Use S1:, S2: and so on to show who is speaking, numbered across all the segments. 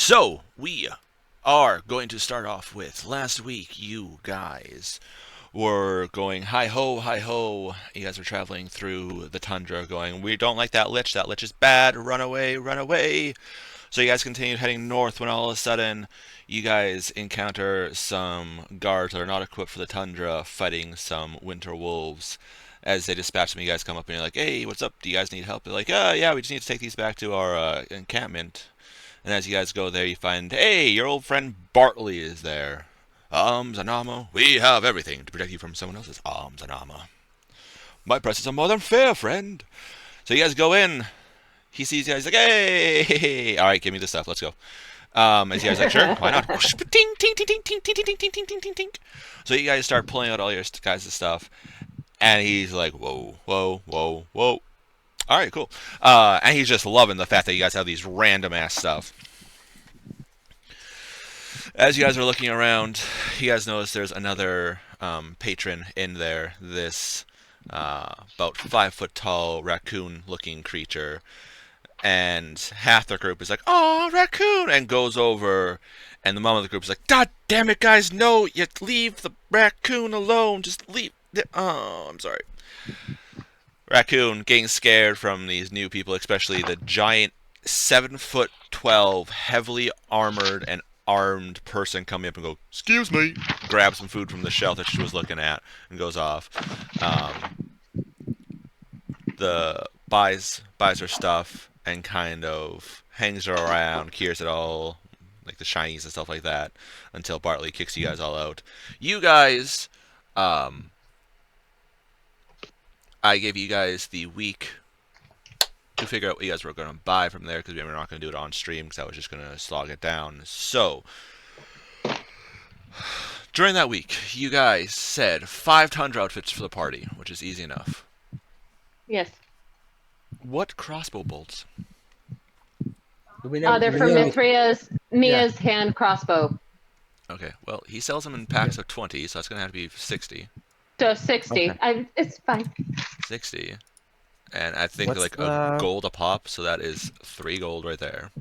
S1: So, we are going to start off with last week, you guys were going hi ho, hi ho. You guys were traveling through the tundra going, we don't like that lich is bad, run away, run away. So, you guys continued heading north when all of a sudden you guys encounter some guards that are not equipped for the tundra fighting some winter wolves. As they dispatch them, you guys come up and you're like, hey, what's up? Do you guys need help? They're like, yeah, we just need to take these back to our encampment. And as you guys go there, you find, hey, your old friend Bartley is there. Zanama, we have everything to protect you from someone else's Zanama. My prices are more than fair, friend. So you guys go in. He sees you guys like, hey, all right, give me the stuff. Let's go. As you guys like, sure, why not? Ting, ting, ting, ting, ting, ting, ting, ting, ting, ting, ting, ting. So you guys start pulling out all your guys' stuff, and he's like, whoa, whoa, whoa, whoa. All right, cool. And he's just loving the fact that you guys have these random ass stuff. As you guys are looking around, you guys notice there's another patron in there. This about 5 foot tall raccoon-looking creature, and half the group is like, "Oh, raccoon!" and goes over, and the mom of the group is like, "God damn it, guys! No, you leave the raccoon alone. Just leave." Oh, I'm sorry. Raccoon getting scared from these new people, especially the giant 7'12", heavily armored and armed person coming up and go, "Excuse me," grabs some food from the shelf that she was looking at and goes off. The buys her stuff and kind of hangs her around, cures it all, like the shinies and stuff like that, until Bartley kicks you guys all out. You guys, I gave you guys the week to figure out what you guys were going to buy from there, because we were not going to do it on stream because I was just going to slog it down. So, during that week, you guys said 5 tundra outfits for the party, which is easy enough.
S2: Yes.
S1: What crossbow bolts?
S2: They're for Mia's hand crossbow.
S1: Okay, well, he sells them in packs of 20, so that's going to have to be 60.
S2: So 60. Okay. It's fine.
S1: 60. And I think like a gold a pop, so that is 3 gold right there.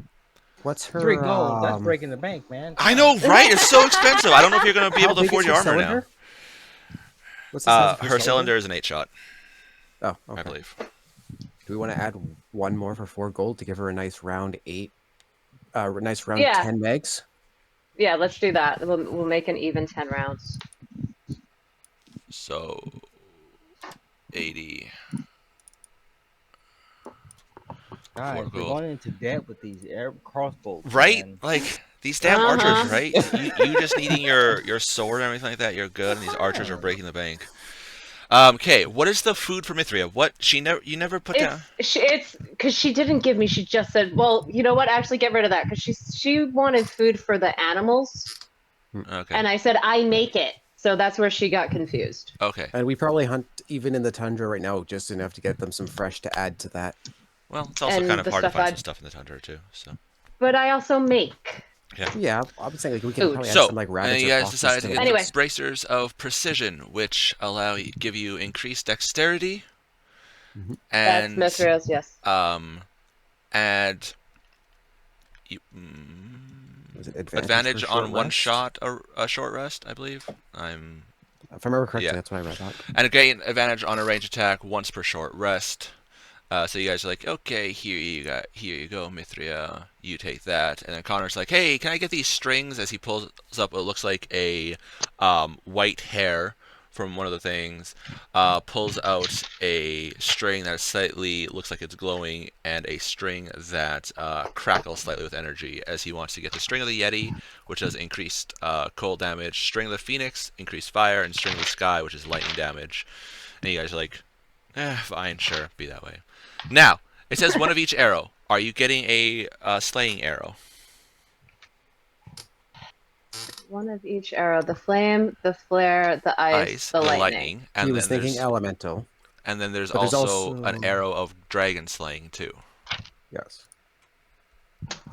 S3: What's her
S4: 3 gold? That's breaking the bank, man.
S1: I know, right? It's so expensive. I don't know if you're going to be able to afford your armor cylinder? Now. Her cylinder is an 8-shot.
S3: Oh, okay.
S1: I believe.
S3: Do we want to add one more for 4 gold to give her a nice round 8? Nice round 10 megs?
S2: Yeah, let's do that. We'll make an even 10 rounds.
S1: So 80.
S4: God, we're going into debt with these air crossbows.
S1: Right?
S4: Man.
S1: Like, these damn archers, right? you just needing your sword and everything like that, you're good, and these archers are breaking the bank. Okay, what is the food for Mithria? What you never put down?
S2: It's because she didn't give me. She just said, "Well, you know what? Actually, get rid of that," because she wanted food for the animals.
S1: Okay.
S2: And I said, "I make it," so that's where she got confused.
S1: Okay.
S3: And we probably hunt even in the tundra right now just enough to get them some fresh to add to that.
S1: Well, it's also kind of hard to find some stuff in the tundra too. So.
S2: But I also make.
S3: Yeah, I would say like we can probably add some like rabbits.
S1: And you guys decide to get
S2: anyway.
S1: bracers of precision, which give you increased dexterity, and
S2: that's Mithria's, yes.
S1: Add advantage on one shot a short rest, I believe.
S3: If I remember correctly, that's what I read out.
S1: And again, advantage on a range attack once per short rest. So you guys are like, okay, here you go, Mithria, you take that. And then Connor's like, hey, can I get these strings? As he pulls up, it looks like a white hair from one of the things, pulls out a string that slightly looks like it's glowing, and a string that crackles slightly with energy, as he wants to get the string of the Yeti, which does increased cold damage, string of the Phoenix, increased fire, and string of the Sky, which is lightning damage. And you guys are like, fine, sure, be that way. Now, it says one of each arrow. Are you getting a slaying arrow?
S2: One of each arrow. The flame, the flare, the ice, the lightning.
S1: And
S3: he was thinking elemental.
S1: And then there's also an arrow of dragon slaying, too.
S3: Yes.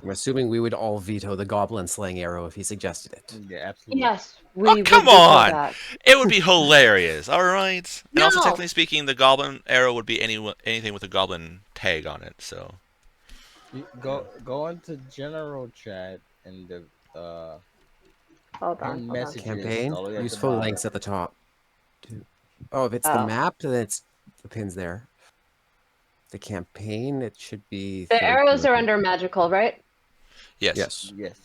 S3: I'm assuming we would all veto the goblin slaying arrow if he suggested it.
S4: Yeah, absolutely.
S2: Yes. We
S1: come on! It would be hilarious, alright? And also, technically speaking, the goblin arrow would be anything with a goblin tag on it, so...
S4: Go into general chat in the uh,
S2: Hold on,
S4: hidden
S2: hold on.
S4: messages
S3: Campaign.
S4: all the way at the
S3: Useful
S4: bottom.
S3: links at the top. Oh, if it's the map, then it's the pins there. The campaign, it should be.
S2: The arrows are under magical, right?
S1: Yes.
S3: Yes.
S4: Yes.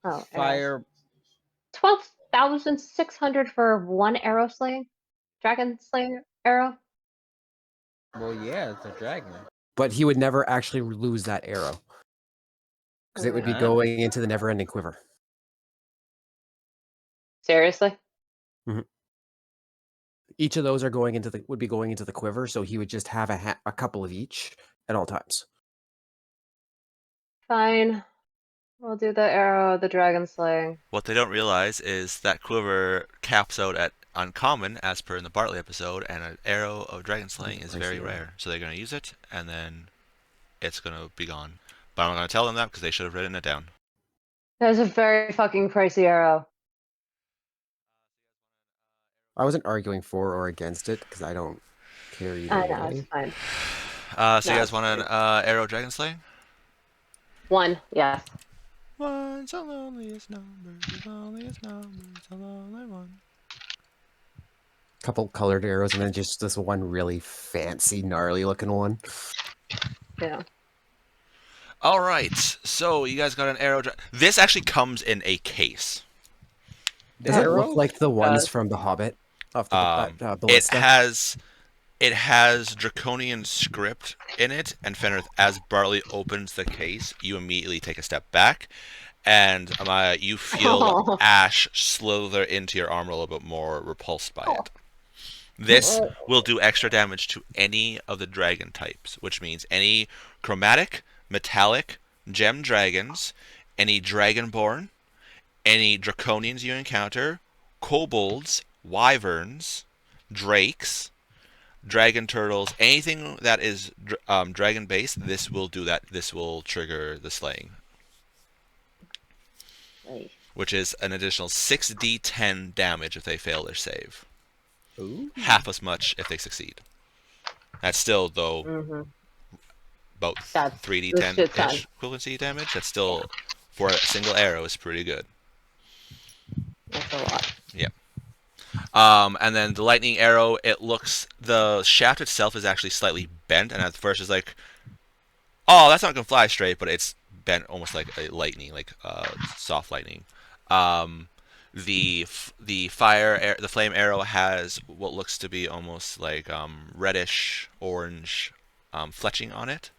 S2: Oh,
S4: Fire.
S2: 12,600 for one arrow slaying, dragon slaying arrow.
S4: Well, yeah, it's a dragon.
S3: But he would never actually lose that arrow because it would be going into the never-ending quiver.
S2: Seriously?
S3: Mm-hmm. Each of those would be going into the quiver, so he would just have a couple of each at all times.
S2: Fine. We'll do the arrow, the dragon slaying.
S1: What they don't realize is that quiver caps out at uncommon, as per in the Bartley episode, and an arrow of dragon slaying is very rare. So they're going to use it, and then it's going to be gone. But I'm not going to tell them that because they should have written it down.
S2: That was a very fucking pricey arrow.
S3: I wasn't arguing for or against it because I don't care either
S2: I know,
S3: way.
S2: it's fine.
S1: So you guys want an arrow dragon slaying?
S2: One, yes.
S1: One's the loneliest number, the loneliest number, the lonely one.
S3: Couple colored arrows and then just this one really fancy, gnarly looking one.
S2: Yeah.
S1: All right, so you guys got an arrow. This actually comes in a case.
S3: Does it look like the ones from The Hobbit? Off the ballista?
S1: It has draconian script in it, and Fenrith, as Bartley opens the case, you immediately take a step back, and you feel ash slither into your armor a little bit more, repulsed by it. This will do extra damage to any of the dragon types, which means any chromatic, metallic, gem dragons, any dragonborn, any draconians you encounter, kobolds, wyverns, drakes, dragon turtles, anything that is dragon based, this will do that. This will trigger the slaying, which is an additional 6d10 damage if they fail their save.
S4: Ooh.
S1: Half as much if they succeed. That's still, though, about 3d10-ish equivalency damage. That's still, for a single arrow, is pretty good.
S2: That's a lot.
S1: Yeah. And then the lightning arrow, the shaft itself is actually slightly bent, and at first it's like, oh, that's not going to fly straight, but it's bent almost like a lightning, like soft lightning. The flame arrow has what looks to be almost like reddish orange fletching on it,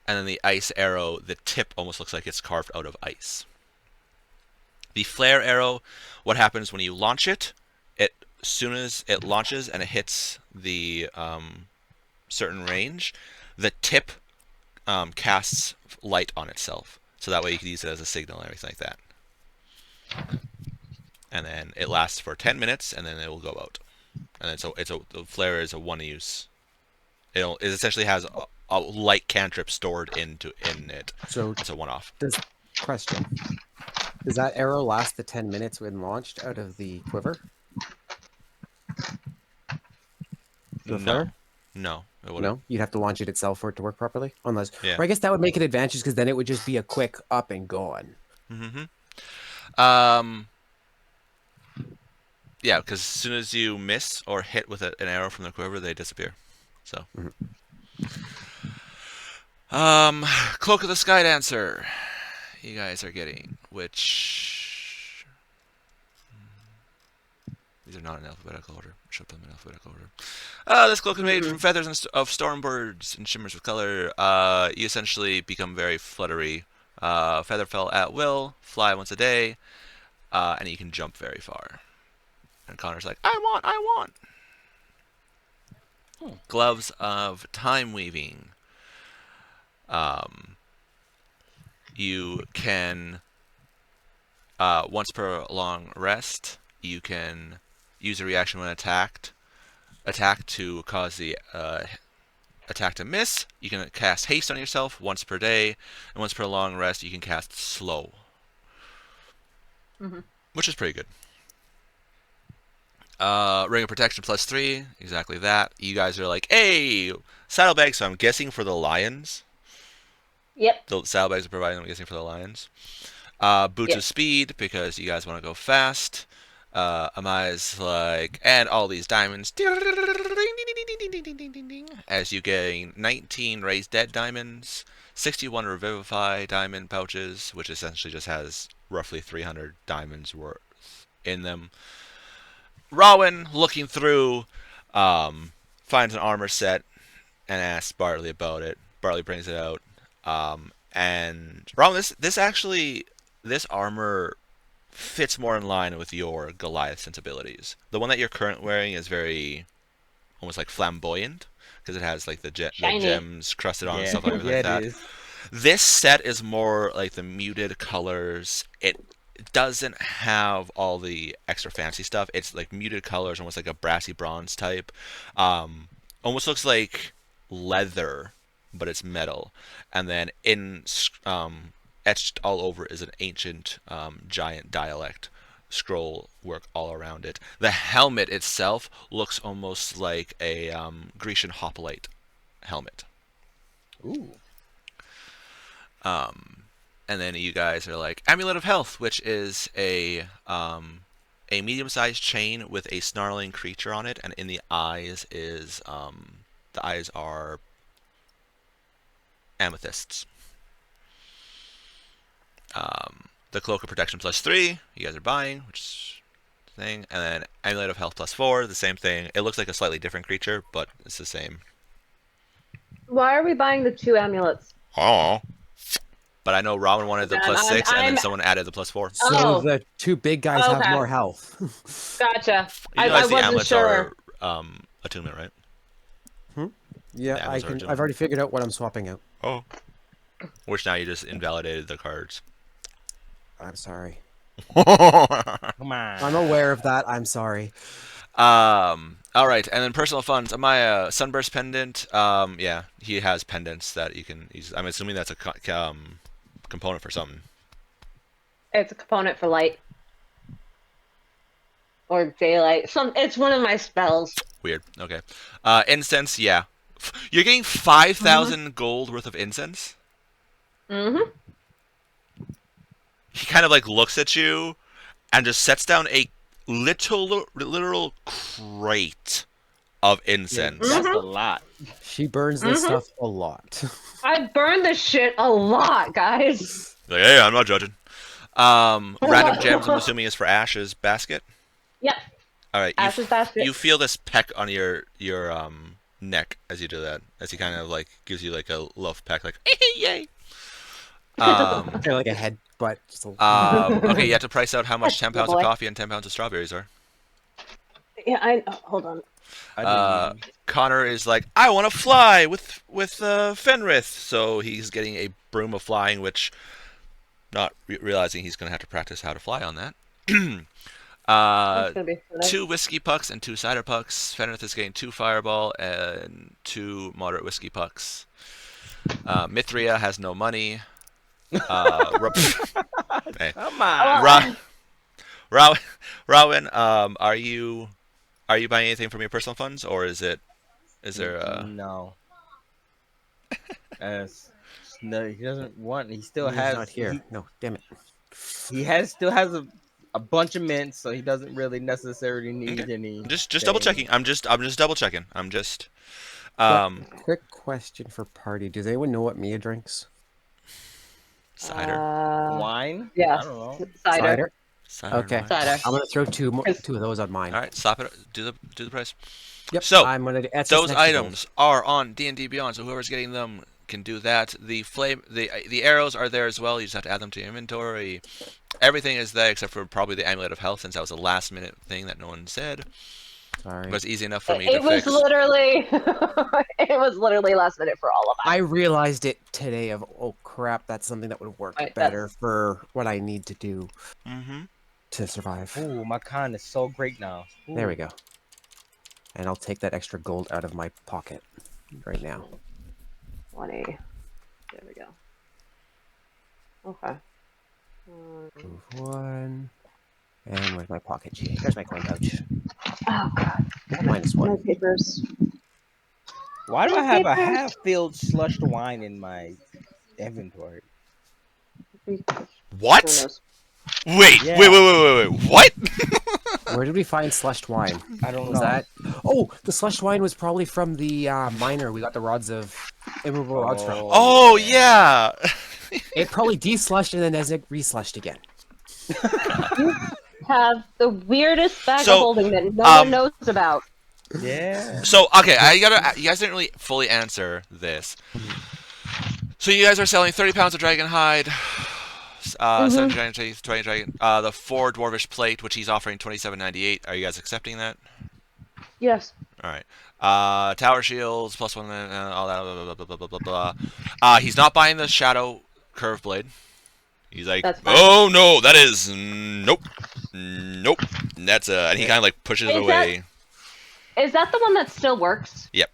S1: and then the ice arrow, the tip almost looks like it's carved out of ice. The flare arrow, what happens when you launch it? As soon as it launches and it hits the certain range, the tip casts light on itself, so that way you can use it as a signal and everything like that. And then it lasts for 10 minutes, and then it will go out. And then the flare is a one-use. It essentially has a light cantrip stored in it. So it's a one-off.
S3: Question: does that arrow last the 10 minutes when launched out of the quiver?
S1: No, it wouldn't.
S3: No, you'd have to launch it itself for it to work properly. Unless,
S1: yeah.
S3: Or I guess that would make it advantageous because then it would just be a quick up and gone.
S1: Yeah, because as soon as you miss or hit with an arrow from the quiver, they disappear. So, Cloak of the Sky Dancer, you guys are getting, which these are not in alphabetical order. Should put them in alphabetical order. This cloak is made from feathers of storm birds and shimmers with color. You essentially become very fluttery. Featherfell at will, fly once a day, and you can jump very far. And Connor's like, I want. Gloves of time weaving. You can, once per long rest, you can use a reaction when attack to cause the attack to miss. You can cast haste on yourself once per day, and once per long rest, you can cast slow, which is pretty good. Ring of Protection +3, exactly that. You guys are like, hey, saddlebags, so I'm guessing for the lions.
S2: Yep.
S1: The saddlebags are provided, I'm guessing, for the lions. Boots
S2: Yep.
S1: of speed because you guys want to go fast. Amaya's like, and all these diamonds. As you gain 19 raised dead diamonds, 61 revivify diamond pouches, which essentially just has roughly 300 diamonds worth in them. Rowan, looking through, finds an armor set and asks Bartley about it. Bartley brings it out. And Rowan, this armor fits more in line with your Goliath sensibilities. The one that you're currently wearing is very almost like flamboyant because it has like the
S2: Shiny.
S1: gems crusted on and
S4: Yeah,
S1: stuff like
S4: yeah,
S1: that.
S4: it is.
S1: This set is more like the muted colors. It doesn't have all the extra fancy stuff. It's like muted colors, almost like a brassy bronze type. Almost looks like leather, but it's metal. And then etched all over is an ancient giant dialect scroll work all around it. The helmet itself looks almost like a Grecian hoplite helmet.
S4: Ooh.
S1: And then you guys are like Amulet of Health, which is a medium-sized chain with a snarling creature on it, and in the eyes is the eyes are amethysts. The Cloak of Protection +3, you guys are buying, which is thing, and then Amulet of Health +4, the same thing. It looks like a slightly different creature, but it's the same.
S2: Why are we buying the 2 amulets?
S1: Oh. But I know Robin wanted the +6, and then someone added the +4.
S3: So
S2: Oh.
S3: the 2 big guys have
S2: Okay.
S3: more health.
S2: Gotcha.
S1: You
S2: I
S1: realize the
S2: wasn't
S1: amulets
S2: sure.
S1: are attunement, right?
S3: Yeah,
S1: Yeah,
S3: I
S1: those are
S3: can.
S1: gems.
S3: I've already figured out what I'm swapping out.
S1: Oh. Which now you just invalidated the cards.
S3: I'm sorry.
S4: Come on.
S3: I'm aware of that. I'm sorry.
S1: All right, and then personal funds. Amaya, Sunburst pendant. Yeah, he has pendants that you can use. I'm assuming that's a component for something.
S2: It's a component for light. Or daylight. It's one of my spells.
S1: Weird. Okay. Incense. Yeah, you're getting 5,000 gold worth of incense.
S2: Mm-hmm.
S1: He kind of like looks at you, and just sets down a literal crate of incense.
S4: That's a lot.
S3: She burns this stuff a lot.
S2: I burn this shit a lot, guys.
S1: Like, hey, I'm not judging. Random gems. I'm assuming is for Ash's basket.
S2: Yep.
S1: All right.
S2: Ash's basket.
S1: You feel this peck on your neck as you do that. As he kind of like gives you like a love peck, like yay.
S3: Kind of like a head butt. Just
S1: Okay, you have to price out how much 10 pounds of
S2: Boy.
S1: coffee and 10 pounds of strawberries are.
S2: Yeah, hold on.
S1: Connor is like, I want to fly with Fenrith, so he's getting a broom of flying, which, not realizing he's going to have to practice how to fly on that.
S2: That's gonna be funny.
S1: 2 whiskey pucks and 2 cider pucks. Fenrith is getting 2 fireball and 2 moderate whiskey pucks. Mithria has no money. Hey.
S4: Come on.
S1: Rowan, are you buying anything from your personal funds, or is there
S4: No. No, he doesn't want. He still
S3: He's
S4: has.
S3: not here. No, damn it.
S4: He still has a bunch of mints, so he doesn't really necessarily need any.
S1: just double checking? I'm just double checking. I'm just
S3: Quick question for party. Does anyone know what Mia drinks?
S1: cider.
S4: Wine?
S2: Yeah.
S4: I don't know.
S2: Cider.
S1: Cider and
S3: Okay.
S1: wine.
S2: Cider.
S3: I'm gonna throw two of those on mine.
S1: All right, stop it. Do the price.
S3: Yep.
S1: So,
S3: I'm gonna add
S1: Those items are on D&D Beyond, so whoever's getting them can do that. The arrows are there as well. You just have to add them to your inventory. Everything is there except for probably the Amulet of Health, since that was a last minute thing that no one said.
S3: Sorry.
S1: It was easy enough for me
S2: It
S1: to
S2: was
S1: fix.
S2: literally it was literally last minute for all of us.
S3: I realized it today of, oh crap, that's something that would work
S2: Right,
S3: better for what I need to do to survive.
S4: Ooh, my con is so great now. Ooh.
S3: There we go. And I'll take that extra gold out of my pocket right now.
S2: 20. There we go. Okay.
S3: Move one. And where's my pocket? Gee, there's my coin pouch.
S2: Oh god.
S3: -1.
S2: My papers.
S4: Why do I have a half-filled slushed wine in my Inventory.
S2: Who
S1: What?
S2: knows?
S1: Wait,
S4: Yeah.
S1: wait. What?
S3: Where did we find slushed wine?
S4: I don't
S3: Was
S4: know.
S3: that? Oh, the slushed wine was probably from the miner. We got the rods of immovable rods from.
S1: Oh yeah.
S3: It probably de-slushed and then as it re-slushed again.
S2: You have the weirdest bag
S1: So,
S2: of holding that no one knows about.
S4: Yeah.
S1: So okay, you guys didn't really fully answer this. So you guys are selling 30 pounds of dragon hide, 70 dragon teeth, 20 dragon, the 4 dwarvish plate, which he's offering 27.98. Are you guys accepting that?
S2: Yes.
S1: All right. Tower shields plus 1, all that, blah. He's not buying the shadow curve blade. He's like,
S2: That's fine.
S1: oh no, that is nope. That's and he kind of like pushes it away.
S2: Is that the one that still works?
S1: Yep.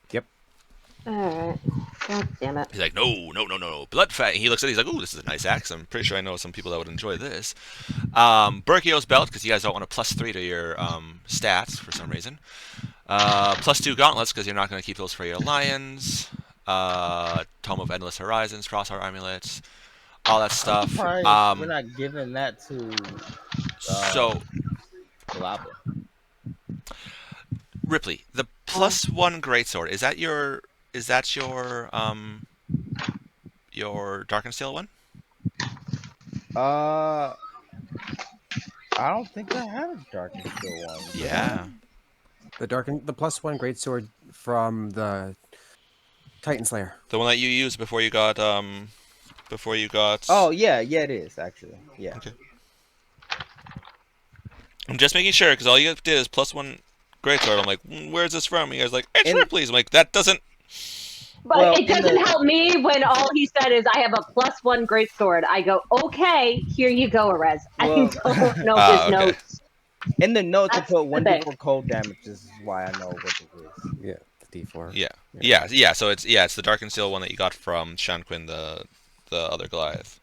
S2: Alright. God damn it.
S1: He's like, no. Blood fat. He looks at it, he's like, ooh, this is a nice axe. I'm pretty sure I know some people that would enjoy this. Berkio's belt, because you guys don't want a +3 to your stats for some reason. +2 gauntlets, because you're not going to keep those for your lions. Tome of Endless Horizons, crosshair amulets, all that stuff.
S4: Surprised we're not giving that to
S1: So,
S4: Lava.
S1: Ripley, the +1 greatsword, is that your Darkened Steel one?
S4: I don't think I have a Darkened Steel one.
S1: Yeah.
S3: The +1 greatsword from the Titan Slayer.
S1: The one that you used before you got
S4: Oh yeah, it is actually. Yeah.
S1: Okay. I'm just making sure because all you did is +1 greatsword. I'm like, where's this from? You guys are like, it's Ripley's. I'm like, that doesn't.
S2: But
S4: Well,
S2: it doesn't help me when all he said is, I have a +1 greatsword. I go, okay, here you go, Arez.
S4: Well-
S2: I don't know his
S1: okay.
S2: notes.
S4: In the notes, I
S2: That's
S4: put
S2: the
S4: 1d4 cold damage. This is why I know what it is.
S3: Yeah, the D4.
S1: Yeah. So it's the Darkened Steel one that you got from Shanquin, the other Goliath.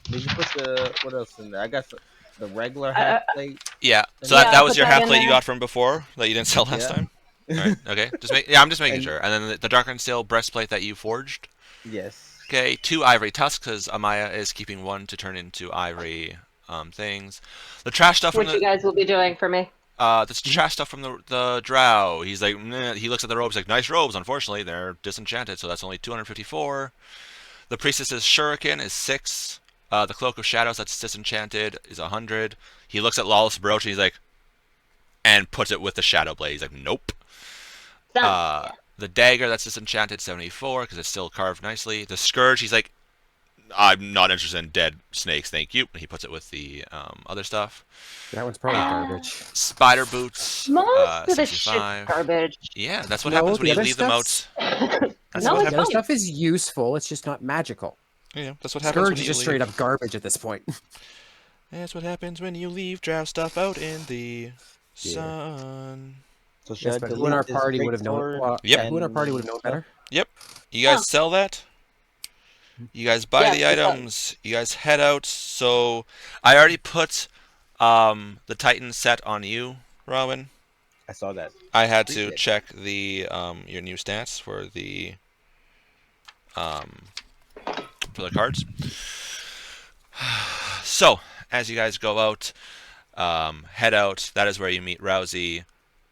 S4: Did you put what else in there? I got the regular half plate.
S1: Yeah. So
S2: Yeah,
S1: that was
S2: put
S1: your
S2: that
S1: half
S2: in
S1: plate you
S2: there.
S1: got from before that you didn't sell last
S4: Yeah.
S1: time. All right. Okay. I'm just making
S4: And-
S1: sure. And then the Darkened Steel breastplate that you forged.
S4: Yes.
S1: Okay. 2 ivory tusks because Amaya is keeping 1 to turn into ivory things. The trash stuff from
S2: Which you guys will be doing for me.
S1: this trash stuff from the drow. He's like, nah. He looks at the robes like, nice robes. Unfortunately, they're disenchanted, so that's only 254. The priestess's shuriken is 6. The cloak of shadows that's disenchanted is 100. He looks at lawless brooch and he's like, and puts it with the shadow blade. He's like, nope. The dagger that's disenchanted 74 because it's still carved nicely. The scourge, he's like, I'm not interested in dead snakes, thank you. And he puts it with the other stuff.
S3: That one's probably garbage.
S1: Spider boots,
S2: Most of the shit's
S1: 65.
S2: garbage.
S1: Yeah, that's what
S3: No,
S1: happens when
S3: the
S1: you
S3: other
S1: leave them out.
S3: stuff's-
S1: That's
S2: No,
S1: what
S2: it's
S3: The other
S1: happens.
S2: fine.
S3: stuff is useful. It's just not magical.
S1: Yeah, that's what happens.
S3: Scourge
S1: when
S3: is
S1: you
S3: just
S1: leave.
S3: straight up garbage at this point.
S1: That's what happens when you leave drow stuff out in the
S3: Yeah.
S1: sun.
S4: So should
S3: Yes,
S4: I
S3: but
S4: delete
S3: who in our
S4: this
S3: party would have known?
S4: greatsword
S3: Well,
S1: Yep.
S3: Who in our party would have known better?
S1: Yep. You guys
S2: Oh.
S1: sell that? You guys buy
S2: Yeah,
S1: the
S2: it's fun.
S1: items. You guys head out. So I already put the Titan set on you, Robin.
S4: I saw that.
S1: I had to
S4: Appreciate it.
S1: check the your new stats for the cards. So as you guys go out, head out. That is where you meet Rousey.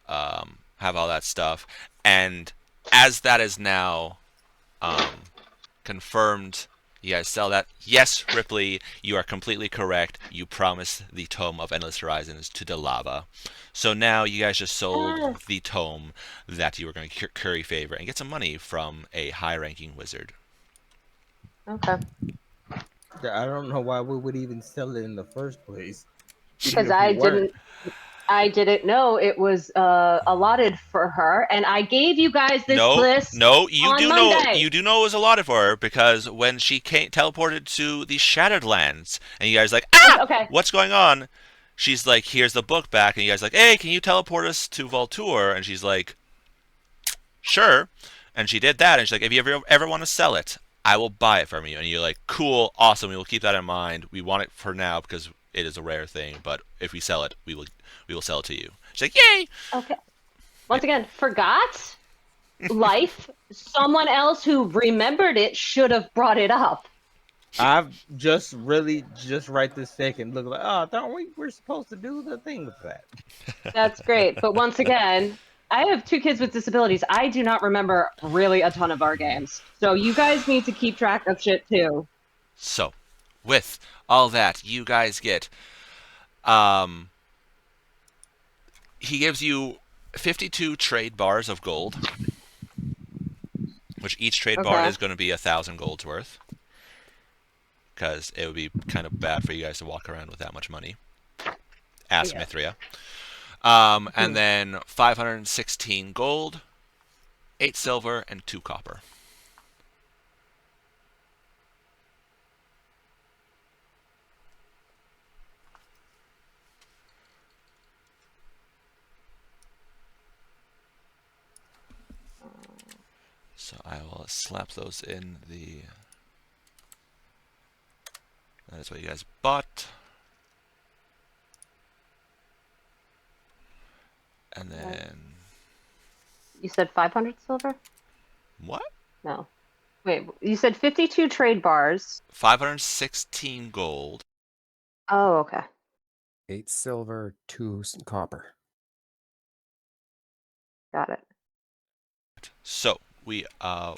S1: Have all that stuff, and as that is now confirmed, you guys sell that. Yes, Ripley, you are completely correct. You promised the Tome of Endless Horizons to Delava. So now you guys just sold the tome that you were going to curry favor and get some money from a high-ranking wizard.
S2: Okay.
S4: I don't know why we would even sell it in the first place.
S2: Because
S4: Even if we weren't.
S2: I didn't know it was allotted for her, and I gave you guys this list.
S1: No, you
S2: on
S1: do know.
S2: Monday.
S1: You do know it was allotted for her because when she teleported to the Shattered Lands, and you guys like,
S2: Okay.
S1: what's going on? She's like, here's the book back, and you guys like, hey, can you teleport us to Voltur? And she's like, sure. And she did that, and she's like, if you ever want to sell it, I will buy it from you. And you're like, cool, awesome. We will keep that in mind. We want it for now because it is a rare thing, but if we sell it, we will sell it to you. She's like, yay!
S2: Okay. Once again, forgot. life, someone else who remembered it should have brought it up.
S4: I've just right this second look like, oh, don't we're supposed to do the thing with that.
S2: That's great. But once again, I have 2 kids with disabilities. I do not remember really a ton of our games. So you guys need to keep track of shit too.
S1: So, with all that, you guys get, um, he gives you 52 trade bars of gold, which each trade bar
S2: Okay.
S1: is going to be 1,000 golds worth, because it would be kind of bad for you guys to walk around with that much money. Ask
S2: Yeah.
S1: Mithria. And then 516 gold, 8 silver, and 2 copper. So I will slap those in the... That is what you guys bought. And then...
S2: You said 500 silver?
S1: What?
S2: No. Wait, you said 52 trade bars.
S1: 516 gold.
S2: Oh, okay.
S3: 8 silver, 2 copper.
S2: Got it.
S1: So, we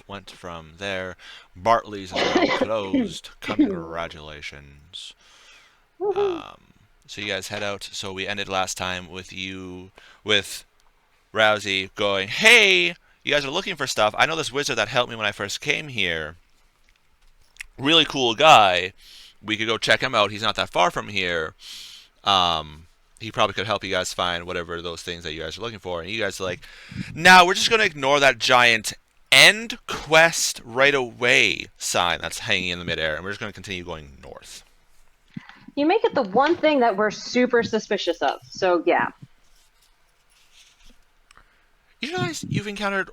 S1: went from there. Bartley's is now closed. Congratulations. So you guys head out. So we ended last time with Rousey going, hey, you guys are looking for stuff. I know this wizard that helped me when I first came here. Really cool guy. We could go check him out. He's not that far from here. He probably could help you guys find whatever those things that you guys are looking for. And you guys are like, nah, we're just going to ignore that giant end quest right away sign that's hanging in the midair. And we're just going to continue going north.
S2: You make it the one thing that we're super suspicious of. So, yeah.
S1: You guys, you've encountered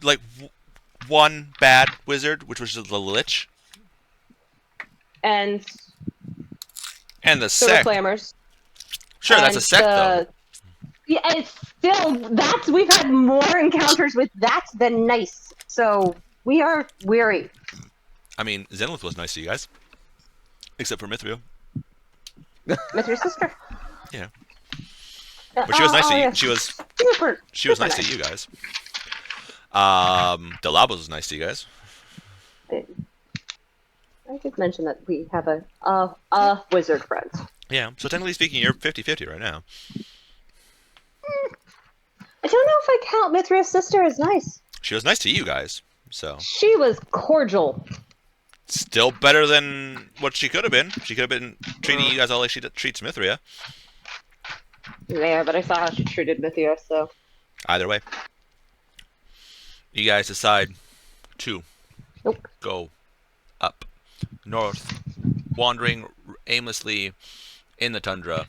S1: like one bad wizard, which was the Lich,
S2: And
S1: and the
S2: the
S1: sect.
S2: Reclaimers.
S1: Sure, that's a
S2: and
S1: sect though.
S2: Yeah, it's still we've had more encounters with that than nice. So we are weary.
S1: I mean, Zenith was nice to you guys, except for Mithria.
S2: Mithria's sister.
S1: Yeah, but she was nice to you.
S2: Yeah.
S1: She was
S2: super
S1: nice to you guys. Delabos was nice to you guys.
S2: I did mention that we have a wizard friend.
S1: Yeah, so technically speaking, you're 50-50 right now.
S2: I don't know if I count Mithria's sister as nice.
S1: She was nice to you guys, so
S2: She was cordial.
S1: still better than what she could have been. She could have been treating you guys all like she treats Mithria.
S2: Yeah, but I saw how she treated Mithria, so.
S1: Either way, you guys decide to go up north, wandering aimlessly in the tundra,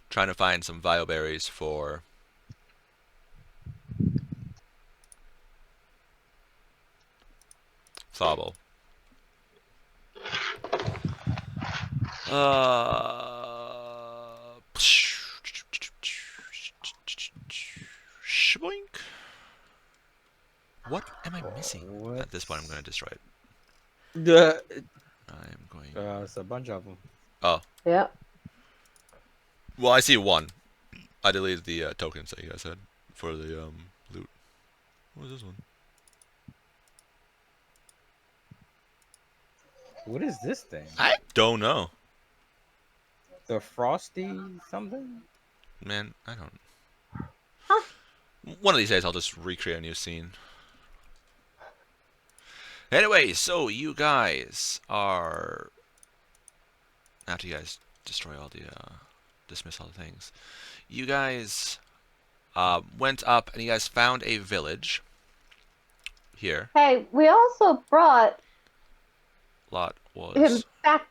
S1: trying to find some bioberries for Thobble. Shboink. What am I missing? At this point, I'm going to destroy it. I'm going.
S4: It's a bunch of them.
S1: Oh.
S2: Yeah.
S1: Well, I see one. I deleted the tokens that you guys had for the loot. What is this one?
S4: What is this thing?
S1: I don't know.
S4: The frosty something?
S1: Man, I don't.
S2: Huh?
S1: One of these days, I'll just recreate a new scene. Anyway, so you guys are... After you guys destroy all the... dismiss all the things. You guys went up and you guys found a village. Here.
S2: Hey, we also brought
S1: Lot was...
S2: him back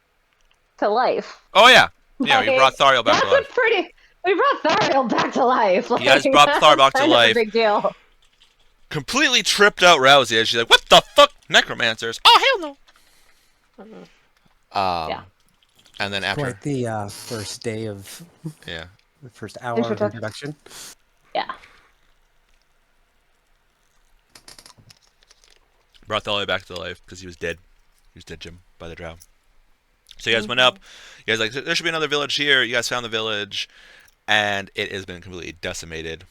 S2: to life.
S1: Oh, yeah. Yeah, we brought Thariel back to life.
S2: We brought Thariel back to life.
S1: You guys brought Thariel back to
S2: kind of
S1: life.
S2: a big deal.
S1: Completely tripped out Rousey as she's like, what the fuck? Necromancers? Oh, hell no.
S2: Yeah.
S1: And then after...
S3: Quite the first day of...
S1: Yeah.
S3: The first hour of introduction.
S2: Yeah.
S1: Brought the all the way back to life because he was dead. He was dead, Jim, by the drow. So you guys went up. You guys like, there should be another village here. You guys found the village, and it has been completely decimated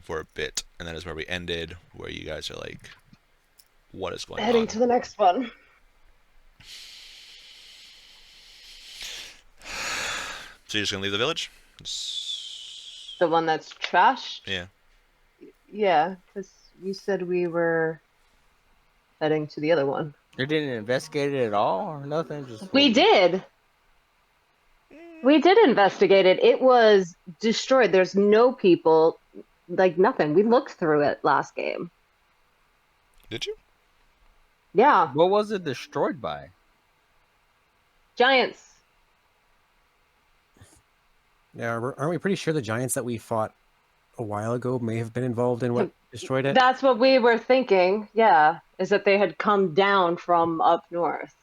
S1: for a bit. And that is where we ended, where you guys are like, what is going
S2: Heading
S1: on?
S2: to the next one.
S1: So you're just gonna leave the village?
S2: The one that's trashed?
S1: Yeah.
S2: Yeah, because you said we were heading to the other one.
S4: You didn't investigate it at all, or nothing? Just
S2: We did. We did investigate it. It was destroyed. There's no people, like nothing. We looked through it last game.
S1: Did you?
S2: Yeah,
S4: What was it destroyed by?
S2: giants.
S3: Yeah, aren't we pretty sure the giants that we fought a while ago may have been involved in what destroyed it?
S2: That's what we were thinking. Yeah, is that they had come down from up north.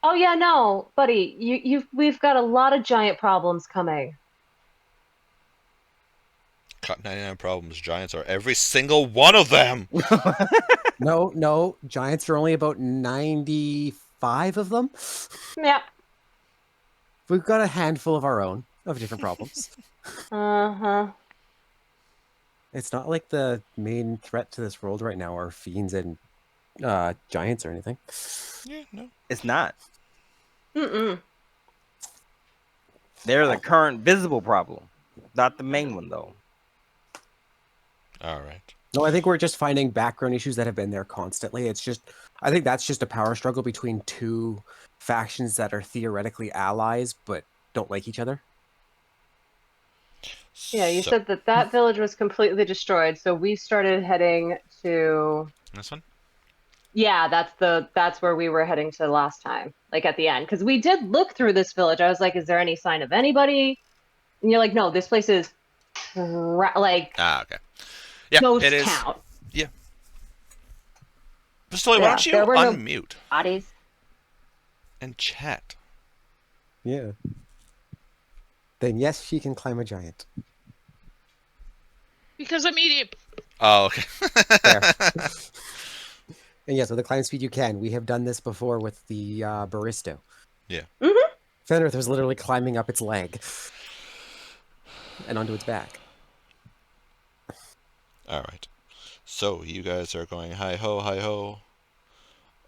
S2: Oh yeah, no, buddy, we've got a lot of giant problems coming.
S1: Cut 99 problems. Giants are every single one of them.
S3: No, giants are only about 95 of them.
S2: Yeah.
S3: We've got a handful of our own of different problems.
S2: Uh-huh.
S3: It's not like the main threat to this world right now are fiends and giants or anything.
S1: Yeah, no.
S4: It's not.
S2: Mm-mm.
S4: They're the current visible problem, not the main one, though.
S1: All right.
S3: No, I think we're just finding background issues that have been there constantly. It's just, I think that's just a power struggle between two factions that are theoretically allies but don't like each other.
S2: Yeah, you
S1: So-
S2: said that village was completely destroyed, so we started heading to.
S1: This one?
S2: Yeah, that's where we were heading to last time, like at the end, because we did look through this village. I was like, "Is there any sign of anybody?" And you're like, "No, this place is like
S1: Okay. Yeah,
S2: ghost
S1: it is.
S2: town.
S1: Pistoy, why
S2: Yeah,
S1: don't you
S2: there were no-
S1: unmute
S2: Bodies."
S1: and chat?
S3: Yeah. Then yes, she can climb a giant.
S5: Because I'm eating.
S1: Oh, okay.
S3: There. And yes, with the climb speed you can. We have done this before with the Baristo.
S1: Yeah.
S2: Mm-hmm.
S3: Fenrith was literally climbing up its leg and onto its back.
S1: All right. So you guys are going hi ho,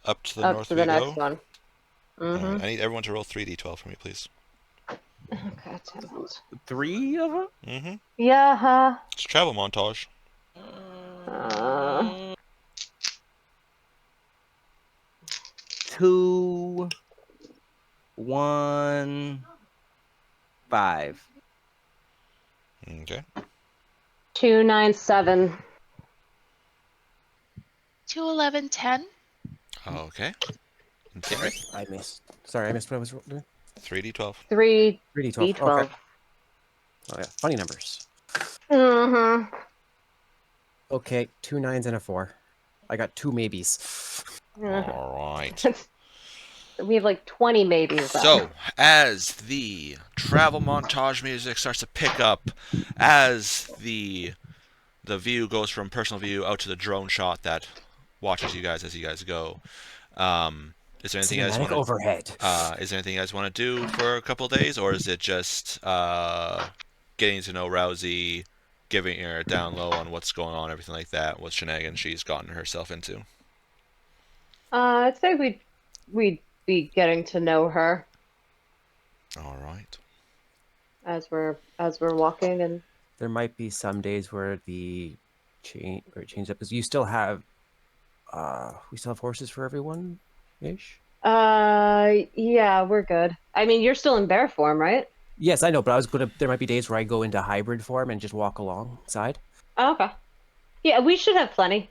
S1: up to the
S2: Up
S1: north
S2: to
S1: we
S2: the
S1: go.
S2: next one.
S1: All
S2: Mm-hmm.
S1: right. I need everyone to roll 3d12 for me, please.
S2: Okay, damn it.
S4: 3 of them?
S1: Mm-hmm.
S2: Yeah, huh?
S1: It's a travel montage.
S4: 2, 1, 5.
S1: Okay.
S2: 297.
S5: 2, 11, 10.
S1: Okay. And Henry?
S3: I missed. Sorry, I missed what I was doing.
S1: 3d12.
S2: 3
S3: 3d12.
S2: D12.
S3: Okay. Oh yeah, funny numbers.
S2: Mm-hmm.
S3: Okay, 2 9s and a 4. I got 2 maybes.
S1: All right.
S2: We have like 20 maybes.
S1: So, as the travel montage music starts to pick up, as the view goes from personal view out to the drone shot that watches you guys as you guys go, is there anything you guys
S3: Cinematic
S1: want to?
S3: overhead.
S1: Is there anything you guys want to do for a couple of days, or is it just getting to know Rousey, giving her a down low on what's going on, everything like that, what shenanigans she's gotten herself into?
S2: I'd say we'd be getting to know her
S1: All right.
S2: as we're walking, and
S3: There might be some days where the change up because you still have we still have horses for everyone ish.
S2: yeah, we're good. I mean, you're still in bear form, right?
S3: Yes, I know, but I was gonna. There might be days where I go into hybrid form and just walk alongside.
S2: Oh, okay. Yeah, we should have plenty.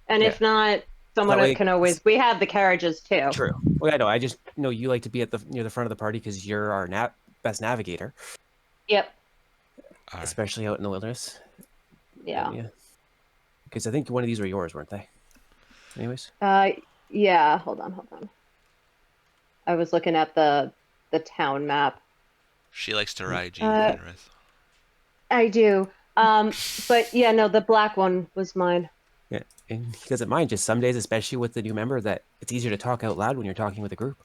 S2: And if not, someone
S3: That way-
S2: can always. We have the carriages too.
S3: True. Well, I know. I just know you like to be at the near the front of the party because you're our best navigator,
S2: Yep.
S1: All right.
S3: especially out in the wilderness.
S2: Yeah.
S3: Because I think one of these were yours, weren't they? Anyways.
S2: Yeah. Hold on. I was looking at the town map.
S1: She likes to ride you,
S2: Uh,
S1: Penrith.
S2: I do. But yeah, no, the black one was mine.
S3: Yeah, and he doesn't mind. Just some days, especially with the new member, that it's easier to talk out loud when you're talking with a group.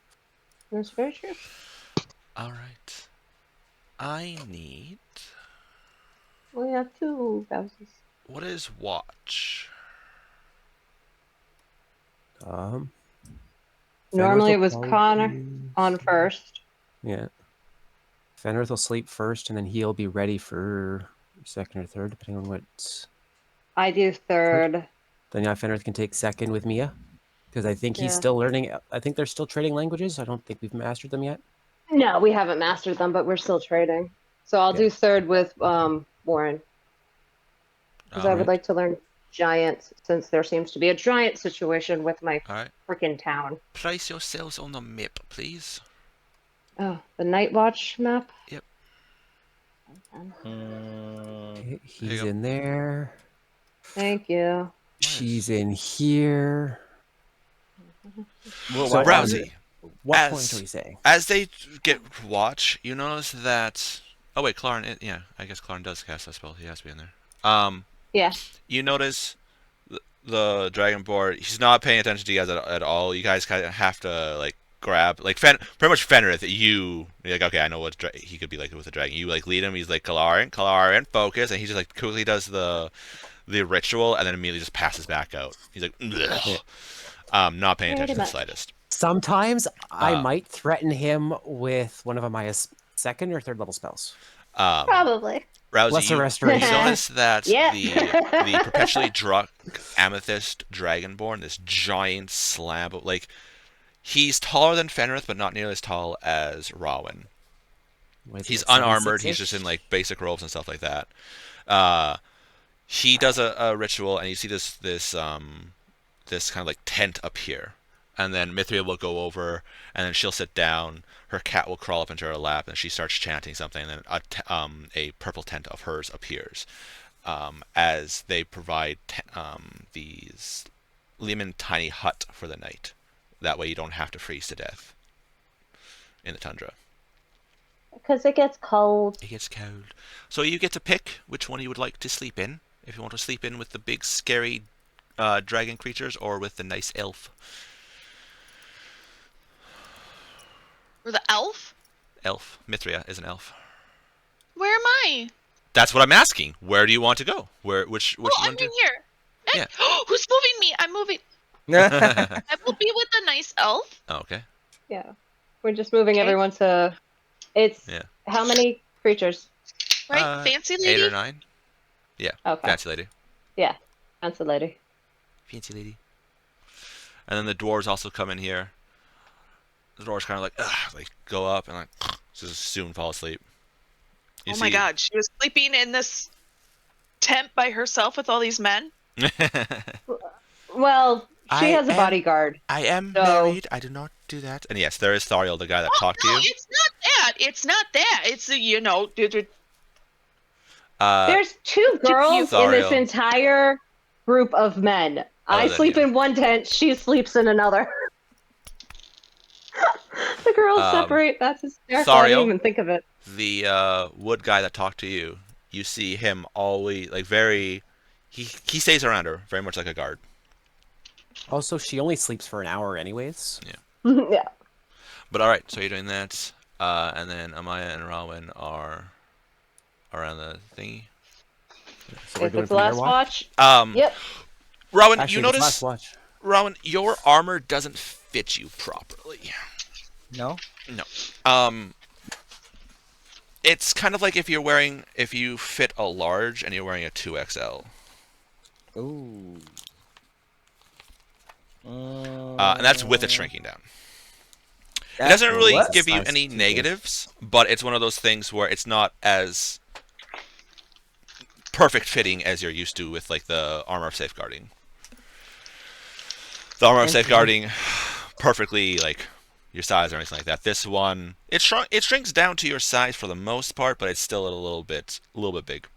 S2: That's very true.
S1: All right. I need.
S2: We have 2 houses.
S1: What is watch?
S2: Normally it
S3: Fenrith
S2: was
S3: will
S2: Connor
S3: probably-
S2: on first.
S3: Yeah. Fenrith will sleep first, and then he'll be ready for second or third, depending on what.
S2: I do third.
S3: Then yeah, Fenrith can take second with Mia, because I think he's
S2: Yeah.
S3: still learning. I think they're still trading languages. I don't think we've mastered them yet.
S2: No, we haven't mastered them, but we're still trading. So I'll
S3: Yeah.
S2: do third with Warren. Because I would
S3: Alright.
S2: like to learn giants, since there seems to be a giant situation with my
S1: All right.
S2: freaking town.
S1: Place yourselves on the map, please.
S2: Oh, the Night Watch map?
S1: Yep.
S3: Okay, he's
S1: you go.
S3: in there.
S2: Thank you.
S3: She's in here.
S4: Well,
S1: So,
S4: why-
S1: Rousey,
S3: What
S1: As-
S3: point are we saying?
S1: as they get watch, you notice that. Oh wait, Clarn. Yeah, I guess Clarn does cast that spell. He has to be in there.
S2: Yeah.
S1: You notice the Dragonborn. He's not paying attention to you guys at all. You guys kind of have to like grab like pretty much Fenrith. You're like, okay, I know what he could be like with a dragon. You like lead him. He's like Kalarin, focus, and he just like quickly does the ritual, and then immediately just passes back out. He's like, not paying
S2: Pretty
S1: attention the
S2: much.
S1: slightest.
S3: Sometimes I
S1: Uh,
S3: might threaten him with one of Amaya's second or third level spells.
S2: Probably.
S1: Rousey,
S3: Lesser
S1: you
S3: restoration.
S1: notice that
S2: Yeah.
S1: the perpetually drunk amethyst dragonborn, this giant slab of like, he's taller than Fenrith, but not nearly as tall as Rowan.
S3: What is
S1: He's
S3: it,
S1: unarmored. He's
S3: 76-ish?
S1: just in like basic robes and stuff like that. He does a ritual, and you see this kind of like tent appear, and then Mithria will go over, and then she'll sit down. Her cat will crawl up into her lap, and she starts chanting something, and then a purple tent of hers appears, as they provide these lemon tiny hut for the night. That way you don't have to freeze to death in the tundra.
S2: Because it gets cold.
S1: It gets cold. So you get to pick which one you would like to sleep in. If you want to sleep in with the big scary dragon creatures or with the nice elf.
S5: Or the elf?
S1: Elf. Mithria is an elf.
S5: Where am I?
S1: That's what I'm asking. Where do you want to go? Which
S5: Oh, I'm
S1: one
S5: in
S1: do?
S5: here.
S1: Yeah.
S5: Who's moving me? I'm moving.
S1: Oh,
S5: I will be with the nice elf.
S1: okay.
S2: Yeah. We're just moving
S5: Okay.
S2: everyone to. It's
S1: Yeah.
S2: how many creatures?
S5: Right? Fancy
S1: 8
S5: lady?
S1: or 9.
S2: Okay.
S1: Fancy lady.
S2: Fancy lady.
S1: Fancy lady. And then the dwarves also come in here. The dwarves kind of like go up and like just soon fall asleep. You
S5: Oh my
S1: see-
S5: god, she was sleeping in this tent by herself with all these men?
S2: Well, she
S1: I
S2: has a
S1: am-
S2: bodyguard.
S1: I am
S2: So-
S1: married. I do not do that. And yes, there is Thariel, the guy that talked to
S5: no,
S1: you.
S5: it's not that. It's not that. It's
S2: There's 2 girls in this
S1: Thariel.
S2: entire group of men. I
S1: than
S2: sleep
S1: you.
S2: in one tent. She sleeps in another. The girls separate. That's hysterical. I didn't
S1: Thariel?
S2: even think of it.
S1: The wood guy that talked to you. You see him always like very. He stays around her very much like a guard.
S3: Also, she only sleeps for an hour anyways.
S2: Yeah.
S1: But all right, so you're doing that, and then Amaya and Rowan are around the thingy.
S3: So we're
S2: If
S3: doing
S2: it's the
S3: from their
S2: last
S3: watch.
S2: watch. Yep.
S1: Rowan,
S3: Actually,
S1: you
S3: it's
S1: notice,
S3: last watch.
S1: Rowan, your armor doesn't fit you properly.
S4: No.
S1: It's kind of like if you fit a large and you're wearing a 2XL.
S4: Ooh.
S1: And that's with it shrinking down. It doesn't really
S4: what?
S1: give you
S3: Size
S1: any
S3: 2.
S1: negatives, but it's one of those things where it's not as perfect fitting as you're used to with like the armor of safeguarding. The armor of safeguarding perfectly like your size or anything like that. This one it shrinks down to your size for the most part, but it's still a little bit big.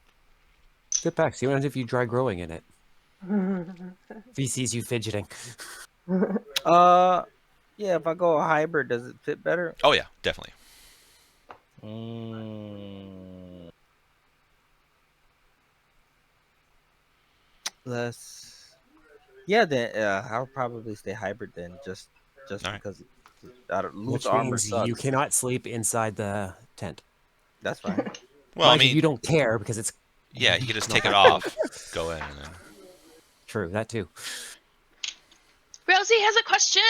S3: Good back. See what happens if you try growing in it. If he sees you fidgeting.
S4: Yeah. If I go a hybrid, does it fit better?
S1: Oh yeah, definitely.
S4: Let's. Yeah, then I'll probably stay hybrid then, just
S1: All right.
S4: because loose
S3: Which
S4: armor
S3: means you
S4: sucks.
S3: cannot sleep inside the tent.
S4: That's fine.
S1: Well, I
S3: Mind you,
S1: mean,
S3: you don't care because it's
S1: yeah, you can just
S3: not
S1: take it
S3: that cold.
S1: off, go in, and then.
S3: True, that too.
S5: Rosie has a question.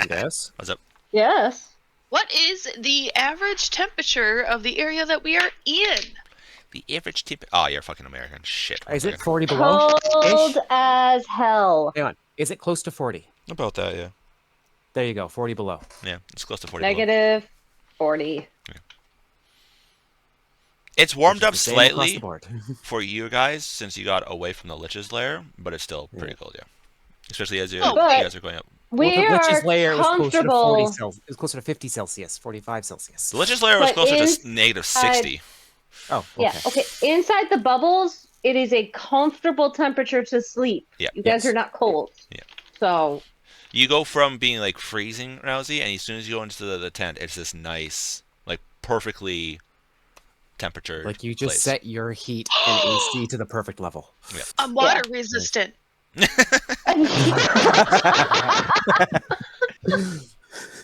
S3: Yes.
S1: What's up?
S2: Yes.
S5: What is the average temperature of the area that we are in?
S1: The average tip. Oh, you're fucking American. Shit. One
S3: Is it
S1: second.
S3: 40 below?
S2: Cold
S3: Ish?
S2: as hell.
S3: Hang on. Is it close to 40?
S1: About that, yeah.
S3: There you go, 40 below.
S1: Yeah, it's close to 40 below.
S2: Negative 40.
S1: It's warmed
S3: Which is
S1: up
S3: the same across the
S1: slightly
S3: board.
S1: for you guys since you got away from the Lich's lair, but it's still pretty cold, yeah. Especially as you,
S5: Oh,
S1: you
S2: but
S1: guys are going up.
S3: Well,
S2: we
S3: the Lich's
S2: are
S3: layer was closer to 40
S2: comfortable.
S3: Celsius. It was closer to 50 Celsius, 45 Celsius.
S1: The Lich's lair was
S2: But
S1: closer to
S2: inside-
S1: negative 60.
S3: Oh, okay.
S2: Yeah, okay. Inside the bubbles, it is a comfortable temperature to sleep.
S1: Yeah.
S2: You guys
S3: Yes.
S2: are not cold.
S1: Yeah.
S2: So,
S1: You go from being like freezing, Rousey, and as soon as you go into the tent, it's this nice, like perfectly temperatured
S3: Like you just
S1: place.
S3: set your heat and AC to the perfect level.
S1: Yeah.
S5: I'm water resistant.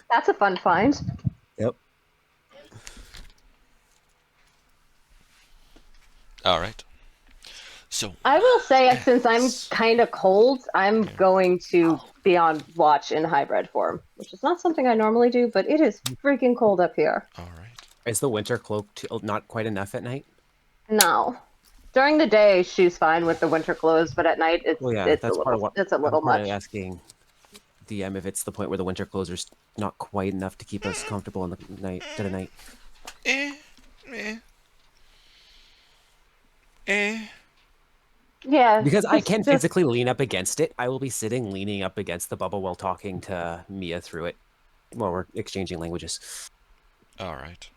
S2: that's a fun find.
S3: Yep.
S1: All right. So
S2: I will say, since I'm kind of cold, I'm going to be on watch in hybrid form, which is not something I normally do, but it is freaking cold up here.
S1: all right.
S3: Is the winter cloak not quite enough at night?
S2: No. During the day, she's fine with the winter clothes, but at night, it's,
S3: Well, yeah,
S2: it's, a
S3: that's part of
S2: little,
S3: what
S2: it's a little
S3: I'm part of
S2: much.
S3: asking DM if it's the point where the winter clothes are not quite enough to keep us comfortable in the night to the night.
S2: Yeah.
S3: Because I
S2: just-
S3: can
S2: just-
S3: physically lean up against it. I will be sitting leaning up against the bubble while talking to Mia through it while we're exchanging languages.
S1: All right.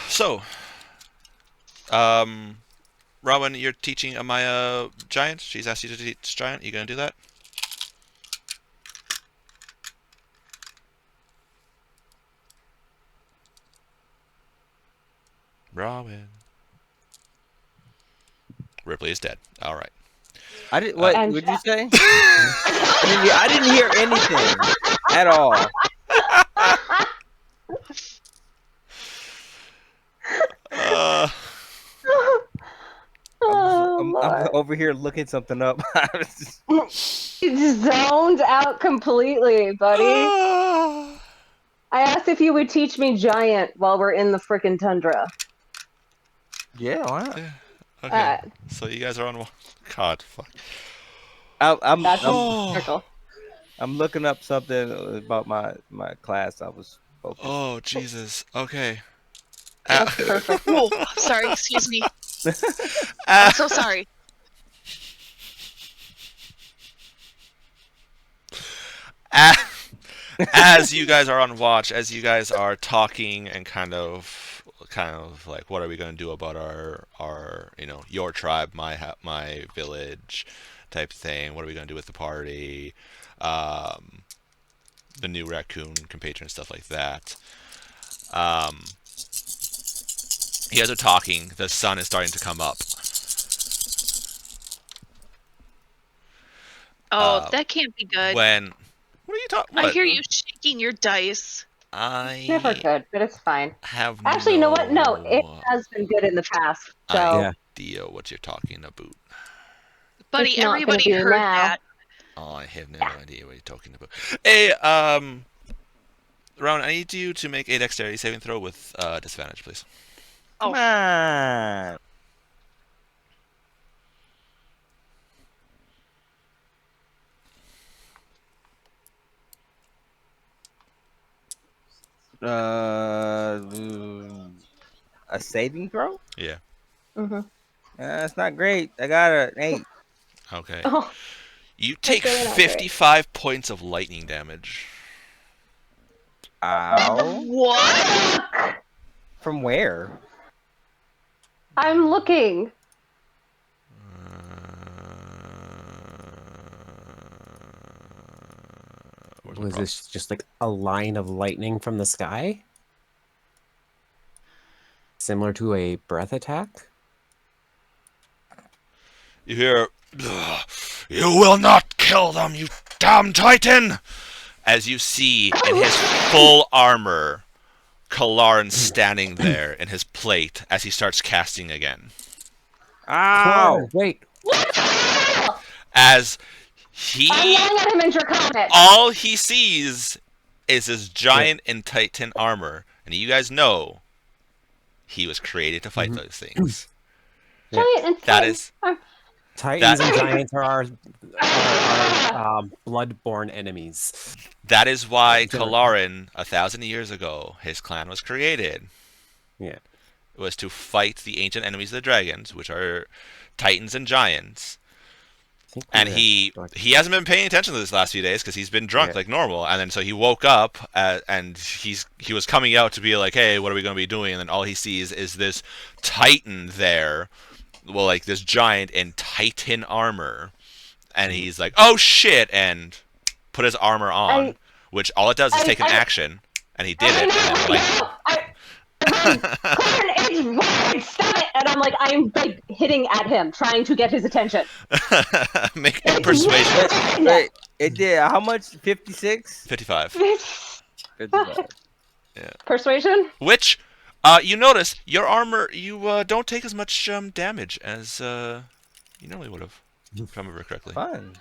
S1: So, Robin, you're teaching Amaya Giant. She's asked you to teach Giant. You gonna do that? Robin. Ripley is dead. All right.
S4: I did. What
S2: And-
S4: would you say? I didn't hear anything at all.
S1: Uh,
S2: Oh,
S4: I'm
S2: Lord.
S4: over here looking something up.
S2: You just zoned out completely, buddy. I asked if you would teach me giant while we're in the frickin' tundra.
S4: Yeah, why not?
S1: Okay. So you guys are on. God, fuck.
S4: I'm
S2: That's
S1: Oh.
S2: a circle.
S4: I'm looking up something about my class. I was focused.
S1: Oh Jesus. Okay.
S2: That's perfect.
S5: Oh, sorry. Excuse me.
S1: Ah.
S5: I'm so sorry.
S1: As you guys are on watch, as you guys are talking and kind of like, what are we going to do about our your tribe, my village, type thing. What are we going to do with the party? The new raccoon compatriot, stuff like that. You guys are talking. The sun is starting to come up.
S5: Oh, that can't be good.
S1: When what are you talking?
S5: I hear you shaking your dice.
S1: I
S2: Never good, but it's fine.
S1: have
S2: Actually, you know what? No, it has been good in the past. So
S3: Yeah.
S1: idea what you're talking about.
S5: Buddy,
S2: It's not gonna
S5: everybody
S2: be
S5: heard
S2: now.
S5: that.
S1: Oh, I have no idea what you're talking about. Hey, Rowan, I need you to make a dexterity saving throw with disadvantage, please.
S4: Come on. A saving throw?
S1: Yeah.
S2: Mhm.
S4: That's not great. I got an 8.
S1: Okay.
S2: Oh,
S1: You take
S2: really not great.
S1: 55 points of lightning damage.
S4: Ow.
S5: What?
S4: From where?
S2: I'm looking.
S1: Where's my
S3: Was
S1: prop?
S3: this just like a line of lightning from the sky? Similar to a breath attack.
S1: You hear, "Ugh, you will not kill them, you damn Titan!" As you see in his full armor, Kalaran standing there in his plate as he starts casting again.
S4: Ow!
S3: Wait.
S1: As
S2: I'm yelling at him in Draconic.
S1: all he sees is his giant and Titan armor, and you guys know he was created to fight those things.
S2: Giant and
S1: That
S2: Titan.
S1: is
S3: Titans
S1: That-
S3: and giants are our blood-born enemies.
S1: that is why
S3: Sorry.
S1: Kalaran, 1,000 years ago, his clan was created.
S3: Yeah.
S1: It was to fight the ancient enemies of the dragons, which are Titans and giants. And he hasn't been paying attention to this last few days because he's been drunk like normal. And then so he woke up and he was coming out to be like, hey, what are we going to be doing? And then all he sees is this Titan there, well, like this giant in Titan armor. And he's like, oh shit, and put his armor on, which all it does is take an action. And he did it. And then,
S2: Stop it! And I'm like hitting at him, trying to get his attention.
S1: make a persuasion.
S4: Wait, it did how much? 56?
S1: 55.
S4: 55.
S1: Yeah.
S2: Persuasion?
S1: Which, you notice, your armor, you don't take as much damage as you normally would have, if I remember correctly.
S4: Fun.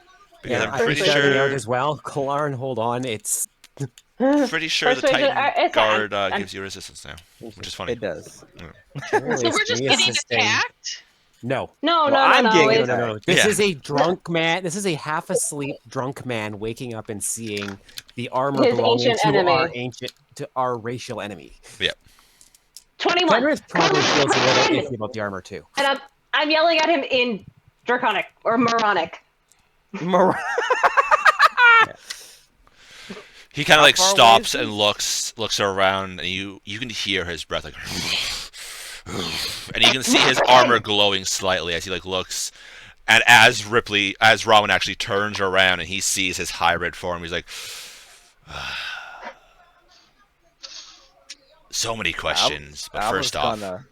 S1: Because I'm
S3: I'm
S1: pretty
S3: finding out
S1: sure,
S3: as well. Kalaran, hold on. It's
S1: the
S2: Persuasion,
S1: Titan guard
S2: I'm-
S1: gives you resistance now, which is funny.
S4: It does.
S5: So we're just getting attacked?
S3: No.
S2: No,
S4: Well,
S2: no,
S4: I'm
S2: no,
S4: getting
S2: no.
S3: No. This
S1: Yeah.
S3: is a drunk man. This is a half-asleep drunk man waking up and seeing the armor
S2: His
S3: belonging
S2: ancient
S3: to
S2: enemy.
S3: our racial enemy.
S2: 21.
S3: Fenris probably
S2: Come
S3: feels a little
S2: on!
S3: iffy about the armor too.
S2: And I'm yelling at him in Draconic or Moronic.
S1: He kind of
S4: How
S1: like
S4: far away
S1: stops
S4: is
S1: and looks around, and you can hear his breath like, and you can see his armor glowing slightly as he like looks. And as Rowan actually turns around and he sees his hybrid form, he's like, so many questions. But
S4: I
S1: first
S4: was
S1: off,
S4: gonna-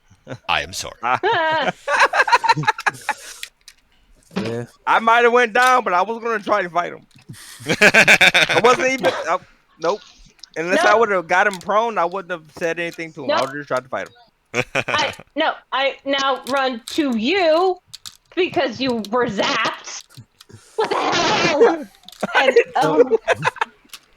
S1: I am sorry.
S3: Yeah.
S4: I might have went down, but I was gonna try to fight him. I wasn't even. Nope. Unless I
S2: No.
S4: would have got him prone, I wouldn't have said anything to him.
S2: No.
S4: I would have just tried to fight him.
S2: I now run to you because you were zapped. What the hell? And,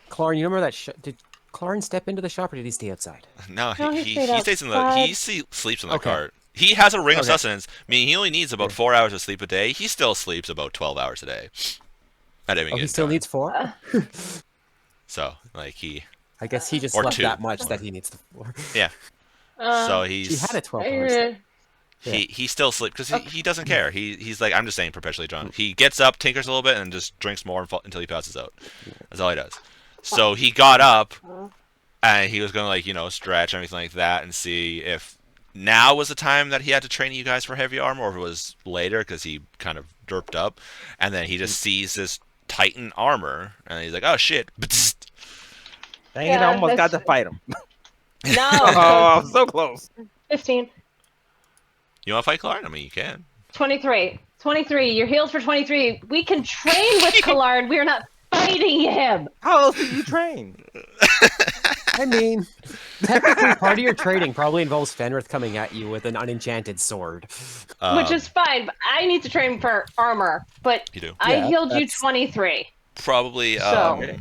S3: Kalaran, you remember that? Did Kalaran step into the shop or did he stay outside?
S1: No,
S2: No,
S1: he
S2: he stayed
S1: stays in the
S2: outside.
S1: he sleeps in the
S3: Okay.
S1: cart. He has a ring of
S3: Okay.
S1: sustenance. I mean, he only needs about 4 hours of sleep a day. He still sleeps about 12 hours a day. At any
S3: Oh, he
S1: given
S3: still
S1: time.
S3: needs 4?
S1: So like he
S3: I guess he just
S1: Or
S3: slept
S1: 2.
S3: that much that he needs the 4.
S1: so
S3: He
S1: he's
S3: had a 12 hours.
S1: he still sleeps because he doesn't care. He's like, I'm just saying, perpetually drunk. He gets up, tinkers a little bit, and just drinks more until he passes out. That's all he does. So he got up and he was gonna stretch and everything like that and see if now was the time that he had to train you guys for heavy armor, or if it was later because he kind of derped up, and then he just sees this Titan armor and he's like, oh shit.
S4: Dang it!
S2: Yeah,
S4: I almost got
S2: that's-
S4: to fight him.
S2: no,
S4: Oh, I was so close.
S2: 15,
S1: You want to fight Clark? I mean, you can.
S2: 23. 23. You're healed for 23. We can train with Kallard. We are not fighting him.
S4: How else do you train?
S3: I mean, technically, part of your training probably involves Fenrith coming at you with an unenchanted sword.
S2: Which is fine, but I need to train for armor. But
S1: You do.
S2: I
S3: Yeah,
S2: healed you
S3: that's-
S2: 23.
S1: Probably
S2: So-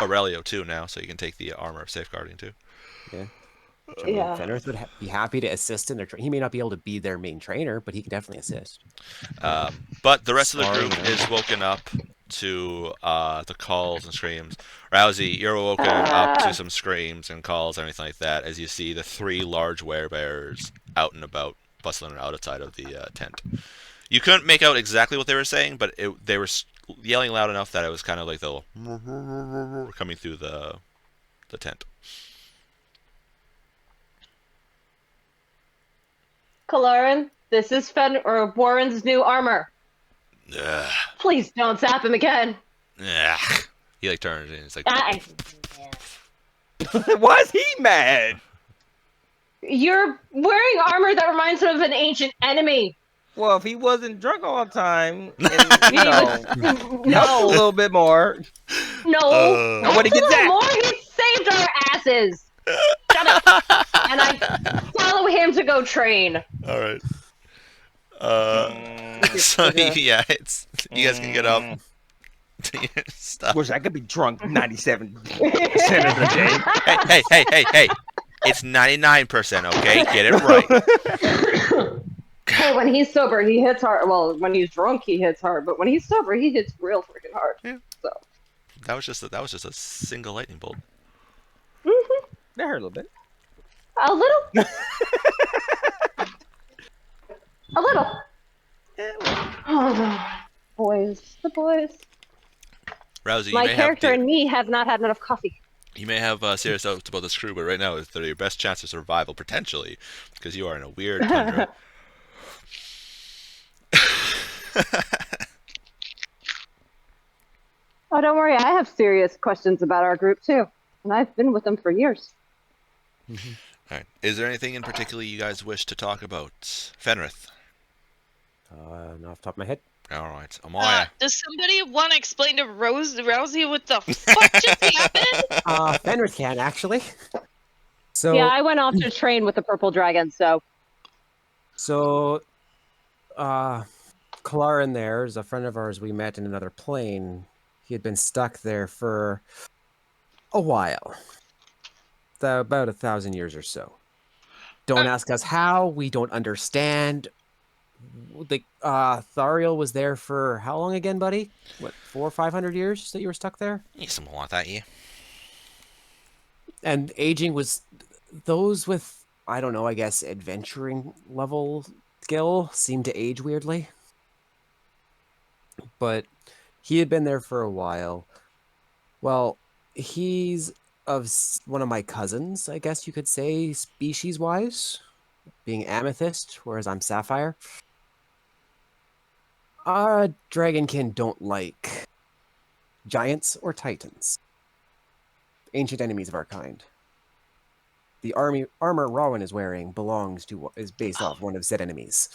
S1: Aurelio too now, so you can take the armor of safeguarding too.
S3: Which, I mean,
S2: Yeah.
S3: Fenrith would be happy to assist in their training. He may not be able to be their main trainer, but he can definitely assist.
S1: But the rest of the
S3: Sorry,
S1: group
S3: man.
S1: is woken up to the calls and screams. Rousey, you're woken up to some screams and calls and everything like that as you see the 3 large werebears out and about, bustling around outside of the tent. You couldn't make out exactly what they were saying, but they were yelling loud enough that it was kind of like the little coming through the tent.
S2: Kalaran, this is Warren's new armor.
S1: Ugh.
S2: Please don't zap him again.
S1: Ugh. He like turns and it's like
S2: I,
S4: Why is he mad?
S2: You're wearing armor that reminds him of an ancient enemy.
S4: Well, if he wasn't drunk all the time, and
S2: He was
S4: helped a
S2: no,
S4: little bit more,
S2: no.
S4: I wanna get
S2: Help a little
S4: that.
S2: more. He saved our asses. Shut up. And I follow him to go train.
S1: All right. So yeah, it's you guys can get up to your stuff.
S4: Wish I could be drunk 97% of the day.
S1: Hey! It's 99%. Okay, get it right.
S2: Hey, when he's sober, he hits hard. Well, when he's drunk, he hits hard. But when he's sober, he hits real freaking hard.
S1: Yeah.
S2: So
S1: That was just a single lightning bolt.
S4: That hurt a little bit.
S2: a little, a little. Boys, the boys.
S1: Rousey,
S2: My character and me have not had enough coffee.
S1: you may have serious doubts about this crew, but right now they're your best chance of survival potentially, because you are in a weird tundra.
S2: Oh, don't worry. I have serious questions about our group too, and I've been with them for years.
S1: All right. Is there anything in particular you guys wish to talk about, Fenrith?
S3: Not off the top of my head.
S1: All right, Amaya.
S5: Does somebody want to explain to Rousey what the fuck just happened?
S3: Fenris can actually. So
S2: Yeah, I went off to train with the purple dragon.
S3: So, Kalarin there is a friend of ours we met in another plane. He had been stuck there for a while. About 1,000 years or so. Don't ask us how, we don't understand. Thariel was there for how long again, buddy? What, 400 or 500 years that you were stuck there?
S1: Yeah, something like that, yeah.
S3: And aging was those with, I don't know, I guess adventuring level skill seemed to age weirdly. But he had been there for a while. Well, he's of one of my cousins, I guess you could say, species-wise, being amethyst, whereas I'm sapphire. Dragonkin don't like giants or titans. Ancient enemies of our kind. The armor Rowan is wearing is based off one of said enemies.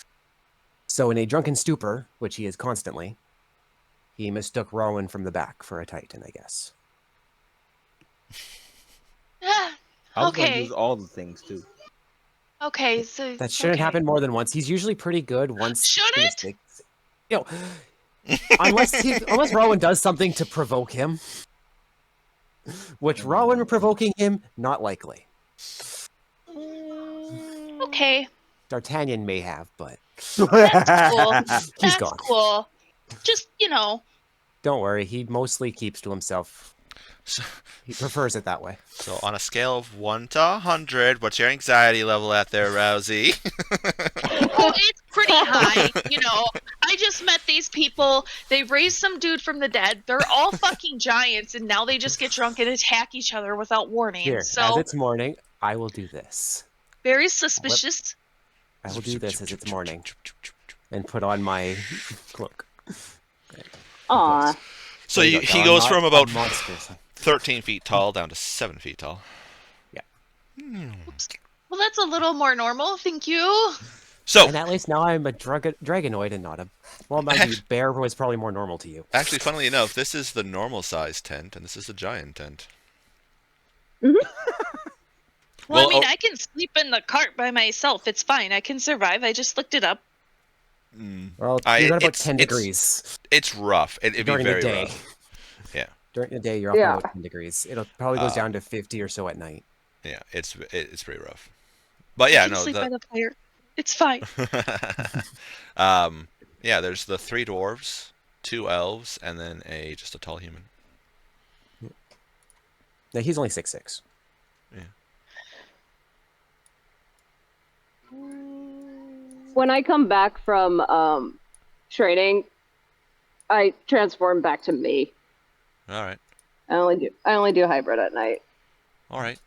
S3: So in a drunken stupor, which he is constantly, he mistook Rowan from the back for a titan, I guess.
S4: I was gonna
S5: Okay.
S4: use all the things too.
S5: Okay, so
S3: That shouldn't
S5: okay.
S3: happen more than once. He's usually pretty good once.
S5: Should
S3: he
S5: it?
S3: mistakes- You know, unless Rowan does something to provoke him, which Rowan provoking him, not likely.
S5: Okay,
S3: D'Artagnan may have, but
S5: that's cool.
S3: he's
S5: That's
S3: gone.
S5: cool. Just
S3: Don't worry, he mostly keeps to himself.
S1: So,
S3: He prefers it that way.
S1: so on a scale of 1 to 100, what's your anxiety level at there, Rousey?
S5: Oh, it's pretty high. I just met these people. They raised some dude from the dead. They're all fucking giants, and now they just get drunk and attack each other without warning.
S3: Here, as
S5: So
S3: it's morning, I will do this.
S5: very suspicious.
S3: I will do this as it's morning and put on my cloak.
S2: Aw.
S1: So
S3: There you
S1: he
S3: go.
S1: goes
S3: I'm
S1: from
S3: not
S1: about
S3: a monster, so-
S1: 13 feet tall down to 7 feet tall.
S5: Well, that's a little more normal. Thank you.
S1: So,
S3: And at least now I'm a dragonoid and not a... Well, mind you, bear was probably more normal to you.
S1: actually, funnily enough, this is the normal size tent, and this is the giant tent.
S5: Well,
S1: Well,
S5: I mean, I can sleep in the cart by myself. It's fine. I can survive. I just looked it up.
S3: Well,
S1: I-
S3: you're at about
S1: it's-
S3: 10
S1: it's-
S3: degrees.
S1: It's rough. It'd be
S3: During the
S1: very
S3: day.
S1: rough. Yeah,
S3: During the day, you're up
S2: Yeah.
S3: about 10 degrees. It'll probably goes down to 50 or so at night.
S1: yeah, it's pretty rough. But yeah,
S5: I can
S1: no,
S5: sleep by the fire. It's fine.
S1: yeah, there's the 3 dwarves, 2 elves, and then just a tall human.
S3: Now, he's only 6'6".
S2: When I come back from training, I transform back to me.
S1: All right,
S2: I only do hybrid at night.
S1: all right.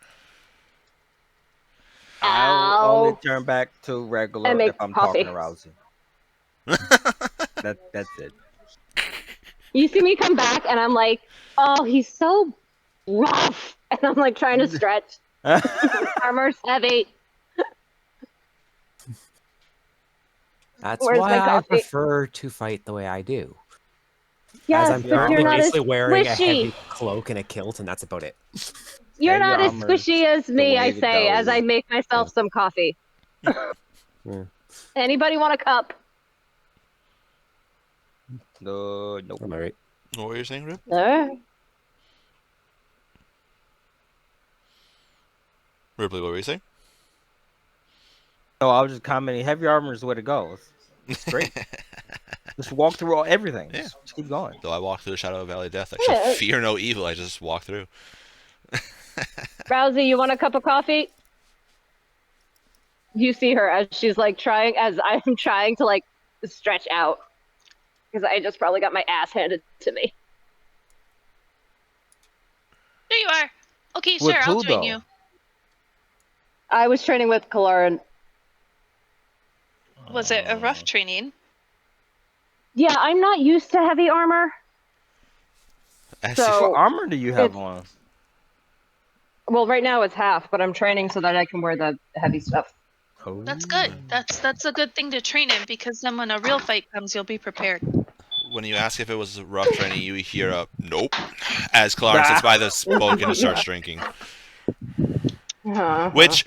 S4: I'll only
S2: Ow.
S4: turn back to regular
S2: And make
S4: if I'm
S2: coffee.
S4: talking to Rousey. That's it.
S2: You see me come back, and I'm like, oh, he's so rough, and I'm like trying to stretch. Armor's heavy.
S3: That's
S2: Where's
S3: why
S2: my
S3: I
S2: coffee?
S3: prefer to fight the way I do. As
S2: Yes,
S3: I'm
S2: but you're
S3: currently
S2: not as
S3: basically wearing a heavy
S2: squishy.
S3: cloak and a kilt, and that's about it.
S2: You're
S4: Heavy
S2: not as
S4: armor's
S2: squishy as
S4: the
S2: me,
S4: way
S2: I
S4: to
S2: say, as I
S4: go.
S2: make myself some coffee.
S3: Yeah.
S2: Anybody want a cup?
S4: No, nope.
S3: I'm alright.
S1: What were you saying, Rip?
S2: No.
S1: Ripley, what were you saying?
S4: No, I was just commenting. Heavy armor is the way to go. It's great. Just walk through everything.
S1: Yeah.
S4: Just keep going.
S1: Though I walk through the shadow of Valley of Death, I shall
S2: Yeah.
S1: fear no evil. I just walk through.
S2: Rousey, you want a cup of coffee? You see her as she's like trying, as I'm trying to like stretch out. Because I just probably got my ass handed to me.
S5: There you are. Okay,
S4: With
S5: sure, I'll
S4: who,
S5: join
S4: though?
S5: you.
S2: I was training with Kalaran.
S5: Was it a rough training?
S2: Yeah, I'm not used to heavy armor.
S1: As
S2: So-
S4: What armor do you have
S2: it's-
S4: on?
S2: Well, right now it's half, but I'm training so that I can wear the heavy stuff.
S4: Oh.
S5: That's good. That's a good thing to train in, because then when a real fight comes, you'll be prepared.
S1: when you ask if it was rough training, you hear a nope as Clarence sits by the smoke and starts drinking. Which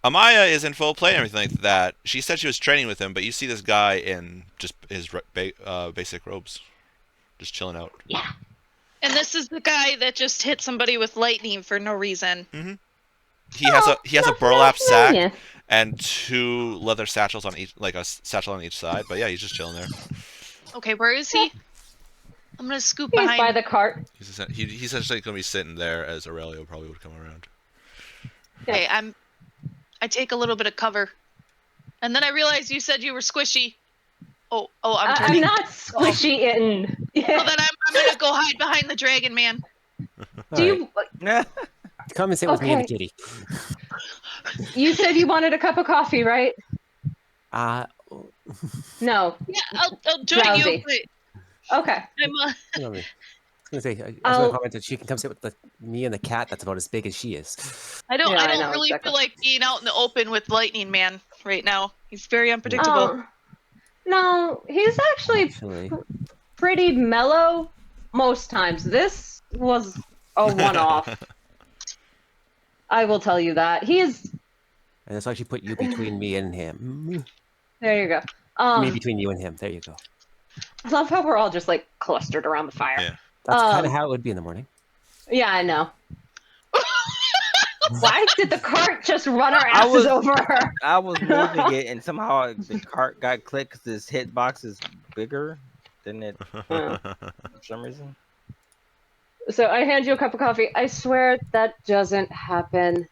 S1: Amaya is in full play and everything like that. She said she was training with him, but you see this guy in just his basic robes, just chilling out.
S5: And this is the guy that just hit somebody with lightning for no reason.
S1: He has a burlap sack
S2: Yeah.
S1: and 2 leather satchels on each, like a satchel on each side. But yeah, he's just chilling there.
S5: Okay, where is he? I'm gonna scoop
S2: He's
S5: behind.
S2: by the cart.
S1: He's essentially going to be sitting there as Aurelio probably would come around.
S5: Okay, I take a little bit of cover, and then I realize you said you were squishy. I'm
S2: I'm
S5: turning.
S2: not squishy in.
S5: So then I'm gonna go hide behind the dragon man.
S2: Do you?
S3: Come and sit with me and the
S2: Okay.
S3: kitty.
S2: You said you wanted a cup of coffee, right?
S3: Uh,
S2: No.
S5: Yeah, I'll join you.
S2: Drowsy.
S5: But
S2: Okay.
S5: I'm
S3: hang on a minute. I was gonna say, I was
S2: I'll-
S3: gonna comment that she can come sit with me and the cat that's about as big as she is.
S5: I don't
S2: Yeah, I
S5: I don't
S2: know,
S5: really
S2: exactly.
S5: feel like being out in the open with Lightning Man right now. He's very unpredictable.
S2: Oh. No, he's actually
S3: Actually,
S2: pretty mellow most times. This was a one-off. I will tell you that. He is.
S3: and that's why she put you between me and him.
S2: There you go.
S3: Me between you and him. There you go.
S2: I love how we're all just like clustered around the fire.
S1: Yeah.
S3: That's kind
S2: Um,
S3: of how it would be in the morning.
S2: Yeah, I know. Why did the cart just run our
S4: I
S2: asses
S4: was-
S2: over?
S4: I was moving it, and somehow the cart got clicked because this hitbox is bigger than it
S2: Yeah.
S4: for some reason.
S2: So I hand you a cup of coffee. I swear that doesn't happen.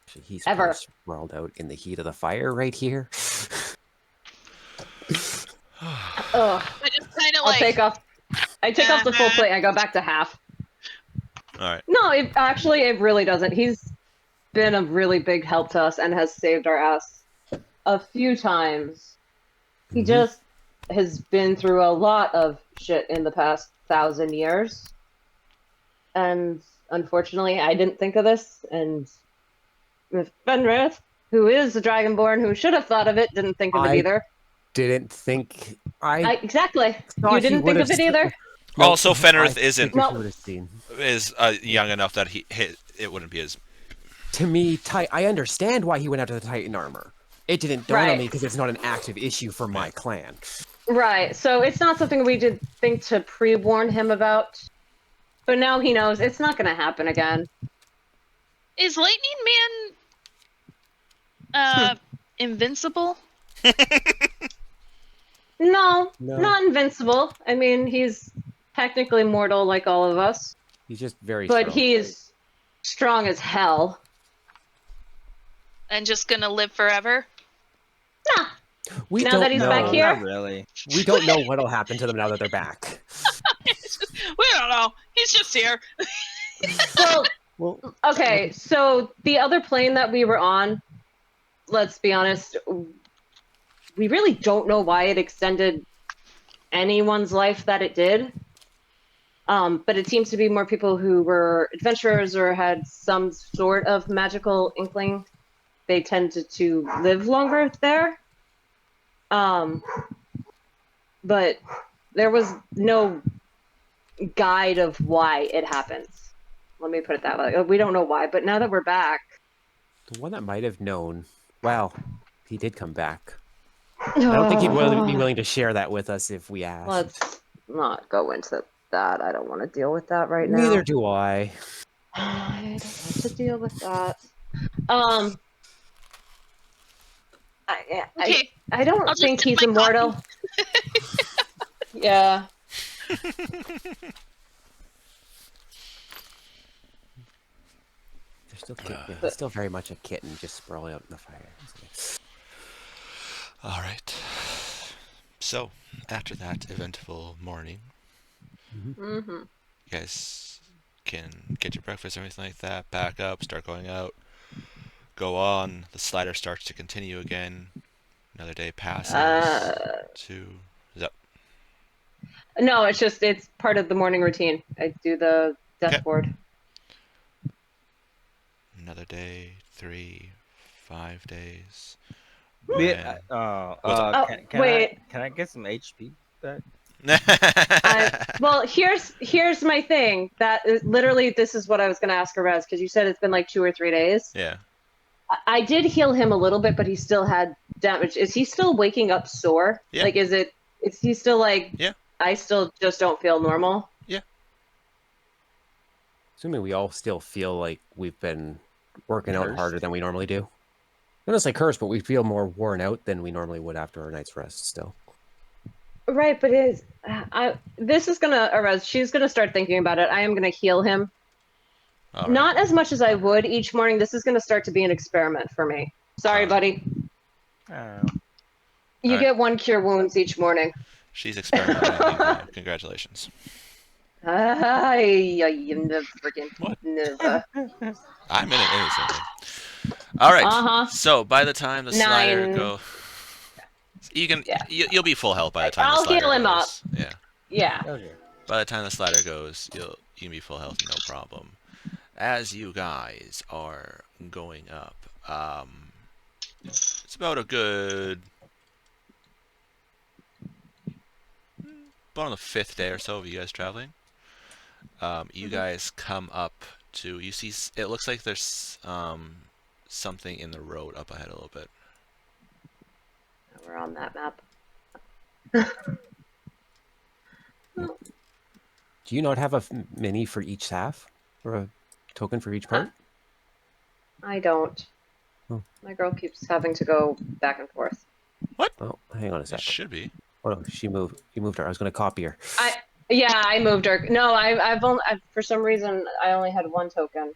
S3: Actually, he's
S2: Ever.
S3: pretty sprawled out in the heat of the fire right here.
S2: Ugh.
S5: I just kind of
S2: I'll
S5: like
S2: take off. I take off the full plate. I go back to half.
S1: All right.
S2: No, it really doesn't. He's been a really big help to us and has saved our ass a few times. He
S3: Mhm.
S2: just has been through a lot of shit in the past 1,000 years. And unfortunately, I didn't think of this. And with Fenrith, who is a Dragonborn who should have thought of it, didn't think of it
S3: I
S2: either.
S3: Didn't think I
S2: Exactly.
S3: thought
S2: You
S3: he
S2: didn't think
S3: would've
S2: of it either?
S1: Also, Fenrith
S3: I
S1: isn't-
S3: think we
S2: No.
S3: would've seen.
S1: Is young enough that it wouldn't be his.
S3: To me, I understand why he went after the Titan armor. It didn't dawn on
S2: Right.
S3: me because it's not an active issue for my clan.
S2: Right. So it's not something we did think to pre-warn him about. But now he knows it's not going to happen again.
S5: is Lightning Man invincible?
S2: No,
S3: No.
S2: not invincible. I mean, he's technically mortal like all of us,
S3: He's just very
S2: but
S3: strong.
S2: he's strong as hell.
S5: And just gonna live forever?
S2: Nah.
S3: We
S2: now
S3: don't
S2: that he's
S3: know.
S2: back here?
S4: Not really.
S3: We don't know what'll happen to them now that they're back.
S5: We don't know. He's just here.
S2: Well,
S3: Well,
S2: okay, so the other plane that we were on, let's be honest, we really don't know why it extended anyone's life that it did. But it seems to be more people who were adventurers or had some sort of magical inkling. They tended to live longer there. But there was no guide of why it happens. Let me put it that way. We don't know why, but now that we're back,
S3: The one that might have known. Well, he did come back. I don't think he'd be willing to share that with us if we asked.
S2: Let's not go into that. I don't want to deal with that right now.
S3: Neither do I.
S2: I don't want to deal with that.
S5: Okay.
S2: I don't
S5: I'll just
S2: think
S5: sip
S2: he's
S5: my
S2: immortal. Yeah.
S3: There's still very much a kitten just sprawling out in the fire.
S1: All right. So, after that eventful morning,
S2: Mm-hmm.
S1: you guys can get your breakfast, everything like that, back up, start going out, go on. The slider starts to continue again. Another day passes. Yep.
S2: No, it's part of the morning routine. I do the death
S1: Okay.
S2: board.
S1: Another day, 3, 5 days.
S4: Yeah,
S2: Oh,
S4: can
S2: wait.
S4: I get some HP back?
S2: Well, here's my thing. That is, literally, this is what I was going to ask Arez, because you said it's been like 2 or 3 days.
S1: Yeah.
S2: I did heal him a little bit, but he still had damage. Is he still waking up sore?
S1: Yeah.
S2: Like, is he still like?
S1: Yeah.
S2: I still just don't feel normal.
S3: Assuming we all still feel like we've been working out
S4: Cursed?
S3: harder than we normally do. Not necessarily cursed, but we feel more worn out than we normally would after our night's rest still.
S2: Right, but this is gonna Arez. She's gonna start thinking about it. I am gonna heal him.
S1: All right.
S2: Not as much as I would each morning. This is gonna start to be an experiment for me. Sorry, buddy.
S4: Oh.
S2: You
S1: Alright.
S2: get 1 cure wounds each morning.
S1: She's experimenting. Now. Congratulations.
S2: I never freaking
S1: What?
S2: never.
S1: I'm in it innocently. All right.
S2: Uh-huh.
S1: So by the time the slider
S2: 9.
S1: go, you can
S2: Yeah.
S1: you'll be full health by the time
S2: I'll
S1: the slider
S2: heal him up.
S1: goes. Yeah.
S2: Yeah.
S4: Okay.
S1: By the time the slider goes, you can be full health, no problem. As you guys are going up, it's about a good, about on the 5th day or so of you guys traveling. You guys come up to, you see, it looks like there's something in the road up ahead a little bit.
S2: We're on that map.
S3: Do you not have a mini for each staff? Or a token for each part?
S2: I don't.
S3: Oh.
S2: My girl keeps having to go back and forth.
S3: Oh, hang on a
S1: It
S3: second.
S1: should be.
S3: Oh no, she moved. You moved her. I was going to copy her.
S2: I moved her. No, I've only for some reason I only had 1 token.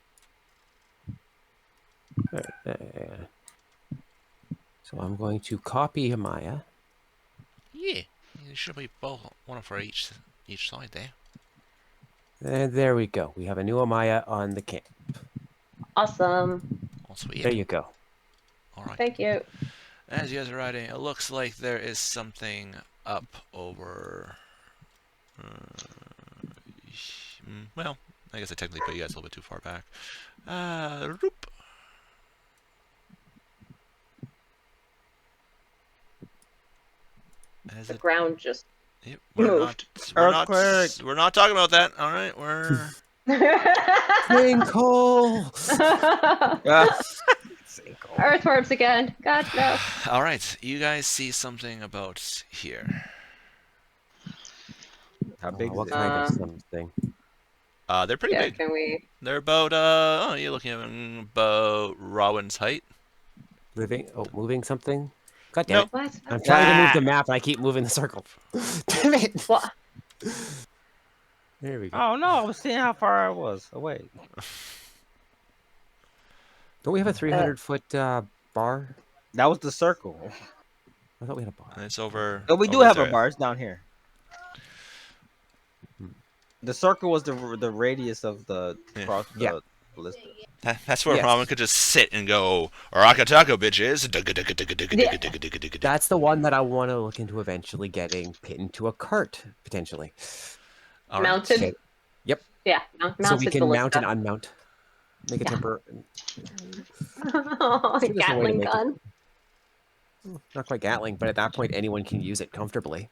S3: So I'm going to copy Amaya.
S1: Yeah, it should be both, one for each side there.
S3: And there we go. We have a new Amaya on the camp.
S2: Awesome.
S1: Oh, sweet.
S3: There you go.
S1: All right.
S2: Thank you.
S1: As you guys are riding, it looks like there is something up over. Well, I guess I technically put you guys a little bit too far back. Roop.
S2: The ground just
S1: Yep,
S2: moved.
S1: we're not talking about that. All right, we're.
S3: Twinkle!
S2: Earthworms again. God no.
S1: All right, you guys see something about here.
S4: How big
S3: what
S4: is it?
S3: kind of something?
S1: They're pretty
S2: Yeah,
S1: big.
S2: can we?
S1: They're about you're looking at about Rowan's height.
S3: Moving something? God damn
S1: No.
S3: it.
S2: What?
S3: I'm trying to move the map and I keep moving the circle. Damn it!
S2: What?
S3: There we go.
S4: Oh no, I was seeing how far I was away.
S3: Don't we have a 300-foot bar?
S4: That was the circle.
S3: I thought we had a bar.
S1: And it's over.
S4: Oh, we do
S1: over
S4: have
S1: there.
S4: a bar. It's down here. The circle was the radius of the
S1: Yeah.
S4: cross
S3: Yeah.
S4: the ballista.
S1: That's where
S3: Yes.
S1: Ramen could just sit and go, Rakataka, bitches.
S3: That's the one that I want to look into eventually getting put into a cart, potentially.
S1: All right.
S2: Mounted?
S3: Okay. Yep.
S2: Yeah, mounted
S3: So we can mount and
S2: ballista.
S3: unmount. Make a temper.
S2: Oh,
S3: See if there's a way to
S2: Gatling
S3: make it-
S2: gun.
S3: Not quite Gatling, but at that point, anyone can use it comfortably.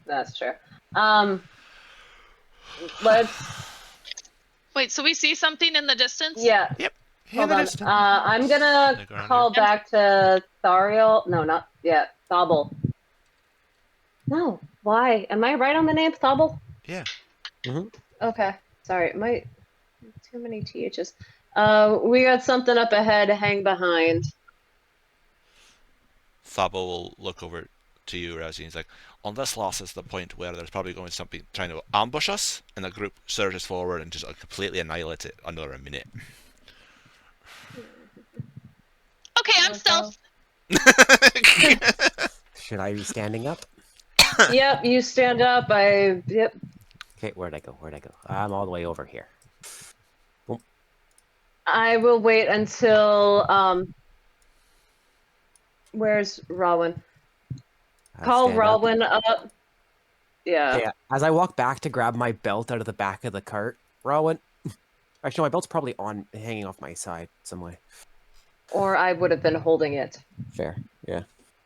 S2: That's true. Let's.
S5: Wait, so we see something in the distance?
S2: Yeah.
S1: Yep. In
S2: Hold
S1: the
S2: on.
S1: distance.
S2: I'm gonna
S1: Look around
S2: call back to Thariel. No, not yet. Thobble. No. Why? Am I right on the name Thobble?
S1: Yeah.
S2: Okay. Sorry. Too many THs. We got something up ahead. Hang behind.
S1: Thabo will look over to you, Rousey, and he's like, on this loss is the point where there's probably going to be something trying to ambush us, and the group surges forward and just completely annihilates it under a minute.
S5: Okay, I'm stealth.
S3: Should I be standing up?
S2: Yep. You stand up. Yep.
S3: Okay, where'd I go? I'm all the way over here.
S2: I will wait until where's Rowan? Call
S3: Stand up.
S2: Rowan up. Yeah.
S3: Yeah. As I walk back to grab my belt out of the back of the cart, Rowan. Actually, my belt's probably hanging off my side some way.
S2: Or I would have been holding it.
S3: Fair. Yeah.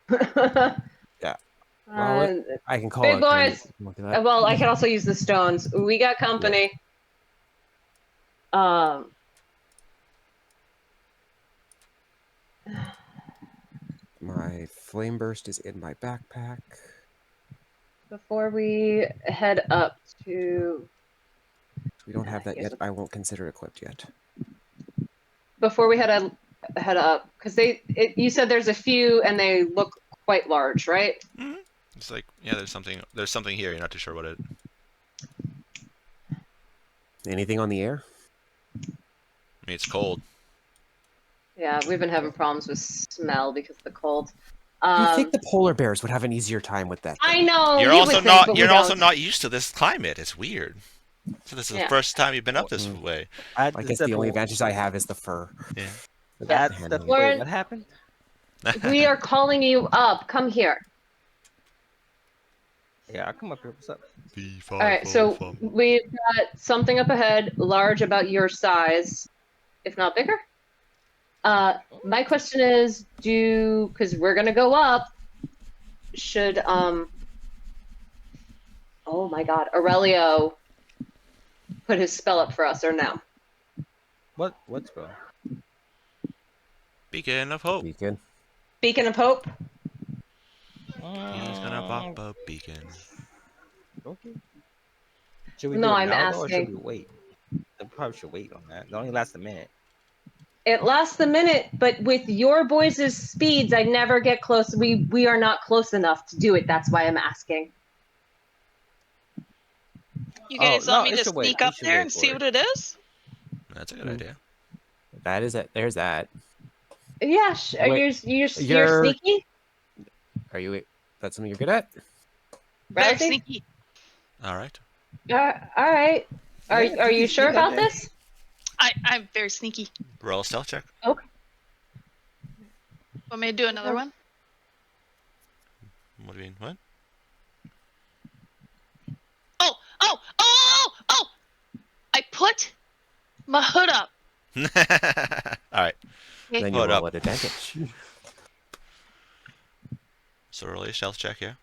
S2: Yeah.
S3: Well, I can call
S2: big
S3: it.
S2: boys. Well, I can also use the stones. We got company. Yeah.
S3: My flame burst is in my backpack.
S2: Before we head up to...
S3: We don't have that yet. I won't consider equipped yet.
S2: Before we head up, because you said there's a few and they look quite large, right?
S1: Mm-hmm. It's like, yeah, there's something here. You're not too sure what it.
S3: Anything on the air?
S1: I mean, it's cold.
S2: Yeah, we've been having problems with smell because of the cold.
S3: You think the polar bears would have an easier time with that?
S2: I know.
S1: You're also not used to this climate. It's weird. So this is the first time you've been up this way.
S3: I guess the only advantage I have is the fur.
S1: Yeah.
S4: That's the wait, what happened?
S2: We are calling you up. Come here.
S4: Yeah, I'll come up here. What's up?
S2: All right, so we've got something up ahead, large about your size, if not bigger. My question is, because we're gonna go up, should oh my God, Aurelio put his spell up for us or no?
S4: What spell?
S1: Beacon of Hope.
S2: Beacon of Hope.
S1: He's gonna pop a beacon.
S4: Okay. Should we
S2: No,
S4: do it
S2: I'm
S4: now, though, or
S2: asking.
S4: should we wait? I probably should wait on that. It only lasts a minute.
S2: It lasts a minute, but with your boys' speeds, I never get close. We are not close enough to do it. That's why I'm asking.
S5: You guys want me to
S4: should wait.
S5: sneak
S4: We
S5: up
S4: should
S5: there
S4: wait
S5: and
S4: for
S5: see
S4: it.
S5: what it is?
S1: That's a good idea.
S3: That is it. There's that.
S2: Yeah, you're sneaky.
S3: Are you? That's something you're good at.
S5: Very
S2: Rousey?
S5: sneaky.
S1: All right.
S2: All right. Are you sure about this?
S5: I'm very sneaky.
S1: Roll a stealth check.
S2: Okay.
S5: Want me to do another one?
S1: What do you mean? What?
S5: Oh! I put my hood up.
S1: All right.
S3: Then you
S1: Hold
S3: roll
S1: up.
S3: at advantage.
S1: So roll a stealth check, yeah.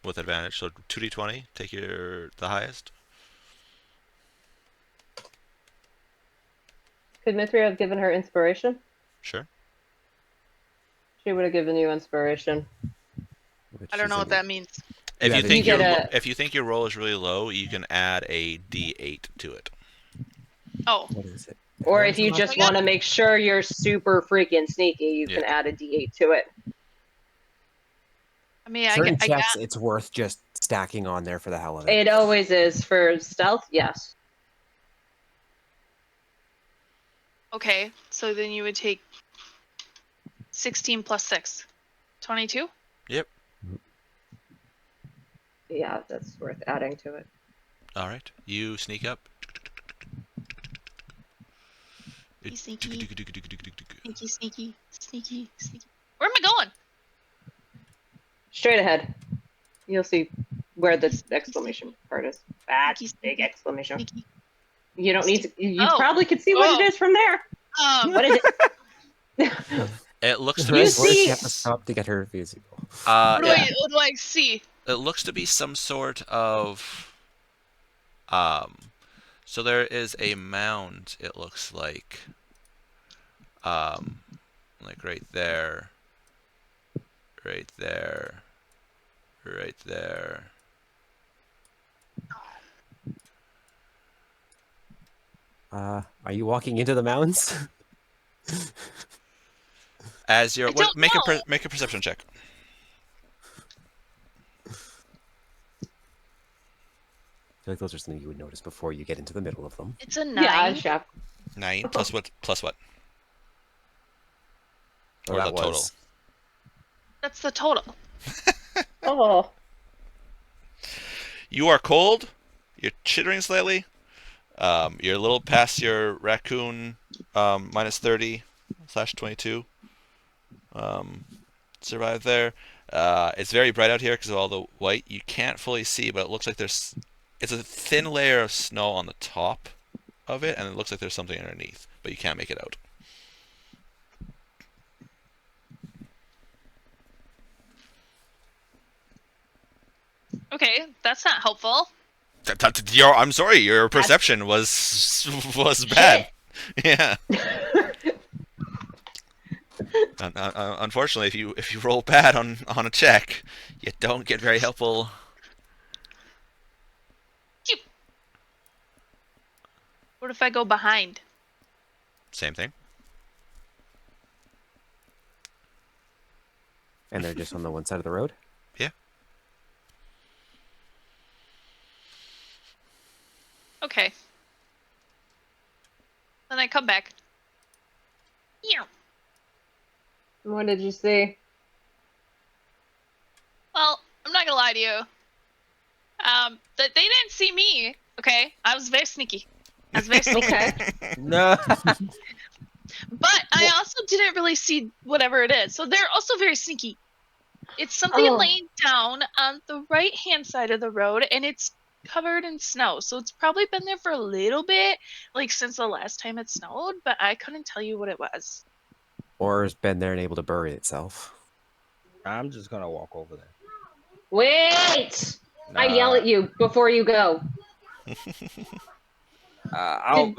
S1: With advantage. So 2d20. Take the highest.
S2: Could Mithria have given her inspiration?
S1: Sure.
S2: She would have given you inspiration.
S5: I don't know what that means.
S1: If you think
S2: You
S1: your think your roll is really low, you can add a d8 to it.
S5: Oh.
S3: What is it?
S2: Or if you just want to make sure you're super freaking sneaky, you can add a D8 to it.
S5: I mean,
S3: Certain
S5: I
S3: checks,
S5: got...
S3: it's worth just stacking on there for the hell of it.
S2: It always is. For stealth, yes.
S5: Okay, so then you would take 16 plus 6. 22?
S1: Yep.
S2: Yeah, that's worth adding to it.
S1: All right. You sneak up.
S5: Sneaky. Sneaky. Where am I going?
S2: Straight ahead. You'll see where the exclamation part is. That's big exclamation.
S5: Sneaky.
S2: You don't need to. You
S5: Oh.
S2: probably could see what it is from there. What is it?
S1: It looks to
S3: Her
S1: be.
S2: You
S3: voice, you
S2: see-
S3: have to stop to get her physical.
S5: What do
S1: It,
S5: I what do I see?
S1: it looks to be some sort of. So there is a mound. It looks like. Like right there. Right there. Right there.
S3: Are you walking into the mountains?
S1: As you're
S5: I don't
S1: make
S5: know.
S1: make a perception check.
S3: I feel like those are something you would notice before you get into the middle of them.
S5: It's a 9.
S2: Yeah, chef.
S1: 9 plus what? Plus what?
S3: Oh,
S1: Or
S3: that
S1: the total.
S3: was.
S5: That's the total.
S2: Oh.
S1: You are cold. You're chittering slightly. You're a little past your raccoon minus 30/22. Survive there. It's very bright out here because of all the white. You can't fully see, but it looks like it's a thin layer of snow on the top of it, and it looks like there's something underneath, but you can't make it out.
S5: Okay, that's not helpful.
S1: I'm sorry, your perception was bad. Yeah. Unfortunately, if you roll bad on a check, you don't get very helpful.
S5: What if I go behind?
S1: Same thing.
S3: And they're just on the one side of the road?
S1: Yeah.
S5: Okay. Then I come back. Yeah.
S2: What did you see?
S5: Well, I'm not gonna lie to you. They didn't see me. Okay, I was very sneaky. I was very sneaky.
S2: Okay.
S4: No.
S5: But I also didn't really see whatever it is. So they're also very sneaky. It's something
S2: Oh.
S5: laying down on the right hand side of the road and it's covered in snow. So it's probably been there for a little bit, like since the last time it snowed, but I couldn't tell you what it was.
S3: Or has been there and able to bury itself?
S4: I'm just gonna walk over there.
S2: Wait! I yell at you before you go.
S4: I'll...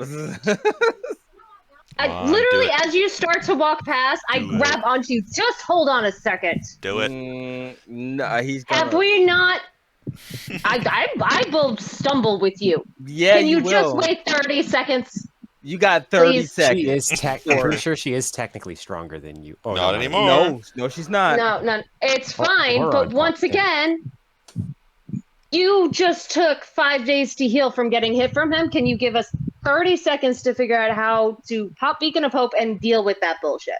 S1: on,
S2: Literally,
S1: do it.
S2: as you start to walk past, I
S1: Do
S2: grab onto you. Just hold on a second.
S1: Do it.
S4: No, he's gonna...
S2: Have we not? I will stumble with you.
S4: Yeah,
S2: Can you just
S4: will.
S2: wait 30 seconds?
S4: You got 30
S2: Please.
S4: seconds.
S3: She is I'm pretty sure she is technically stronger than you. Oh,
S1: Not
S3: no,
S1: anymore.
S4: No, she's not.
S2: No, it's
S3: Oh,
S2: fine.
S3: we're
S2: But
S3: on
S2: once
S3: top,
S2: again, you just took 5 days to heal from getting hit from him. Can you give us 30 seconds to figure out how to pop Beacon of Hope and deal with that bullshit?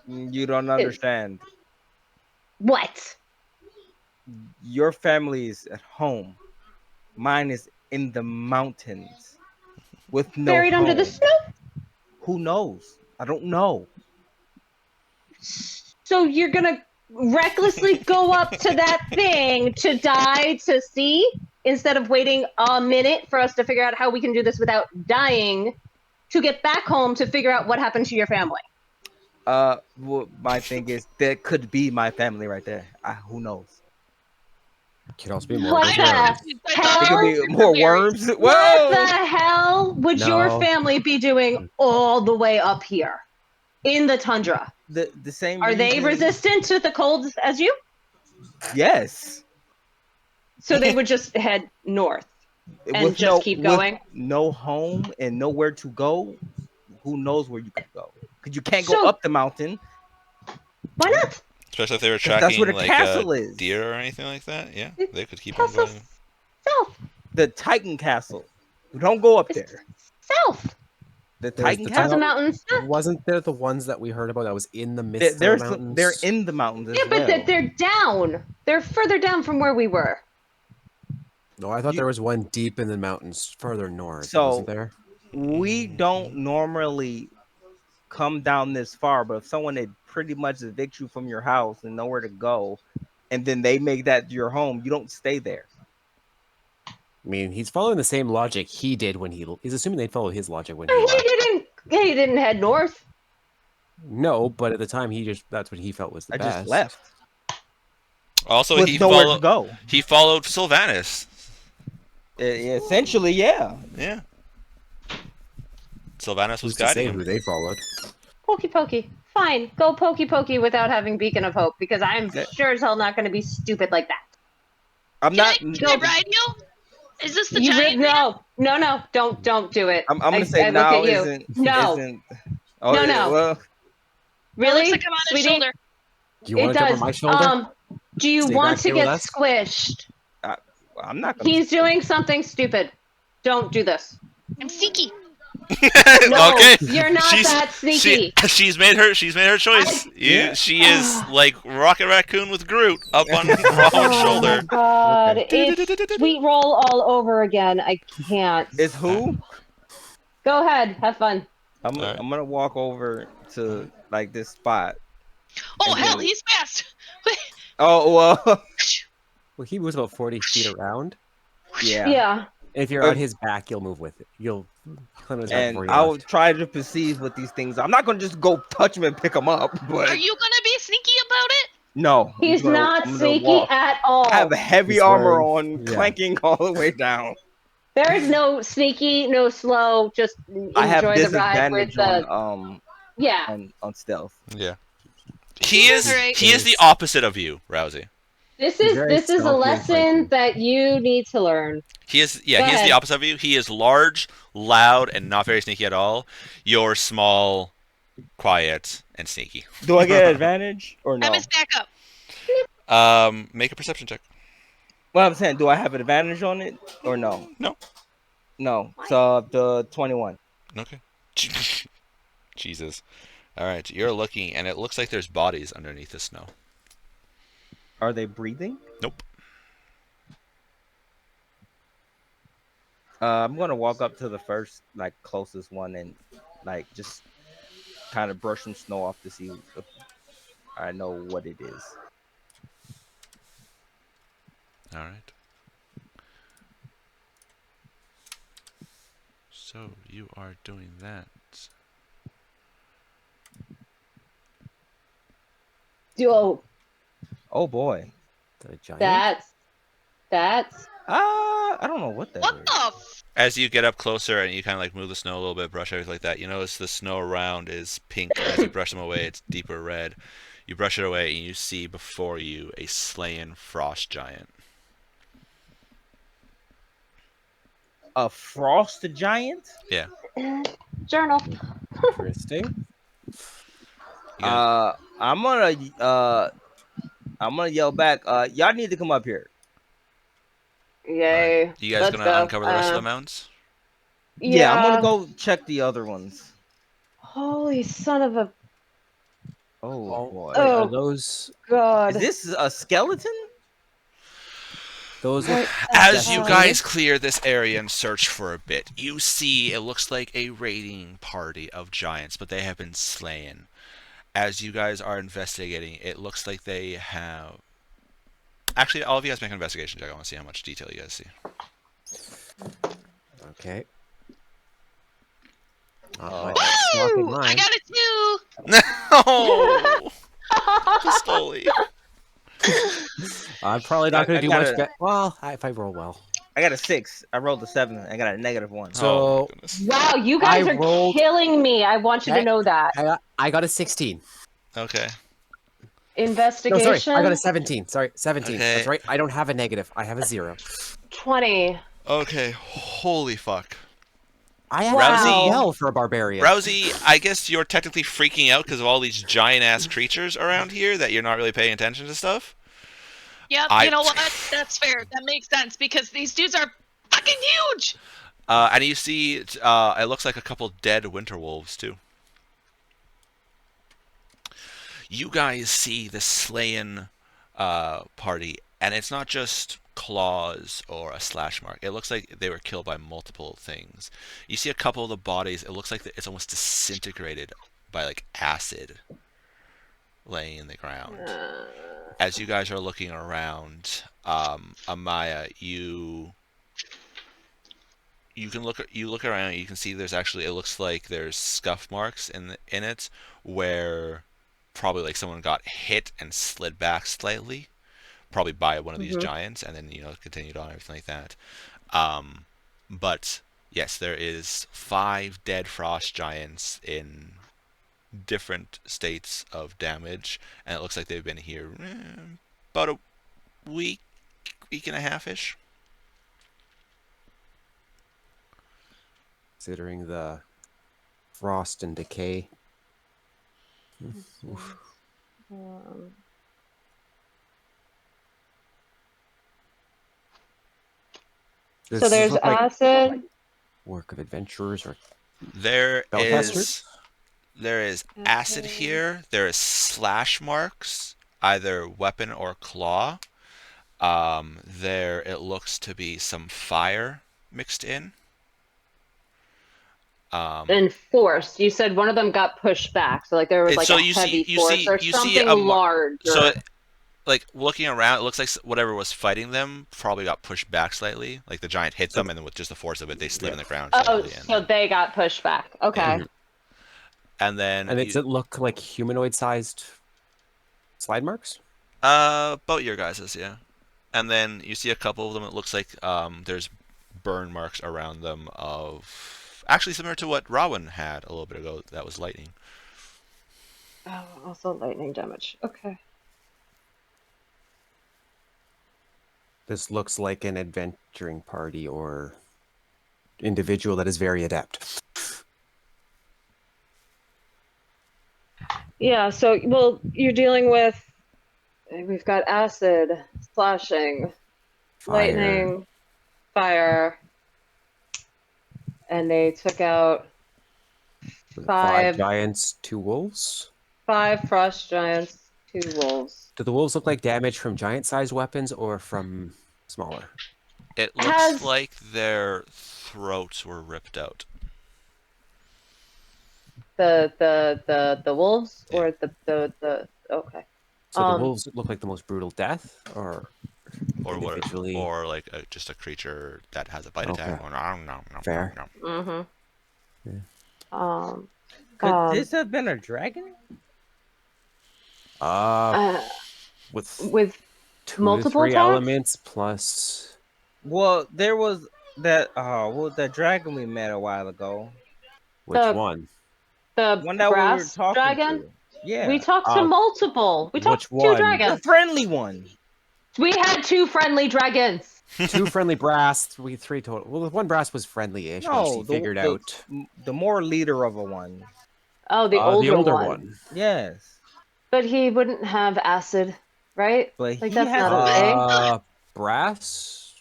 S4: You don't understand.
S2: What?
S4: Your family is at home. Mine is in the mountains with no
S2: Buried under the
S4: home.
S2: snow?
S4: Who knows? I don't know.
S2: So you're gonna recklessly go up to that thing to die to see instead of waiting a minute for us to figure out how we can do this without dying to get back home to figure out what happened to your family.
S4: Well, my thing is that could be my family right there. Who knows?
S3: Could also be more
S2: What
S5: I
S2: the
S3: worms.
S5: thought
S2: hell?
S5: they
S4: It
S5: were
S4: could be more
S5: berries.
S4: worms.
S2: What
S4: Whoa!
S2: the hell would your
S3: No.
S2: family be doing all the way up here in the tundra?
S4: The same.
S2: Are they
S4: reason-
S2: resistant to the cold as you?
S4: Yes.
S2: So they would just head north and
S4: With
S2: just keep
S4: with
S2: going?
S4: no home and nowhere to go. Who knows where you could go? Because you can't go
S2: So-
S4: up the mountain.
S2: Why not?
S1: Especially if they were
S4: 'Cause that's
S1: tracking
S4: where the
S1: like
S4: castle
S1: a
S4: is.
S1: deer or anything like that. Yeah,
S2: It-
S1: they could keep on
S2: Castle
S1: going.
S2: south.
S4: The Titan Castle. Don't go up
S2: It's
S4: there.
S2: south.
S4: The
S3: There's
S4: Titan
S3: the
S2: South of
S4: Castle.
S2: mountains.
S3: Wasn't there the ones that we heard about that was in the midst of the mountains?
S4: They're in the mountains as
S2: Yeah, but
S4: well.
S2: they're down. They're further down from where we were.
S3: No, I thought
S4: You-
S3: there was one deep in the mountains further north.
S4: So-
S3: Wasn't there?
S4: We don't normally come down this far, but if someone had pretty much evict you from your house and nowhere to go, and then they make that your home, you don't stay there.
S3: I mean, he's following the same logic he did when he's assuming they'd follow his logic when he
S2: He
S3: left.
S2: didn't. He didn't head north.
S3: No, but at the time that's what he felt was the
S4: I
S3: best.
S4: just left.
S1: Also,
S4: With nowhere to go.
S1: He followed Sylvanus.
S4: Essentially, yeah.
S1: Yeah. Sylvanus was
S3: Who's to say
S1: guiding
S3: who
S1: him.
S3: they followed?
S2: Pokey pokey. Fine. Go pokey pokey without having Beacon of Hope because I'm
S4: Yeah.
S2: sure as hell not going to be stupid like that.
S4: I'm not.
S5: Can I ride you? Is this the
S2: You
S5: giant man?
S2: no, don't do it.
S4: I'm gonna say
S2: I look
S4: now
S2: at you. No.
S4: Oh,
S2: No,
S4: yeah,
S2: no.
S4: well,
S5: It
S2: Really,
S5: looks like I'm on his
S2: sweetie?
S5: shoulder.
S3: Do you
S2: It
S3: want to jump
S2: does.
S3: on my shoulder?
S2: Do you
S3: Stay
S2: want
S3: back
S2: to
S3: here with
S2: get
S3: us?
S2: squished?
S4: I'm not gonna.
S2: He's doing something stupid. Don't do this.
S5: I'm sneaky.
S2: No,
S1: Okay.
S2: you're not that sneaky.
S1: She's made her choice.
S4: Yeah.
S1: She is like Rocket Raccoon with Groot up on Rowan's
S2: Oh my
S1: shoulder.
S2: god,
S3: Okay.
S2: it's sweet roll all over again. I can't.
S4: It's who?
S2: Go ahead, have fun.
S4: I'm
S1: Alright.
S4: gonna walk over to like this spot.
S5: Oh
S4: And
S5: hell,
S4: then-
S5: he's fast.
S4: Oh well,
S3: Well, he moves about 40 feet around.
S4: yeah.
S2: Yeah.
S3: If you're on his back, you'll move with it. You'll climb on his back
S4: And
S3: before you
S4: I'll
S3: left.
S4: try to perceive what these things are. I'm not gonna just go touch them and pick them up, but
S5: Are you gonna be sneaky about it?
S4: no.
S2: He's not
S4: I'm gonna
S2: sneaky
S4: walk.
S2: at all.
S4: I have heavy
S3: He's
S4: armor
S3: wearing-
S4: on,
S3: yeah.
S4: clanking all the way down.
S2: There is no sneaky, no slow. Just
S4: I have
S2: enjoy the ride with
S4: disadvantage
S2: the.
S4: on on stealth.
S1: Yeah. He is
S5: Alright.
S1: the opposite of you, Rousey.
S2: This
S3: He's
S2: is
S3: very
S2: a
S3: stealthy and
S2: lesson
S3: flanky.
S2: that you need to learn.
S1: He is
S2: Go
S1: the
S2: ahead.
S1: opposite of you. He is large, loud, and not very sneaky at all. You're small, quiet, and sneaky.
S4: Do I get advantage or no?
S5: I'm his backup.
S1: Make a perception check.
S4: Well, I'm saying, do I have advantage on it or no?
S1: No.
S4: No. So the 21.
S1: Okay. Jesus. All right, you're looking, and it looks like there's bodies underneath the snow.
S4: Are they breathing?
S1: Nope.
S4: I'm gonna walk up to the first, like, closest one and, like, just kind of brush some snow off to see if I know what it is.
S1: All right. So you are doing that.
S2: Oh,
S4: Oh boy.
S3: The giant.
S2: that's.
S4: I don't know what that
S5: What
S4: is.
S5: the?
S1: As you get up closer and you kind of like move the snow a little bit, brush everything like that, you notice the snow around is pink. As you brush them away, it's deeper red. You brush it away and you see before you a slain frost giant.
S4: A frost giant?
S2: Journal.
S3: Interesting.
S1: You gonna-
S4: I'm gonna yell back. Y'all need to come up here.
S2: Yay.
S1: you guys
S2: Let's
S1: gonna
S2: go.
S1: uncover the rest of the mounds?
S4: Yeah, I'm gonna go check the other ones.
S2: Holy son of a
S4: Oh boy.
S3: Wait,
S2: Oh.
S3: are those
S2: god.
S4: Is this a skeleton?
S3: those look
S1: As you
S3: Definitely.
S1: guys clear this area and search for a bit, you see it looks like a raiding party of giants, but they have been slain. As you guys are investigating, it looks like they have... Actually, all of you guys make an investigation check. I want to see how much detail you guys see.
S3: okay.
S4: Oh.
S5: Woo! I got a 2.
S1: No! Pistoli.
S3: I'm probably not going
S4: I
S3: to do
S4: gotta-
S3: much better. Well, if I roll well.
S4: I got a 6. I rolled a 7. I got a -1.
S3: So-
S1: Oh, my goodness.
S2: Wow, you guys
S3: I
S2: are
S3: rolled-
S2: killing me. I want you to
S3: Okay.
S2: know that.
S3: I got a 16.
S1: Okay.
S3: No,
S2: Investigation.
S3: sorry. I got a 17. Sorry, 17.
S1: Okay.
S3: That's right. I don't have a negative. I have a 0.
S2: 20.
S1: Okay. Holy fuck.
S3: I
S2: Wow.
S3: actually did well for a barbarian.
S1: Rousey, I guess you're technically freaking out because of all these giant-ass creatures around here that you're not really paying attention to stuff.
S5: Yep,
S1: I-
S5: you know what? That's fair. That makes sense because these dudes are fucking huge.
S1: And you see, it looks like a couple dead winter wolves, too. You guys see the slain party, and it's not just claws or a slash mark. It looks like they were killed by multiple things. You see a couple of the bodies. It looks like it's almost disintegrated by like acid laying in the ground. As you guys are looking around, Amaya, you you can look around. You can see there's actually, it looks like there's scuff marks in it where probably like someone got hit and slid back slightly, probably by one of these giants, and then continued on, everything like that. But yes, there is 5 dead frost giants in different states of damage, and it looks like they've been here about a week and a half ish.
S3: Considering the frost and decay. Oof. Does
S2: So
S3: this
S2: there's
S3: look like
S2: acid.
S3: work of adventurers or
S1: There
S3: spellcasters?
S1: is acid here. There is slash marks, either weapon or claw. There it looks to be some fire mixed in.
S2: And force. You said one of them got pushed back, so like there was like
S1: So
S2: a
S1: you
S2: heavy
S1: see
S2: force or
S1: you see
S2: something
S1: a
S2: larger.
S1: so like looking around, it looks like whatever was fighting them probably got pushed back slightly. Like the giant hit them, and then with just the force of it, they slid in the ground
S2: Oh,
S1: slightly.
S2: so they got pushed back. Okay.
S1: And then
S3: And does it look like humanoid-sized slide marks?
S1: about your guys's, yeah. And then you see a couple of them. It looks like there's burn marks around them of actually similar to what Rowan had a little bit ago. That was lightning.
S2: Oh, also lightning damage. Okay.
S3: This looks like an adventuring party or individual that is very adept.
S2: Yeah, so well, you're dealing with we've got acid, slashing,
S3: Fire.
S2: lightning, fire, and they took out
S3: Was it 5
S2: 5
S3: giants, 2 wolves.
S2: 5 frost giants, 2 wolves.
S3: Do the wolves look like damage from giant-sized weapons or from smaller?
S1: It looks
S2: Has-
S1: like their throats were ripped out.
S2: The wolves
S1: Yeah.
S2: or the okay.
S3: So the wolves look like the most brutal death, or
S1: Or
S3: individually?
S1: or like just a creature that has a bite attack.
S3: Okay.
S1: No.
S3: Fair.
S2: Mm-hmm.
S3: Yeah.
S4: Could this have been a dragon?
S3: With 2
S2: multiple
S3: to 3
S2: attacks?
S3: elements plus.
S4: Well, there was that that dragon we met a while ago.
S3: Which
S2: The-
S3: one?
S2: The
S4: One that we were
S2: brass
S4: talking
S2: dragon.
S4: to. Yeah.
S2: We talked to multiple. We talked to
S3: which
S2: 2
S3: one?
S4: The
S2: dragons.
S4: friendly one.
S2: We had 2 friendly dragons.
S3: 2 friendly brass, 3 total. Well, the one brass was friendly-ish. once he figured out.
S4: the more leader of a one.
S2: Oh, the older one.
S4: Yes.
S2: But he wouldn't have acid, right?
S4: But
S2: Like
S4: he
S2: that's
S4: has
S2: not a thing.
S3: Brass?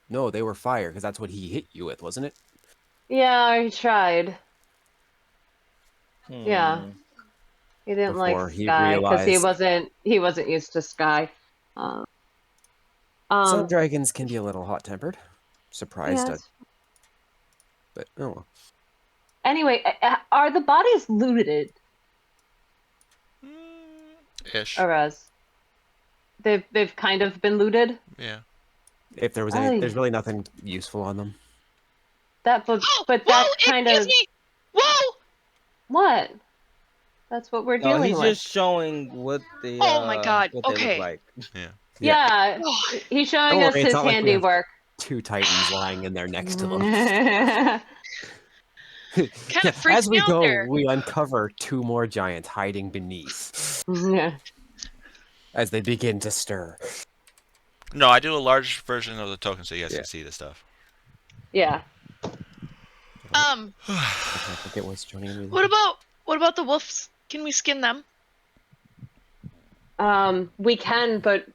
S3: No, they were fire because that's what he hit you with, wasn't it?
S2: Yeah, he tried. Yeah.
S4: Hmm.
S2: He didn't
S3: Before
S2: like
S3: he
S2: sky because
S3: realized-
S2: he wasn't used to sky.
S3: Some dragons can be a little hot-tempered. Surprised,
S2: yes.
S3: but oh well.
S2: Anyway, are the bodies looted,
S1: Ish.
S2: Araz? They've kind of been looted.
S1: Yeah.
S3: If there was
S2: Aye.
S3: any, there's really nothing useful on them.
S2: But
S5: Whoa,
S2: that
S5: it
S2: kind
S5: gives
S2: of
S5: me. Whoa!
S2: what? That's what we're
S4: No,
S2: dealing
S4: he's
S2: with.
S4: just showing what the.
S5: Oh my God,
S4: What they
S5: okay.
S4: look like.
S2: Yeah,
S5: Oh,
S2: he's showing
S3: Don't
S2: us
S3: worry, it's
S2: his
S3: not like we have-
S2: handiwork.
S3: 2 titans lying in there next to them.
S5: kind of freaks
S3: As we
S5: me out
S3: go,
S5: there.
S3: we uncover 2 more giants hiding beneath as they begin to stir.
S1: No, I do a large version of the token so you guys
S3: Yeah.
S1: can see the stuff.
S2: Yeah.
S3: I forget what's joining me.
S5: What about the wolves? Can we skin them?
S2: We can, but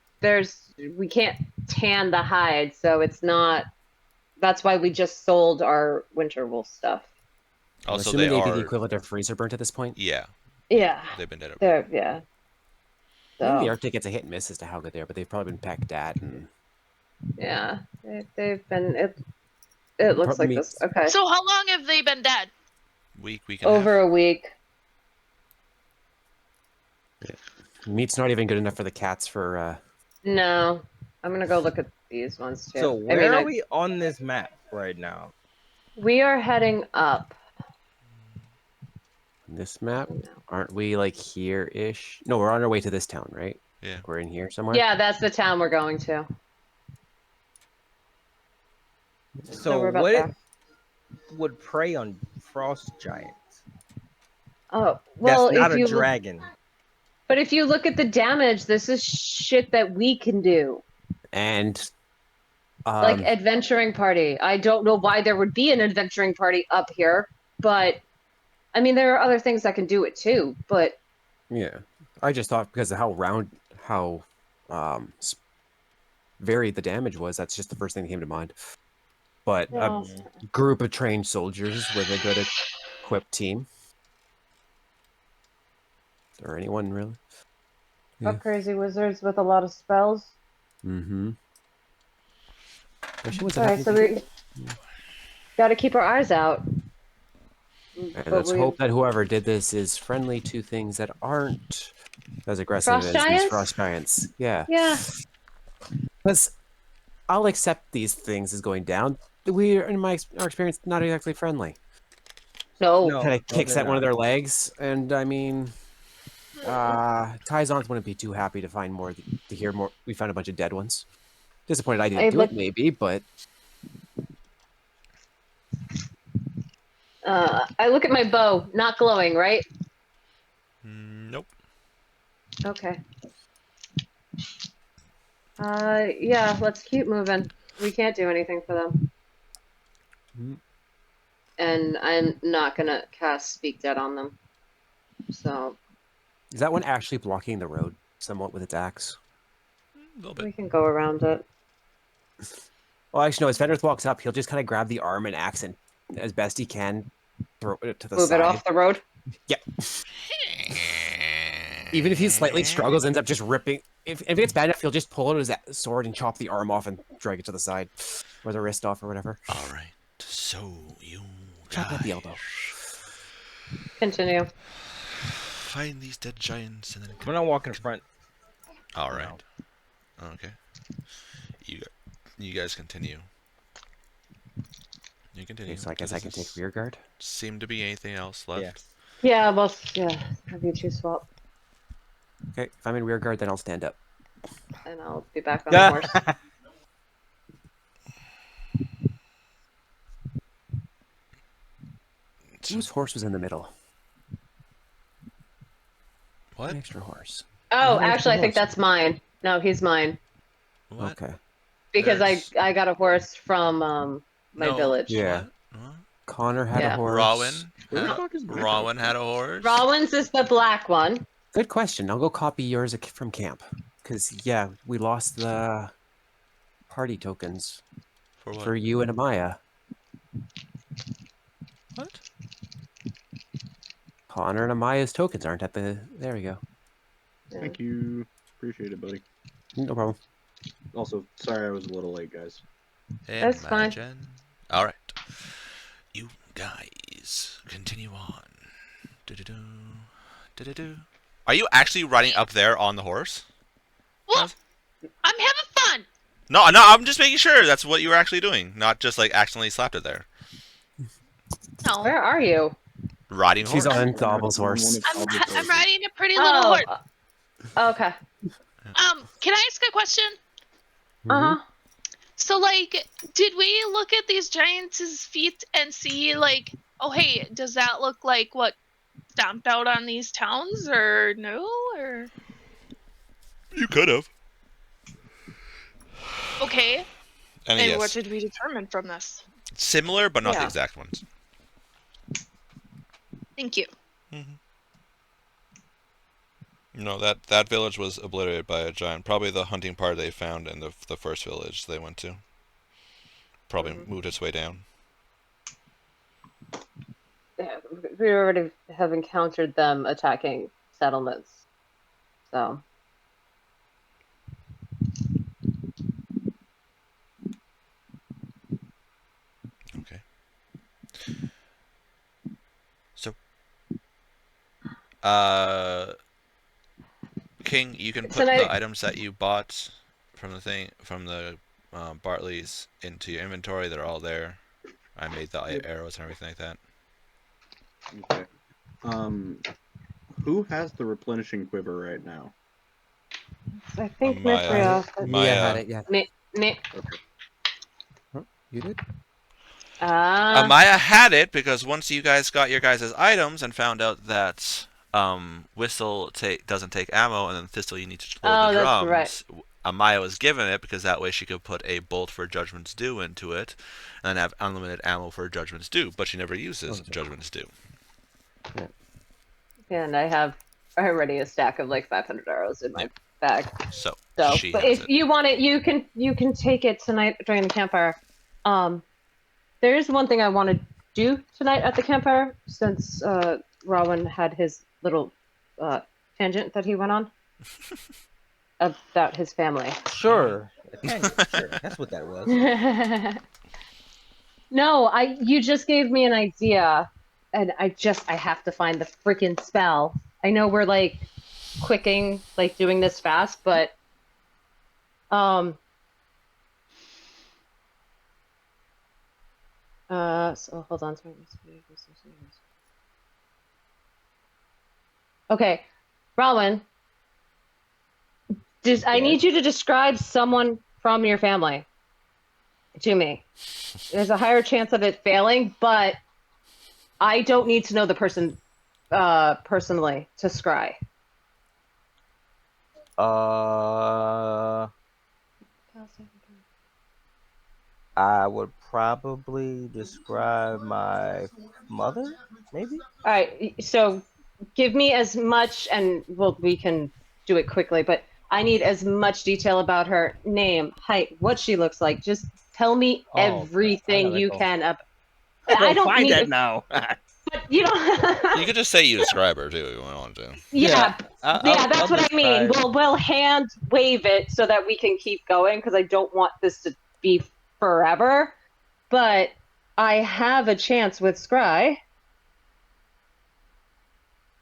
S2: we can't tan the hide, so it's not. That's why we just sold our winter wolf stuff.
S3: I'm
S1: Also,
S3: assuming
S1: they
S3: they'd be
S1: are.
S3: the equivalent of freezer burnt at this point.
S1: Yeah,
S2: Yeah,
S1: they've been dead.
S2: they're yeah.
S3: I think the
S2: So
S3: Arctic gets a hit and miss as to how good they are, but they've probably been pecked at. And
S2: yeah, they've been. It looks
S3: Probably
S2: like this. Okay,
S5: So how long have they been dead?
S1: Week and
S2: over
S1: a half.
S2: a week.
S3: meat's not even good enough for the cats for.
S2: No, I'm gonna go look at these ones too.
S4: So
S2: I
S4: where
S2: mean,
S4: are we on this map right now?
S2: We are heading up.
S3: This map,
S2: No.
S3: aren't we like here-ish? No, we're on our way to this town, right?
S1: Yeah.
S3: Like we're in here somewhere.
S2: Yeah, that's the town we're going to.
S4: So
S2: we're about
S4: what
S2: there.
S4: would prey on frost giants?
S2: Oh, well,
S4: That's not
S2: if
S4: a
S2: you
S4: dragon.
S2: but if you look at the damage, this is shit that we can do.
S3: And
S2: Like adventuring party. I don't know why there would be an adventuring party up here, but I mean there are other things that can do it too, but
S3: yeah, I just thought because of how varied the damage was, that's just the first thing that came to mind. But
S2: yeah.
S3: a group of trained soldiers with a good equipped team, or anyone really. Yeah.
S2: Crazy wizards with a lot of spells.
S3: Mm-hmm.
S2: Alright, so we gotta keep our eyes out.
S3: And
S2: But
S3: let's
S2: we-
S3: hope that whoever did this is friendly to things that aren't as aggressive
S2: Frost
S3: as these
S2: giants?
S3: frost giants. Yeah.
S2: Yeah.
S3: Because I'll accept these things as going down. We are, in our experience, not exactly friendly.
S2: No.
S4: No.
S3: Kind of
S4: No,
S3: kicks
S4: they're
S3: at one of
S4: not.
S3: their legs, and I mean, Tyzons wouldn't be too happy to find more, to hear more. We found a bunch of dead ones. Disappointed I didn't do it, maybe, but
S2: I look at my bow, not glowing, right?
S1: Nope.
S2: Okay. Yeah, let's keep moving. We can't do anything for them.
S3: Mhm.
S2: And I'm not gonna cast Speak Dead on them. So
S3: is that one actually blocking the road somewhat with its axe?
S1: A little
S2: we
S1: bit.
S2: can go around it.
S3: Well, actually, no. As Fenris walks up, he'll just kind of grab the arm and axe and, as best he can, throw it to the
S2: Move
S3: side.
S2: it off the road.
S3: Yep. Even if he slightly struggles, ends up just ripping. If it gets bad enough, he'll just pull out his sword and chop the arm off and drag it to the side, or the wrist off, or whatever.
S1: All right. So you
S3: Chop at the
S1: guys
S3: elbow.
S2: Continue.
S1: find these dead giants and then.
S4: I'm gonna walk in front.
S1: All right. Okay. You guys continue. You continue.
S3: Okay, so I guess I can take rear guard.
S1: Seem to be anything else left?
S4: Yes.
S2: Yeah, well, yeah. Have you two swap,
S3: Okay, if I'm in rear guard, then I'll stand up.
S2: and I'll be back on the horse.
S3: Whose horse was in the middle?
S1: What?
S3: An extra horse.
S2: Oh,
S3: An extra
S2: actually, I think
S3: horse.
S2: that's mine. No, he's mine
S1: What?
S3: Okay.
S2: because
S1: There's-
S2: I got a horse from my
S1: No.
S2: village.
S3: Yeah.
S1: What?
S3: Connor had a
S2: Yeah.
S3: horse.
S1: Rowan?
S6: Where the
S1: Had-
S6: fuck is my
S1: Rowan
S6: horse?
S1: had a horse?
S2: Rollins is the black one.
S3: Good question. I'll go copy yours from camp. Because, yeah, we lost the party tokens
S1: For what?
S3: for you and Amaya.
S1: What?
S3: Connor and Amaya's tokens aren't at the... There we go.
S2: Yeah.
S6: Thank you. Appreciate it, buddy.
S3: No problem.
S6: Also, sorry I was a little late, guys.
S2: That's fine.
S1: Imagine. All right. You guys continue on. Do-do-do. Do-do-do. Are you actually riding up there on the horse?
S5: Well, I'm having fun.
S1: No, I'm just making sure that's what you were actually doing, not just like accidentally slapped it there.
S5: No,
S2: Where are you?
S1: Riding
S3: She's
S1: horse.
S3: on Thobble's horse.
S5: I'm riding a pretty little horse.
S2: Okay.
S5: Can I ask a question?
S2: Uh huh.
S5: So, like, did we look at these giants' feet and see, like, oh, hey, does that look like what stomped out on these towns, or no? Or
S1: You could have.
S5: okay,
S1: And
S5: and
S1: yes,
S5: what did we determine from this?
S1: similar, but not the
S2: Yeah.
S1: exact ones.
S5: Thank you.
S1: No, that village was obliterated by a giant. Probably the hunting party they found in the first village they went to. Probably moved its way down.
S2: Yeah, we already have encountered them attacking settlements. So.
S1: Okay. So, King, you can put
S2: So
S1: the items that you bought from the Bartleys into your inventory. They're all there. I made the
S6: Yep.
S1: arrows and everything like that.
S6: Okay. Who has the replenishing quiver right now?
S2: I think
S1: Maya.
S2: Mithrios.
S3: Mia had it, yeah.
S2: Mi-
S3: Huh? You did?
S1: Maya had it because once you guys got your guys' items and found out that Whistle doesn't take ammo, and then Thistle you need to load the
S2: that's right.
S1: drums. Maya was given it because that way she could put a bolt for Judgment's Due into it, and then have unlimited ammo for Judgment's Due. But she never uses Judgment's Due.
S2: And I have already a stack of like 500 arrows in my bag.
S1: So she
S2: but
S1: has
S2: if
S1: it.
S2: you want it, you can take it tonight during the campfire. There is one thing I want to do tonight at the campfire, since Rowan had his little tangent that he went on about his family.
S4: Sure. Sure. That's what that was.
S2: No, you just gave me an idea, and I have to find the freaking spell. I know we're like quicking, like doing this fast, but so hold on. Okay, Rowan, I need you to describe someone from your family to me. There's a higher chance of it failing, but I don't need to know the person personally to scry.
S4: I would probably describe my mother, maybe.
S2: All right, so give me as much, and we can do it quickly, but I need as much detail about her name, height, what she looks like. Just tell me everything you can.
S4: I don't find that now.
S2: But you know,
S1: You could just say you describe her too if you want to.
S2: yeah,
S4: I'll
S2: that's what I mean. We'll hand wave it so that we can keep going, because I don't want this to be forever. But I have a chance with Scry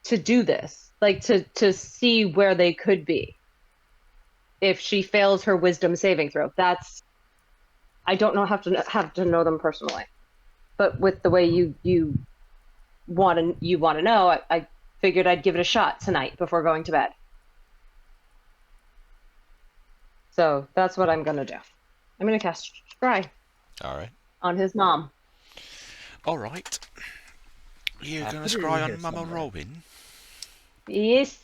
S2: to do this, like to see where they could be if she fails her wisdom saving throw. I don't know, have to know them personally, but with the way you want to know, I figured I'd give it a shot tonight before going to bed. So that's what I'm gonna do. I'm gonna cast Scry.
S1: All right.
S2: On his mom.
S1: All right. You're gonna scry on Mama Robin.
S2: Yes.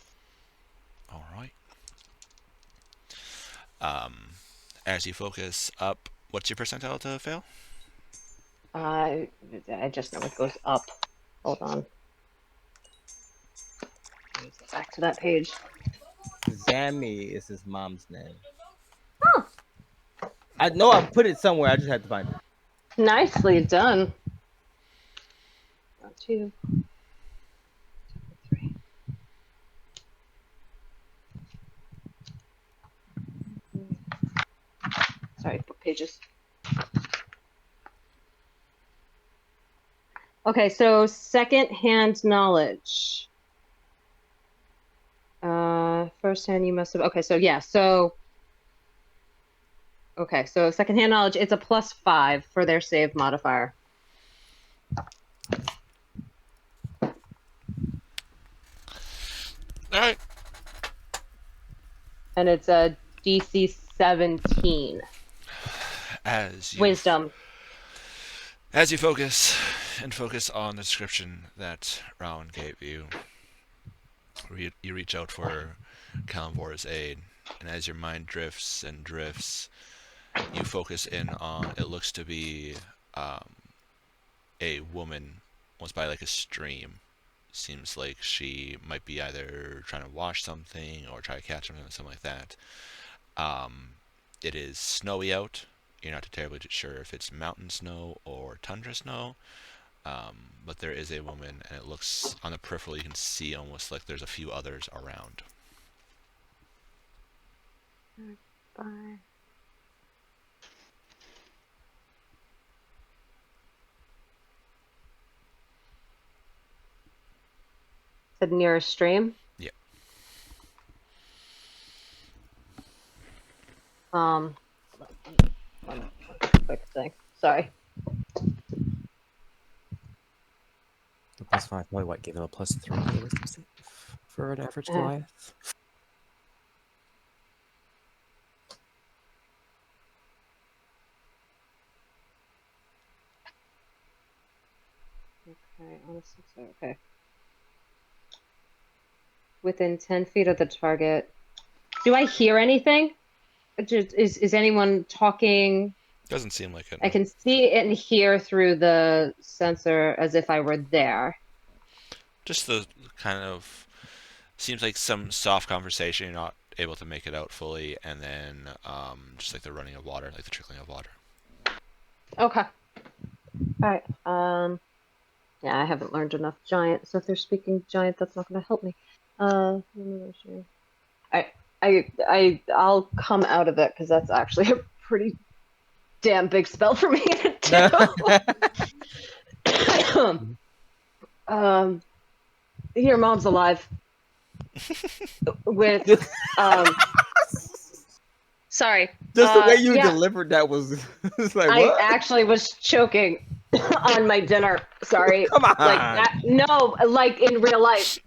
S1: All right. As you focus up, what's your percentile to fail?
S2: I just know it goes up. Hold on. Let me get back to that page.
S4: Zammy is his mom's name. Oh. I know I put it somewhere. I just had to find it.
S2: Nicely done. 1, 2, 3. Sorry, book pages. Okay, so second-hand knowledge. First-hand, you must have. Okay, so yeah, so. Okay, so second-hand knowledge, it's a +5 for their save modifier.
S1: All right.
S2: And it's a DC 17. Wisdom.
S1: As you focus on the description that Rowan gave you, you reach out for Kalimvor's aid, and as your mind drifts and drifts, you focus in on, it looks to be a woman almost by like a stream. Seems like she might be either trying to wash something or try to catch something like that. It is snowy out. You're not terribly sure if it's mountain snow or tundra snow, but there is a woman, and it looks on the peripheral, you can see almost like there's a few others around.
S2: Bye. The nearest stream?
S1: Yeah.
S2: One quick thing. Sorry.
S3: plus 5, probably what, gave them a plus 3 to the wisdom save for an average Goliath.
S2: Okay, on a 6, okay. Within 10 feet of the target. Do I hear anything? Is anyone talking?
S1: Doesn't seem like it.
S2: I
S1: No.
S2: can see and hear through the sensor as if I were there.
S1: Just the kind of seems like some soft conversation. You're not able to make it out fully, and then just like the running of water, like the trickling of water.
S2: Okay. All right. Yeah, I haven't learned enough giant, so if they're speaking giant, that's not going to help me. I'll come out of it because that's actually a pretty damn big spell for me to do. Your mom's alive. With sorry.
S4: Just the way you
S2: yeah,
S4: delivered that was it's like
S2: I
S4: what?
S2: actually was choking on my dinner. Sorry.
S4: Come on.
S2: Like that. No, like in real life.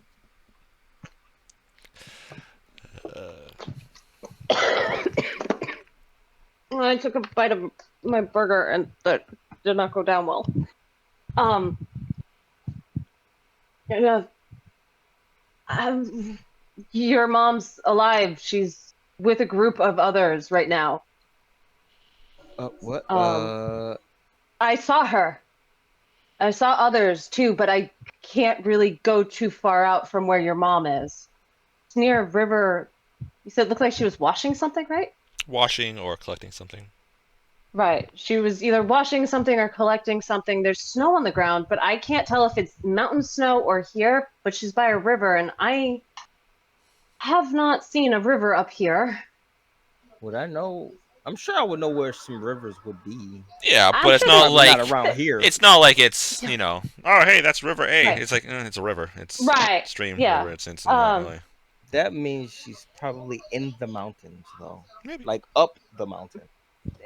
S2: I took a bite of my burger and that did not go down well. Yeah. Your mom's alive. She's with a group of others right now.
S4: What?
S2: I saw her. I saw others too, but I can't really go too far out from where your mom is. It's near a river. You said it looked like she was washing something, right?
S1: Washing or collecting something.
S2: Right. She was either washing something or collecting something. There's snow on the ground, but I can't tell if it's mountain snow or here, but she's by a river, and I have not seen a river up here.
S4: Would I know? I'm sure I would know where some rivers would be.
S1: Yeah,
S2: I'm
S1: but it's
S2: sure
S1: not
S4: Probably
S1: like
S4: not around here.
S1: it's not like it's oh hey, that's River A.
S2: Right.
S1: It's like it's a river. It's
S2: Right.
S1: stream
S2: Yeah.
S1: river. It's not really.
S4: That means she's probably in the mountains, though.
S1: Maybe.
S4: Like up the mountain.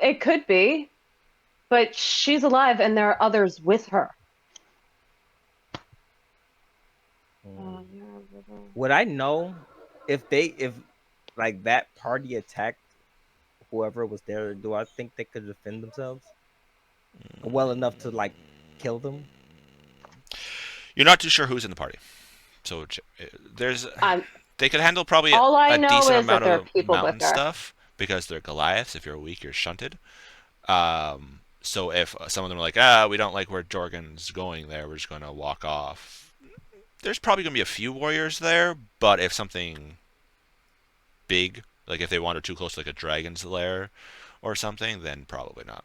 S2: It could be, but she's alive, and there are others with her.
S4: Would I know if like that party attacked whoever was there? Do I think they could defend themselves well enough to like kill them?
S1: You're not too sure who's in the party, so there's
S2: I'm,
S1: they could handle probably
S2: all I
S1: a
S2: know
S1: decent
S2: is that
S1: amount
S2: there are
S1: of
S2: people
S1: mountain
S2: with her.
S1: stuff because they're Goliaths. If you're weak, you're shunted. So if some of them are like, we don't like where Jorgen's going there, we're just going to walk off. There's probably going to be a few warriors there, but if something big, like if they wander too close to like a dragon's lair or something, then probably not.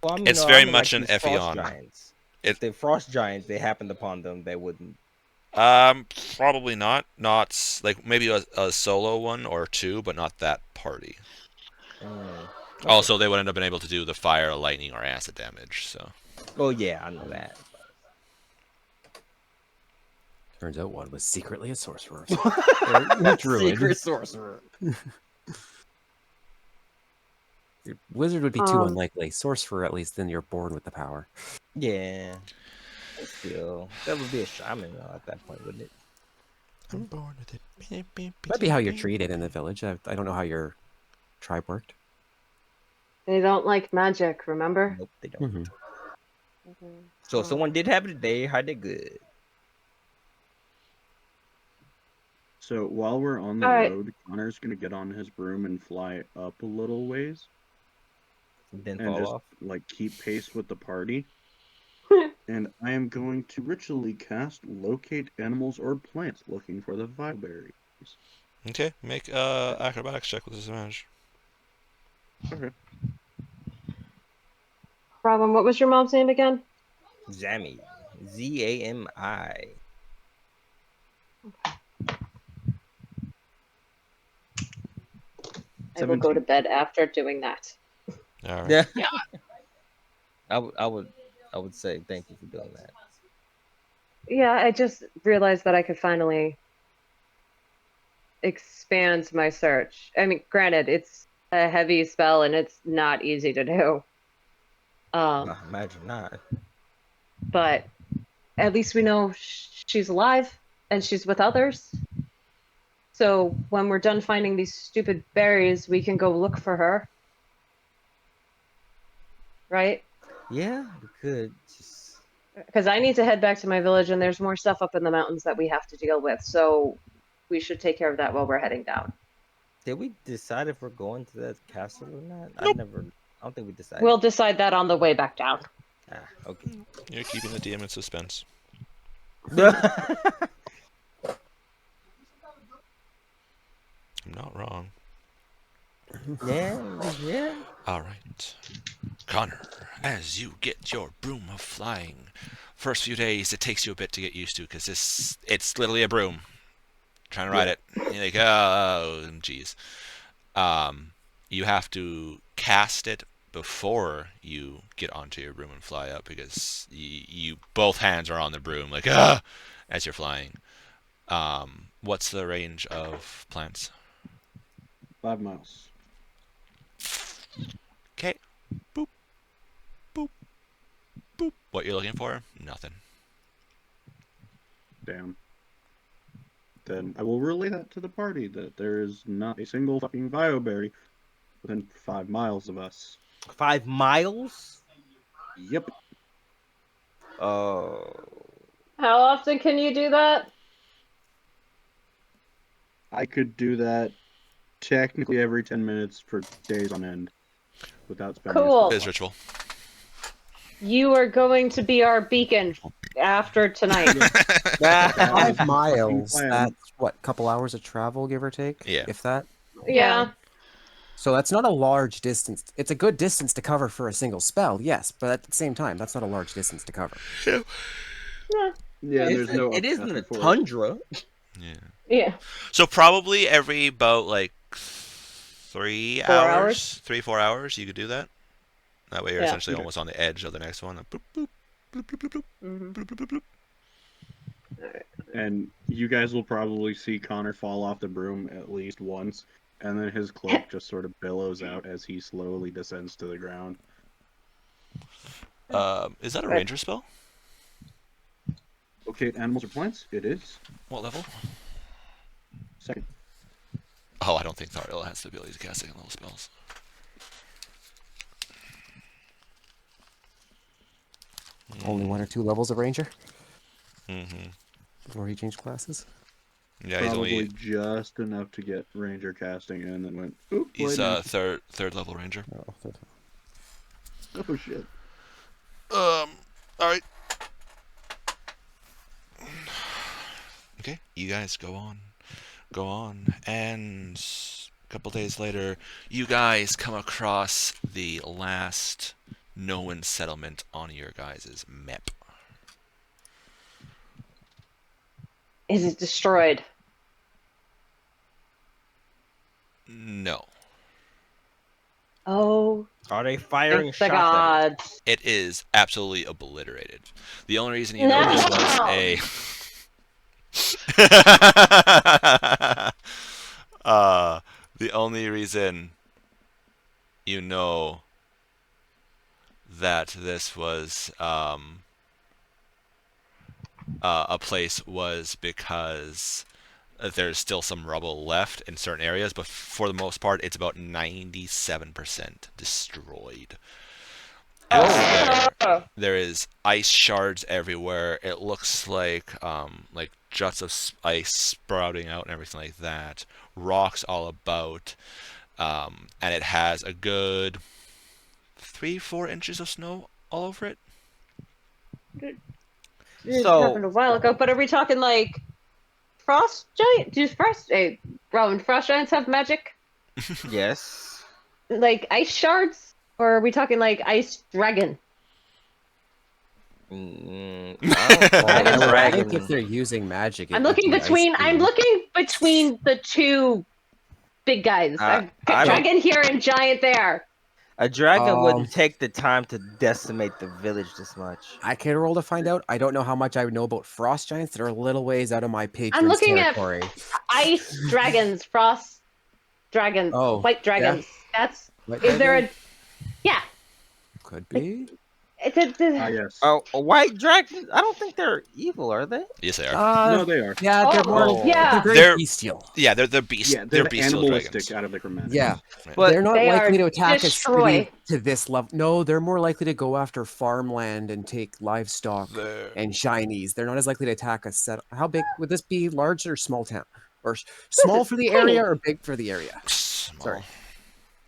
S4: Well, I mean,
S1: It's
S4: no,
S1: very
S4: I mean,
S1: much
S4: like
S1: an
S4: these
S1: Effie
S4: frost
S1: on.
S4: giants. If the frost giants, they happened upon them, they wouldn't.
S1: Probably not. Not like maybe a solo one or two, but not that party.
S4: Okay.
S1: Also, they wouldn't have been able to do the fire, lightning, or acid damage. So.
S4: Oh yeah, I know that.
S3: Turns out one was secretly a sorcerer.
S4: Secret sorcerer.
S3: Your wizard would be too
S2: Um,
S3: unlikely. Sorcerer, at least, then you're born with the power.
S4: Yeah. Still, that would be a shaman though, at that point, wouldn't it?
S1: I'm born with it.
S3: That'd be how you're treated in the village. I don't know how your tribe worked.
S2: They don't like magic, remember?
S4: Nope, they don't.
S3: Mm-hmm.
S4: So if someone did have it today, how they good?
S6: So while we're on the
S2: All right.
S6: road, Connor's gonna get on his broom and fly up a little ways
S4: And then
S6: and
S4: fall
S6: just
S4: off.
S6: like keep pace with the party. And I am going to ritually cast locate animals or plants looking for the viberry.
S1: Okay, make acrobatics check with disadvantage.
S6: Okay.
S2: Robin, what was your mom's name again?
S4: Zami. Zami.
S2: I will go to
S6: 17.
S2: bed after doing that.
S1: All right.
S4: Yeah.
S5: Yeah.
S4: I would say thank you for doing that.
S2: Yeah, I just realized that I could finally expand my search. I mean, granted, it's a heavy spell and it's not easy to do.
S4: Imagine not.
S2: But at least we know she's alive and she's with others. So when we're done finding these stupid berries, we can go look for her. Right?
S4: Yeah, we could just.
S2: Because I need to head back to my village, and there's more stuff up in the mountains that we have to deal with. So we should take care of that while we're heading down.
S4: Did we decide if we're going to that castle or not?
S1: Nope.
S4: I don't think we decided.
S2: We'll decide that on the way back down.
S4: Ah, okay.
S1: You're keeping the DM in suspense. I'm not wrong.
S4: Yeah.
S1: All right. Connor, as you get your broom of flying, first few days it takes you a bit to get used to because it's literally a broom. Trying to ride it. You're like, oh, geez. You have to cast it before you get onto your broom and fly up because you both hands are on the broom like as you're flying. What's the range of plants?
S6: 5 miles.
S1: Okay. Boop. Boop. Boop. What you're looking for? Nothing.
S6: Damn. Then I will relay that to the party that there is not a single fucking bioberry within 5 miles of us.
S4: 5 miles?
S6: Yep.
S4: Oh.
S2: How often can you do that?
S6: I could do that technically every 10 minutes for days on end without spending
S2: Cool.
S1: It is ritual.
S2: You are going to be our beacon after tonight.
S3: 5 miles.
S6: plan.
S3: That's what, couple hours of travel, give or take?
S1: Yeah.
S3: If that.
S2: Yeah.
S3: So that's not a large distance. It's a good distance to cover for a single spell, yes, but at the same time, that's not a large distance to cover.
S6: Yeah, there's no.
S4: It isn't a
S6: upcasting for it.
S4: tundra.
S1: Yeah.
S2: Yeah.
S1: So probably every about like 3
S2: 4
S1: hours,
S2: hours?
S1: 3-4 hours, you could do that. That way you're
S2: Yeah.
S1: essentially
S6: Okay.
S1: almost on the edge of the next one. Boop, boop, bloop, bloop, bloop, bloop,
S2: Mhm.
S1: bloop, bloop, bloop, bloop.
S6: And you guys will probably see Connor fall off the broom at least once, and then his cloak just sort of billows out as he slowly descends to the ground.
S1: Is that a
S2: Okay.
S1: ranger spell?
S6: Okay, animals or plants? It is.
S1: What level?
S6: Second.
S1: Oh, I don't think Thariel has the ability to cast second level spells.
S3: Only 1 or 2 levels of ranger
S1: Mm-hmm.
S3: before he changed classes.
S1: Yeah, he's
S6: Probably
S1: only
S6: just enough to get ranger casting and then went, oop,
S1: he's
S6: wait a
S1: third level ranger.
S3: Oh,
S6: minute. Oh shit.
S1: All right. Okay, you guys go on, and a couple days later, you guys come across the last known settlement on your guys' map.
S2: Is it destroyed?
S1: No,
S2: Oh,
S4: Are they firing
S2: thank the
S4: shots at us?
S2: gods.
S1: it is absolutely obliterated. The only reason you know this was a the only reason you know that this was a place was because there's still some rubble left in certain areas, but for the most part, it's about 97% destroyed. There is ice shards everywhere. It looks like juts of ice sprouting out and everything like that. Rocks all about, and it has a good 3-4 inches of snow all over it.
S2: It
S4: So-
S2: happened a while ago, but are we talking like frost giant? Do Robin, frost giants have magic?
S4: Yes.
S2: Like ice shards? Or are we talking like ice dragon?
S4: I don't
S3: Well,
S4: know.
S2: I
S3: I
S4: Dragon.
S3: think if they're using magic,
S2: I'm looking between the two big guys.
S4: I
S2: Dragon here and giant there.
S4: A dragon
S3: Um,
S4: wouldn't take the time to decimate the village this much.
S3: I can roll to find out. I don't know how much I would know about frost giants. They're a little ways out of my patron's
S2: looking at-
S3: territory.
S2: Ice dragons, frost dragons,
S3: Oh,
S2: white dragons. That's
S3: What
S2: is there
S3: dragon?
S2: a yeah.
S3: Could be.
S6: Yes.
S4: Oh, a white dragon? I don't think they're evil, are they?
S1: Yes, they are.
S6: No, they are.
S3: Yeah, they're
S2: Oh,
S3: more.
S2: yeah.
S3: They're very
S1: They're-
S3: bestial.
S1: Yeah, they're beast.
S6: Yeah,
S1: they're
S6: they're
S1: bestial
S6: animalistic
S1: dragons.
S6: out of the chromatics.
S3: Yeah,
S4: But
S3: they're not
S2: They
S3: likely
S2: are
S3: to attack a
S2: destroy.
S3: city to this level. No, they're more likely to go after farmland and take livestock and shinies. They're not as likely to attack a set. How big would this be? Large or small town? Or small
S2: is
S3: for the
S2: tiny.
S3: area or big for the area?
S1: Small.
S3: Sorry.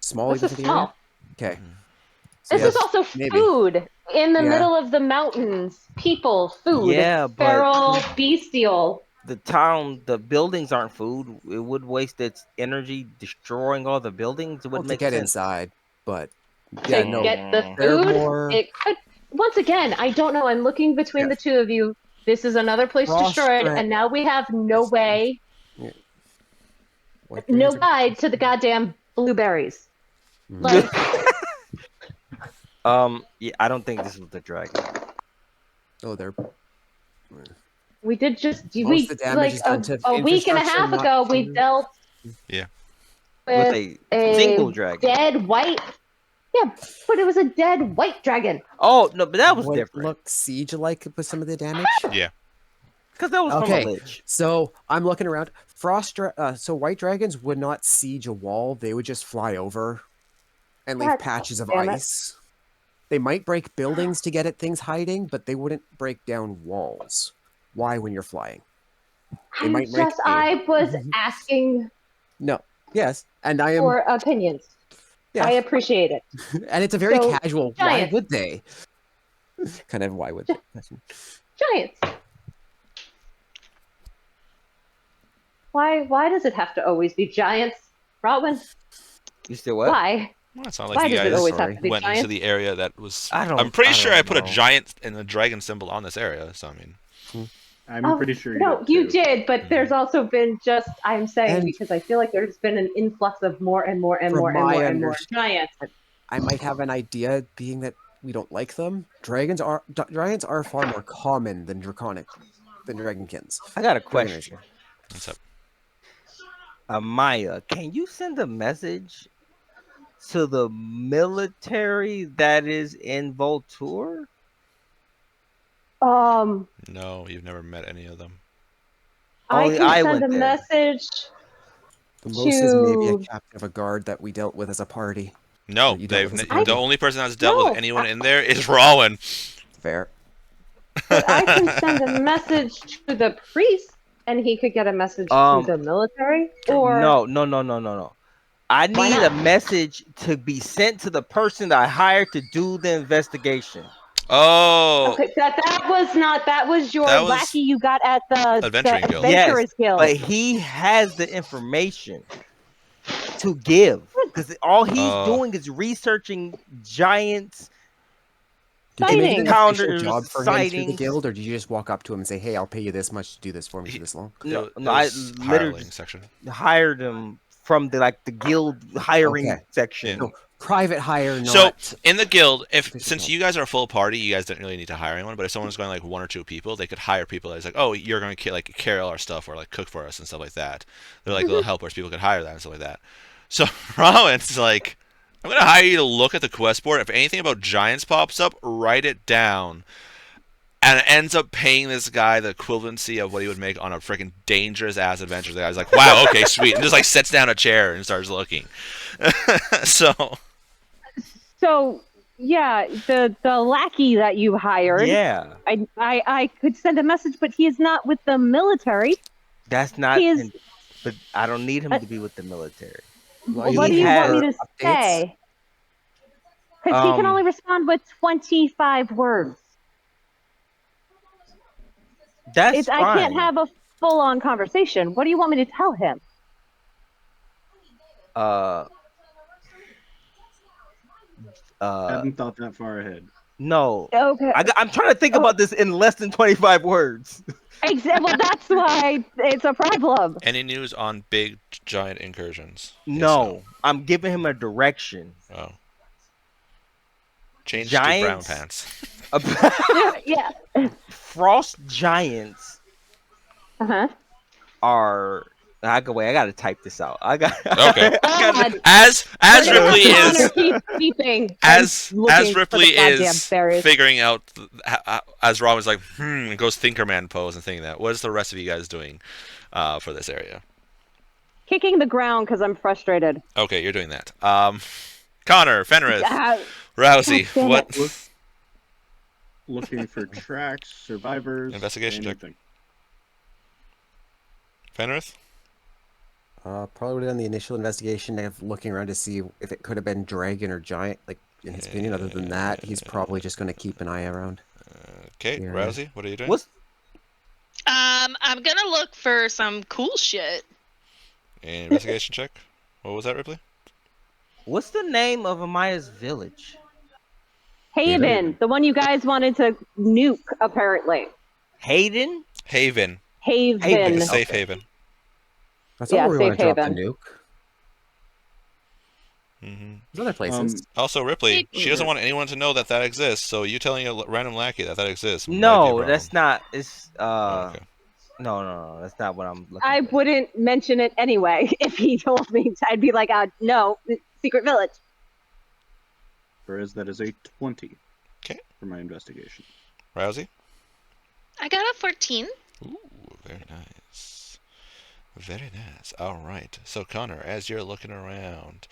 S3: Small
S2: This
S3: even
S2: is
S3: for the
S2: small.
S3: area? Okay.
S1: Mhm.
S3: So
S2: This
S3: yeah,
S2: is also
S3: maybe.
S2: food in the
S3: Yeah.
S2: middle of the mountains. People, food,
S4: Yeah, but
S2: feral, bestial.
S4: the town, the buildings aren't food. It would waste its energy destroying all the buildings. It
S3: Well,
S4: would
S3: to
S4: make
S3: get
S4: sense.
S3: inside, but yeah,
S2: To
S3: no,
S2: get the
S3: they're
S2: food.
S3: more
S2: It could. Once again, I don't know. I'm looking between
S3: Yes.
S2: the two of you. This is another place
S3: Frost
S2: destroyed,
S3: dra-
S2: and now we have no way,
S3: Yeah. What
S2: no
S3: dragons are-
S2: guide to the goddamn blueberries.
S3: Hmm.
S2: Like,
S4: Yeah, I don't think this was the dragon.
S3: Oh, they're
S2: we did just
S3: Most
S2: we
S3: of the damage
S2: like
S3: is done to
S2: a week and a
S3: infrastructure,
S2: half
S3: not
S2: ago we
S3: to-
S2: dealt
S1: Yeah.
S4: With
S2: with
S4: a single dragon.
S2: dead white. Yeah, but it was a dead white dragon.
S4: Oh no, but that was
S3: would
S4: different.
S3: look siege-like with some of the damage.
S1: Yeah.
S4: Because that was
S3: Okay.
S4: from a lich.
S3: So I'm looking around. So white dragons would not siege a wall; they would just fly over and leave
S2: God
S3: patches of
S2: damn it.
S3: ice. They might break buildings to get at things hiding, but they wouldn't break down walls. Why when you're flying? They might break you.
S2: I was asking
S3: No. Yes, and I am.
S2: for opinions.
S3: Yeah.
S2: I appreciate it.
S3: And it's a very
S2: So,
S3: casual.
S2: giants.
S3: Why would they? Kind of. Why would they? question.
S2: Giants. Why does it have to always be giants? Rodwin,
S4: You still what?
S2: why?
S1: Well, it's not like
S2: Why
S1: you
S2: does it
S1: guys
S2: always
S3: Sorry.
S2: have to be
S1: went into
S2: giants?
S1: the area that was.
S4: I don't-
S1: I'm pretty
S4: I
S1: sure
S4: don't
S1: I put a
S4: know.
S1: giant and a dragon symbol on this area. So I mean,
S6: I'm pretty sure you
S2: No,
S6: did.
S2: you
S6: too.
S2: did, but there's also been just I'm saying
S3: And-
S2: because I feel like there's been an influx of more and more and
S3: From
S2: more and
S3: my
S2: more and more
S3: underst-
S2: giants.
S3: I might have an idea, being that we don't like them. Giants are far more common than dragonkins.
S4: I got a question.
S1: what's up?
S4: Maya, can you send a message to the military that is in Voltour?
S1: No, you've never met any of them.
S2: I
S4: Only
S2: can
S4: I
S2: send
S4: went
S2: a
S4: there.
S2: message.
S3: The most is maybe a
S2: to-
S3: captain of a guard that we dealt with as a party.
S1: No,
S3: You dealt
S1: they've
S3: with
S1: the
S3: this
S1: only person that's dealt
S2: No,
S1: with anyone in there is Rowan.
S3: Fair.
S2: But I can send a message to the priest, and he could get a message to the military. Or
S4: No. I
S2: Why
S4: need
S2: not?
S4: a message to be sent to the person that I hired to do the investigation.
S1: Oh,
S2: okay, that was your
S1: That was
S2: lackey you got at the
S1: Adventuring Guild.
S2: Adventurers Guild.
S4: But he has the information to give because all he's
S1: Oh.
S4: doing is researching giants.
S3: Did you make
S2: Sightings.
S3: an official
S4: Encounters,
S3: job for him through the
S4: sightings.
S3: guild, or did you just walk up to him and say, "Hey, I'll pay you this much to do this for me for this long"?
S4: No,
S1: it
S4: no, I
S1: was
S4: literally
S1: hireling
S4: just
S1: section.
S4: hired him from the guild hiring
S3: Okay.
S4: section.
S3: No, private hire,
S1: So
S3: not.
S1: in the guild, if
S3: Official
S1: since
S3: job.
S1: you guys are a full party, you guys don't really need to hire anyone. But if someone's going like one or two people, they could hire people that's like, oh, you're going to like carry all our stuff or like cook for us and stuff like that. They're like little helpers. People could hire that and stuff like that. So Rowan's like, I'm going to hire you to look at the quest board. If anything about giants pops up, write it down. And it ends up paying this guy the equivalency of what he would make on a freaking dangerous ass adventure. The guy's like, wow, okay, sweet. And just like sets down a chair and starts looking. So
S2: So yeah, the lackey that you hired.
S4: Yeah,
S2: I could send a message, but he is not with the military.
S4: that's not.
S2: He is-
S4: But I don't need him to be with the military.
S3: Well,
S2: What do
S4: he
S2: you
S4: has
S2: want me to
S3: updates?
S2: say? Because he can
S4: Um,
S2: only respond with 25 words.
S4: That's fine.
S2: I can't have a full-on conversation. What do you want me to tell him?
S6: Hadn't thought that far ahead.
S4: No.
S2: Okay.
S4: I'm trying to think about this in less than 25 words.
S2: Well, that's why it's a problem.
S1: any news on big giant incursions? Yes,
S4: No, I'm giving him a direction.
S1: no. Oh. Change to brown
S4: Giants?
S1: pants.
S2: Yeah.
S4: Frost giants
S2: Uh-huh.
S4: are I go wait. I gotta type this out. I got.
S1: Okay.
S4: I gotta,
S2: God,
S1: As
S2: we're gonna
S1: Ripley
S2: have
S1: is
S2: Connor keep beeping and
S1: as
S2: looking for
S1: Ripley
S2: the goddamn
S1: is
S2: berries.
S1: figuring out, as Rob was like, and goes Thinkerman pose and thinking that. What is the rest of you guys doing for this area?
S2: Kicking the ground because I'm frustrated.
S1: Okay, you're doing that. Connor, Fenrith,
S2: Ah,
S1: Rousey,
S2: God damn
S1: what?
S6: Look, looking for tracks, survivors,
S1: Investigation check.
S6: anything.
S1: Fenrith?
S3: Probably would have done the initial investigation of looking around to see if it could have been dragon or giant. Like in his opinion, other than that, he's probably just going to keep an eye around.
S1: Okay,
S3: Yeah.
S1: Rousey, what are you doing?
S4: what's
S5: I'm gonna look for some cool shit.
S1: Investigation check. What was that, Ripley?
S4: what's the name of Amaya's village?
S2: Haven, the one you guys wanted to nuke, apparently.
S4: Hayden.
S1: Haven.
S2: Haven.
S1: It's a safe
S4: Okay.
S1: haven.
S3: That's
S2: Yeah,
S3: not where we want
S2: safe
S3: to drop the
S2: haven.
S3: nuke.
S1: hmm
S3: There's other places.
S1: Also, Ripley, she doesn't
S6: Mhm.
S1: want anyone to know that exists. So you telling a random lackey that exists might be a
S4: No,
S1: problem.
S4: that's not. It's
S1: Oh, okay.
S4: no, that's not what I'm looking
S2: I
S4: for.
S2: wouldn't mention it anyway if he told me. I'd be like, no, secret village.
S6: Whereas that is a 20.
S1: Okay.
S6: For my investigation.
S1: Rousey?
S5: I got a 14.
S1: Ooh, very nice. Very nice. All right. So, Connor, as you're looking around,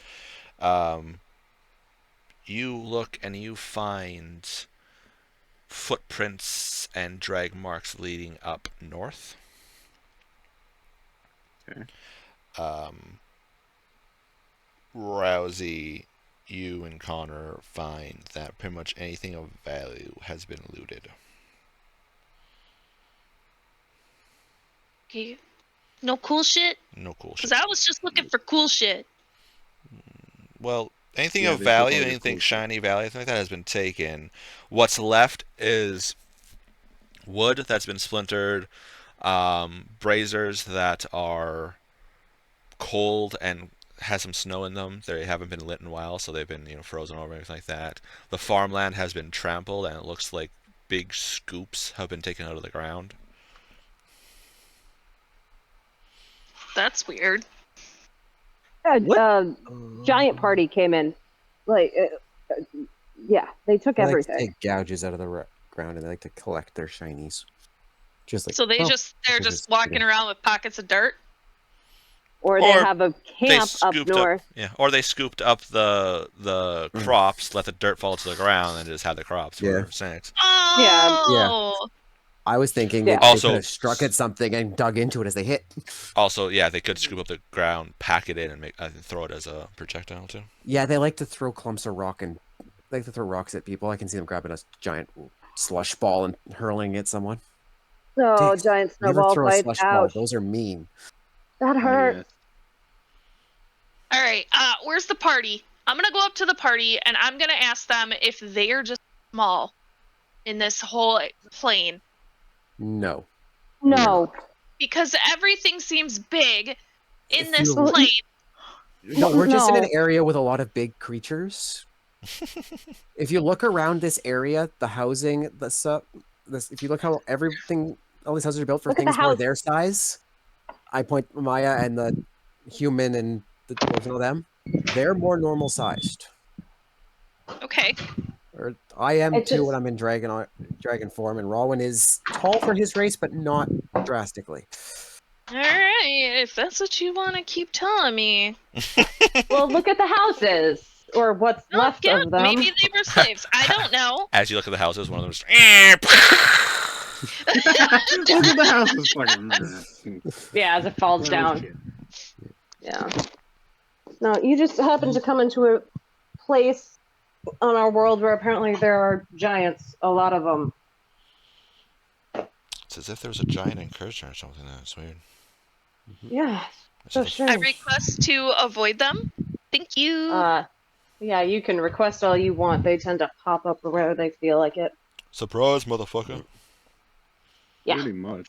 S1: you look and you find footprints and drag marks leading up north.
S6: Okay.
S1: Rousey, you and Connor find that pretty much anything of value has been looted.
S5: Okay. No cool shit?
S1: No cool
S5: Because
S1: shit.
S5: I was just looking for cool shit.
S1: Well, anything
S6: Yeah,
S1: of
S6: they took
S1: value,
S6: all your
S1: anything
S6: cool shit.
S1: shiny value, anything like that has been taken. What's left is wood that's been splintered, braziers that are cold and has some snow in them. They haven't been lit in a while, so they've been frozen over and everything like that. The farmland has been trampled, and it looks like big scoops have been taken out of the ground.
S5: That's weird.
S4: What?
S2: Giant party came in. Like, yeah, they took
S3: They like to
S2: everything.
S3: take gouges out of the ground and they like to collect their shinies. Just like
S5: So they're
S3: oh,
S5: just
S3: this is
S5: walking
S3: pretty.
S5: around with pockets of dirt.
S2: Or they
S1: Or
S2: have a camp up north.
S1: Yeah, or they scooped up the crops, let the dirt fall to the ground, and just had the crops
S3: Yeah.
S1: for snacks.
S5: Oh.
S3: I was thinking
S2: Yeah.
S3: they
S1: Also-
S3: could have struck at something and dug into it as they hit.
S1: Also, yeah, they could scoop up the ground, pack it in, and throw it as a projectile too.
S3: Yeah, they like to throw clumps of rock and they like to throw rocks at people. I can see them grabbing a giant slush ball and hurling it at someone.
S2: Oh,
S3: Dicks,
S2: giant
S3: You ever
S2: snowball
S3: throw a
S2: fight.
S3: slush ball?
S2: Ouch.
S3: Those are mean.
S2: That hurt.
S6: Yes.
S5: All right. Where's the party? I'm gonna go up to the party and I'm gonna ask them if they are just small in this whole plane
S3: No.
S2: No.
S5: because everything seems big in
S3: If
S5: this
S3: you-
S5: plane.
S3: No, we're just in an
S2: No.
S3: area with a lot of big creatures. If you look around this area, the housing, if you look how everything, all these houses are built for
S2: Look at the
S3: things more
S2: house.
S3: their size. I point Maya and the human and the dwarves and all them. They're more normal sized.
S5: Okay.
S3: Or I am
S2: It
S3: too
S2: just-
S3: when I'm in dragon form, and Rawin is tall for his race, but not drastically.
S5: All right. If that's what you want to keep telling me.
S2: Well, look at the houses. Or what's
S5: Oh,
S2: left
S5: yeah,
S2: of them.
S5: maybe they were slaves. I don't know.
S1: As you look at the houses, one of them is.
S6: Look at the house is fucking.
S2: Yeah, as it falls down. Yeah. No, you just happen to come into a place on our world where apparently there are giants, a lot of them.
S1: It's as if there was a giant incursion or something. That's weird.
S2: Yeah,
S1: It's
S2: so
S1: just
S5: I
S2: strange.
S5: request to avoid them. Thank you.
S2: Yeah, you can request all you want. They tend to pop up wherever they feel like it.
S1: surprise, motherfucker!
S2: Yeah.
S6: Pretty much.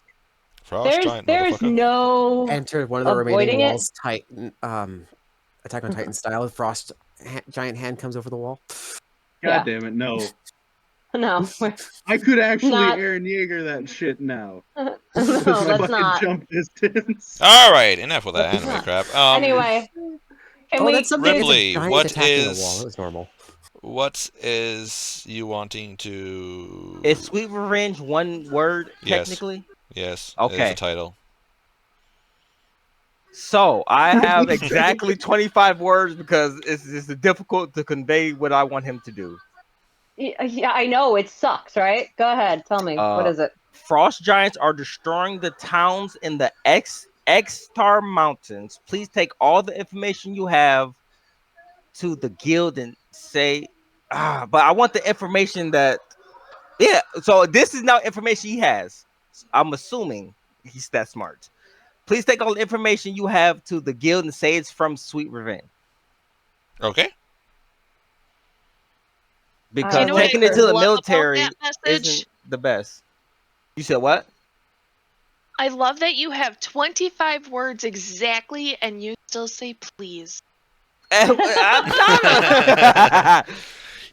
S1: Frost giant
S2: There's
S1: motherfucker.
S2: no
S3: Enter one of the
S2: Avoiding
S3: remaining
S2: it?
S3: walls, Titan, Attack on Titan style. Frost giant hand comes over the wall.
S6: God
S2: Yeah.
S6: damn it, no.
S2: No,
S6: I could actually
S2: Not-
S6: Aaron Yeager that shit now.
S2: no,
S6: With my
S2: let's
S6: fucking
S2: not.
S6: jump distance.
S1: All right, enough with that
S2: Let's
S1: anime
S2: not.
S1: crap.
S2: Anyway, can
S3: Oh,
S2: we?
S3: that's something.
S1: Ripley,
S3: It's a giant
S1: what
S3: attacking a
S1: is-
S3: wall. That was normal.
S1: What is you wanting to?
S4: Is Sweet Revenge one word
S1: Yes.
S4: technically?
S1: Yes. It is
S4: Okay.
S1: the title.
S4: So I have exactly 25 words because it's difficult to convey what I want him to do.
S2: Yeah, I know it sucks, right? Go ahead, tell me. What is it?
S4: Frost giants are destroying the towns in the X-Star Mountains. Please take all the information you have to the guild and say, but I want the information that, yeah. So this is now information he has. I'm assuming he's that smart. Please take all the information you have to the guild and say it's from Sweet Revenge.
S1: Okay.
S4: Because
S2: know what
S4: taking
S2: I
S4: it to the
S5: love about
S4: military
S5: that message?
S4: isn't the best. You said what?
S5: I love that you have 25 words exactly, and you still say please.
S4: I'm not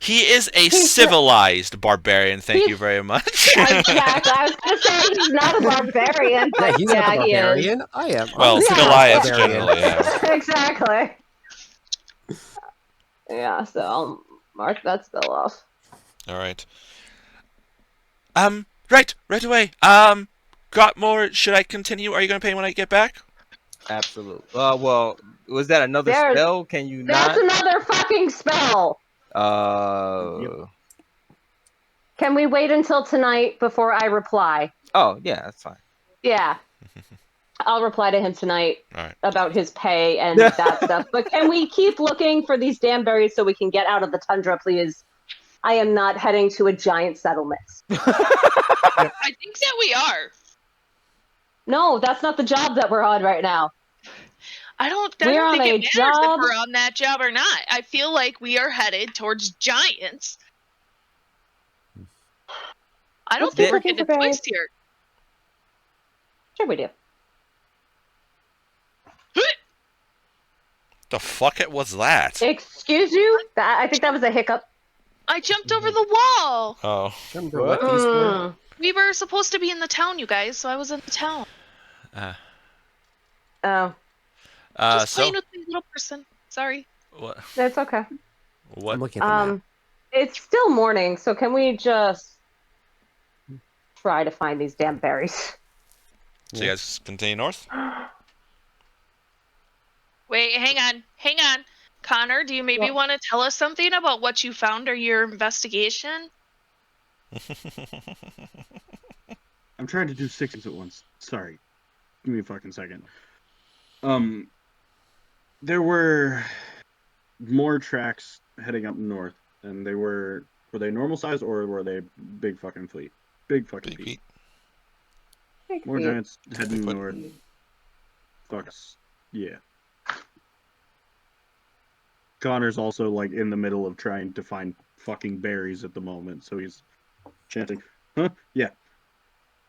S1: He is a
S2: He's
S1: civilized barbarian. Thank you very much.
S2: Exactly. I was gonna say he's not a barbarian,
S3: Yeah,
S2: but
S3: he's not a
S2: he is.
S3: barbarian. I am.
S1: Well,
S3: I'm a
S1: Goliaths
S3: barbarian.
S1: generally have.
S2: Exactly. Yeah, so I'll mark that spell off.
S1: All right. Right away. Got more? Should I continue? Are you gonna pay when I get back?
S4: Absolutely. Well, was that another
S2: There's-
S4: spell? Can you
S2: That's
S4: not?
S2: another fucking spell. Can we wait until tonight before I reply?
S4: Oh yeah, that's fine.
S2: Yeah. I'll reply to him tonight
S1: All right.
S2: about his pay and that stuff. But can we keep looking for these damn berries so we can get out of the tundra, please? I am not heading to a giant settlement.
S5: I think that we are.
S2: No, that's not the job that we're on right now.
S5: I don't
S2: We're on
S5: think
S2: a
S5: it matters
S2: job.
S5: if we're on that job or not. I feel like we are headed towards giants. I don't
S2: Let's
S5: think
S2: keep
S5: we're
S2: looking
S5: getting
S2: for
S5: a
S2: berries.
S5: choice here.
S2: Sure we do.
S1: The fuck it was that?
S2: Excuse you? I think that was a hiccup.
S5: I jumped over the wall.
S1: Oh.
S3: Remember what these were?
S5: We were supposed to be in the town, you guys, so I was in the town.
S2: Oh,
S5: Just
S1: So
S5: playing with my little person. Sorry.
S1: what?
S2: that's okay.
S1: What?
S3: I'm looking at the map.
S2: It's still morning, so can we just try to find these damn berries?
S1: So you guys continue north?
S5: Wait, hang on. Connor, do you maybe
S2: What?
S5: want to tell us something about what you found or your investigation?
S6: I'm trying to do 6 things at once. Sorry. Give me a fucking second. There were more tracks heading up north, and were they normal size or were they big fucking fleet? Big fucking
S1: Big
S6: feet.
S1: feet.
S6: More giants heading
S1: Bigfoot.
S6: north. Fuck us. Yeah. Connor's also like in the middle of trying to find fucking berries at the moment, so he's chanting, "Huh? Yeah.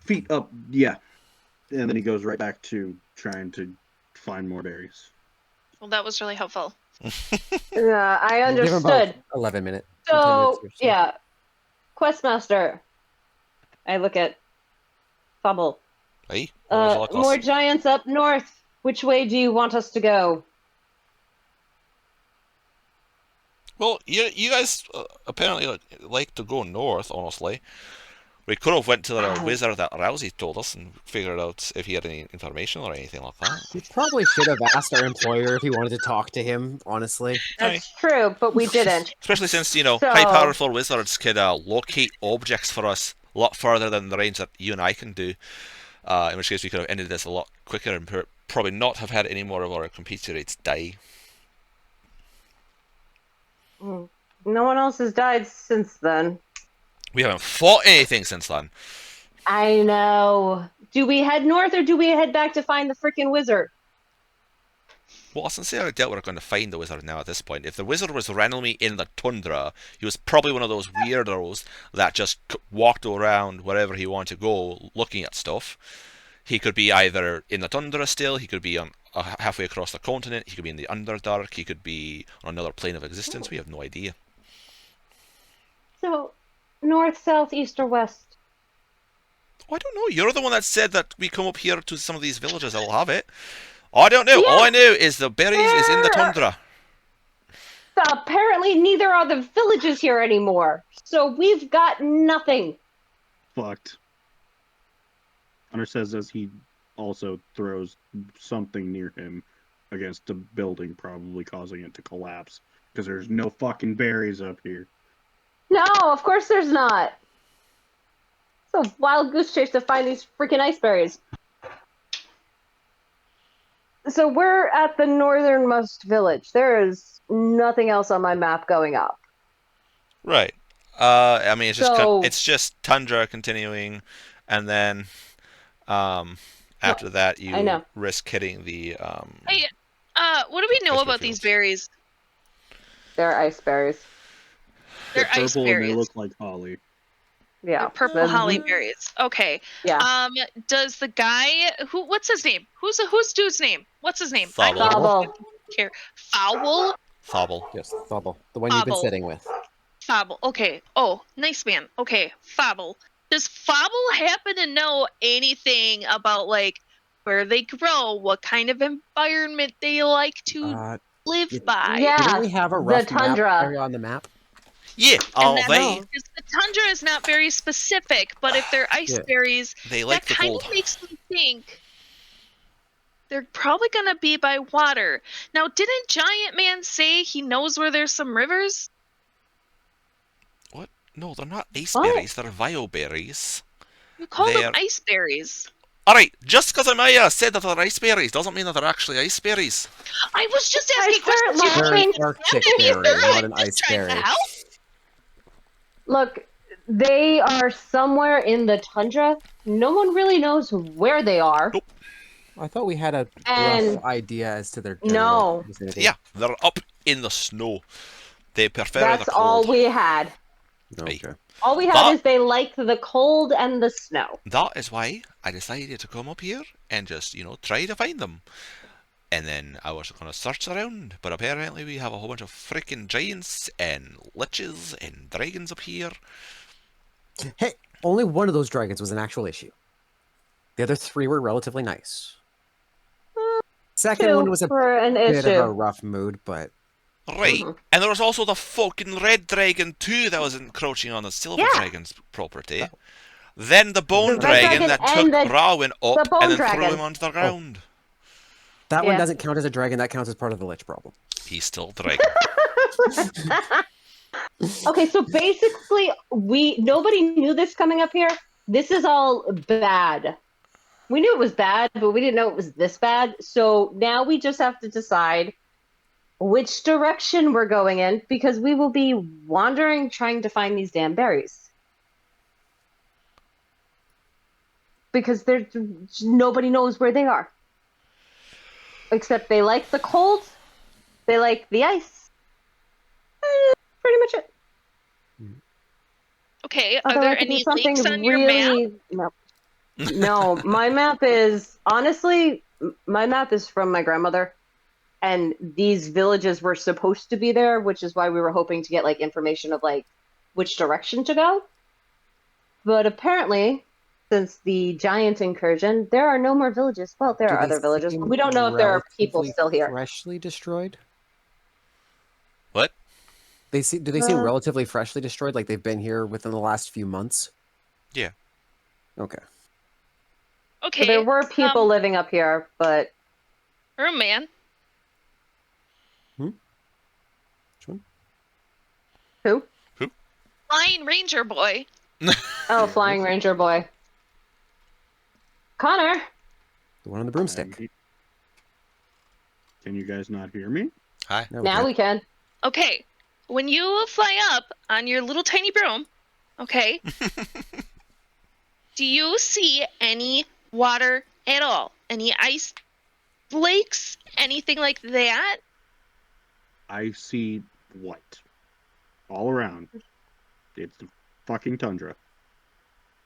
S6: Feet up, yeah." And then he goes right back to trying to find more berries.
S5: Well, that was really helpful.
S2: Yeah, I
S3: Give him about
S2: understood.
S3: 11 minutes. 10
S2: So,
S3: minutes or so.
S2: yeah. Questmaster. I look at Fumble.
S1: Hey, what was all that
S2: More
S1: cost?
S2: giants up north. Which way do you want us to go?
S1: Well, you guys apparently like to go north, honestly. We could have went to the wizard that Rousey told us and figured out if he had any information or anything like that.
S3: We probably should have asked our employer if he wanted to talk to him, honestly.
S2: That's true, but we didn't.
S1: Especially since,
S2: So-
S1: high powerful wizards could locate objects for us a lot further than the range that you and I can do. In which case we could have ended this a lot quicker and probably not have had any more of our compatriots die.
S2: No one else has died since then.
S1: We haven't fought anything since then.
S2: I know. Do we head north or do we head back to find the freaking wizard?
S1: Well, I sincerely doubt we're going to find the wizard now at this point. If the wizard was randomly in the tundra, he was probably one of those weirdos that just walked around wherever he wanted to go looking at stuff. He could be either in the tundra still, he could be on halfway across the continent, he could be in the Underdark, he could be on another plane of existence. We have no idea.
S2: So, North, south, east, or west?
S1: Oh, I don't know. You're the one that said that we come up here to some of these villages that will have it. I don't know.
S2: Yeah.
S1: All I know is the berries is in the tundra.
S2: Apparently, neither are the villages here anymore. So we've got nothing.
S6: Fucked. Hunter says as he also throws something near him against a building, probably causing it to collapse. Because there's no fucking berries up here.
S2: No, of course there's not. It's a wild goose chase to find these freaking ice berries. So we're at the northernmost village. There is nothing else on my map going up.
S1: Right. I mean,
S2: So-
S1: it's just tundra continuing, and then after that
S2: I
S1: you
S2: know.
S1: risk hitting the
S5: Hey, what do we know
S1: Ice
S5: about these
S1: fields.
S5: berries?
S2: They're ice berries.
S5: They're
S6: They're
S5: ice
S6: purple and they
S5: berries.
S6: look like holly.
S2: Yeah.
S5: They're purple
S2: The-
S5: holly berries. Okay.
S2: Yeah.
S5: Does the guy what's his name? Who's dude's name? What's his name?
S1: Thobble.
S5: I don't
S2: Thobble.
S5: care. Fowl?
S1: Thobble.
S3: Yes, Thobble, the one you've been
S5: Thobble.
S3: sitting with.
S5: Fobble. Okay. Oh, nice man. Okay. Fobble. Does Fobble happen to know anything about like where they grow, what kind of environment they like to live
S3: you-
S5: by?
S2: Yeah.
S3: Didn't we have a
S2: the
S3: rough
S2: tundra.
S3: map area on the map?
S1: Yeah,
S5: And
S1: all
S5: that-
S1: they
S5: because the tundra is not very specific, but if they're ice
S3: Yeah.
S5: berries,
S1: they like
S5: that
S1: the
S5: kind
S1: cold.
S5: of makes me think they're probably gonna be by water. Now, didn't Giant Man say he knows where there's some rivers?
S1: What? No, they're not ice
S2: What?
S1: berries. They're vio berries.
S5: You call them
S1: They're-
S5: ice berries.
S1: All right, just because Amaya said that they're ice berries doesn't mean that they're actually ice berries.
S5: I was just
S2: I
S5: asking
S2: start
S5: questions. You
S2: laughing.
S3: They're
S5: don't
S3: an
S5: even
S3: Arctic
S5: have any
S3: berry,
S5: food.
S3: not an
S5: Just
S3: ice
S5: trying to
S3: berry.
S5: help.
S2: Look, they are somewhere in the tundra. No one really knows where they are.
S1: Nope.
S3: I thought we had a
S2: And-
S3: rough idea as to their
S2: No.
S3: general vicinity.
S1: Yeah, they're up in the snow. They prefer
S2: That's
S1: the
S2: all
S1: cold.
S2: we had.
S3: Okay.
S2: All we had
S1: That-
S2: is they like the cold and the snow.
S1: That is why I decided to come up here and just, try to find them. And then I was going to search around, but apparently we have a whole bunch of freaking giants and liches and dragons up here.
S3: Hey, only one of those dragons was an actual issue. The other three were relatively nice. Second
S2: Two
S3: one was a
S2: for an
S3: bit
S2: issue.
S3: of a rough mood, but
S1: Right.
S2: Mhm.
S1: And there was also the fucking red dragon too that was encroaching on the silver
S2: Yeah.
S1: dragon's property. Then the bone
S2: The red
S1: dragon
S2: dragon
S1: that
S2: and
S1: took
S2: the-
S1: Rowan up
S2: the bone
S1: and then threw
S2: dragon.
S1: him onto the ground.
S3: that one
S2: Yeah.
S3: doesn't count as a dragon. That counts as part of the lich problem.
S1: He's still a dragon.
S2: Okay, so basically, nobody knew this coming up here. This is all bad. We knew it was bad, but we didn't know it was this bad. So now we just have to decide which direction we're going in because we will be wandering trying to find these damn berries. Because nobody knows where they are. Except they like the cold, they like the ice. Pretty much it.
S5: Okay, are
S2: Although
S5: there
S2: I could do
S5: any
S2: something
S5: links on your map?
S2: really no, my map is honestly my map is from my grandmother, and these villages were supposed to be there, which is why we were hoping to get like information of like which direction to go. But apparently, since the giant incursion, there are no more villages. Well, there
S3: Do
S2: are
S3: they
S2: other villages.
S3: seem
S2: We don't know if there are people
S3: relatively
S2: still here.
S3: Freshly destroyed?
S1: What?
S3: Do they seem
S2: Uh,
S3: relatively freshly destroyed? Like they've been here within the last few months?
S1: Yeah.
S3: Okay.
S5: Okay.
S2: So there were people living up here, but
S5: Or a man.
S3: Which one?
S2: who?
S5: Flying Ranger boy.
S2: Oh, Flying Ranger boy. Connor.
S3: The one on the broomstick.
S6: Can you guys not hear me?
S1: Hi.
S3: No,
S2: Now
S3: okay.
S2: we can.
S5: Okay. When you fly up on your little tiny broom, okay, do you see any water at all? Any ice lakes? Anything like that?
S6: I see white all around. It's the fucking tundra.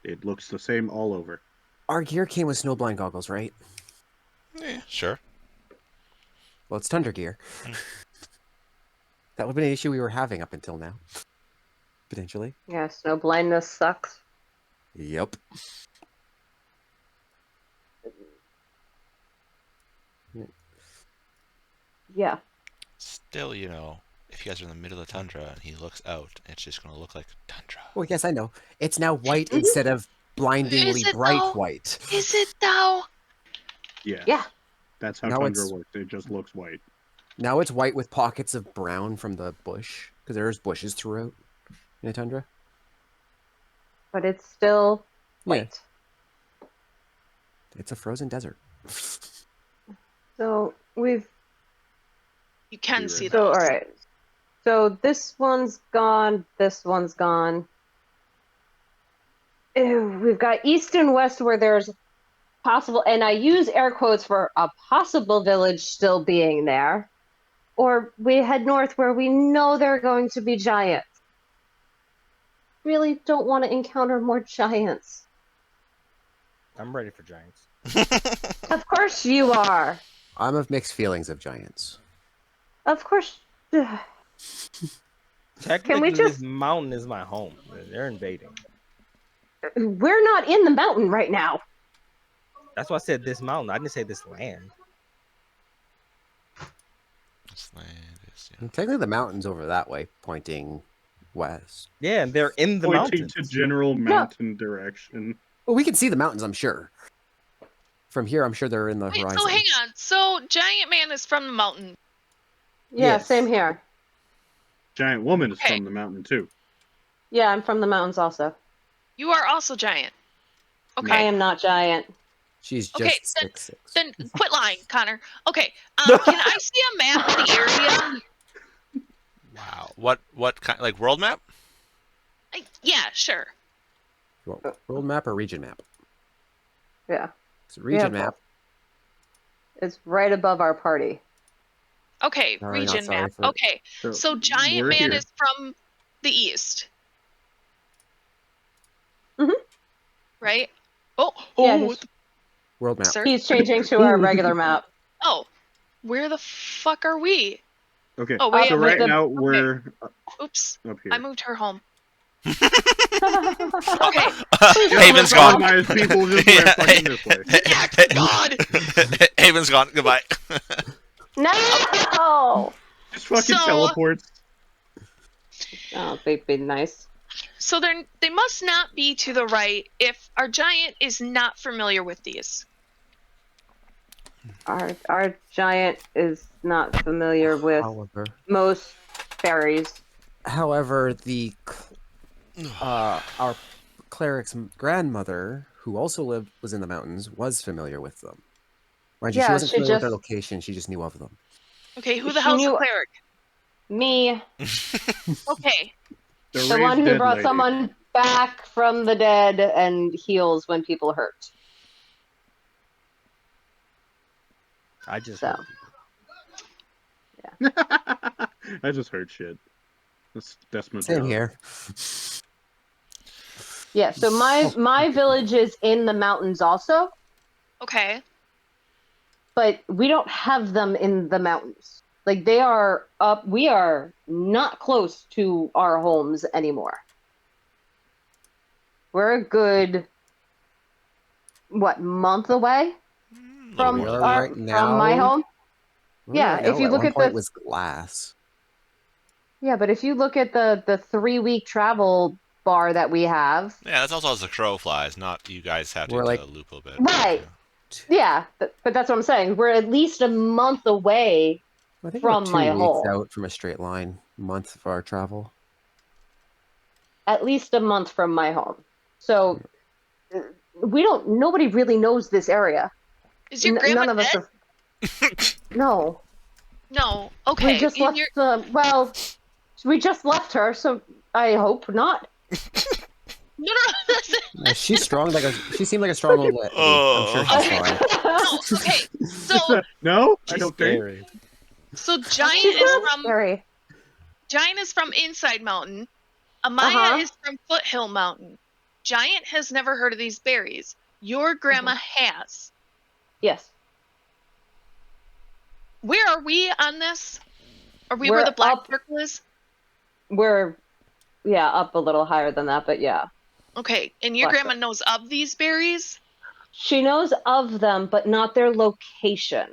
S6: It looks the same all over.
S3: Our gear came with snowblind goggles, right?
S1: Yeah, sure.
S3: Well, it's tundra gear. That would have been an issue we were having up until now. Potentially.
S2: Yeah, snow blindness sucks.
S3: Yep.
S2: Yeah.
S1: Still, if you guys are in the middle of the tundra and he looks out, it's just going to look like tundra.
S3: Well, yes, I know. It's now white instead of blindingly
S5: Is it
S3: bright
S5: though?
S3: white.
S5: Is it though?
S6: Yes.
S2: Yeah.
S6: That's how
S3: Now
S6: tundra
S3: it's-
S6: works. It just looks white.
S3: Now it's white with pockets of brown from the bush, because there's bushes throughout in a tundra.
S2: But it's still
S3: Yeah.
S2: white.
S3: It's a frozen desert.
S2: So we've
S5: You can
S6: Be
S5: see
S6: right
S2: so
S5: those.
S2: all right. So this one's gone. This one's gone. Ew, we've got east and west where there's possible, and I use air quotes for a possible village still being there. Or we head north where we know there are going to be giants. Really don't want to encounter more giants.
S4: I'm ready for giants.
S2: Of course you are.
S3: I'm of mixed feelings of giants.
S2: Of course.
S4: Technically,
S2: just-
S4: this mountain is my home. They're invading.
S2: We're not in the mountain right now.
S4: That's why I said this mountain. I didn't say this land.
S1: This land is,
S3: And technically, the mountain's over that way, pointing west.
S4: Yeah, and they're in the
S6: Pointing
S4: mountains.
S6: to general mountain direction.
S3: Well, we can see the mountains, I'm sure. From here, I'm sure they're in the
S5: Wait,
S3: horizon.
S5: so hang on. So Giant Man is from the mountain.
S2: Yeah,
S3: Yes.
S2: same here.
S6: Giant woman is
S5: Okay.
S6: from the mountain too.
S2: Yeah, I'm from the mountains also.
S5: You are also giant.
S2: I
S5: Okay.
S2: am not giant.
S3: She's just
S5: Okay, then-
S3: 6'6".
S5: Then quit lying, Connor. Okay. Can I see a map of the area?
S1: wow. What kind? Like world map?
S5: Yeah, sure.
S3: You want world map or region map?
S2: Yeah.
S3: It's a region
S2: Yeah,
S3: map.
S2: It's right above our party.
S5: Okay,
S3: Sorry, not
S5: region
S3: sorry
S5: map.
S3: for it.
S5: Okay. So Giant
S6: we're
S5: Man
S6: here.
S5: is from the east.
S2: Mhm.
S5: Right? Oh,
S2: Yeah,
S5: oh,
S2: he's-
S5: what the-
S3: World map.
S5: sir?
S2: He's changing to our regular map.
S5: Oh, where the fuck are we?
S6: Okay.
S5: Oh, wait,
S6: so
S2: with
S6: right
S2: the-
S6: now we're
S5: Oops,
S6: up here.
S5: I moved her home.
S2: okay.
S5: Okay.
S1: Haven's
S6: All
S1: gone.
S6: my people just went fucking this way.
S5: Yeah, God.
S1: Haven's gone. Goodbye.
S2: No!
S6: Just fucking
S5: So-
S6: teleports.
S2: Oh, they'd be nice.
S5: So they must not be to the right if our giant is not familiar with these.
S2: Our giant is not familiar with most fairies.
S3: However, our cleric's grandmother, who also was in the mountains, was familiar with them. Mind you, she
S2: Yeah,
S3: wasn't
S2: she
S3: familiar with their
S2: just-
S3: location. She just knew of them.
S5: Okay, who
S2: She
S5: the hell's the
S2: knew-
S5: cleric?
S2: Me,
S5: Okay,
S6: The
S2: the
S6: raised
S2: one who
S6: dead
S2: brought
S6: lady.
S2: someone back from the dead and heals when people hurt.
S4: I just.
S2: So.
S6: I just heard shit. That's my
S3: Same
S6: job.
S3: here.
S2: Yeah, so my village is in the mountains also,
S5: okay.
S2: but we don't have them in the mountains. Like they are up, we are not close to our homes anymore. We're a good month away from
S3: We are
S2: our,
S3: right
S2: from my
S3: now-
S2: home?
S3: Well,
S2: Yeah,
S3: right
S2: if
S3: now,
S2: you
S3: at
S2: look
S3: one
S2: at
S3: point
S2: the-
S3: was glass.
S2: Yeah, but if you look at the 3-week travel bar that we have,
S1: Yeah, that's also as the crow flies, not you guys having
S3: We're
S1: to
S3: like-
S1: loop a bit.
S2: Right. yeah, but that's what I'm saying. We're at least a month away.
S3: I think
S2: From
S3: about 2
S2: my
S3: weeks
S2: home.
S3: out from a straight line. Month for our travel.
S2: At least a month from my home. So nobody really knows this area.
S5: Is your grandma
S2: None of us
S5: dead?
S2: have. No.
S5: No. Okay.
S2: We just
S5: in
S2: left
S5: your-
S2: we just left her, so I hope not.
S5: No.
S3: Yeah, she's strong. She seemed like a strong old lady. I'm sure she's fine.
S5: No. Okay. So
S6: No, I
S4: She's
S6: don't think.
S4: scary.
S5: Giant
S2: She's
S5: is
S2: not
S5: from
S2: scary.
S5: Giant is from Inside Mountain. Amaya
S2: Uh-huh.
S5: is from Foothill Mountain. Giant has never heard of these berries. Your grandma has.
S2: Yes.
S5: Where are we on this? Are we
S2: We're
S5: where the black
S2: up-
S5: circle is?
S2: We're Yeah, up a little higher than that, but yeah.
S5: Okay, and your
S2: Bless
S5: grandma knows of these berries?
S2: She knows of them, but not their location.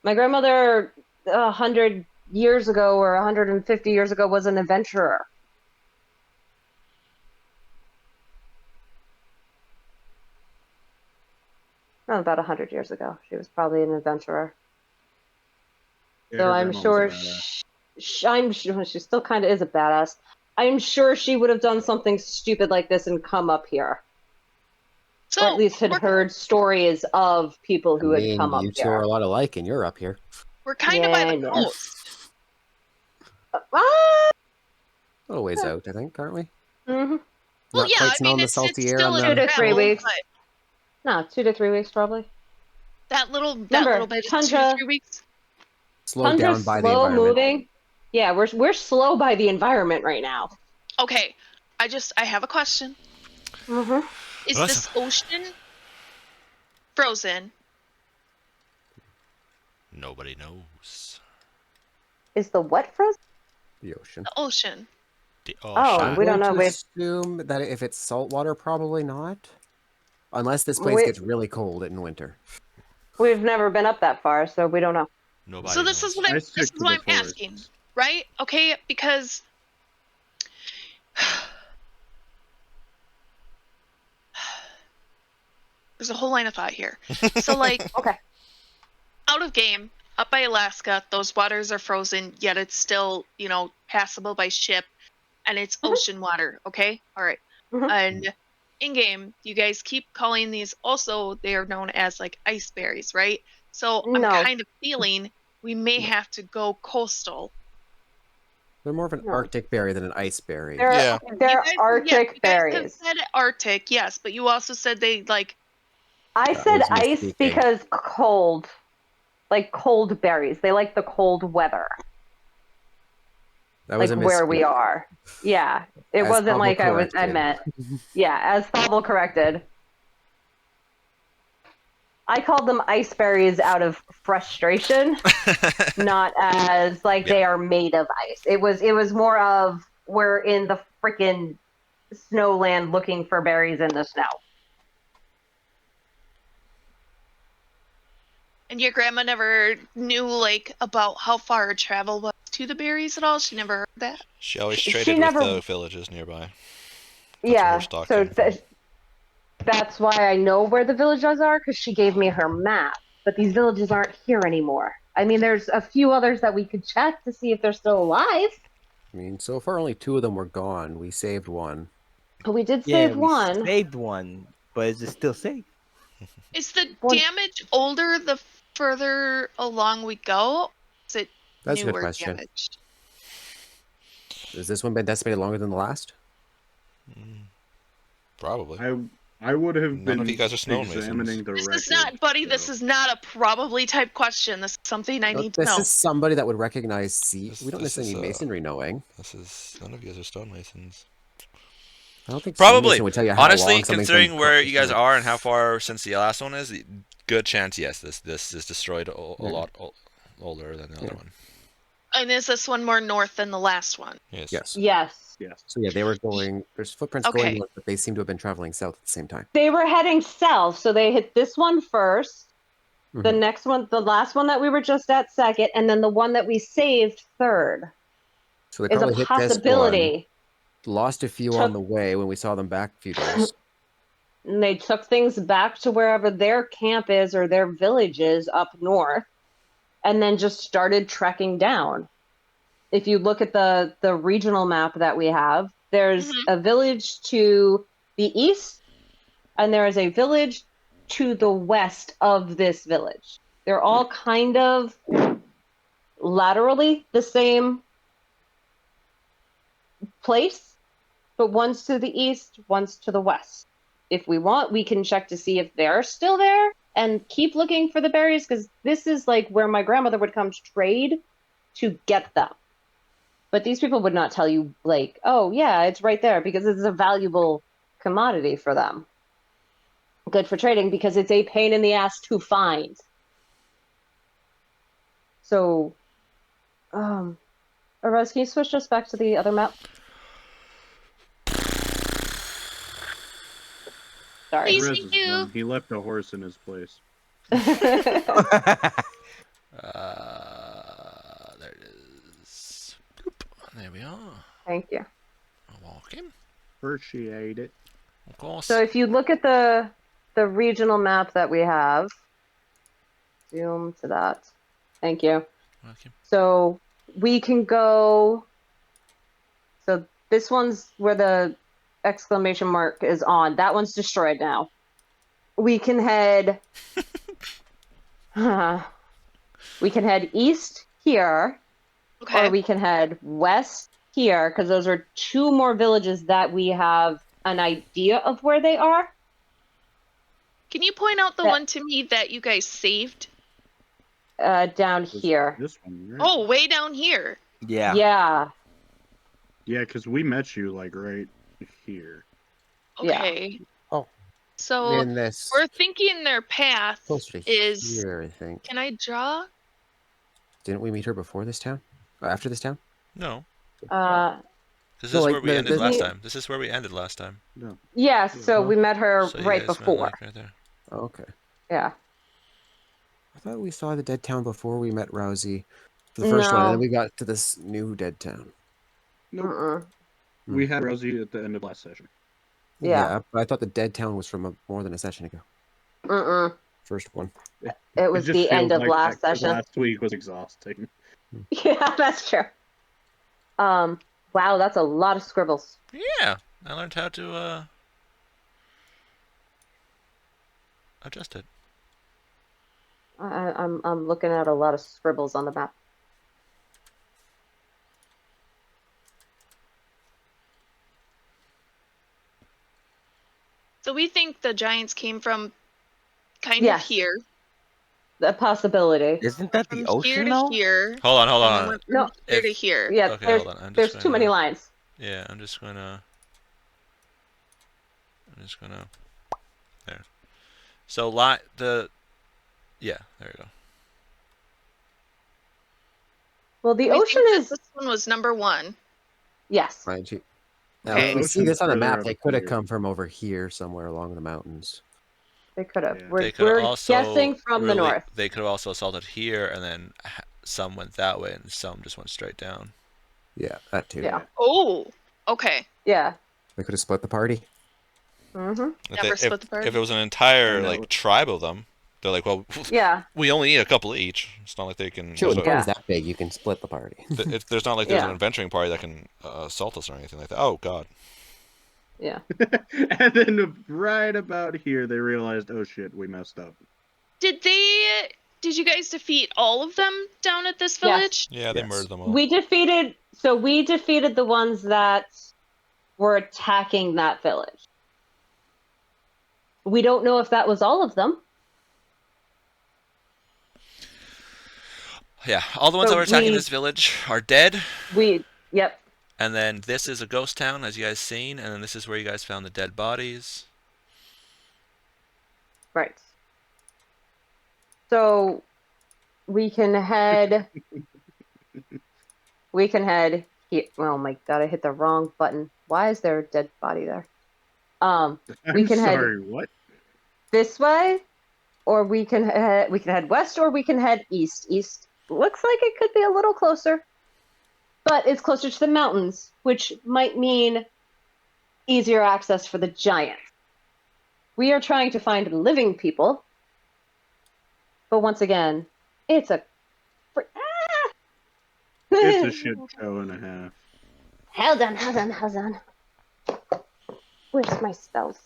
S2: My grandmother, 100 years ago or 150 years ago, was an adventurer. No, about 100 years ago, she was probably an adventurer.
S6: Yeah,
S2: So
S6: her
S2: I'm
S6: grandma was
S2: sure,
S6: a badass.
S2: I'm sure she still kind of is a badass. I'm sure she would have done something stupid like this and come up here, or at
S5: So
S2: least had heard stories of people
S3: I
S2: who had
S3: mean,
S2: come up
S3: you two are
S2: here.
S3: a lot alike, and you're up here.
S5: we're kind of
S2: Yeah,
S5: by the
S2: I know.
S5: coast.
S2: Ah!
S3: A little ways out, I think, aren't we?
S2: Mhm.
S5: Well,
S3: Not
S5: yeah,
S3: quite
S5: I mean,
S3: smelling the
S5: it's
S3: salty air
S5: still
S3: on
S5: in
S2: 2
S3: the.
S2: to 3
S5: travel,
S2: weeks.
S5: but
S2: No, 2 to 3 weeks probably.
S5: that little
S2: Remember,
S5: bit is 2 to
S2: tundra,
S5: 3 weeks.
S3: Slowed down
S2: tundra's
S3: by the
S2: slow
S3: environment.
S2: moving. Yeah, we're slow by the environment right now.
S5: Okay, I have a question.
S2: Hmm.
S5: Is
S1: Well,
S5: this ocean frozen?
S1: Nobody knows.
S2: Is the what frozen?
S3: The ocean.
S5: The ocean.
S2: Oh,
S3: I'm
S2: we
S3: going
S2: don't know.
S3: to
S2: We
S3: assume that if it's saltwater, probably not. Unless this place
S2: we
S3: gets really cold in winter.
S2: we've never been up that far, so we don't know.
S1: Nobody
S5: So this
S1: knows.
S5: is what
S6: I
S5: this
S6: stick
S5: is
S6: to
S5: what
S6: the
S5: I'm asking,
S6: forests.
S5: right? Okay, because there's a whole line of thought here. So like
S2: Okay.
S5: out of game, up by Alaska, those waters are frozen, yet it's still, passable by ship, and it's
S2: Mhm.
S5: ocean water. Okay, all right.
S2: Mhm.
S5: And in game, you guys keep calling these. Also, they are known as like ice berries, right? So I'm
S2: No,
S5: kind of feeling we may have to go coastal.
S3: They're more of an
S2: no.
S3: Arctic berry than an ice berry.
S2: They're
S1: Yeah.
S2: they're
S5: Yeah,
S2: Arctic
S5: you guys have
S2: berries.
S5: said Arctic, yes, but you also said they like.
S2: I
S3: That
S2: said
S3: was me
S2: ice
S3: speaking.
S2: because cold, like cold berries. They like the cold weather,
S3: That was
S2: like
S3: a
S2: where we
S3: misspeak.
S2: are. Yeah, it
S3: As
S2: wasn't
S3: Pablo
S2: like I
S3: corrected.
S2: meant. Yeah, as Fable corrected. I called them ice berries out of frustration, not as like
S1: Yeah.
S2: they are made of ice. It was more of we're in the freaking snowland looking for berries in the snow.
S5: And your grandma never knew like about how far her travel was to the berries at all. She never heard that.
S1: She always
S2: She
S1: traded with
S2: never,
S1: the villages nearby. That's where her
S2: yeah.
S1: stock
S2: So
S1: came from.
S2: that's why I know where the villages are because she gave me her map. But these villages aren't here anymore. I mean, there's a few others that we could check to see if they're still alive.
S3: I mean, so far only 2 of them were gone. We saved one.
S2: But we did
S4: Yeah,
S2: save
S4: we
S2: one.
S4: saved one, but is it still safe?
S5: Is the
S2: One.
S5: damage older the further along we go? Is it
S3: That's a good
S5: newer
S3: question.
S5: damage?
S3: Has this one been decimated longer than the last?
S1: Probably.
S6: I would have
S1: None of
S6: been
S1: you guys are stonemasons.
S6: examining the
S5: This
S6: record.
S5: is not, buddy. This
S6: so-
S5: is not a probably type question. This is something I
S3: No,
S5: need to
S3: this
S5: know.
S3: is somebody that would recognize sea.
S1: This-
S3: We don't
S1: this
S3: necessarily
S1: is,
S3: need masonry knowing.
S1: This is none of you guys are stonemasons.
S3: I don't think
S1: Probably.
S3: stonemason would tell you how
S1: Honestly,
S3: long something's been
S1: considering where you guys
S3: destroyed.
S1: are and how far since the last one is, good chance. Yes, this is destroyed a
S3: Yeah.
S1: lot older than the other
S3: Yeah.
S1: one.
S5: And is this one more north than the last one?
S1: Yes.
S3: Yes.
S2: Yes.
S6: Yes.
S3: So yeah, they were going. There's footprints
S5: Okay.
S3: going north, but they seem to have been traveling south at the same time.
S2: They were heading south, so they hit this one first, the
S3: Mhm.
S2: next one, the last one that we were just at second, and then the one that we saved third
S3: So they
S2: is a
S3: probably hit this one.
S2: possibility.
S3: Lost a few on the way when we saw them back a few days.
S2: And they took things back to wherever their camp is or their village is up north, and then just started trekking down. If you look at the regional map that we have, there's
S5: Mhm.
S2: a village to the east, and there is a village to the west of this village. They're all kind of laterally the same place, but one's to the east, one's to the west. If we want, we can check to see if they're still there and keep looking for the berries, because this is like where my grandmother would come to trade to get them. But these people would not tell you, like, oh, yeah, it's right there, because it's a valuable commodity for them. Good for trading, because it's a pain in the ass to find. So, Rose, can you switch us back to the other map? Sorry.
S5: Please.
S6: Perez
S5: Thank
S6: is
S5: you.
S6: done. He left a horse in his place.
S1: There it is. Boop. There we are.
S2: Thank you.
S1: Walking.
S6: Appreciate it.
S1: Of course.
S2: So if you look at the regional map that we have, zoom to that. Thank you.
S1: Welcome.
S2: So we can go. So this one's where the exclamation mark is on. That one's destroyed now. We can head. We can head east here,
S5: Okay.
S2: or we can head west here, because those are two more villages that we have an idea of where they are.
S5: Can you point out the
S2: That-
S5: one to me that you guys saved?
S2: Down here.
S6: This one, right?
S5: Oh, way down here.
S4: Yeah.
S2: Yeah.
S6: Yeah, because we met you like right here.
S2: Yeah.
S5: Okay.
S3: Oh.
S5: So
S3: In this
S5: we're thinking their path
S3: closer to
S5: is.
S3: here, I think.
S5: Can I draw?
S3: Didn't we meet her before this town? Or after this town?
S1: No. This
S3: No,
S1: is
S3: like
S1: where we ended
S3: the-
S1: last time. This is where we ended last time.
S6: No.
S2: Yeah, so
S3: Well,
S2: we met her
S1: So you
S2: right
S1: guys met,
S2: before.
S1: like, right there.
S3: Oh, okay.
S2: Yeah.
S3: I thought we saw the dead town before we met Rousey for the first one, and
S2: No.
S3: then we got to this new dead town.
S6: Nope.
S2: Mm-mm.
S6: We had Rosie at the end of last session.
S2: Yeah.
S3: But I thought the dead town was from more than a session ago.
S2: Mm-mm.
S3: First one.
S2: It was
S6: just
S2: the end
S6: feels
S2: of
S6: like
S2: last
S6: that 'cause
S2: session.
S6: Last week was exhausting.
S2: Yeah, that's true. Wow, that's a lot of scribbles.
S1: Yeah. I learned how to adjust it.
S2: I'm looking at a lot of scribbles on the map.
S5: So we think the giants came from kind
S2: Yes.
S5: of here.
S2: A possibility.
S4: Isn't that the
S5: From here
S4: ocean
S5: to
S4: though?
S5: here.
S1: Hold on, hold
S5: And then
S1: on.
S5: went from
S2: No.
S5: here to
S1: If-
S5: here.
S2: Yeah,
S1: Okay,
S2: there's,
S1: hold on. I'm
S2: there's
S1: just
S2: too many
S1: gonna-
S2: lines.
S1: Yeah, I'm just gonna. There. So Yeah, there we go.
S2: Well, the
S5: We
S2: ocean
S5: think that
S2: is
S5: this one was number 1.
S2: yes.
S3: Right. Now,
S5: Okay.
S3: if we see
S6: Ocean's
S3: this on the
S6: further
S3: map,
S6: over
S3: they could have
S6: here.
S3: come from over here somewhere along the mountains.
S2: They could have.
S6: Yeah.
S2: We're,
S1: They could
S2: we're
S1: also
S2: guessing from the north.
S1: They could have also assaulted here, and then some went that way, and some just went straight down.
S3: Yeah, that too.
S2: Yeah.
S5: Oh, okay.
S2: Yeah.
S3: They could have split the party.
S2: Mm-hmm.
S5: Never split the party.
S1: If it was an entire
S6: I know.
S1: like tribe of them, they're like, well,
S2: Yeah.
S1: we only need a couple each. It's not like they can.
S3: Sure, when the
S1: there's,
S3: party's that big, you can split the party.
S1: there's not like there's
S2: Yeah.
S1: an adventuring party that can assault us or anything like that. Oh God.
S2: Yeah.
S6: And then right about here, they realized, oh shit, we messed up.
S5: Did you guys defeat all of them down at this
S2: Yes.
S5: village?
S1: Yeah, they
S3: Yes.
S1: murdered them all.
S2: We defeated the ones that were attacking that village. We don't know if that was all of them.
S1: Yeah, all the ones
S2: So
S1: that were attacking
S2: we-
S1: this village are dead.
S2: Yep.
S1: And then this is a ghost town, as you guys seen, and then this is where you guys found the dead bodies.
S2: Right. So we can head. Here. Oh my god! I hit the wrong button. Why is there a dead body there? We
S6: I'm
S2: can head-
S6: sorry, what?
S2: This way, or we can head west, or we can head east. East looks like it could be a little closer, but it's closer to the mountains, which might mean easier access for the giants. We are trying to find living people, but once again, it's a.
S6: It's a shit show and a half.
S2: Hold on. Where's my spells?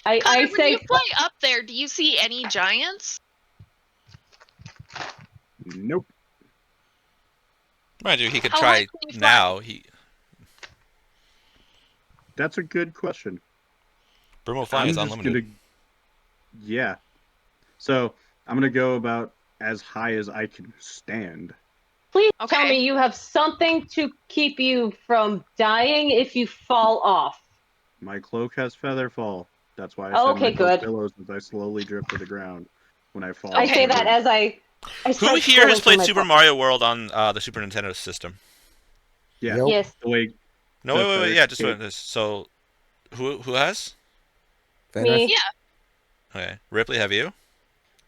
S2: I
S5: Connor, when
S2: say
S5: you fly up there, do you see any giants?
S6: Nope.
S1: Mind you, he could
S5: How
S1: try
S5: high can you fly?
S1: now.
S6: That's a good question.
S1: Brumo flying is unlimited.
S6: Yeah. So I'm gonna go about as high as I can stand.
S2: please tell
S5: Okay.
S2: me you have something to keep you from dying if you fall off.
S6: My cloak has feather fall. That's why I
S2: Oh,
S6: said
S2: okay,
S6: my cloak
S2: good.
S6: billows as I slowly drift to the ground when I fall.
S2: I say
S5: Okay.
S2: that as I I
S1: Who
S2: start
S1: here has
S2: scrolling through
S1: played
S2: my
S1: Super
S2: book.
S1: Mario World on the Super Nintendo system?
S6: Yeah.
S3: Nope.
S2: Yes.
S6: The way
S1: No,
S6: The
S1: wait.
S6: feather
S1: Yeah, just
S6: cape.
S1: wait this. So, who has?
S3: Fenris?
S2: Me.
S5: Yeah.
S1: Okay, Ripley, have you?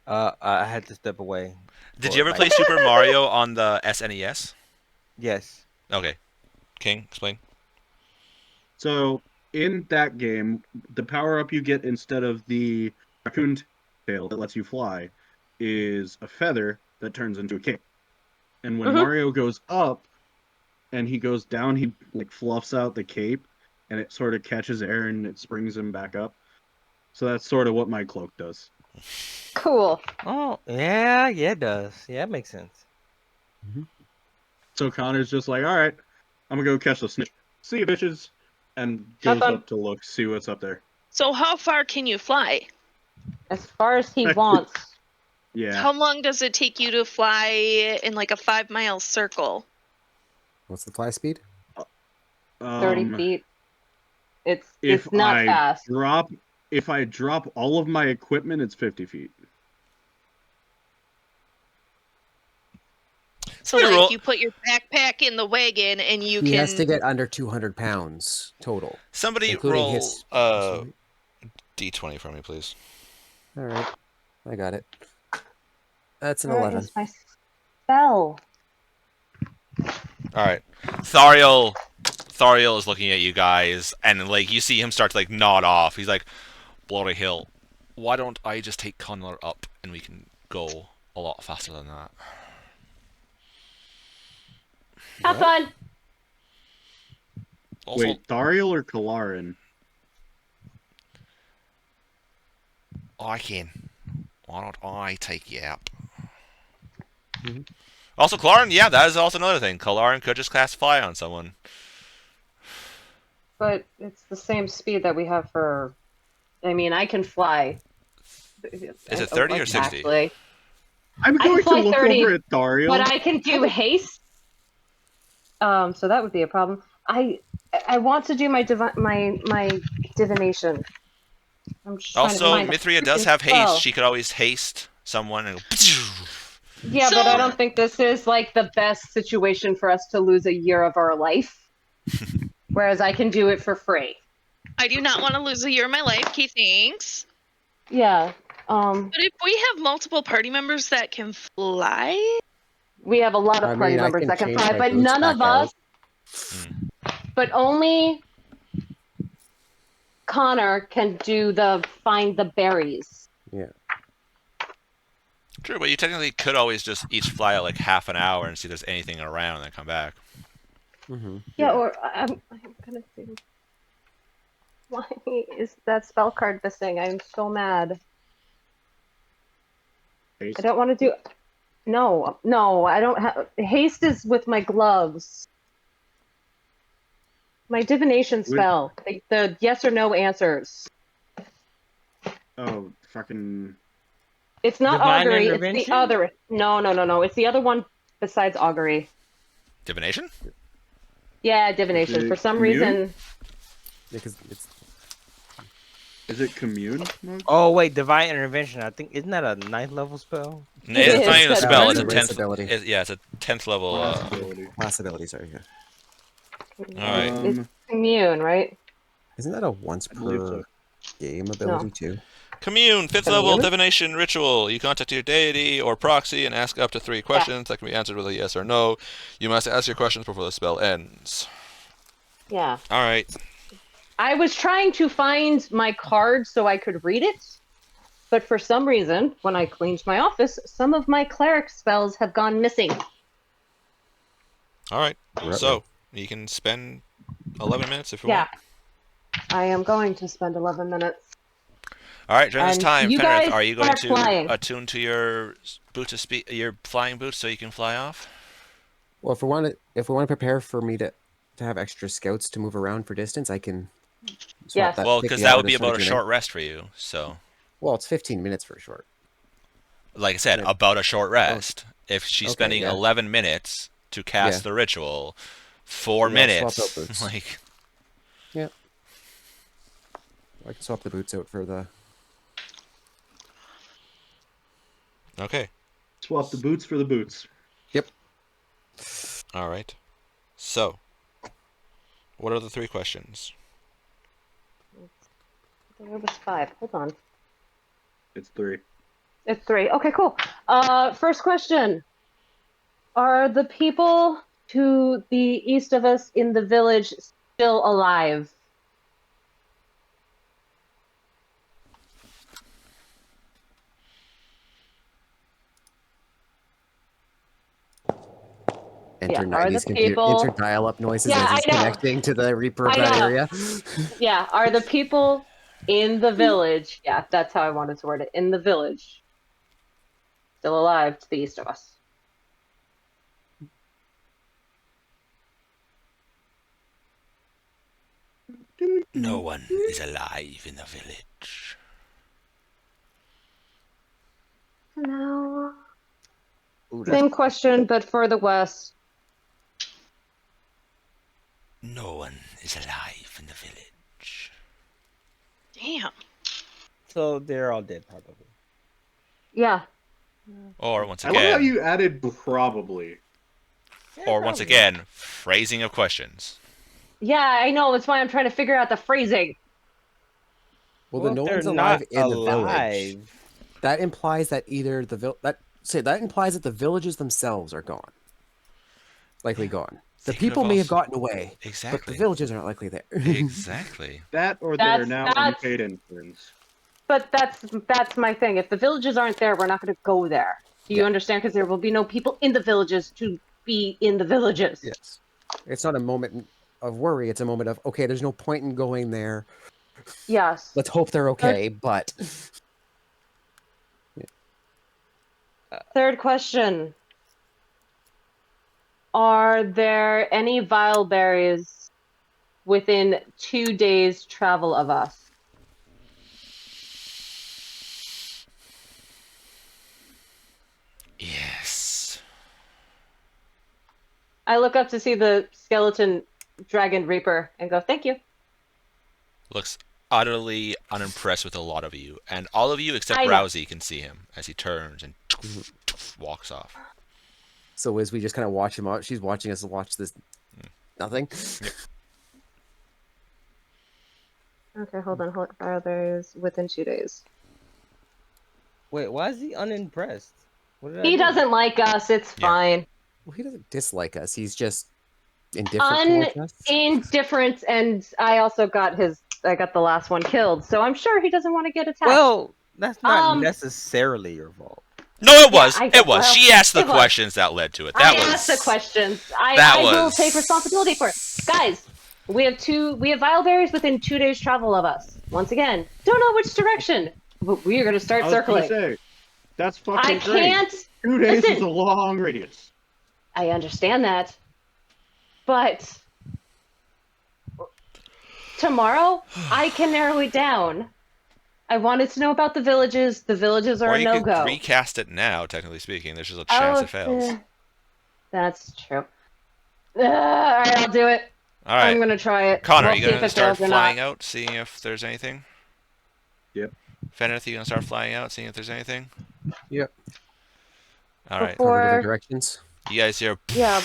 S4: I had to step away.
S1: Did
S4: for,
S1: you ever
S4: like-
S1: play Super Mario on the SNES?
S4: Yes.
S1: Okay, King, explain.
S6: So in that game, the power up you get instead of the raccoon tail that lets you fly is a feather that turns into a cape. And when
S2: Mhm.
S6: Mario goes up and he goes down, he like fluffs out the cape and it sort of catches air and it springs him back up. So that's sort of what my cloak does.
S2: Cool.
S4: Oh, yeah, it does. Yeah, it makes sense.
S6: So Connor's just like, all right, I'm gonna go catch the snitch. See you, bitches. And
S2: Have
S6: goes
S2: fun.
S6: up to look, see what's up there.
S5: So how far can you fly?
S2: As far as he wants.
S6: Yeah.
S5: How long does it take you to fly in like a 5-mile circle?
S3: What's the fly speed?
S2: 30 feet. It's
S6: If
S2: not
S6: I
S2: fast.
S6: if I drop all of my equipment, it's 50 feet.
S5: So
S1: Hey,
S5: like
S1: roll-
S5: you put your backpack in the wagon and you
S3: He
S5: can.
S3: has to get under 200 pounds total,
S1: Somebody
S3: including
S1: roll
S3: his.
S1: D20 for me, please.
S3: All right, I got it. That's an
S2: Where
S3: 11.
S2: is my spell?
S1: All right, Thariel is looking at you guys, and like you see him start to like nod off. He's like, "Bloody hell, why don't I just take Connor up and we can go a lot faster than that?"
S2: Have fun.
S1: Also,
S6: Wait, Thariel or Kalarin?
S1: I can. Why don't I take you up?
S3: Mhm.
S1: Also, Claren, yeah, that is also another thing. Claren could just cast fly on someone.
S2: But it's the same speed that we have for. I mean, I can fly.
S1: Is it 30 or 60?
S2: Actually,
S6: I'm
S2: I can
S6: going to
S2: fly
S6: look
S2: 30,
S6: over at Thariel.
S2: but I can do haste. So that would be a problem. I want to do my divination. I'm just trying to
S1: Also,
S2: find a
S1: Mithria does
S2: freaking
S1: have haste.
S2: spell.
S1: She could always haste someone and go.
S2: Yeah, but I
S5: So-
S2: don't think this is like the best situation for us to lose a year of our life. Whereas I can do it for free.
S5: I do not want to lose a year of my life. Okay, thanks.
S2: Yeah.
S5: But if we have multiple party members that can fly,
S2: We have a lot of
S3: I
S2: party
S3: mean, I
S2: members
S3: can
S2: that can
S3: change
S2: fly,
S3: my
S2: but
S3: boots
S2: none
S3: back
S2: of us. But only Connor can do find the berries.
S3: Yeah.
S1: True, but you technically could always just each fly out like half an hour and see if there's anything around and then come back.
S3: Mm-hmm.
S2: Yeah,
S6: Yeah.
S2: or I'm gonna see. Why is that spell card missing? I'm so mad.
S6: Haste.
S2: I don't want to do. No, I don't have. Haste is with my gloves. My divination spell. The yes or no answers.
S6: Oh, fucking.
S2: It's not
S4: Divine
S2: augury. It's the
S4: intervention?
S2: other. No. It's the other one besides augury.
S1: Divination?
S2: Yeah, divination.
S6: Is it
S2: For some
S6: commune?
S2: reason.
S3: Because it's
S6: Is it commune? Mug?
S4: Oh wait, divine intervention. I think isn't that a 9th level spell?
S1: No, it's not
S2: is,
S1: even a
S2: that's
S1: spell.
S2: right.
S1: It's a
S3: It's a
S1: 10th.
S3: race ability.
S1: Yeah, it's a 10th level.
S6: Possibility.
S3: class abilities are here.
S1: Alright.
S2: It's immune, right?
S3: Isn't that a once
S6: I believe
S3: per
S6: so.
S3: game ability too?
S1: Commune, 5th
S2: Commune?
S1: level divination ritual. You contact your deity or proxy and ask up to 3 questions that can be answered with a yes or no. You must ask your questions before the spell ends.
S2: Yeah.
S1: Alright.
S2: I was trying to find my card so I could read it, but for some reason, when I cleaned my office, some of my cleric spells have gone missing.
S1: Alright.
S3: Ruh-roh.
S1: So, you can spend 11 minutes if you
S2: Yeah.
S1: want.
S2: I am going to spend 11 minutes.
S1: Alright, during this
S2: And
S1: time,
S2: you
S1: Fenrith,
S2: guys
S1: are you going
S2: start
S1: to
S2: flying.
S1: attune to your your flying boots so you can fly off?
S3: Well, if we want to prepare for me to have extra scouts to move around for distance, I can. Swap
S2: Yes.
S3: that,
S1: Well,
S3: pick
S1: because
S3: the
S1: that
S3: hour
S1: would
S3: to
S1: be
S3: start
S1: about a
S3: doing
S1: short
S3: it.
S1: rest for you. So,
S3: Well, it's 15 minutes for a short.
S1: like I said,
S3: Yeah.
S1: about a short rest. If she's
S3: Okay,
S1: spending
S3: yeah.
S1: 11 minutes to cast
S3: Yeah.
S1: the ritual, 4
S3: Yeah, I'll
S1: minutes,
S3: swap out boots.
S1: like
S3: I can swap the boots out for the.
S1: okay.
S6: Swap the boots for the boots.
S1: All right. So, what are the 3 questions?
S2: There was 5. Hold on.
S6: It's 3.
S2: It's 3. Okay, cool. First question. Are the people to the east of us in the village still alive?
S3: Enter
S2: Yeah, are the
S3: 90s computer
S2: people-
S3: enter dial-up noises
S2: Yeah,
S3: as he's
S2: I know.
S3: connecting to the Reaper of
S2: I
S3: that
S2: know.
S3: area.
S2: Yeah, are the people in the village, yeah, that's how I wanted to word it, in the village, still alive to the east of us?
S1: No one is alive in the village.
S2: No.
S4: Ooh, that's
S2: Same question, but for the west.
S1: No one is alive in the village.
S5: Damn.
S4: so they're all dead probably.
S2: Yeah.
S1: Or once
S6: I love how
S1: again,
S6: you added probably.
S4: Yeah,
S1: or once
S4: probably.
S1: again, phrasing of questions.
S2: Yeah, I know. That's why I'm trying to figure out the phrasing.
S3: Well,
S4: Well,
S3: then no
S4: if they're
S3: one's alive
S4: not
S3: in the village.
S4: alive,
S3: That implies that either that implies that the villages themselves are gone. Likely gone. The
S1: They could
S3: people
S1: have
S3: may have
S1: also-
S3: gotten away, but the
S1: Exactly.
S3: villages aren't likely there.
S1: Exactly.
S6: That or they're now
S2: That's-
S6: unpaid interns.
S2: But that's my thing. If the villages aren't there, we're not going to go there. Do you
S3: Yeah.
S2: understand? Because there will be no people in the villages to be in the villages.
S3: Yes. It's not a moment of worry. It's a moment of, okay, there's no point in going there.
S2: Yes.
S3: Let's hope they're okay, but
S2: Third question. Are there any vile berries within 2 days' travel of us?
S1: Yes.
S2: I look up to see the skeleton dragon reaper and go, thank you.
S1: Looks utterly unimpressed with a lot of you, and all of you except
S2: I know.
S1: Rousey can see him as he turns and walks off.
S3: so as we just kind of watch him out, she's watching us watch this nothing.
S2: Okay, hold on. Vile berries within 2 days.
S4: wait, why is he unimpressed? What did I
S2: He
S4: do?
S2: doesn't like us. It's
S1: Yeah.
S2: fine.
S3: Well, he doesn't dislike us. He's just indifferent towards us.
S2: Indifferent, and I also got the last one killed, so I'm sure he doesn't want to get attacked.
S4: Well, that's not
S2: Um,
S4: necessarily your fault.
S1: No, it was.
S2: I-
S1: It was.
S2: well,
S1: She asked the
S2: it was.
S1: questions that led to it.
S2: I
S1: That was.
S2: asked the questions.
S1: that
S2: I will
S1: was-
S2: take responsibility for it. Guys, we have vile berries within 2 days travel of us. Once again, don't know which direction, but we are going to start
S6: I was
S2: circling.
S6: gonna say, that's
S2: I
S6: fucking great.
S2: can't.
S6: 2 days is
S2: listen.
S6: a long radius.
S2: I understand that, but tomorrow I can narrow it down. I wanted to know about the villages. The villages are
S1: Or
S2: a
S1: you could
S2: no-go.
S1: recast it now, technically speaking. There's just a chance it fails.
S2: That's true. All right, I'll do it.
S1: All right.
S2: I'm gonna try it.
S1: Connor,
S2: We'll
S1: you
S2: see if
S1: gonna
S2: it
S1: start
S2: fails or
S1: flying
S2: not.
S1: out, seeing if there's anything?
S6: Yep.
S1: Feneth, you gonna start flying out, seeing if there's anything?
S3: Yep.
S1: All right.
S2: Before-
S3: Cover different directions.
S1: You guys hear
S2: Yeah.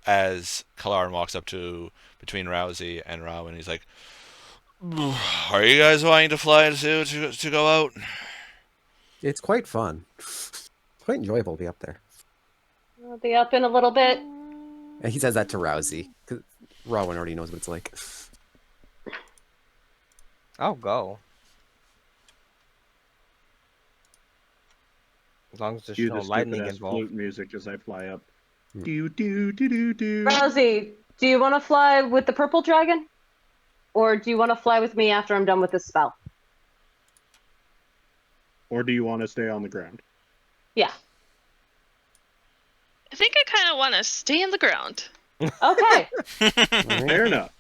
S1: as Kalaran walks up to between Rousey and Rowan. He's like, "Are you guys wanting to fly to go out?"
S3: It's quite fun. Quite enjoyable to be up there.
S2: I'll be up in a little bit.
S3: And he says that to Rousey, because Rowan already knows what it's like.
S4: I'll go. As long as there's
S6: Cue
S4: no
S6: the
S4: lightning
S6: stupid-ass
S4: involved.
S6: flute music as I fly up.
S3: Hmm.
S6: Do do do do do.
S2: Rousey, do you want to fly with the purple dragon, or do you want to fly with me after I'm done with this spell?
S6: Or do you want to stay on the ground?
S2: Yeah.
S5: I think I kind of want to stay in the ground.
S2: Okay.
S6: Fair enough.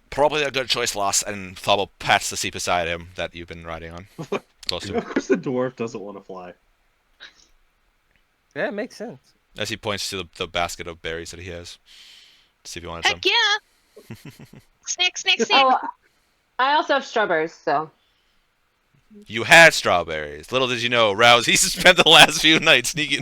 S1: Probably a good choice, Loss. And Thobble pats the seat beside him that you've been riding on. Close to
S6: Of
S1: him.
S6: course, the dwarf doesn't want to fly.
S4: Yeah, it makes sense.
S1: As he points to the basket of berries that he has. See if you wanted some.
S5: Heck yeah! Snack, snack, snack.
S2: Oh, I also have strawberries, so
S1: You had strawberries. Little did you know, Rousey spent the last few nights sneaking.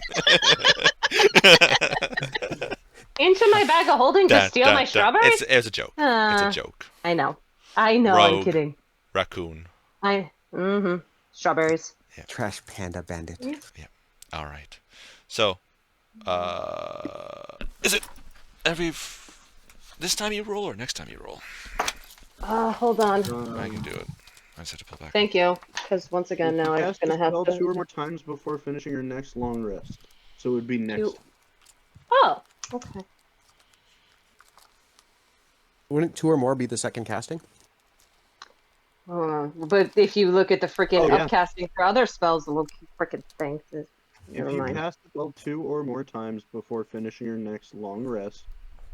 S2: Into my bag of holding to steal my strawberries?
S1: It's a joke. It's a joke.
S2: I know. I'm
S1: Rogue.
S2: kidding.
S1: Raccoon.
S2: Strawberries.
S3: Trash panda bandit.
S1: Yeah. All right. So, is it this time you roll or next time you roll?
S2: Hold on.
S1: I can do it. I just have to pull back.
S2: Thank you. Because once again, now I'm
S6: Cast
S2: gonna
S6: a
S2: have
S6: spell
S2: to.
S6: 2 or more times before finishing your next long rest. So it would be next.
S2: Oh, okay.
S3: Wouldn't 2 or more be the second casting?
S2: But if you look at the freaking upcasting for other spells, the little freaking thing.
S6: If
S2: Never
S6: you
S2: mind.
S6: cast the spell 2 or more times before finishing your next long rest,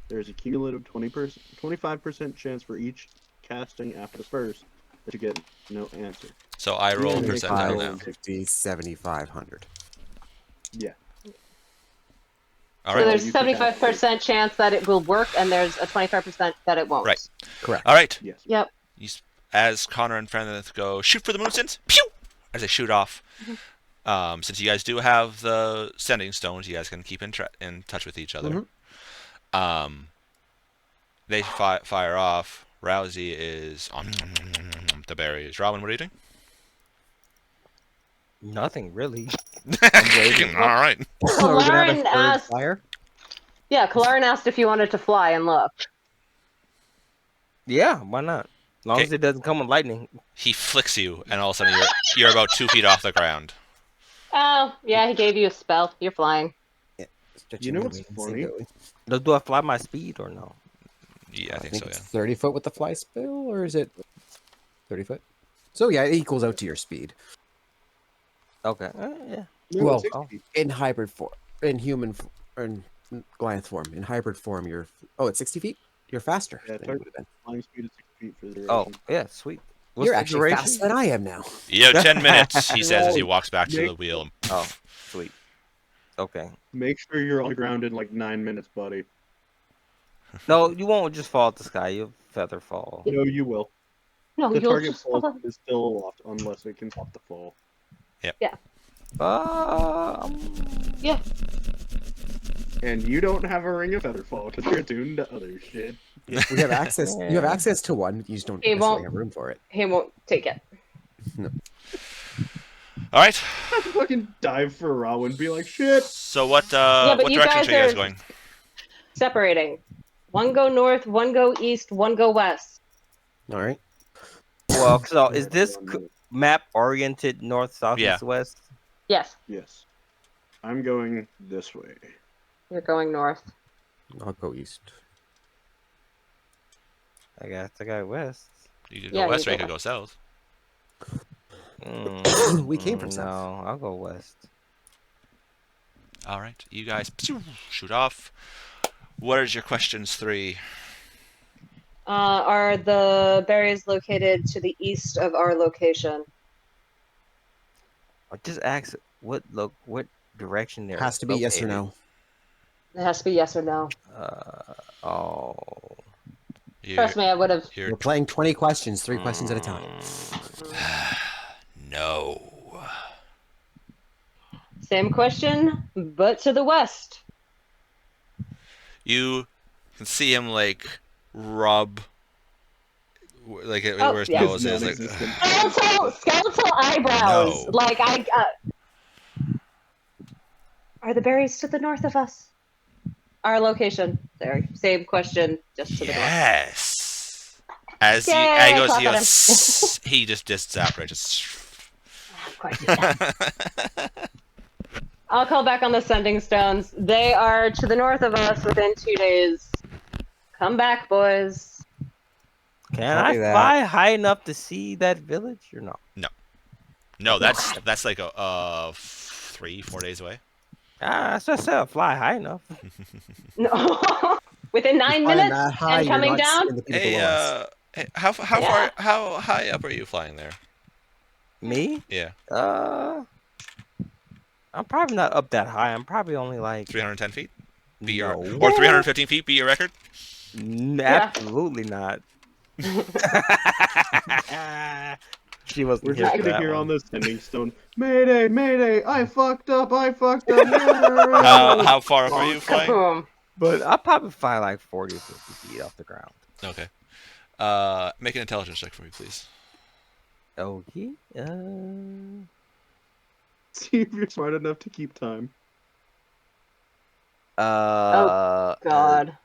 S6: there's a cumulative 25% chance for each casting after the first that you get no answer.
S1: So I roll
S6: Yeah,
S1: percentile now.
S3: 50, 75, 100.
S6: Yeah.
S1: All
S2: So
S1: right.
S2: there's
S6: You can
S2: 75% chance that it will work, and there's a 25% that it won't.
S1: Right.
S3: Correct.
S1: All right.
S6: Yes.
S2: Yep.
S1: As Connor and Freneth go, shoot for the moonstones. Pew! As they shoot off. Since you guys do have the sending stones, you guys can keep in touch with each other. They fire off. Rousey is on the berries. Robin, what are you doing?
S4: Nothing really.
S1: All right.
S3: Are we gonna have a
S2: Kalarin
S3: third
S2: asked.
S3: fire?
S2: Yeah, Kalarin asked if you wanted to fly and look.
S4: Yeah, why not? As long
S1: Okay.
S4: as it doesn't come with lightning.
S1: He flicks you, and all of a sudden you're about 2 feet off the ground.
S2: Oh, yeah, he gave you a spell. You're flying.
S6: You know what's funny?
S4: Do I fly my speed or no?
S1: Yeah, I think so.
S3: it's
S1: Yeah.
S3: 30 foot with the fly spell, or is it 30 foot? So yeah, it equals out to your speed.
S4: Okay. Yeah.
S6: No,
S3: Well,
S6: it's 60 feet.
S3: In hybrid form, in human, or in Goliath form, in hybrid form, it's 60 feet. You're faster.
S6: Yeah,
S3: than you
S6: target
S3: would've been.
S6: flying speed is 60 feet for the duration.
S4: Oh, yeah, sweet. What's
S3: You're
S4: the
S3: actually
S4: duration?
S3: faster than I am now.
S1: You have 10 minutes, he says as he walks back to the wheel.
S4: Oh, sweet. Okay.
S6: Make sure you're on the ground in like 9 minutes, buddy.
S4: No, you won't just fall out the sky. You'll feather fall.
S6: No, you will.
S2: No,
S6: The
S2: you'll
S6: target
S2: just
S6: fall
S2: fall.
S6: is still aloft unless it can stop the fall.
S2: Yeah. Yeah.
S6: And you don't have a ring of feather fall because you're attuned to other shit.
S3: We have access. You have access to one. You just don't
S2: It
S3: necessarily
S2: won't-
S3: have room for it.
S2: He won't take it.
S1: All right.
S6: I'd fucking dive for Raw and be like, shit.
S1: So what
S2: but
S1: what
S2: you
S1: direction
S2: guys
S1: are you guys
S2: are-
S1: going?
S2: Separating. One go north, one go east, one go west.
S3: All right.
S4: Well, so is this map oriented north, south,
S1: Yeah.
S4: east, west?
S2: Yes,
S6: Yes. I'm going this way.
S2: you're going north.
S3: I'll go east.
S4: I guess I got west.
S1: You could
S2: Yeah,
S1: go west
S2: you
S1: or you
S2: go
S1: could go south.
S3: We came from south.
S4: No, I'll go west.
S1: All right. You guys shoot off. What is your questions 3?
S2: Are the berries located to the east of our location?
S4: I just ask what direction they're
S3: Has to be yes or no.
S2: It has to be yes or no.
S4: Oh.
S2: Trust me, I would have.
S3: We're playing 20 questions, 3 questions at a time.
S1: No.
S2: Same question, but to the west.
S1: You can see him like rub like
S2: Oh,
S1: where his
S2: yeah.
S1: nose is. Like,
S2: Skeletal eyebrows.
S1: No.
S2: Like are the berries to the north of us? Our location. There. Same question, just to the north.
S1: yes. As
S2: Yay,
S1: he goes,
S2: clap
S1: he
S2: at
S1: goes. He just evaporates. Just.
S2: Of course you can. I'll call back on the sending stones. They are to the north of us within 2 days. Come back, boys.
S4: Can
S3: Copy
S4: I
S3: that.
S4: fly high enough to see that village or not?
S1: No, that's like a 3-4 days away.
S4: I just said fly high enough.
S2: No. Within 9 minutes and coming down?
S1: Hey, how
S2: Yeah.
S1: how high up are you flying there?
S4: Me?
S1: Yeah,
S4: I'm probably not up that high. I'm probably only like
S1: 310 feet. Be
S4: no.
S1: your or 315 feet. Be your record.
S4: Absolutely not. She wasn't
S6: We're
S4: here
S6: just
S4: for
S6: gonna
S4: that
S6: hear
S4: one.
S6: on the sending stone, Mayday, Mayday, I fucked up, I fucked up.
S1: How far up are you flying?
S2: Kaboom.
S4: But I'll probably fly like 40 or 50 feet off the ground.
S1: Okay. Make an intelligence check for me, please.
S4: Okay.
S6: See if you're smart enough to keep time.
S2: God.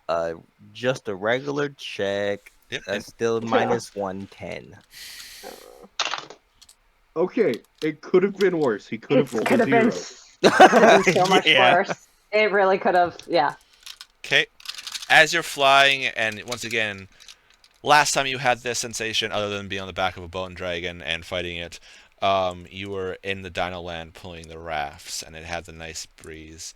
S4: Just a regular check.
S1: Yep.
S4: That's still minus 110.
S6: Okay, it could have been worse. He could
S2: It
S6: have rolled
S2: could
S6: a
S2: have been,
S6: zero.
S2: so much
S4: Yeah.
S2: worse. It really could have. Yeah.
S1: Okay. As you're flying, and once again, last time you had this sensation, other than being on the back of a bone dragon and fighting it, you were in the Dino Land pulling the rafts, and it had the nice breeze.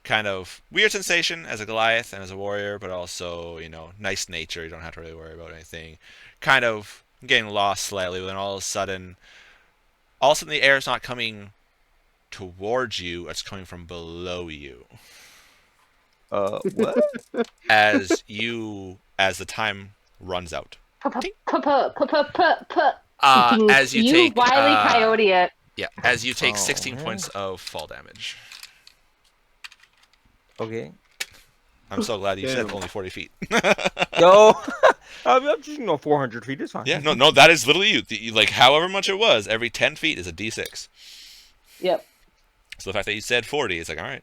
S1: Kind of weird sensation as a Goliath and as a warrior, but also, nice nature. You don't have to really worry about anything. Kind of getting lost slightly, but then all of a sudden the air is not coming towards you, it's coming from below you.
S4: What?
S1: As the time runs out. As you take
S2: Wile E. Coyote it.
S1: Yeah, as you take
S4: Oh,
S1: 16
S4: man.
S1: points of fall damage.
S4: Okay.
S1: I'm so glad you said
S6: Damn.
S1: only 40 feet.
S4: Yo, I'm just 400 feet. It's fine.
S1: Yeah, no, that is literally you. Like, however much it was, every 10 feet is a d6.
S2: Yep.
S1: So the fact that you said 40, it's like, all right.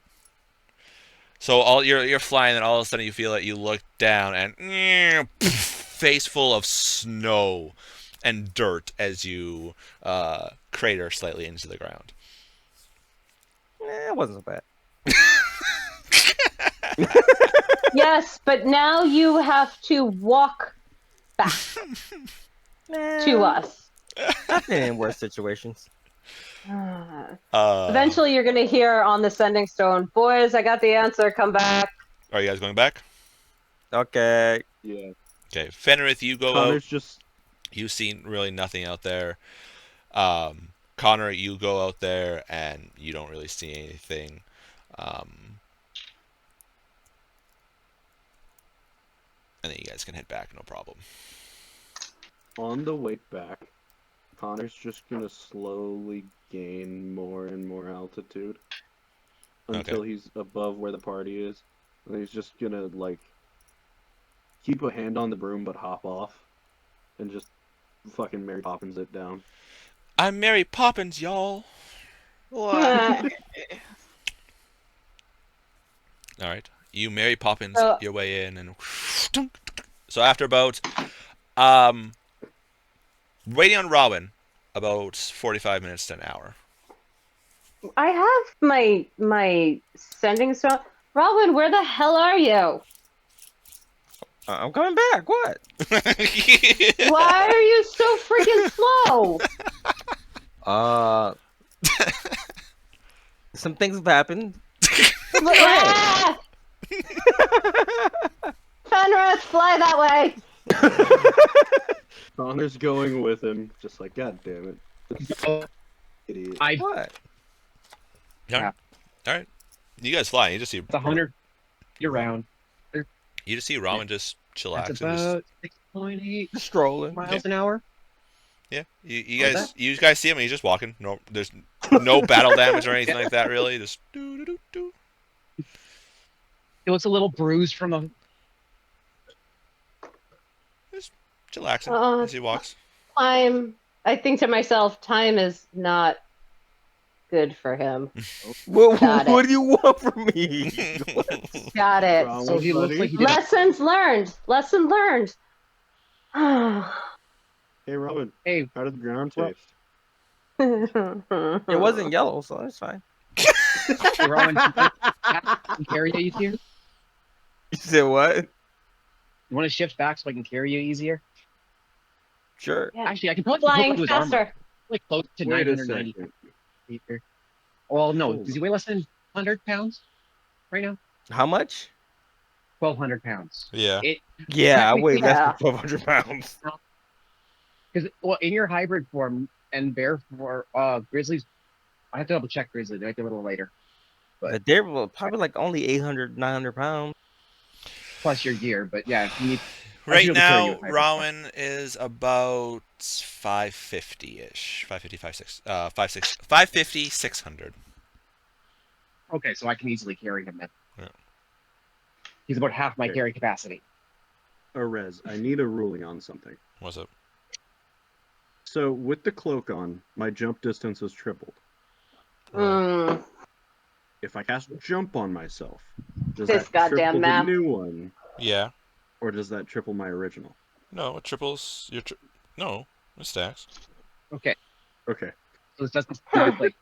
S1: So all you're flying, and all of a sudden you feel it. You look down, and face full of snow and dirt as you crater slightly into the ground.
S4: It wasn't so bad.
S2: Yes, but now you have to walk back to us.
S4: I've been in worse situations.
S2: Eventually, you're going to hear on the sending stone, boys, I got the answer, come back.
S1: Are you guys going back?
S4: Okay.
S6: Yeah.
S1: Okay, Fenrith, you go out.
S6: Connor's just
S1: You've seen really nothing out there. Connor, you go out there and you don't really see anything. And then you guys can head back, no problem.
S6: on the way back. Connor's just gonna slowly gain more and more altitude until he's above where the party is. And he's just gonna keep a hand on the broom but hop off and just fucking Mary Poppins it down.
S1: I'm Mary Poppins, y'all.
S5: What?
S1: All right, you Mary Poppins
S2: So-
S1: your way in, and so after about waiting on Robin about 45 minutes to an hour.
S2: I have my sending stone. Robin, where the hell are you?
S4: I'm coming back. What?
S2: Why are you so freaking slow?
S4: Some things have happened.
S2: Ah! Fenris, fly that way.
S6: Connor's going with him, just like, God damn it. Idiot.
S4: What?
S1: All right, you guys fly. You just see
S7: It's 100 year round.
S1: You just see Robin just chillax.
S7: That's
S1: And just,
S7: about 6.8
S4: Just strolling.
S7: miles an hour.
S1: yeah, you
S7: Like
S1: guys
S7: that?
S1: you guys see him and he's just walking. No, there's no battle damage or anything like that really. Just do.
S7: He looks a little bruised from the.
S1: Just chillaxing as he walks.
S2: I think to myself, time is not good for him.
S4: What
S2: Got it.
S4: do you want from me?
S2: Got it.
S6: Wrong,
S7: So he looks
S6: buddy.
S7: like he did.
S2: Lessons learned. Lesson learned.
S6: Hey, Robin,
S7: Hey,
S6: how did the ground
S7: Well-
S6: taste?
S4: It wasn't yellow, so that's fine.
S7: hey, Rowan, can carry you easier?
S4: You said what?
S7: You want to shift back so I can carry you easier?
S4: Sure.
S2: Yeah.
S7: Actually, I can probably hook
S2: Flying
S7: up his armor.
S2: faster.
S7: Like close to
S6: Wait a
S7: 990
S6: second.
S7: feet here. Well, no.
S6: Oh.
S7: Does he weigh less than 100 pounds right now?
S4: How much?
S7: 1,200 pounds.
S1: Yeah.
S4: Yeah, I weigh less
S2: Yeah.
S4: than 1,200 pounds.
S7: Because, well, in your hybrid form and bear for grizzlies, I have to double check grizzly. They might be a little later.
S4: But they're probably like only 800, 900 pounds.
S7: Plus your gear, but yeah, if you need
S1: Right
S7: able to carry you
S1: now,
S7: with hybrid.
S1: Rowan is about 550-ish. 550, 600.
S7: Okay, so I can easily carry him then.
S1: Yeah.
S7: He's about half my
S6: Okay.
S7: carry capacity.
S6: Arez, I need a ruling on something.
S1: What's up?
S6: So with the cloak on, my jump distance is tripled.
S2: Mm,
S6: If I cast jump on myself, does
S2: This
S6: that
S2: goddamn
S6: triple
S2: math.
S6: the new one,
S1: Yeah.
S6: or does that triple my original?
S1: No, it triples your. No, it stacks.
S7: Okay,
S6: Okay.
S7: so this doesn't sound like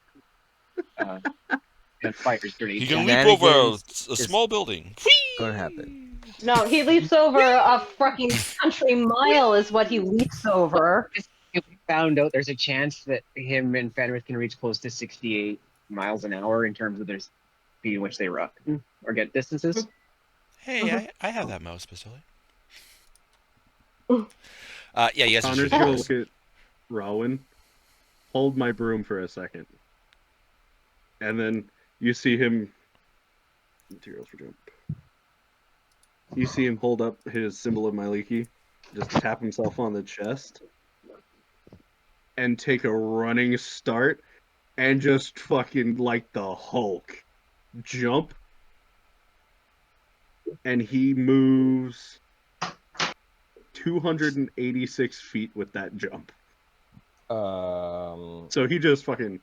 S7: Fighter's grenade.
S1: He can
S7: stack.
S1: leap over a
S4: Shenanigans
S1: small building.
S4: gonna happen.
S2: no, he leaps over a fucking country mile is what he leaps over.
S7: If we found out there's a chance that him and Fenris can reach close to 68 miles an hour in terms of their speed in which they run or get distances.
S1: Hey, I have that mouse pistol. Yeah, you guys are
S6: Connor's
S1: shooting
S6: gonna
S1: guys.
S6: look at Rowan. Hold my broom for a second. And then you see him. Materials for jump. You see him hold up his symbol of Maliki, just tap himself on the chest, and take a running start, and just fucking like the Hulk jump. And he moves 286 feet with that jump. So he just fucking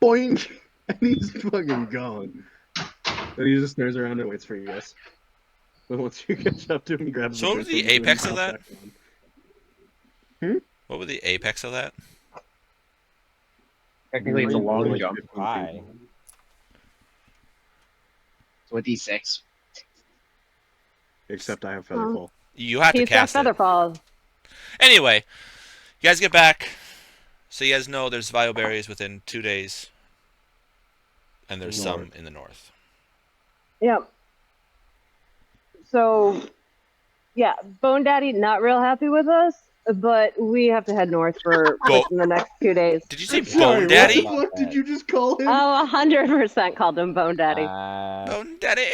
S6: boing, and he's fucking gone. And he just turns around and waits for you guys. But once you catch up to him, he grabs
S1: So what
S6: the
S1: was
S6: drink
S1: the
S6: from you and
S1: apex of
S6: hops
S1: that?
S6: back on.
S1: What would the apex of that?
S7: Technically, it's a long
S6: Like
S7: jump.
S6: 15 feet.
S4: High.
S7: So a D6.
S6: Except I have Featherfall.
S1: You have to
S2: He's got
S1: cast it.
S2: Featherfall.
S1: Anyway, you guys get back. So you guys know there's Vioberries within 2 days. And there's some in the north.
S2: Yep. So, yeah, Bone Daddy not real happy with us, but we have to head north for within the next 2 days.
S1: Did you say
S6: Sorry,
S1: Bone Daddy?
S6: What the fuck did you just call him?
S2: Oh, 100% called him Bone Daddy.
S1: Bone Daddy?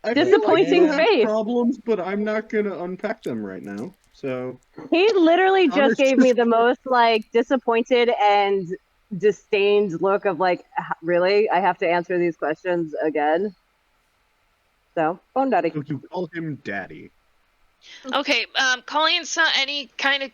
S6: I feel
S2: disappointing
S6: you have
S2: face.
S6: problems, but I'm not gonna unpack them right now. So
S2: He literally
S6: Connor's
S2: just gave me
S6: just-
S2: the most like disappointed and disdained look of like, really? I have to answer these questions again? So, Bone Daddy.
S6: you call him Daddy.
S5: Okay, calling any kind of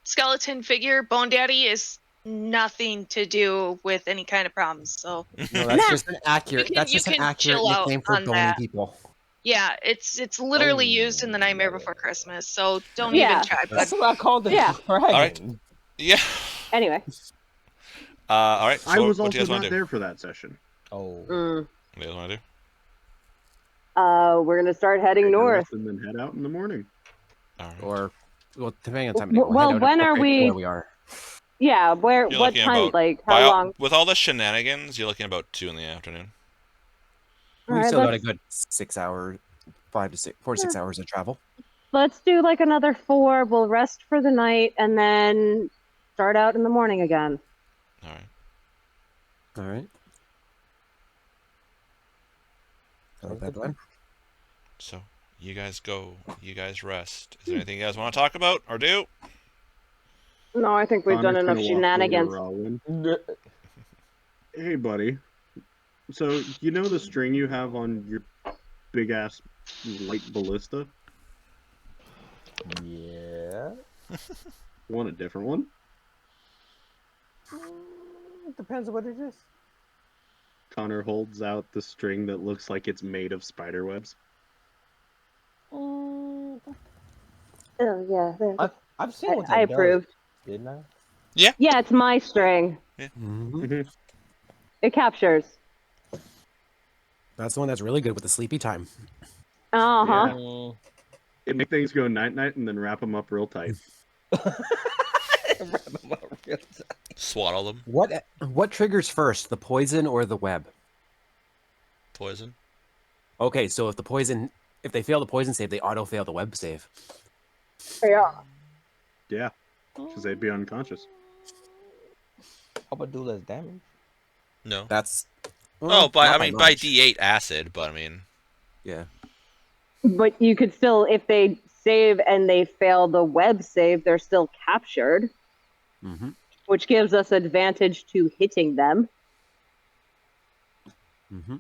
S5: skeleton figure Bone Daddy is nothing to do with any kind of problems. So
S3: No, that's just an accurate.
S5: You can-
S3: That's
S5: you
S3: just an
S5: can
S3: accurate
S5: chill out
S3: nickname for
S5: on
S3: bony
S5: that.
S3: people.
S5: yeah, it's literally used in the Nightmare Before Christmas. So don't
S2: Yeah.
S5: even try. But
S4: That's what I called the
S2: Yeah.
S4: dragon.
S1: Alright. Yeah.
S2: Anyway.
S1: Alright, so
S6: I was
S1: what do you
S6: also
S1: guys
S6: not
S1: want to do?
S6: there for that session.
S4: Oh.
S2: Mm.
S1: What do you guys want to do?
S2: We're gonna start heading
S6: Take a
S2: north.
S6: rest and then head out in the morning.
S1: Alright.
S3: Or, well, depending on time of day.
S2: Well,
S3: We'll head out
S2: when are
S3: appropriate
S2: we-
S3: Where we are.
S2: Yeah, where?
S1: You're
S2: What
S1: looking
S2: time?
S1: about-
S2: Like how long?
S1: With all the shenanigans, you're looking about 2 in the afternoon.
S3: We've
S2: Alright,
S3: still got a
S2: let's-
S3: good 6 hours, 4 to 6 hours of travel.
S2: Let's do like another 4. We'll rest for the night and then start out in the morning again.
S1: Alright.
S3: All right. I like that plan.
S1: So, you guys go. You guys rest. Is there anything you guys want to talk about or do?
S2: No, I think we've done
S6: Connor's
S2: enough
S6: gonna walk over to
S2: shenanigans.
S6: Rowan. Hey, buddy. So you know the string you have on your big ass light ballista?
S4: Yeah.
S6: Want a different one?
S4: Depends on what it is.
S6: Connor holds out the string that looks like it's made of spider webs.
S2: Oh yeah, there.
S4: I've seen what
S2: I
S4: that does,
S2: approve.
S4: didn't I?
S2: Yeah, it's my string.
S3: Mhm.
S2: It captures.
S3: That's the one that's really good with the sleepy time.
S2: Uh huh.
S6: Yeah.
S4: Mm.
S6: It make things go night night and then wrap them up real tight.
S1: Swaddle them.
S3: What triggers first, the poison or the web?
S1: Poison.
S3: Okay, so if they fail the poison save, they auto fail the web save.
S2: Yeah.
S6: Yeah, because they'd be unconscious.
S4: How about do less damage?
S1: No.
S3: That's
S1: Oh, by
S3: not
S1: by
S3: much.
S1: D8 acid, but I mean,
S3: Yeah.
S2: But you could still, if they save and they fail the web save, they're still captured,
S3: Mm-hmm.
S2: which gives us advantage to hitting them.
S3: Mm-hmm.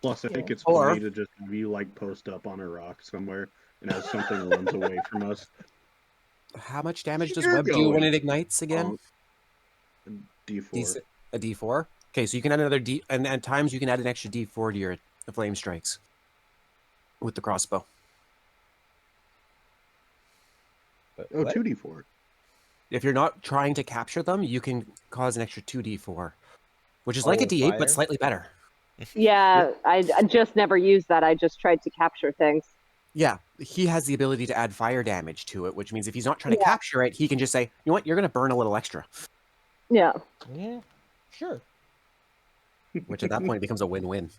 S6: Plus, I think it's
S3: Or-
S6: funny to just have you like post up on a rock somewhere, and as something runs away from us,
S3: How much damage does
S6: You're
S3: web do when
S6: going.
S3: it ignites again?
S6: D4.
S3: A D4. Okay, so you can add another D, and at times you can add an extra D4 to your flame strikes with the crossbow.
S6: Oh,
S4: What?
S6: 2d4.
S3: If you're not trying to capture them, you can cause an extra 2d4, which is like a
S4: Oh,
S3: D8 but
S4: fire?
S3: slightly better.
S2: Yeah, I just never used that. I just tried to capture things.
S3: Yeah, he has the ability to add fire damage to it, which means if he's not trying to
S2: Yeah.
S3: capture it, he can just say, "You know what? You're going to burn a little extra,"
S2: Yeah.
S4: Yeah, sure.
S3: which at that point becomes a win-win.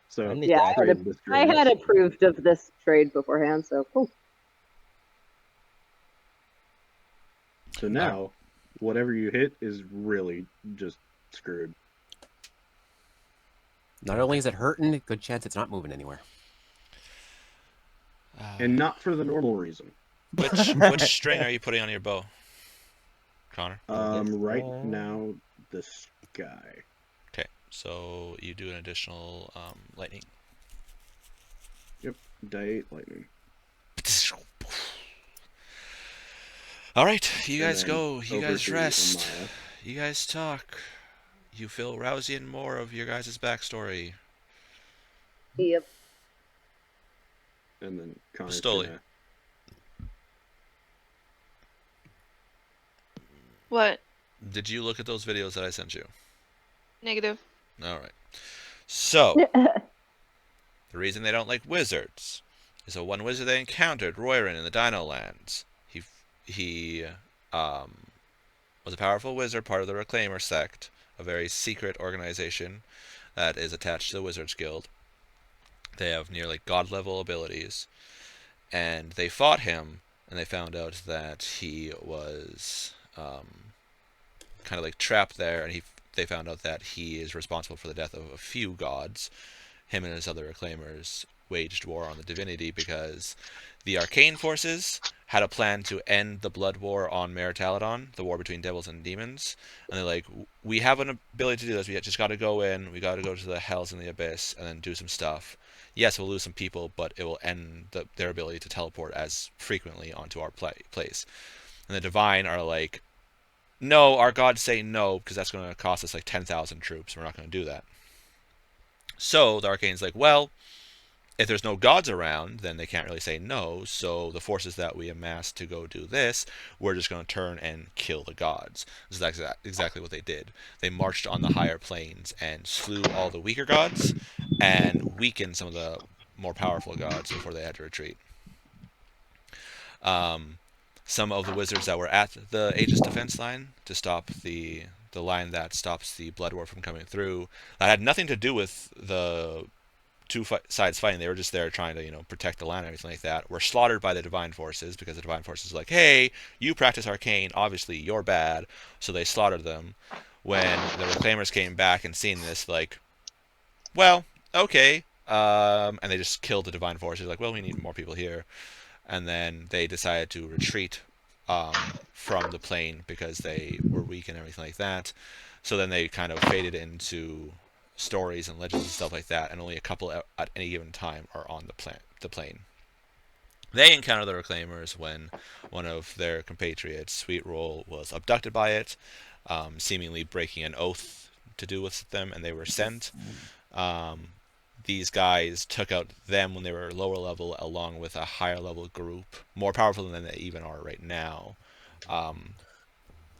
S6: So,
S4: I need
S2: Yeah,
S4: to
S2: I
S4: add
S2: had,
S6: this
S2: I had approved of this trade beforehand, so cool.
S6: So now, whatever you hit is really just screwed.
S3: Not only is it hurting, good chance it's not moving anywhere.
S6: And not for the normal reason.
S1: Which string are you putting on your bow, Connor?
S6: Right now, the sky.
S1: Okay, so you do an additional lightning.
S6: Yep, die 8 lightning.
S1: All right, you
S6: And
S1: guys
S6: then
S1: go. You
S6: over
S1: guys
S6: to
S1: rest.
S6: Amaya.
S1: You guys talk. You feel Rousian more of your guys' backstory.
S2: Yep.
S6: And then Connor's
S1: Stoli.
S6: gonna...
S5: What?
S1: Did you look at those videos that I sent you?
S5: Negative.
S1: All right. So, the reason they don't like wizards is that one wizard they encountered, Roirin, in the Dino Lands. He was a powerful wizard, part of the Reclaimer sect, a very secret organization that is attached to the Wizards Guild. They have nearly god-level abilities, and they fought him, and they found out that he was kind of like trapped there, and they found out that he is responsible for the death of a few gods. Him and his other Reclaimers waged war on the divinity because the arcane forces had a plan to end the blood war on Meritaladon, the war between devils and demons. And they're like, we have an ability to do this. We just got to go in. We got to go to the hells and the abyss and then do some stuff. Yes, we'll lose some people, but it will end their ability to teleport as frequently onto our place. And the Divine are like, no, our gods say no, because that's going to cost us like 10,000 troops. We're not going to do that. So the Arcane's like, well, if there's no gods around, then they can't really say no. So the forces that we amassed to go do this, we're just going to turn and kill the gods. So that's exactly what they did. They marched on the higher planes and slew all the weaker gods and weakened some of the more powerful gods before they had to retreat. Some of the wizards that were at the Aegis defense line to stop the line that stops the blood war from coming through, that had nothing to do with the two sides fighting. They were just there trying to, protect the land and everything like that. Were slaughtered by the Divine Forces because the Divine Forces were like, hey, you practice arcane, obviously you're bad. So they slaughtered them. When the Reclaimers came back and seen this, like, well, okay. And they just killed the Divine Forces. Like, well, we need more people here. And then they decided to retreat from the plane because they were weak and everything like that. So then they kind of faded into stories and legends and stuff like that, and only a couple at any given time are on the plane. They encounter the Reclaimers when one of their compatriots, Sweet Roll, was abducted by it, seemingly breaking an oath to do with them, and they were sent. These guys took out them when they were lower level, along with a higher level group, more powerful than they even are right now,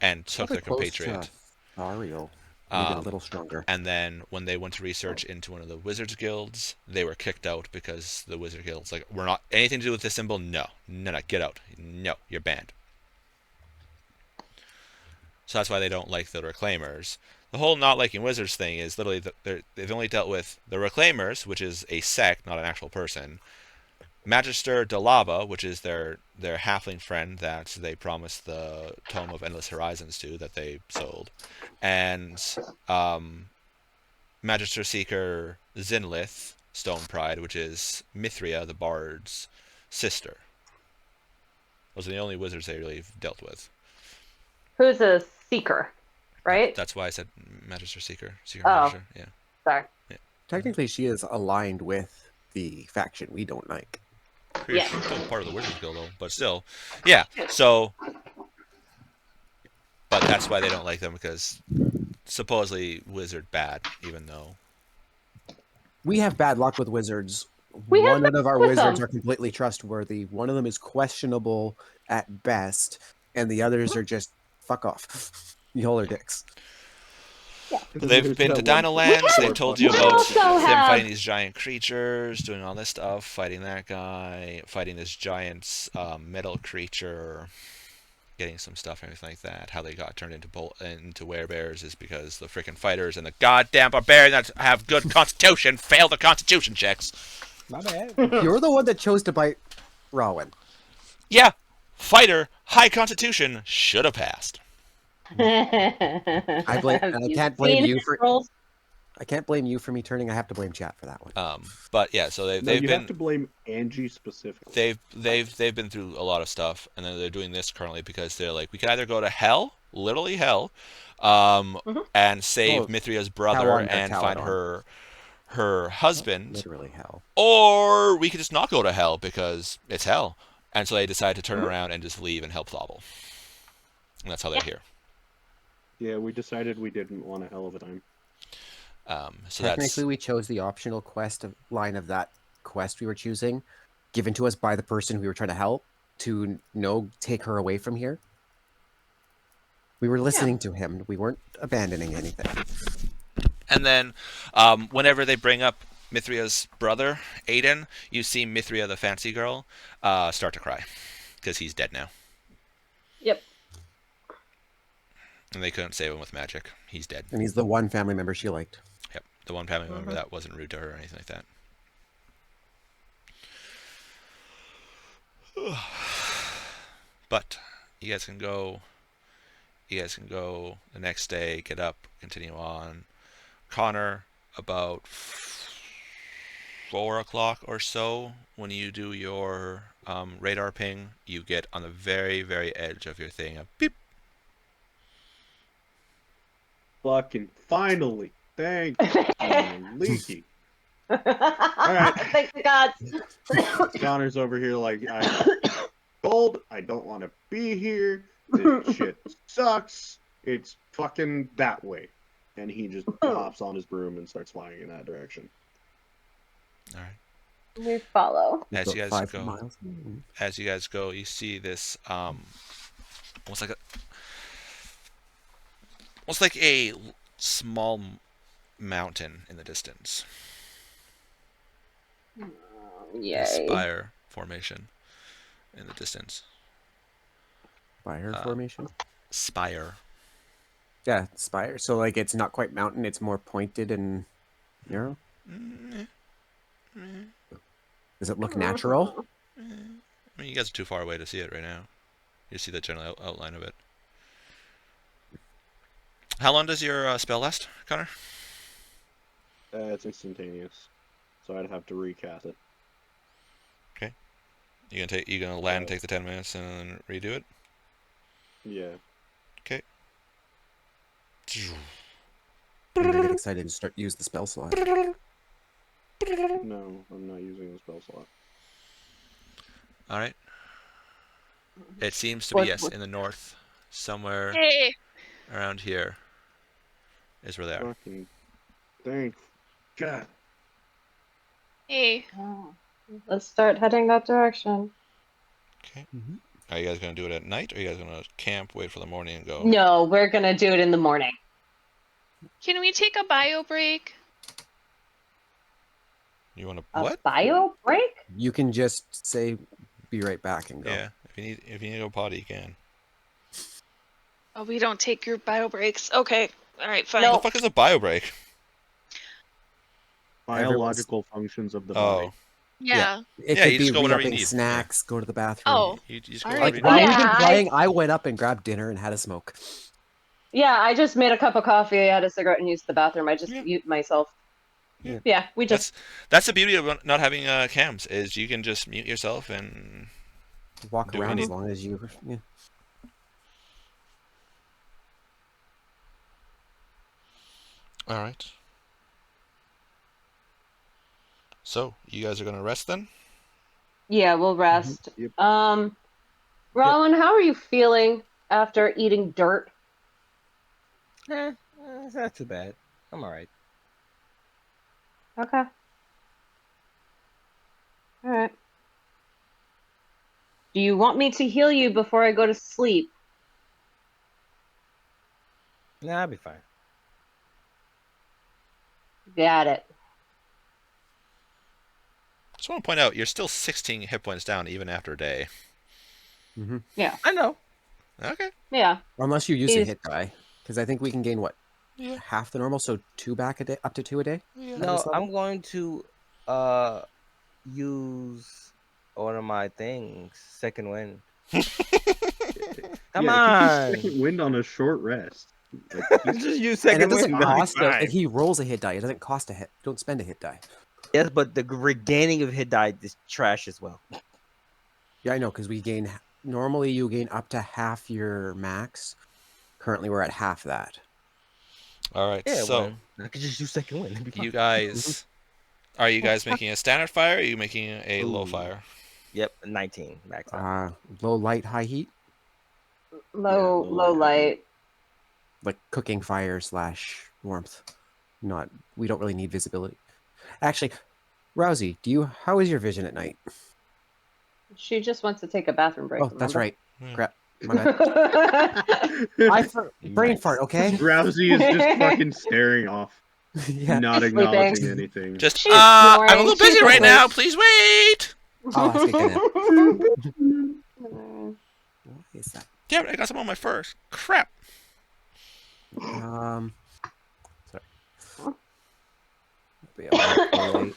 S1: and took their compatriot.
S3: Ariel, maybe a little stronger.
S1: And then when they went to research into one of the Wizards Guilds, they were kicked out because the Wizard Guild's like, we're not anything to do with this symbol. No, get out. No, you're banned. So that's why they don't like the Reclaimers. The whole not liking wizards thing is literally they've only dealt with the Reclaimers, which is a sect, not an actual person. Magister de Lava, which is their halfling friend that they promised the Tome of Endless Horizons to, that they sold, and Magister Seeker Zinlith, Stone Pride, which is Mithria, the bard's sister. Those are the only wizards they really dealt with.
S2: Who's a seeker, right?
S1: That's why I said Magister Seeker. Seeker
S2: Oh.
S1: Magister, yeah.
S2: Sorry.
S3: Technically, she is aligned with the faction we don't like.
S1: Pretty sure she's still part of the Wizards Guild, though. But still, yeah. So, but that's why they don't like them, because supposedly wizard bad, even though.
S3: We have bad luck with wizards.
S2: We have
S3: One
S2: bad
S3: of our
S2: luck with
S3: wizards
S2: them.
S3: are completely trustworthy. One of them is questionable at best, and the others are just fuck off. You hold their dicks.
S1: They've been to Dino Lands. They've told you
S2: We
S1: about
S2: also
S1: them
S2: have-
S1: fighting these giant creatures, doing all this stuff, fighting that guy, fighting this giant metal creature, getting some stuff, everything like that. How they got turned into werebears is because the freaking fighters and the goddamn barbarians that have good constitution fail the constitution checks.
S4: My bad.
S3: You're the one that chose to bite Rowan.
S1: Yeah, fighter, high constitution, should have passed.
S3: I blame, and I
S2: Have
S3: can't blame
S2: seen
S3: you
S2: his
S3: for.
S2: rolls?
S3: I can't blame you for me turning. I have to blame chat for that one.
S1: But yeah, so
S6: No,
S1: they've
S6: you
S1: been
S6: have to blame Angie specifically.
S1: they've been through a lot of stuff, and then they're doing this currently because they're like, we can either go to hell, literally hell, and save
S3: Oh,
S1: Mithria's
S3: hell
S1: brother
S3: on their
S1: and find
S3: Taladon.
S1: her husband,
S3: Literally hell.
S1: or we could just not go to hell because it's hell. And so they decide to turn around and just leave and help Thobble. And that's how they're here.
S6: Yeah, we decided we didn't want a hell of a time.
S1: So
S3: Technically, we chose the optional quest line of that quest we were choosing, given to us by the person we were trying to help, to take her away from here. We were listening to him. We weren't abandoning anything.
S1: And then whenever they bring up Mithria's brother, Aiden, you see Mithria, the fancy girl, start to cry because he's dead now.
S2: Yep.
S1: And they couldn't save him with magic. He's dead.
S3: And he's the one family member she liked.
S1: Yep, the one family member that wasn't rude to her or anything like that. But you guys can go. You guys can go the next day, get up, continue on. Connor, about 4 o'clock or so, when you do your radar ping, you get on the very, very edge of your thing. A beep.
S6: Fucking finally. Thank you, Leaky. Alright.
S2: Thank the gods.
S6: Connor's over here like, I'm cold. I don't want to be here. This shit sucks. It's fucking that way. And he just hops on his broom and starts flying in that direction.
S1: All right.
S2: We follow.
S1: As you guys go,
S3: miles.
S1: you see this almost like a small mountain in the distance.
S2: Yay.
S1: A spire formation in the distance.
S3: Spire formation.
S1: Spire.
S3: Yeah, spire. So like, it's not quite mountain. It's more pointed and narrow. Does it look natural?
S1: I mean, you guys are too far away to see it right now. You see the general outline of it. How long does your spell last, Connor?
S6: It's instantaneous. So I'd have to recast it.
S1: You gonna land, take the 10 minutes, and then redo it?
S6: Yeah.
S1: Okay.
S3: I'm gonna get excited and use the spell slot.
S6: No, I'm not using the spell slot.
S1: All right. It seems to be, yes, in the north, somewhere
S5: Hey,
S1: around here is where they are.
S6: Fucking thank God.
S5: hey.
S2: Oh, let's start heading that direction.
S1: Okay. Are you guys gonna do it at night, or are you guys gonna camp, wait for the morning, and go?
S2: No, we're gonna do it in the morning.
S5: Can we take a bio break?
S1: You want to
S2: A
S1: what?
S2: bio break?
S3: You can just say, "Be right back," and go.
S1: Yeah. If you need to go potty, you can.
S5: Oh, we don't take your bio breaks. Okay. All right, fine.
S1: What the fuck is a bio break?
S6: Biological functions of the body.
S1: Oh,
S5: Yeah.
S3: It
S1: Yeah,
S3: could
S1: you
S3: be
S1: just go whenever you
S3: re-upping
S1: need.
S3: snacks, go to the bathroom.
S5: Oh.
S1: you just go
S5: All
S1: wherever
S5: right,
S1: you
S3: While
S1: need.
S3: we've been
S2: Yeah,
S3: playing, I went up and grabbed dinner and had a smoke.
S2: Yeah, I just made a cup of coffee, I had a cigarette, and used the bathroom. I just
S1: Yeah.
S2: mute myself. Yeah, we just
S1: That's the beauty of not having cams is you can just mute yourself and
S3: Walk
S1: Do
S3: around
S1: any-
S3: as long as you. Yeah.
S1: all right. So you guys are gonna rest then?
S2: we'll rest.
S6: Yep.
S2: Rowan, how are you feeling after eating dirt?
S4: It's not too bad. I'm all right.
S2: Okay. All right. Do you want me to heal you before I go to sleep?
S4: Nah, I'll be fine.
S2: Got it.
S1: Just want to point out you're still 16 hit points down even after a day.
S3: Mm-hmm.
S4: I know.
S1: Okay.
S2: Yeah.
S3: Unless you use a
S2: He's-
S3: hit die, because I think we can gain what
S1: Yeah.
S3: half the normal, so 2 back a day, up to 2 a day.
S1: Yeah.
S3: At
S4: No,
S3: this level?
S4: I'm going to use one of my things, second wind. Come
S6: Yeah,
S4: on.
S6: he keeps second wind on a short rest. Like, he's-
S4: Just use
S3: And it
S4: second
S3: doesn't
S4: wind. I'll be
S3: cost. If
S4: fine.
S3: he rolls a hit die, it doesn't cost a hit. Don't spend a hit die.
S4: Yes, but the regaining of hit die is trash as well.
S3: Yeah, I know, because we gain. Normally, you gain up to half your max. Currently, we're at half that.
S1: All right.
S4: Yeah,
S1: so
S4: well, I could just use second wind. It'd be
S1: you
S4: fine.
S1: guys, are you guys making a standard fire? Or are you making a low
S6: Ooh.
S1: fire?
S4: Yep, 19 max out.
S3: Low light, high heat,
S2: Low
S6: low
S2: light.
S3: like cooking fire / warmth. Not. We don't really need visibility. Actually, Rousey, how is your vision at night?
S2: She just wants to take a bathroom break.
S3: Oh, that's
S2: remember?
S3: right.
S1: Hmm.
S3: Crap. My bad. Brain
S4: Nice.
S3: fart. Okay.
S6: Rousey is just fucking staring off,
S3: Yeah.
S6: not
S2: Sleeping.
S6: acknowledging anything.
S1: Just
S2: She's
S1: I'm a
S2: snoring.
S1: little
S2: She's
S1: busy right
S2: asleep.
S1: now. Please wait.
S3: I'll ask again. What is that?
S1: Damn it! I got some on my first. Crap.
S3: Sorry. Be a little late.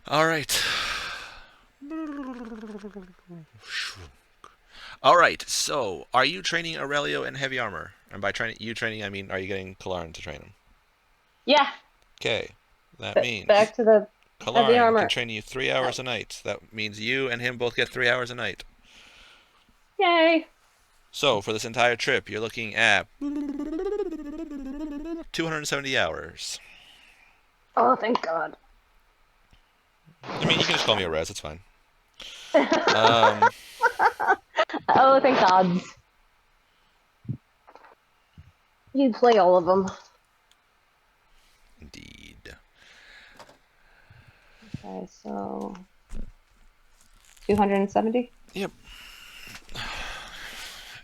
S1: All right. All right. So, are you training Aurelio in heavy armor? And by training, I mean, are you getting Kalaran to train him?
S2: Yeah.
S1: Okay. That means
S2: Back to the heavy
S1: Kalaran
S2: armor.
S1: can train you 3 hours a night. That means you and him both get 3 hours a night.
S2: Yay.
S1: So, for this entire trip, you're looking at 270 hours.
S2: Oh, thank God.
S1: I mean, you can just call me a res. It's fine.
S2: Oh, thank God. You play all of them.
S1: Indeed.
S2: Okay, so 270.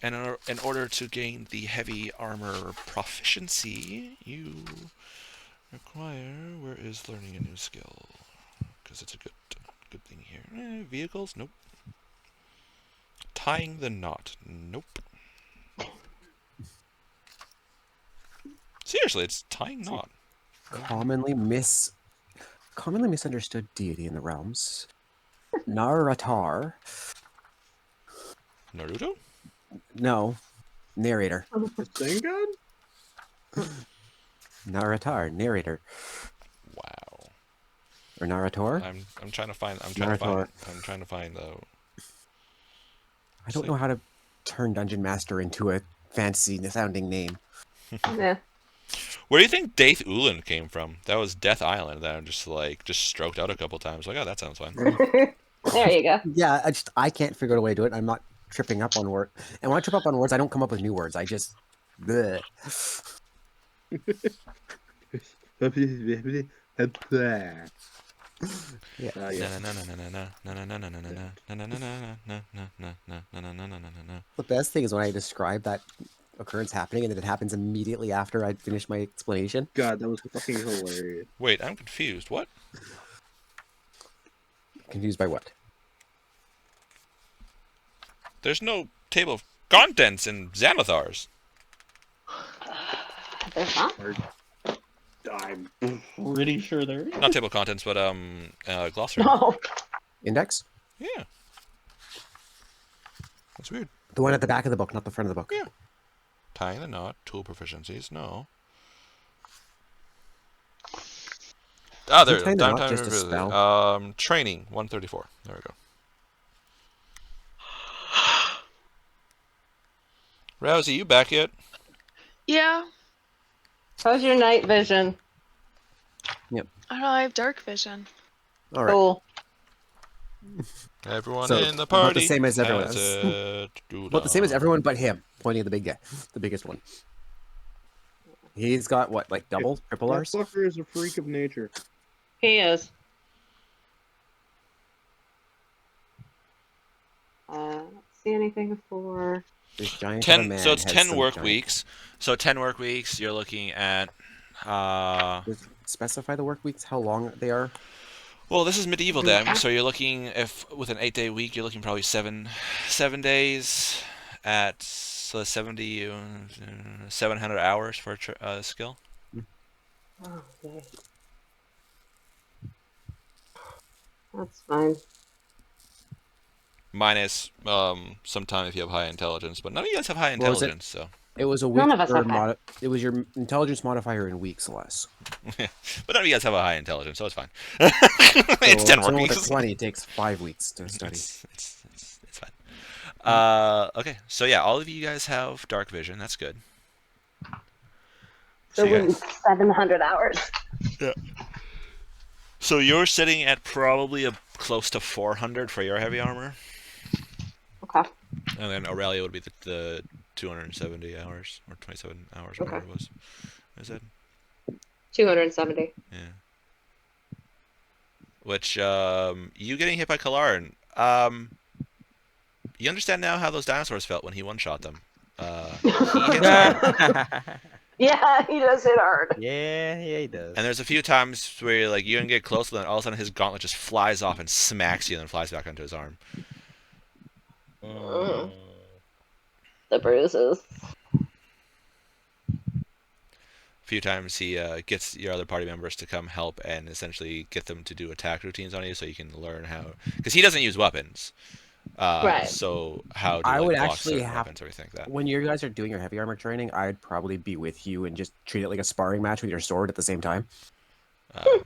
S1: And in order to gain the heavy armor proficiency, you require... Where is learning a new skill? Because it's a good thing here. Vehicles? Nope. Tying the knot? Nope. Seriously, it's tying knot.
S3: Commonly misunderstood deity in the realms. Naratar.
S1: Naruto?
S3: No. Narrator.
S6: Thank God.
S3: Naratar. Narrator.
S1: Wow.
S3: Or Narator.
S1: I'm trying to find the...
S3: I don't know how to turn Dungeon Master into a fancy sounding name.
S2: Yeah.
S1: Where do you think Daith Ulan came from? That was Death Island that I'm just stroked out a couple times. Like, oh, that sounds fun.
S2: There you go.
S3: Yeah, I can't figure out a way to do it. I'm not tripping up on words. And when I trip up on words, I don't come up with new words. I just... bleh. Yeah. The best thing is when I describe that occurrence happening and then it happens immediately after I finish my explanation.
S6: God, that was fucking hilarious.
S1: Wait, I'm confused. What?
S3: Confused by what?
S1: There's no table of contents in Xanathars.
S2: There's not.
S6: I'm pretty sure there is.
S1: Not table of contents, but glossary.
S2: No.
S3: Index?
S1: Yeah. That's weird.
S3: The one at the back of the book, not the front of the book.
S1: Yeah. Tying the knot, tool proficiencies, no. Ah, there we
S3: Isn't
S1: go.
S3: Titan not just a spell?
S1: Training 134. There we go. Rousey, you back yet?
S5: Yeah.
S2: How's your night vision?
S5: I don't know. I have dark vision.
S3: All right.
S2: Cool.
S1: Everyone
S3: So,
S1: in the
S3: about
S1: party
S3: the same as everyone
S1: has
S3: else.
S1: it.
S3: About the same as everyone but him, pointing at the big guy, the biggest one. He's got what, like double, triple
S6: That
S3: R's?
S6: fucker is a freak of nature.
S2: He is. Don't see anything for.
S3: This giant of a
S1: 10.
S3: man
S1: So it's
S3: has
S1: 10
S3: some
S1: work
S3: giant-
S1: weeks. So 10 work weeks. You're looking at.
S3: Does it specify the work weeks, how long they are?
S1: Well, this is medieval
S2: Okay.
S1: then. So you're looking, if with an 8-day week, you're looking probably 7 days at 700 hours for a skill.
S2: Oh, okay. That's fine.
S1: Minus some time if you have high intelligence, but none of you guys have high
S3: What was it?
S1: intelligence, so.
S3: It was a week.
S2: None of us have that.
S3: It was your intelligence modifier in weeks less.
S1: But none of you guys have a high intelligence, so it's fine. It's 10 work
S3: someone with
S1: weeks.
S3: a 20 takes 5 weeks to study.
S1: It's fine. Okay, so yeah, all of you guys have dark vision. That's good.
S2: So
S1: you
S2: we're
S1: guys-
S2: 700 hours.
S1: So you're sitting at probably close to 400 for your heavy armor,
S2: Okay.
S1: and then Aurelia would be the 270 hours or 27 hours, or whatever
S2: Okay.
S1: it was. Is that
S2: 270.
S1: yeah? Which you getting hit by Kalaran, you understand now how those dinosaurs felt when he one-shot them. He hits hard.
S2: Yeah, he does hit hard.
S4: Yeah, he does.
S1: And there's a few times where you're like, you can get close, and then all of a sudden his gauntlet just flies off and smacks you, and then flies back onto his arm.
S2: Mm. The bruises.
S1: A few times he gets your other party members to come help and essentially get them to do attack routines on you, so you can learn how, because he doesn't use weapons.
S2: Right.
S1: So how do
S3: I
S1: like,
S3: would
S1: block
S3: actually
S1: certain
S3: have-
S1: weapons, everything like that.
S3: When you guys are doing your heavy armor training, I'd probably be with you and just treat it like a sparring match with your sword at the same time.
S1: He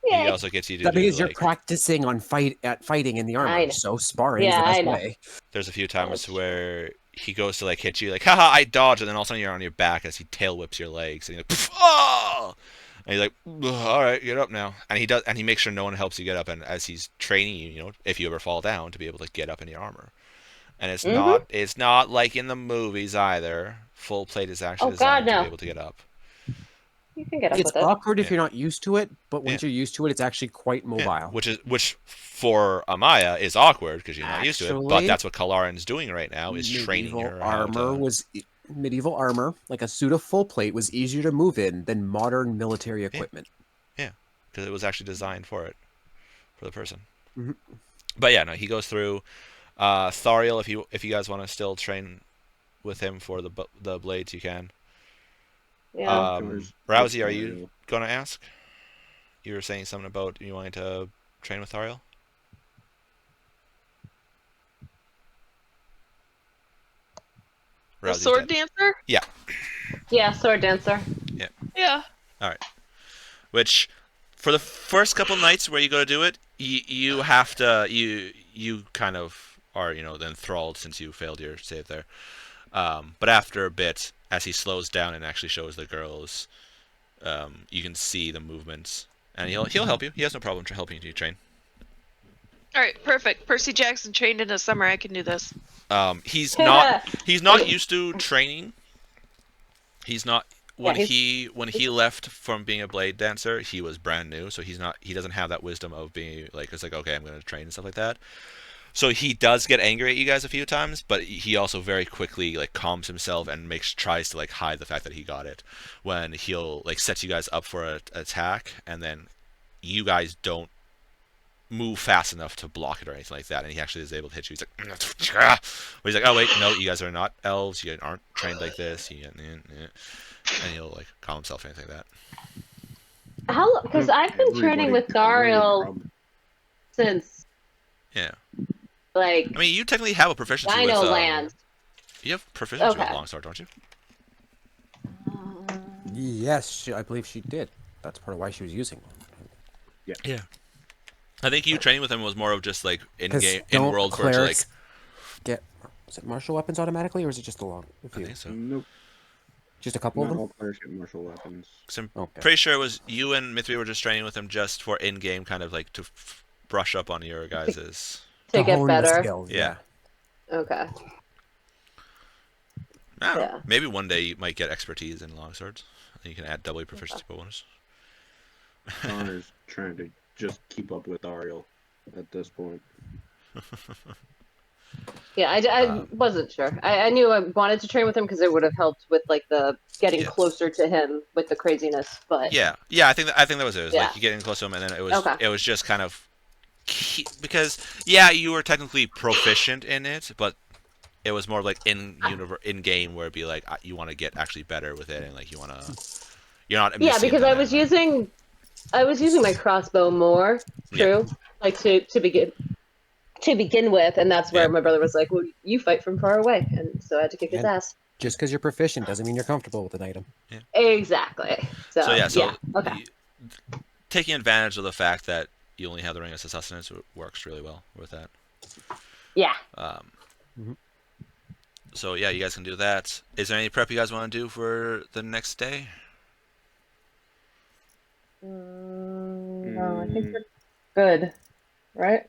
S2: Yeah.
S1: also gets you to
S3: That
S1: do
S3: means you're
S1: like,
S3: practicing on fighting in the
S2: I
S3: armor,
S2: know.
S3: so sparring is
S2: Yeah,
S3: the
S2: I
S3: best
S2: know.
S3: way.
S1: there's a few times
S2: That's true.
S1: where he goes to like hit you, like, haha, I dodged, and then all of a sudden you're on your back as he tail whips your legs, and you're like, oh! And he's like, all right, get up now. And he does, and he makes sure no one helps you get up, and as he's training you, you know, if you ever fall down, to be able to get up in your armor. And it's not like in the movies either. Full plate is actually
S2: Oh,
S1: designed
S2: God,
S1: to
S2: no.
S1: be able to get up.
S2: You can get up
S3: It's
S2: with it.
S3: awkward if
S1: Yeah.
S3: you're not used to it, but once you're used to it, it's actually quite mobile.
S1: Yeah, which for Amaya is awkward because you're not used to it. But
S3: Actually,
S1: that's what Kalaran's doing right now, is training her how to.
S3: Medieval armor, like a suit of full plate, was easier to move in than modern military equipment.
S1: Because it was actually designed for it, for the person.
S3: Mhm.
S1: But yeah, no, he goes through. Thariel, if you guys want to still train with him for the blades, you can.
S2: Yeah.
S1: Rousey, are you gonna ask? You were saying something about you wanting to train with Thariel.
S5: The
S1: Rousey's
S5: sword
S1: dead.
S5: dancer?
S2: Yeah, sword dancer.
S5: Yeah.
S1: Which, for the first couple nights where you go to do it, you have to you kind of are enthralled since you failed your save there. But after a bit, as he slows down and actually shows the girls, you can see the movements, and he'll help you. He has no problem helping you train.
S5: All right, perfect. Percy Jackson trained in the summer. I can do this.
S1: He's not used to training. He's not when
S2: Yeah,
S1: he left from being a blade dancer, he was brand new, so he doesn't have that wisdom of being like, it's like, okay, I'm going to train and stuff like that. So he does get angry at you guys a few times, but he also very quickly like calms himself and tries to like hide the fact that he got it, when he'll like set you guys up for an attack, and then you guys don't move fast enough to block it or anything like that, and he actually is able to hit you. He's like, but he's like, oh wait, no, you guys are not elves, you aren't trained like this, and he'll like calm himself or anything like that.
S2: How? Because I've been training with Dariel since
S1: Yeah,
S2: like
S1: I mean, you technically have a proficiency
S2: Dino
S1: with
S2: Land.
S1: you have proficiency with
S2: Okay.
S1: longsword, don't you?
S3: Yes, I believe she did. That's part of why she was using one.
S1: Yeah. I think you training with him was more of just like in
S3: Because
S1: game, in
S3: don't
S1: world, where it's like.
S3: clerics get? Is it martial weapons automatically, or is it just a
S1: I
S3: few?
S1: think so.
S6: Nope.
S3: Just a couple of
S6: Not
S3: them.
S6: all players get martial weapons.
S1: 'Cause I'm
S3: Okay.
S1: pretty sure it was you and Mithri were just training with him just for in-game, kind of like to brush up on your guys's.
S2: To get
S3: hone the
S2: better.
S3: skills.
S1: Yeah.
S2: Okay.
S1: I don't know.
S2: Yeah.
S1: Maybe one day you might get expertise in longswords. And you can add double your proficiency bonus.
S6: Connor's trying to just keep up with Ariel at this point.
S2: Yeah, I wasn't sure. I knew I wanted to train with him because it would have helped with like the getting
S1: Yes.
S2: closer to him with the craziness. But
S1: Yeah, I think that was it. It was like you getting close to him, and then it was just kind of because you were technically proficient in it, but it was more like in game where it'd be like you want to get actually better with it, and like you're not
S2: yeah,
S1: missing
S2: because
S1: it
S2: I
S1: on
S2: was
S1: that.
S2: using my crossbow more. True, like to begin with, and that's where my brother was like, "Well, you fight from far away," and so I had to kick his
S3: And-
S2: ass.
S3: Just because you're proficient doesn't mean you're comfortable with an item.
S2: Exactly. So okay.
S1: Taking advantage of the fact that you only have the ring as a sustenance works really well with that.
S2: Yeah.
S1: So you guys can do that. Is there any prep you guys want to do for the next day?
S2: No, I think we're good. Right?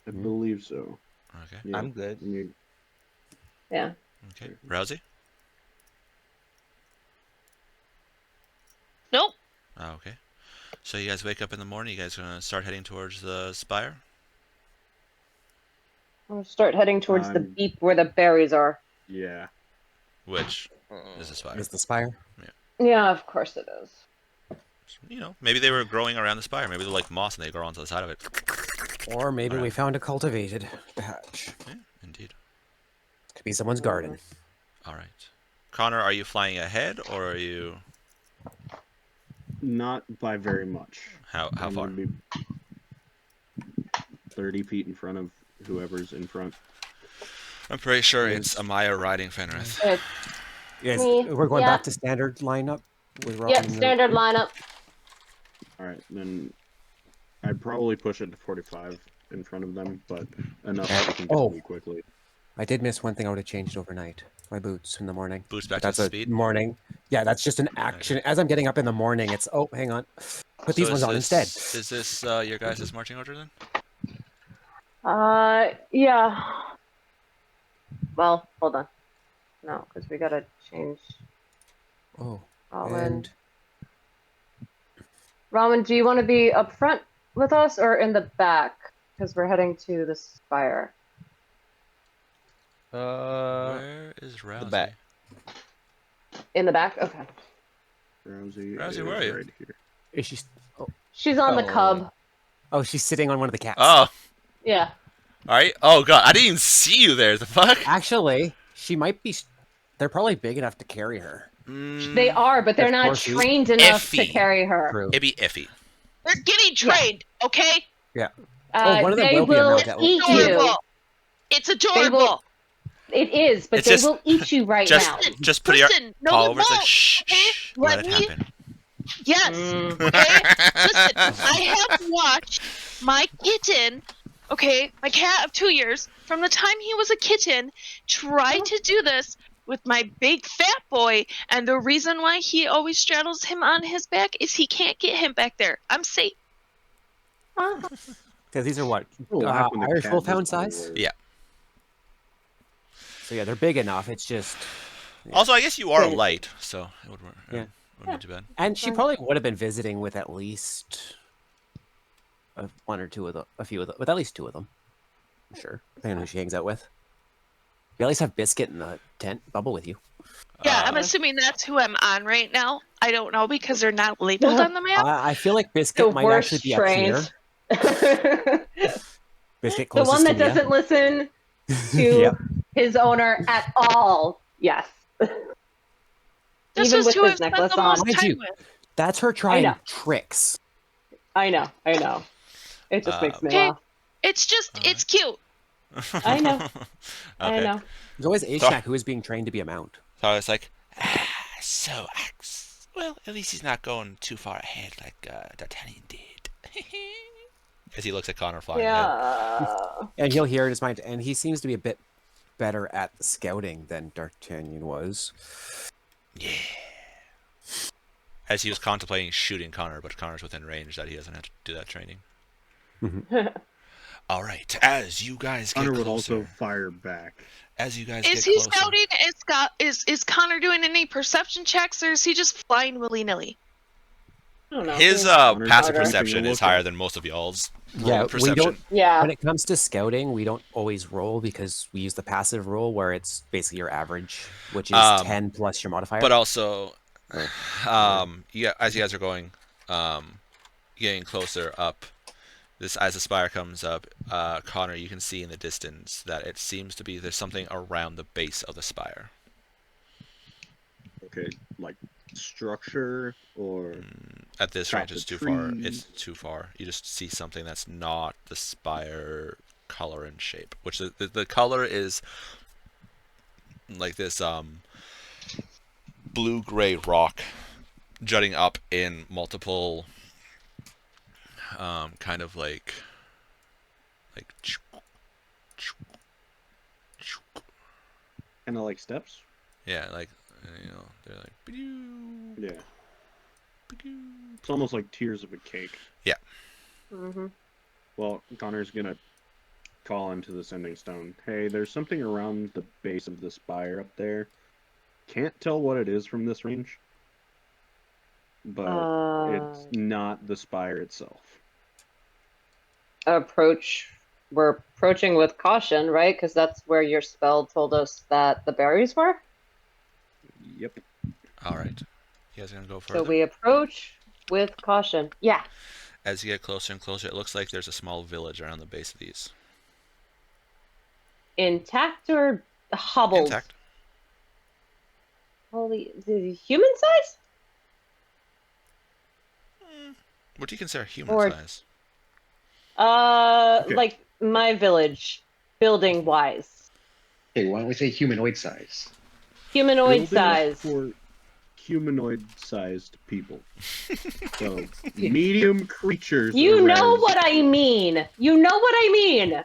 S6: I believe so.
S1: Okay.
S6: Yeah.
S4: I'm good.
S2: Yeah.
S1: Okay. Rousey?
S5: Nope.
S1: Oh, okay. So you guys wake up in the morning. You guys gonna start heading towards the spire?
S2: We'll start heading towards the
S6: I'm-
S2: beep where the berries are.
S6: Yeah.
S1: Which is the spire?
S3: Is the spire?
S2: Yeah, of course it is.
S1: Maybe they were growing around the spire. Maybe they're like moss and they grow onto the side of it.
S3: Or maybe we
S1: Alright.
S3: found a cultivated patch.
S1: Yeah, indeed.
S3: Could be someone's garden.
S1: All right. Connor, are you flying ahead or are you
S6: Not by very much.
S1: how
S6: I'm
S1: far?
S6: gonna be 30 feet in front of whoever's in front.
S1: I'm pretty sure it's Amaya riding Fenrith.
S3: Yes,
S2: Me,
S3: we're going
S2: yeah.
S3: back to standard lineup. With Robin
S2: Yep,
S3: and-
S2: standard lineup.
S6: Alright, then I'd probably push it to 45 in front of them, but enough that we can
S3: Oh.
S6: get me quickly.
S3: I did miss one thing I would have changed overnight. My boots in the morning.
S1: Boost back
S3: That's
S1: to
S3: a
S1: speed.
S3: morning. Yeah, that's just an action. As I'm getting up in the morning, it's hang on. Put these
S1: So
S3: ones
S1: is
S3: on
S1: this-
S3: instead.
S1: Is this your guys' marching order then?
S2: Yeah. Well, hold on. No, because we gotta change.
S3: Oh,
S2: Rowan.
S3: and
S2: Rowan, do you want to be up front with us or in the back? Because we're heading to the spire.
S1: Where is Rousey?
S4: back.
S2: In the back? Okay.
S6: Rousey,
S1: Rousey,
S6: is
S1: where are you?
S6: right here.
S3: is she?
S2: She's on the
S4: Oh.
S2: cub.
S3: Oh, she's sitting on one of the cats.
S1: Oh,
S2: Yeah.
S1: all right. Oh god, I didn't even see you there. The fuck?
S3: Actually, she might be. They're probably big enough to carry her.
S2: They are, but they're
S3: Of
S2: not
S3: course she is.
S2: trained enough to
S1: Iffy.
S2: carry her.
S3: True.
S1: It'd be iffy.
S5: They're getting trained, okay?
S3: One of them
S2: They
S3: will be a
S2: will
S3: mount at
S2: eat
S3: least.
S2: you.
S5: Adorable. It's adorable.
S2: It is, but
S1: It's
S2: they
S1: just-
S2: will eat you right
S1: just-
S2: now.
S1: Just put your
S5: Listen, no,
S1: paw
S5: they
S1: over. It's like
S5: won't.
S1: shh,
S5: okay?
S1: shh. Let
S5: Let
S1: it
S5: me-
S1: happen.
S5: Yes. Okay? Listen, I have watched my kitten, okay, my cat of 2 years, from the time he was a kitten, try to do this with my big fat boy, and the reason why he always straddles him on his back is he can't get him back there. I'm safe.
S3: Because these are what
S6: People laugh when the
S3: Irish
S6: cat
S3: Wolfhound
S6: does the
S3: size.
S6: word.
S1: Yeah.
S3: So yeah, they're big enough. It's just,
S1: Also, I guess you are
S2: Good.
S1: light, so it would work.
S3: Yeah.
S1: Wouldn't be too bad.
S3: and she
S2: Fine.
S3: probably would have been visiting with at least one or two of a few of them, with at least two of them. I'm sure, depending on who she hangs out with. You at least have Biscuit in the tent, Bubble with you.
S5: Yeah, I'm
S1: Uh,
S5: assuming that's who I'm on right now. I don't know because they're not labeled on the map.
S3: I feel like
S2: The
S3: Biscuit might
S2: worst
S3: actually be up here.
S2: trained.
S3: Biscuit
S2: The
S3: closest
S2: one that
S3: to Mia.
S2: doesn't listen to
S3: Yep.
S2: his owner at all. Yes.
S5: This
S2: Even
S5: is
S2: with
S5: who
S2: his
S5: I've spent
S2: necklace
S5: the
S2: on.
S5: most
S3: Mind
S5: time
S3: you.
S5: with.
S3: That's her trying
S2: know.
S3: tricks.
S2: I know. It just makes me
S5: Okay.
S2: laugh.
S5: It's just, it's cute.
S2: I know. I
S1: Okay.
S2: know.
S3: There's always Ashnak who is being trained to be a mount.
S1: So it's like, so Well, at least he's not going too far ahead like D'Artagnan did. As he looks at Connor flying ahead.
S2: Yeah.
S3: And he'll hear in his mind, and he seems to be a bit better at the scouting than D'Artagnan was.
S1: Yeah. As he was contemplating shooting Connor, but Connor's within range that he doesn't have to do that training. All right, as you guys get
S6: Connor
S1: closer,
S6: would also fire back.
S1: as you guys
S5: Is
S1: get
S5: he
S1: closer,
S5: scouting? Is Connor doing any perception checks, or is he just flying willy nilly?
S2: I don't know.
S1: his
S6: Connor's
S1: passive
S6: keeping a
S1: perception is higher
S6: lookout.
S1: than most of y'all's
S3: Yeah,
S1: roll
S3: we
S1: perception.
S3: don't.
S2: Yeah.
S3: When it comes to scouting, we don't always roll because we use the passive roll where it's basically your average, which is 10 plus your modifier.
S1: But also,
S3: Or-
S1: yeah, as you guys are going, getting closer up, this as the spire comes up, Connor, you can see in the distance that it seems to be there's something around the base of the spire.
S6: Okay, like structure or
S1: At this
S6: Top
S1: range, it's
S6: of
S1: too far.
S6: trees.
S1: It's too far. You just see something that's not the spire color and shape. Which the color is like this blue-gray rock jutting up in multiple kind of like
S6: kind of like steps.
S1: yeah, like they're like
S6: Yeah, it's almost like tiers of a cake.
S2: Mm-hmm.
S6: Well, Connor's gonna call into the sending stone. Hey, there's something around the base of the spire up there. Can't tell what it is from this range, but it's not the spire itself.
S2: We're approaching with caution, right? Because that's where your spell told us that the berries were.
S6: Yep.
S1: all right. You guys are gonna go further.
S2: So we approach with caution. Yeah.
S1: As you get closer and closer, it looks like there's a small village around the base of these.
S2: Intact or hobbled?
S1: Intact.
S2: Holy, is it human size?
S1: What do you consider human
S2: Or-
S1: size?
S6: Okay.
S2: Like my village, building wise,
S7: Okay, why don't we say humanoid size?
S2: humanoid
S6: Buildings
S2: size.
S6: for humanoid-sized people. So medium creatures.
S2: You
S6: are
S2: know
S6: res-
S2: what I mean. You know what I mean.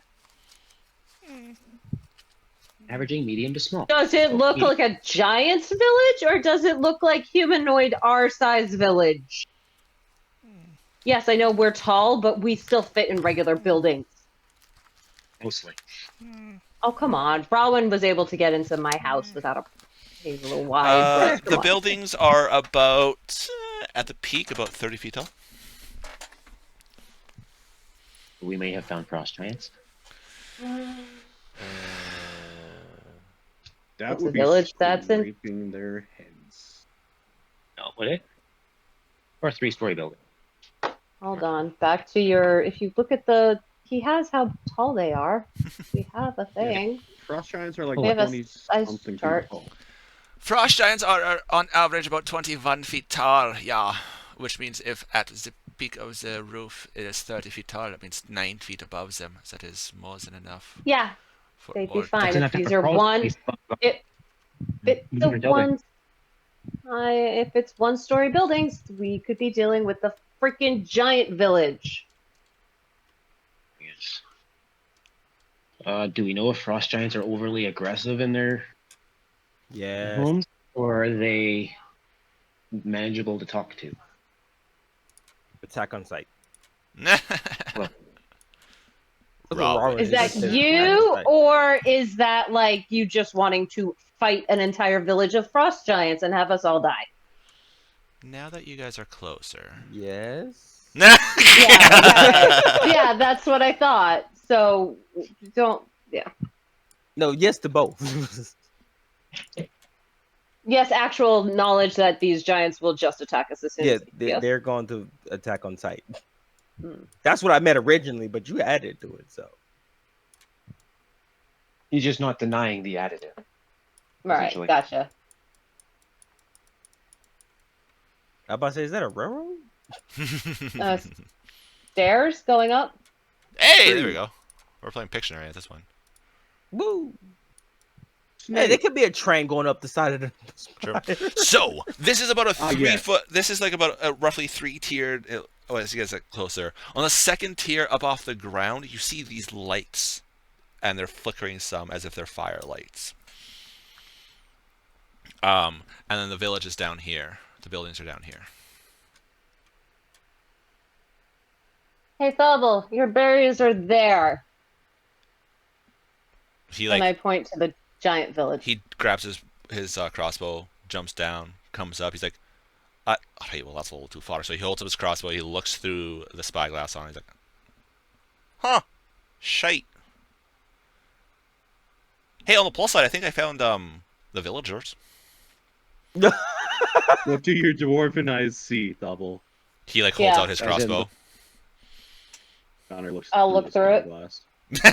S7: Averaging medium to small.
S2: Does it look
S7: Medium.
S2: like a giant's village, or does it look like humanoid our-size village? Yes, I know we're tall, but we still fit in regular buildings.
S7: Mostly.
S2: Oh, come on. Rowan was able to get into my house without a little wide. but
S1: The
S2: come on.
S1: buildings are about at the peak about 30 feet tall.
S7: We may have found frost giants.
S6: That
S2: It's
S6: would
S2: a
S6: be
S2: village that's in-
S6: scraping their heads.
S7: No, would it? Or a 3-story building.
S2: Hold on. Back to your. If you look at the. He has how tall they are. We have a thing.
S6: Frost giants are like
S2: We have a
S6: 20
S2: size
S6: something feet
S2: chart.
S6: tall.
S1: Frost giants are on average about 21 feet tall, yeah. Which means if at the peak of the roof it is 30 feet tall, that means 9 feet above them. That is more than enough.
S2: Yeah,
S1: For
S2: they'd be
S1: orc.
S2: fine.
S7: That's
S2: If
S7: enough to
S2: these
S7: have a
S2: are
S7: crawl
S2: one.
S7: space above
S2: If it's the
S7: moving building.
S2: ones. If it's one-story buildings, we could be dealing with the freaking giant village.
S7: Yes. Do we know if frost giants are overly aggressive in their
S4: Yes.
S7: homes, or are they manageable to talk to?
S4: Attack on sight.
S1: Rob.
S2: Is that
S4: Says attack
S2: you,
S4: on sight.
S2: or is that like you just wanting to fight an entire village of frost giants and have us all die?
S1: Now that you guys are closer.
S4: Yes.
S2: Yeah, yeah, that's what I thought. So don't. Yeah.
S4: No, yes to both.
S2: Yes, actual knowledge that these giants will just attack us as soon
S4: Yeah,
S2: as yes.
S4: they're going to attack on sight.
S2: Hmm.
S4: That's what I meant originally, but you added to it, so.
S7: He's just not denying the additive.
S2: Right,
S7: essentially.
S2: gotcha.
S4: I about to say, is that a railroad?
S2: Uh, Stairs going up.
S1: Hey, there we go. We're playing Pictionary at this one.
S4: Woo! Hey, there could be a train going up the side of the
S1: True.
S4: spire.
S1: So this is about a 3
S6: yes.
S1: foot. This is like about a roughly 3-tiered. Oh, as you guys get closer, on the second tier up off the ground, you see these lights, and they're flickering some as if they're fire lights. And then the village is down here. The buildings are down here.
S2: Hey, Thobble, your berries are there.
S1: He
S2: And I
S1: like
S2: point to the giant village.
S1: he grabs his crossbow, jumps down, comes up. He's like, "Hey, well that's a little too far." So he holds up his crossbow. He looks through the spyglass on. He's like, "Huh, shite." Hey, on the plus side, I think I found the villagers.
S6: What do your dwarven eyes see, Double?
S1: He like holds
S2: Yeah.
S1: out his
S3: I didn't
S1: crossbow.
S3: look.
S6: Connor looks.
S2: I'll
S6: through
S2: look
S6: the
S2: through it.
S6: spyglass.
S1: All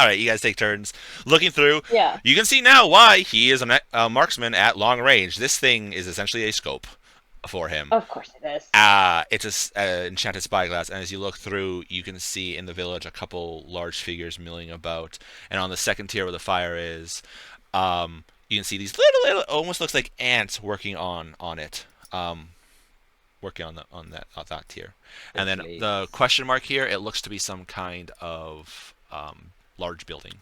S1: right, you guys take turns looking through.
S2: Yeah.
S1: You can see now why he is a marksman at long range. This thing is essentially a scope for him.
S2: Of course it is.
S1: It's a enchanted spyglass, and as you look through, you can see in the village a couple large figures milling about. And on the second tier where the fire is, you can see these little almost looks like ants working on it. Working on that tier. And then the question mark here, it looks to be some kind of large building.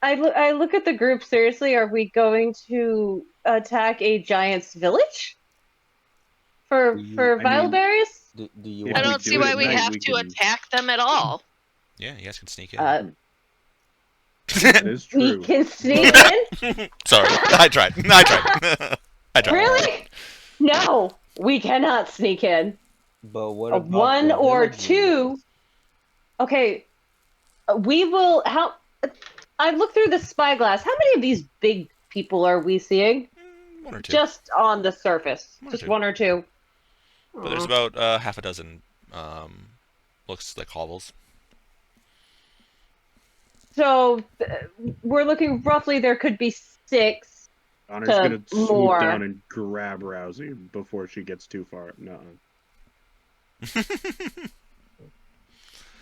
S2: I look at the group seriously. Are we going to attack a giant's village for Vileberries?
S4: Do you?
S6: If
S5: I
S6: we
S5: don't
S6: do
S5: see
S6: it
S5: why
S6: at
S5: we
S6: night,
S5: have
S6: we
S5: to
S6: can-
S5: attack them at all.
S1: Yeah, you guys can sneak in.
S6: That is
S2: We
S6: true.
S2: can sneak in.
S1: Sorry, I tried. I tried.
S2: Really? No, we cannot sneak in.
S4: But what
S2: A
S4: about
S2: one
S4: the
S2: or
S4: villagers?
S2: two. Okay, we will. How? I look through the spyglass. How many of these big people are we seeing?
S1: One or two.
S2: Just on the surface,
S1: One or
S2: just
S1: two.
S2: one or two.
S1: But there's about half a dozen. Looks like hovels.
S2: So we're looking roughly. There could be 6.
S6: Connor's
S2: to
S6: gonna swoop
S2: more.
S6: down and grab Rousey before she gets too far. No.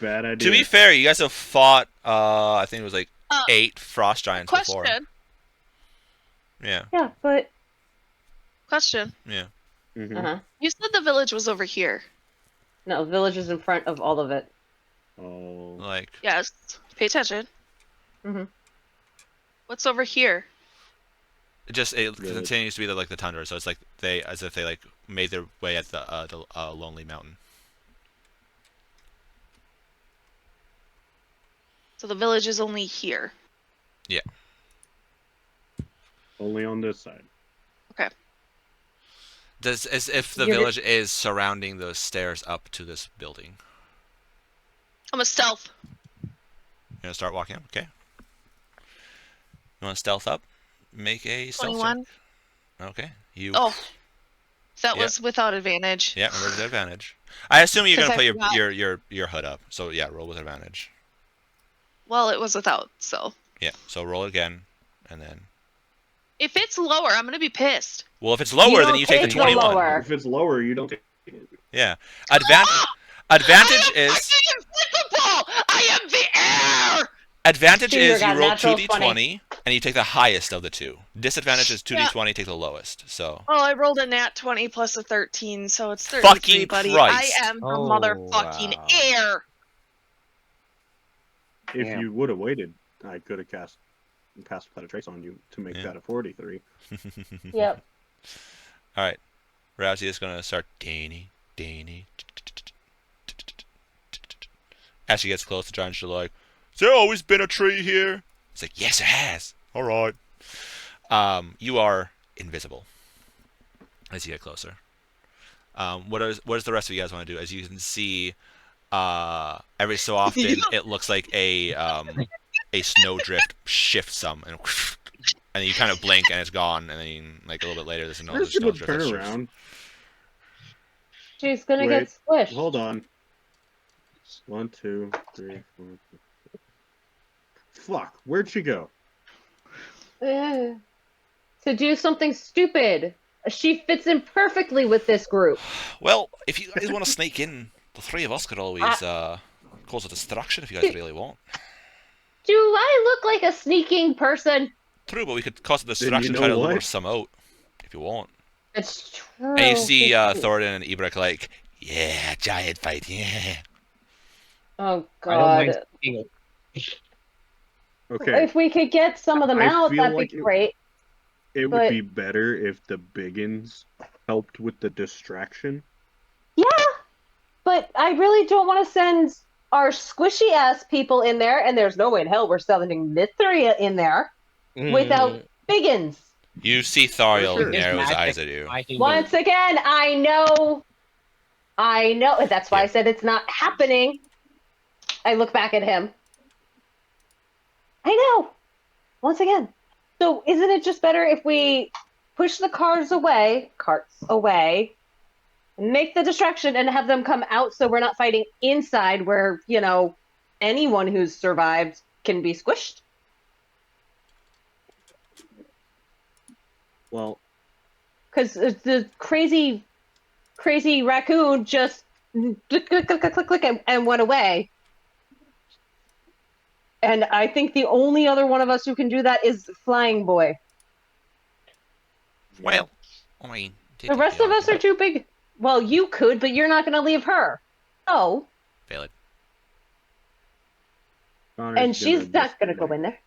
S6: Bad idea.
S1: To be fair, you guys have fought. I think it was like
S5: Uh,
S1: 8 frost giants before.
S5: Question.
S1: Yeah.
S2: Yeah, but
S5: Question.
S1: Yeah.
S6: Mhm.
S5: You said the village was over here.
S2: no, village is in front of all of it.
S6: Oh.
S1: Like
S5: Yes. Pay attention.
S2: Mhm.
S5: What's over here?
S1: it
S6: Really?
S1: continues to be the tundra, so it's like as if they like made their way at the lonely mountain.
S5: So the village is only here.
S6: Only on this side.
S1: As if the
S2: You're-
S1: village is surrounding those stairs up to this building.
S5: I'm a stealth.
S1: You gonna start walking up? Okay. You want to stealth up? Make a stealth
S5: 21.
S1: check. Okay. You.
S5: Oh. That
S1: Yeah.
S5: was without advantage.
S1: Yeah, roll with advantage. I assume you're gonna
S5: 'Cause
S1: put
S5: I forgot.
S1: your hood up. So yeah, roll with advantage.
S5: Well, it was without, so.
S1: Yeah. So roll again, and then.
S5: If it's lower, I'm gonna be pissed.
S1: Well, if it's lower, then
S2: don't
S1: you take the
S2: take the
S1: 21.
S2: lower.
S6: If it's lower, you don't take it.
S1: Yeah. Advantage
S5: I am
S1: is
S5: fucking invincible! I am the air!
S1: advantage
S2: Peter
S1: is you
S2: got
S1: roll
S2: natural
S1: 2d20 and you take the highest of the two. Disadvantage is 2d20, take the lowest. So
S5: Oh, I rolled a nat 20 plus a 13, so it's 33,
S1: Fucking
S5: buddy.
S1: Christ.
S5: I am the
S4: Oh,
S5: motherfucking
S4: wow.
S5: air!
S6: If
S3: Damn.
S6: you would have waited, I could have cast without a trace on you to make
S1: Yeah.
S6: that a 43.
S2: Yep.
S1: all right, Rousey is gonna start Danny. As she gets close, the giants are like, "Has there always been a tree here?" It's like, "Yes, it has." All right. You are invisible as you get closer. What does the rest of you guys want to do? As you can see, every so often it looks like a snowdrift shifts some, and then you kind of blink and it's gone, and then like a little bit later there's another
S6: Where's the
S1: snowdrift. that
S6: turn
S1: shifts.
S6: around?
S2: She's gonna
S6: Wait,
S2: get squished.
S6: Hold on. 1, 2, 3, 4. Fuck, where'd she go?
S2: To do something stupid. She fits in perfectly with this group.
S1: Well, if you guys want to sneak in, the three of us could always cause a distraction if you guys really want.
S2: Do I look like a sneaking person?
S1: True, but we could cause a
S6: you
S1: distraction,
S6: know
S1: try to
S6: what?
S1: lure some out if you want.
S2: It's true.
S1: And you see Thorin and Ibrik like, yeah, giant fight, yeah.
S2: Oh
S7: I don't mind
S2: God.
S7: seeing
S6: Okay,
S2: If we could get some of them
S6: I
S2: out,
S6: feel
S2: that'd
S6: like
S2: be great.
S6: it would
S2: but-
S6: be better if the Biggins helped with the distraction.
S2: Yeah, but I really don't want to send our squishy ass people in there, and there's no way in hell we're sending Mithria in there without Biggins.
S1: You see Thariel
S6: Sure.
S1: narrow his
S7: Magic.
S1: eyes at you.
S7: I can
S2: Once again, I know. That's why I said it's not happening. I look back at him. I know. Once again. So isn't it just better if we push the carts away, make the distraction and have them come out so we're not fighting inside where, anyone who's survived can be squished?
S6: Well,
S2: Because the crazy raccoon just click and went away. And I think the only other one of us who can do that is Flying Boy.
S1: Well, I mean,
S2: The rest of us are too big. Well, you could, but you're not going to leave her. Oh,
S1: Valid.
S6: Connor's
S2: and she's
S6: gonna
S2: not
S6: just
S2: going to go
S6: like-
S2: in there.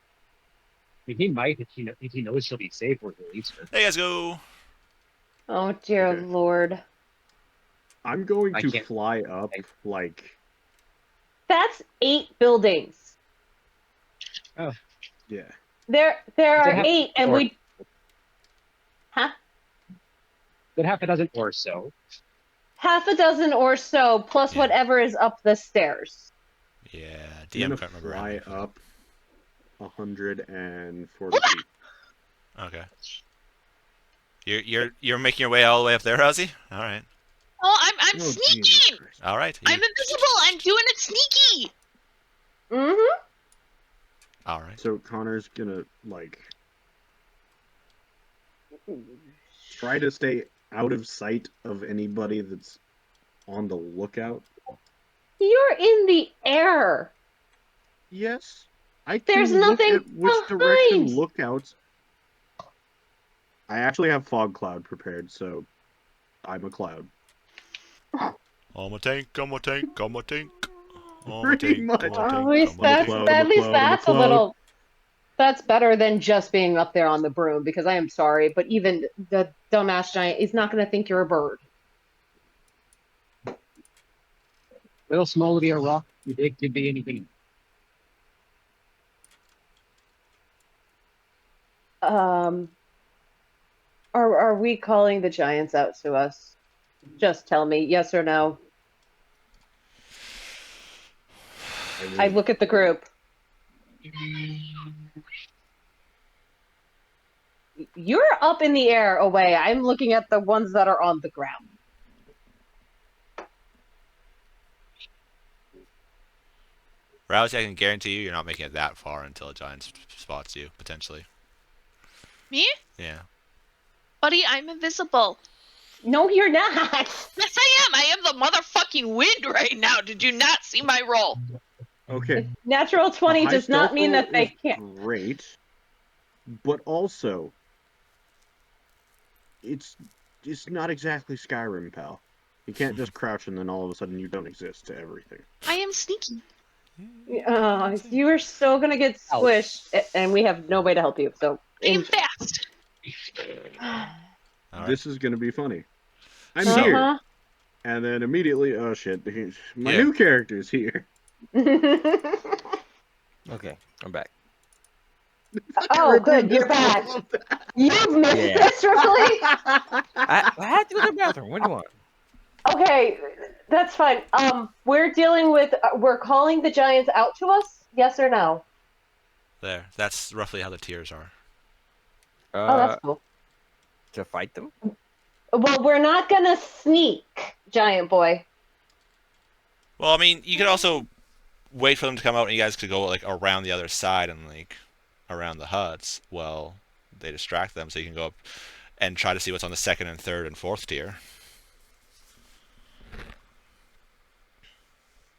S7: He might if he knows she'll be safe where he leaves her.
S1: There you guys go.
S2: Oh, dear
S6: Okay.
S2: Lord.
S6: I'm going
S7: I
S6: to
S7: can't-
S6: fly up like
S2: That's 8 buildings.
S6: yeah.
S2: There
S7: They
S2: are
S7: have
S2: 8, and
S7: four.
S2: we... Huh?
S7: Good half a dozen or so.
S2: Half a dozen or so, plus
S1: Yeah.
S2: whatever is up the stairs.
S1: Yeah,
S6: I'm
S1: DM
S6: gonna
S1: can't remember. how many.
S6: fly up 140 feet.
S1: Okay. You're making your way all the way up there, Ozzy? All right.
S5: Oh, I'm
S6: Oh, Jesus
S5: sneaking.
S6: Christ.
S1: All right.
S5: I'm invisible. I'm doing it sneaky.
S2: Mm-hmm.
S1: All right.
S6: So Connor's gonna like try to stay out of sight of anybody that's on the lookout.
S2: You're in the air.
S6: Yes, I can
S2: There's
S6: look
S2: nothing
S6: at which direction
S2: behind.
S6: lookouts. I actually have fog cloud prepared, so I'm a cloud.
S1: I'm a tank, I'm a tank, I'm a tank. I'm a
S6: Pretty
S1: tank,
S6: much.
S1: I'm a
S2: At
S1: tank,
S2: least
S1: I'm a
S2: that's,
S1: tank.
S6: cloud, I'm a
S2: at least
S6: cloud, I'm a
S2: that's a
S6: cloud.
S2: little... That's better than just being up there on the broom, because I am sorry, but even the dumbass giant is not going to think you're a bird.
S7: Little small to be a rock. Big could be anything.
S2: Are we calling the giants out to us? Just tell me, yes or no. I look at the group. You're up in the air away. I'm looking at the ones that are on the ground.
S1: Rousey, I can guarantee you, you're not making it that far until a giant spots you potentially.
S5: Me?
S1: Yeah.
S5: Buddy, I'm invisible.
S2: No, you're not.
S5: Yes, I am. I am the motherfucking wind right now. Did you not see my roll?
S6: Okay.
S2: Natural 20
S6: A
S2: does not
S6: high
S2: mean
S6: stealth
S2: that they
S6: roll is
S2: can't.
S6: Great, but also it's not exactly Skyrim, pal. You can't just crouch and then all of a sudden you don't exist to everything.
S5: I am sneaky.
S2: You are so gonna get squished, and we have no way to help you. So,
S5: I am fast.
S1: All right.
S6: This is gonna be funny. I'm
S1: So-
S6: here, and then immediately, oh shit, my
S1: Yeah.
S6: new character's here.
S4: Okay, I'm back.
S2: Oh, good, you're back. You've missed
S4: Yeah.
S2: this, really?
S4: I had to go to the bathroom. What do you want?
S2: Okay, that's fine. We're dealing with. We're calling the giants out to us. Yes or no?
S1: There. That's roughly how the tiers are.
S2: Oh, that's cool.
S4: To fight them?
S2: Well, we're not gonna sneak, giant boy.
S1: Well, I mean, you could also wait for them to come out, and you guys could go like around the other side and like around the huts. Well, they distract them, so you can go up and try to see what's on the second and third and fourth tier.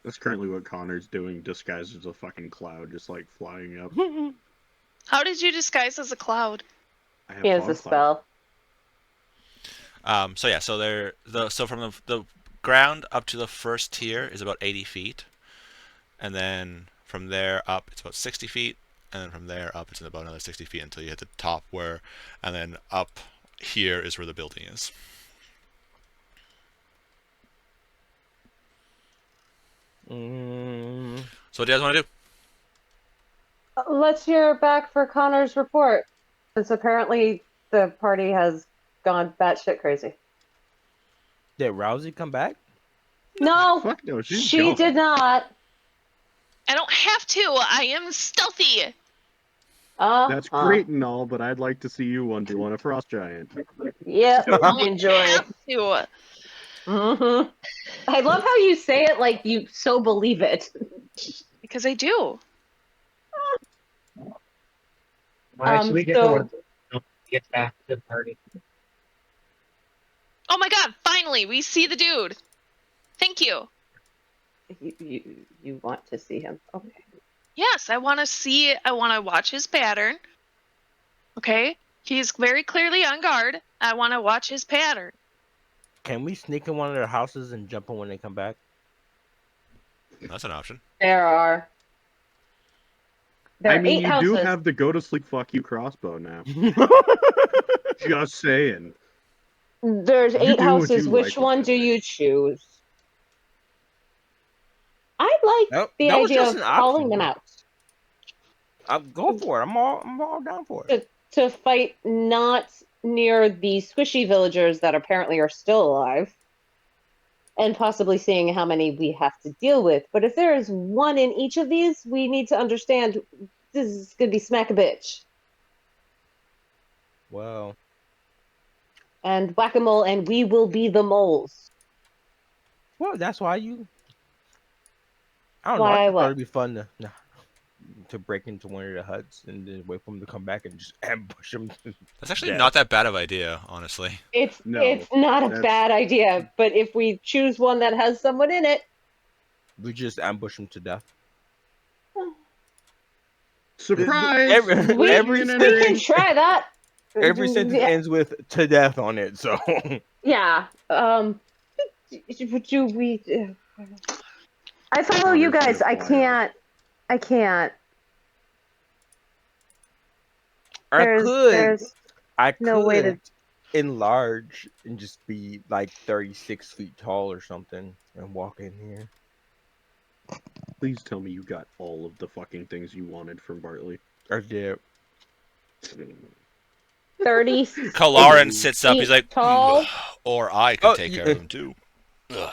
S6: That's currently what Connor's doing, disguised as a fucking cloud, just like flying up.
S5: How did you disguise as a cloud?
S6: I have
S2: He has
S6: fog
S2: a
S6: cloud.
S2: spell.
S1: So yeah, so from the ground up to the first tier is about 80 feet, and then from there up it's about 60 feet, and then from there up it's about another 60 feet until you hit the top and then up here is where the building is. So what do you guys want to do?
S2: Let's hear back for Connor's report, since apparently the party has gone batshit crazy.
S4: Did Rousey come back?
S2: No,
S6: Fuck no, she's
S2: she
S6: gone.
S2: did not.
S5: I don't have to. I am stealthy.
S6: That's great and all, but I'd like to see you undo on a frost giant.
S2: Yep,
S5: Don't
S2: enjoy.
S5: have to.
S2: Mm-hmm. I love how you say it like you so believe it.
S5: Because I do.
S7: Why should we get
S2: so-
S7: to get back to the party?
S5: Oh my god, finally, we see the dude. Thank you.
S2: You want to see him? Okay.
S5: Yes, I want to watch his pattern. Okay? He's very clearly on guard. I want to watch his pattern.
S4: Can we sneak in one of their houses and jump in when they come back?
S1: That's an option.
S2: There are. There are
S6: I mean,
S2: 8
S6: you
S2: houses.
S6: do have the go to sleep fuck you crossbow now. Just saying.
S2: There's
S6: You
S2: 8
S6: do what
S2: houses.
S6: you
S2: Which
S6: like
S2: one
S6: with
S2: do
S6: it.
S2: you choose? I like
S4: Nope,
S2: the
S4: that was
S2: idea
S4: just
S2: of
S4: an
S2: calling
S4: option.
S2: them out
S4: Go for it. I'm all down for it.
S2: to fight not near the squishy villagers that apparently are still alive, and possibly seeing how many we have to deal with. But if there is one in each of these, we need to understand this is gonna be smack a bitch
S4: Well,
S2: and whack-a-mole, and we will be the moles.
S4: that's why you. I don't know.
S2: Why
S4: I just thought
S2: what?
S4: it'd be fun to break into one of the huts and then wait for them to come back and just ambush them.
S1: That's actually
S4: Yeah.
S1: not that bad of an idea, honestly.
S2: It's
S6: No,
S2: not a
S6: that's-
S2: bad idea, but if we choose one that has someone in it,
S4: We just ambush them to death.
S6: Surprise!
S2: we
S4: Every
S2: can
S6: entering.
S2: try that.
S4: Every sentence
S2: Yeah.
S4: ends with "to death" on it, so
S2: Yeah. Do we? I follow you
S6: Connor's
S2: guys. I
S6: gonna fly out.
S2: can't.
S4: I
S2: There's
S4: could
S2: no way to-
S4: enlarge and just be like 36 feet tall or something and walk in here.
S6: Please tell me you got all of the fucking things you wanted from Bartley.
S4: Or did
S2: 30.
S1: Kalaran sits up. He's like,
S2: tall.
S1: or I could
S4: Oh,
S1: take
S4: yeah.
S1: care of him too. Ugh.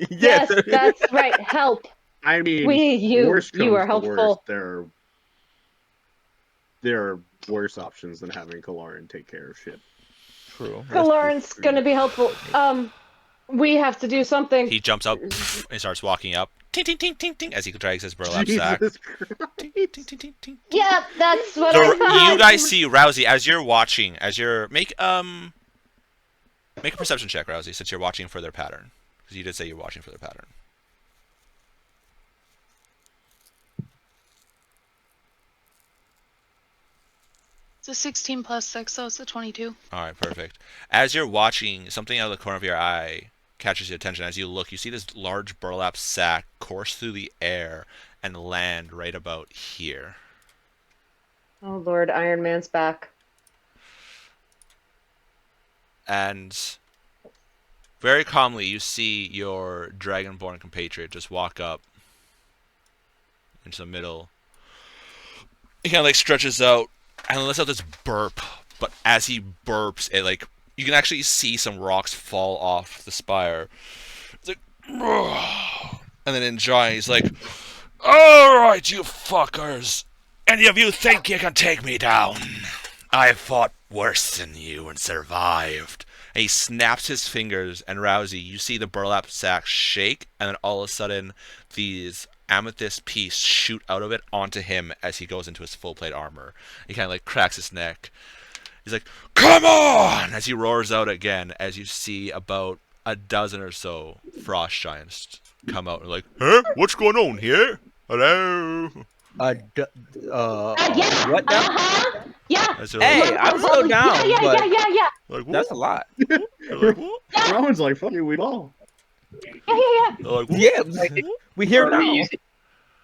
S2: Yes, that's right. Help.
S6: I mean,
S2: You
S6: worst comes
S2: are
S6: to
S2: helpful.
S6: worst, there are worse options than having Kalaran take care of shit.
S4: True.
S2: Kalaran's gonna be helpful. We have to do something.
S1: He jumps up and starts walking up. Ting, ting, ting, ting, ting, as he drags his burlap sack.
S6: Jesus Christ.
S1: Ting, ting, ting, ting, ting.
S2: Yeah, that's what
S1: So
S2: I thought.
S1: you guys see Rousey as you're watching. Make a perception check, Rousey, since you're watching for their pattern. Because you did say you're watching for their pattern.
S5: It's a 16 plus 6, so it's a 22.
S1: All right, perfect. As you're watching, something out of the corner of your eye catches your attention. As you look, you see this large burlap sack course through the air and land right about here.
S2: Oh Lord, Iron Man's back.
S1: And very calmly, you see your dragonborn compatriot just walk up into the middle. He kind of like stretches out and lets out this burp. But as he burps, it like you can actually see some rocks fall off the spire. It's like, "Ugh." And then in dry, he's like, "All right, you fuckers. Any of you think you can take me down? I fought worse than you and survived." And he snaps his fingers, and Rousey, you see the burlap sack shake, and then all of a sudden, these amethyst pieces shoot out of it onto him as he goes into his full plate armor. He kind of like cracks his neck. He's like, "Come on!" as he roars out again, as you see about a dozen or so frost giants come out and like, huh? What's going on here? Hello?
S2: Yeah.
S4: What now?
S2: Yeah.
S1: As they're
S4: Hey,
S1: like,
S4: I'm still down,
S2: Yeah.
S4: but
S1: like,
S4: that's a
S1: what?
S4: lot.
S1: They're like, what?
S6: Rowan's like, fuck you, we all.
S2: Yeah.
S1: They're like, what?
S4: Yeah, we here
S7: Or
S4: now.
S7: use it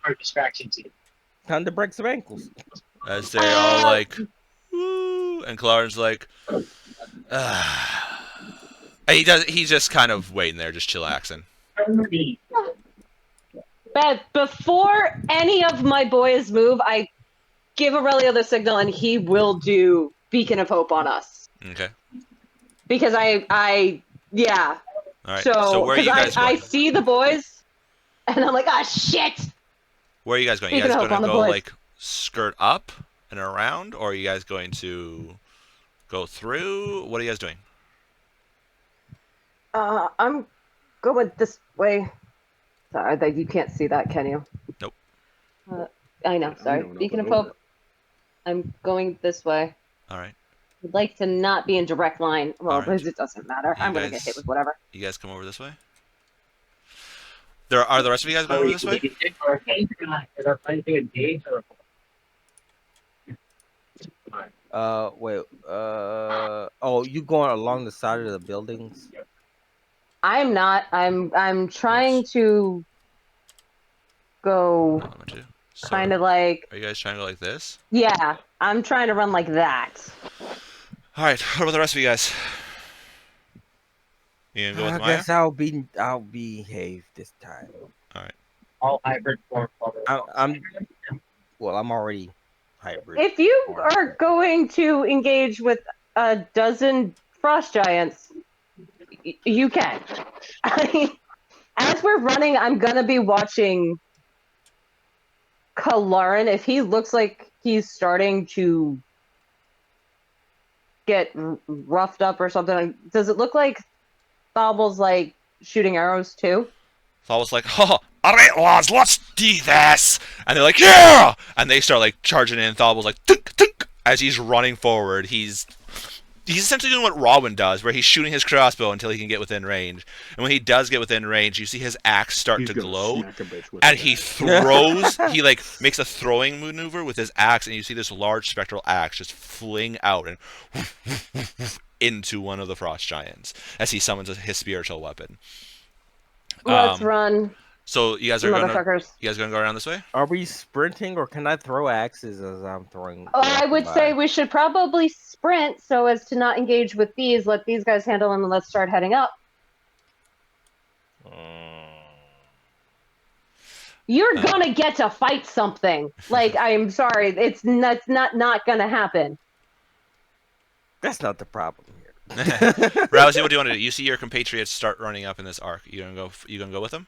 S7: for distractions.
S4: Time to break some ankles.
S1: As they're all like, woo, and Clarence like, ah. He's just kind of waiting there, just chillaxing.
S2: But before any of my boys move, I give Aurelio the signal, and he will do Beacon of Hope on us.
S1: Okay.
S2: Because yeah.
S1: All right.
S2: So,
S1: where are you guys
S2: I
S1: going?
S2: see the boys, and I'm like, ah, shit.
S1: Where are you guys going? You
S2: Beacon
S1: guys
S2: of Hope
S1: going
S2: on
S1: to
S2: the
S1: go
S2: boys.
S1: like skirt up and around, or are you guys going to go through? What are you guys doing?
S2: I'm going this way. Sorry, that you can't see that, can you?
S1: Nope.
S2: I know.
S6: I'm
S2: Sorry.
S6: going up
S2: Beacon
S6: and
S2: of
S6: over.
S2: Hope. I'm going this way.
S1: All right.
S2: I'd like to not be in direct line. Well,
S1: All right.
S2: it doesn't matter. I'm gonna get
S1: guys-
S2: hit with whatever.
S1: You guys come over this way. Are the rest of you guys going over this way?
S7: Is our plan to engage or?
S4: Wait. Oh, you going along the side of the buildings?
S2: I'm not. I'm trying to go
S1: Element two. So,
S2: kind of like,
S1: are you guys trying to go like this?
S2: yeah. I'm trying to run like that.
S1: All right. What about the rest of you guys? You gonna go with
S4: I
S1: Maya?
S4: guess I'll behave this time.
S7: All hybrid form.
S4: I'm already hybrid.
S2: If you are going to engage with a dozen frost giants, you can. I mean, as we're running, I'm gonna be watching Kalarin. If he looks like he's starting to get roughed up or something, does it look like Thobble's like shooting arrows too?
S1: So I was like, oh, all right, lads, let's do this. And they're like, yeah! And they start like charging in. Thobble's like, tunk, tunk. As he's running forward, he's essentially doing what Robin does, where he's shooting his crossbow until he can get within range. And when he does get within range, you see his axe start
S6: He's
S1: to
S6: gonna
S1: glow.
S6: smack a bitch with
S1: And
S6: that.
S1: he throws, he like makes a throwing maneuver with his axe, and you see this large spectral axe just fling out and into one of the frost giants as he summons his spiritual weapon.
S2: Let's run,
S1: So you guys are gonna
S2: motherfuckers.
S1: go around this way?
S4: Are we sprinting or can I throw axes as I'm throwing?
S2: I would
S4: by?
S2: say we should probably sprint so as to not engage with these. Let these guys handle them, and let's start heading up. You're gonna get to fight something. Like, I'm sorry, it's not gonna happen.
S4: That's not the problem here.
S1: Rousey, what do you want to do? You see your compatriots start running up in this arc. You gonna go with them?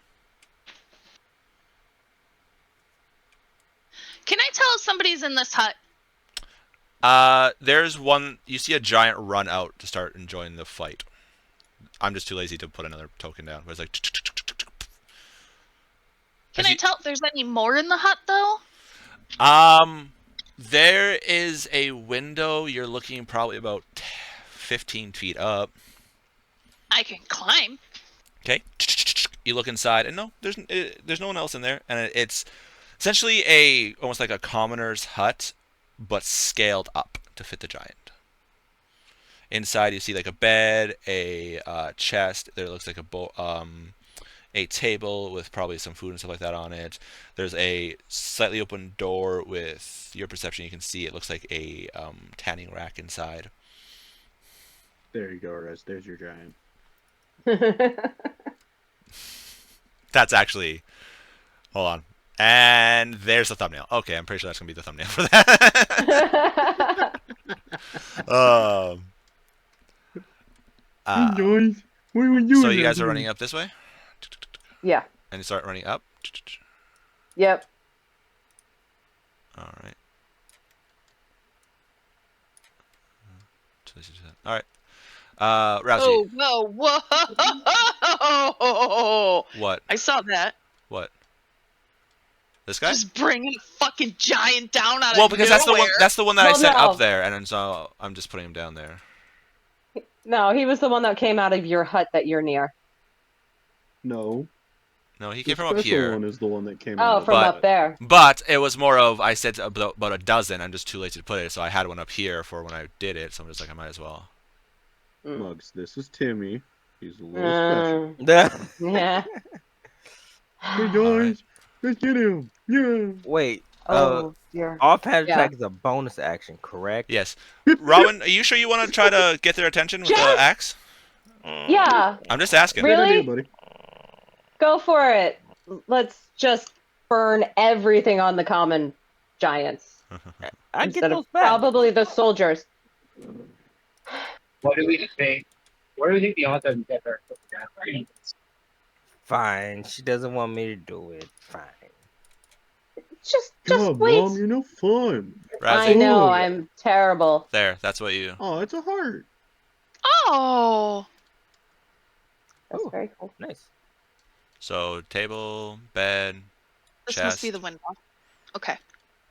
S5: Can I tell if somebody's in this hut?
S1: There's one. You see a giant run out to start enjoying the fight. I'm just too lazy to put another token down. But it's like.
S5: Can I tell if there's any more in the hut though?
S1: There is a window. You're looking probably about 15 feet up.
S5: I can climb.
S1: Okay. You look inside, and no, there's no one else in there, and it's essentially almost like a commoner's hut, but scaled up to fit the giant. Inside, you see like a bed, a chest. There looks like a table with probably some food and stuff like that on it. There's a slightly open door with your perception. You can see it looks like a tanning rack inside.
S6: There you go, Rez. There's your giant.
S1: That's actually. Hold on. And there's the thumbnail. Okay, I'm pretty sure that's gonna be the thumbnail for that.
S6: Guys, what are we doing?
S1: So you guys are running up this way,
S2: Yeah.
S1: and you start running up.
S2: Yep.
S1: All right. All right. Rousey.
S5: Oh, whoa!
S1: What?
S5: I saw that.
S1: What? This guy?
S5: Just bringing a fucking giant down out
S1: Well,
S5: of
S1: because
S5: nowhere.
S1: that's the one that I
S2: Well,
S1: sent
S2: no.
S1: up there, and so I'm just putting him down there.
S2: No, he was the one that came out of your hut that you're near.
S6: No,
S1: No, he
S6: the
S1: came from up
S6: special
S1: here.
S6: one is the one that came
S2: Oh,
S6: out.
S2: from
S1: But-
S2: up there.
S1: But it was more of, I said about a dozen. I'm just too lazy to put it, so I had one up here for when I did it. So I'm just like, I might as well.
S6: Mugs, this is Timmy. He's a little special.
S2: Yeah.
S6: Hey guys, let's get him. Yeah.
S4: Wait.
S2: Oh, dear.
S4: Offhand
S2: Yeah.
S4: attack is a bonus action, correct?
S1: Yes. Robin, are you sure you want to try to get their attention with the
S2: Just-
S1: axe?
S2: Yeah.
S1: I'm just asking.
S2: Really?
S6: Good idea, buddy.
S2: Go for it. Let's just burn everything on the common giants.
S4: I get
S2: Instead
S4: those
S2: of
S4: back.
S2: probably the soldiers.
S7: What do we think? What do we think the odds of that are?
S4: Fine. She doesn't want me to do it. Fine.
S2: Just
S6: God,
S2: wait.
S6: Mom, you're no fun.
S2: I
S1: Razzie,
S2: know,
S6: Ooh.
S2: I'm terrible.
S1: there. That's what you.
S6: Oh, it's a heart.
S5: Oh.
S2: That's
S4: Ooh.
S2: very cool.
S4: Nice.
S1: So table, bed,
S5: This
S1: chest.
S5: must be the window. Okay.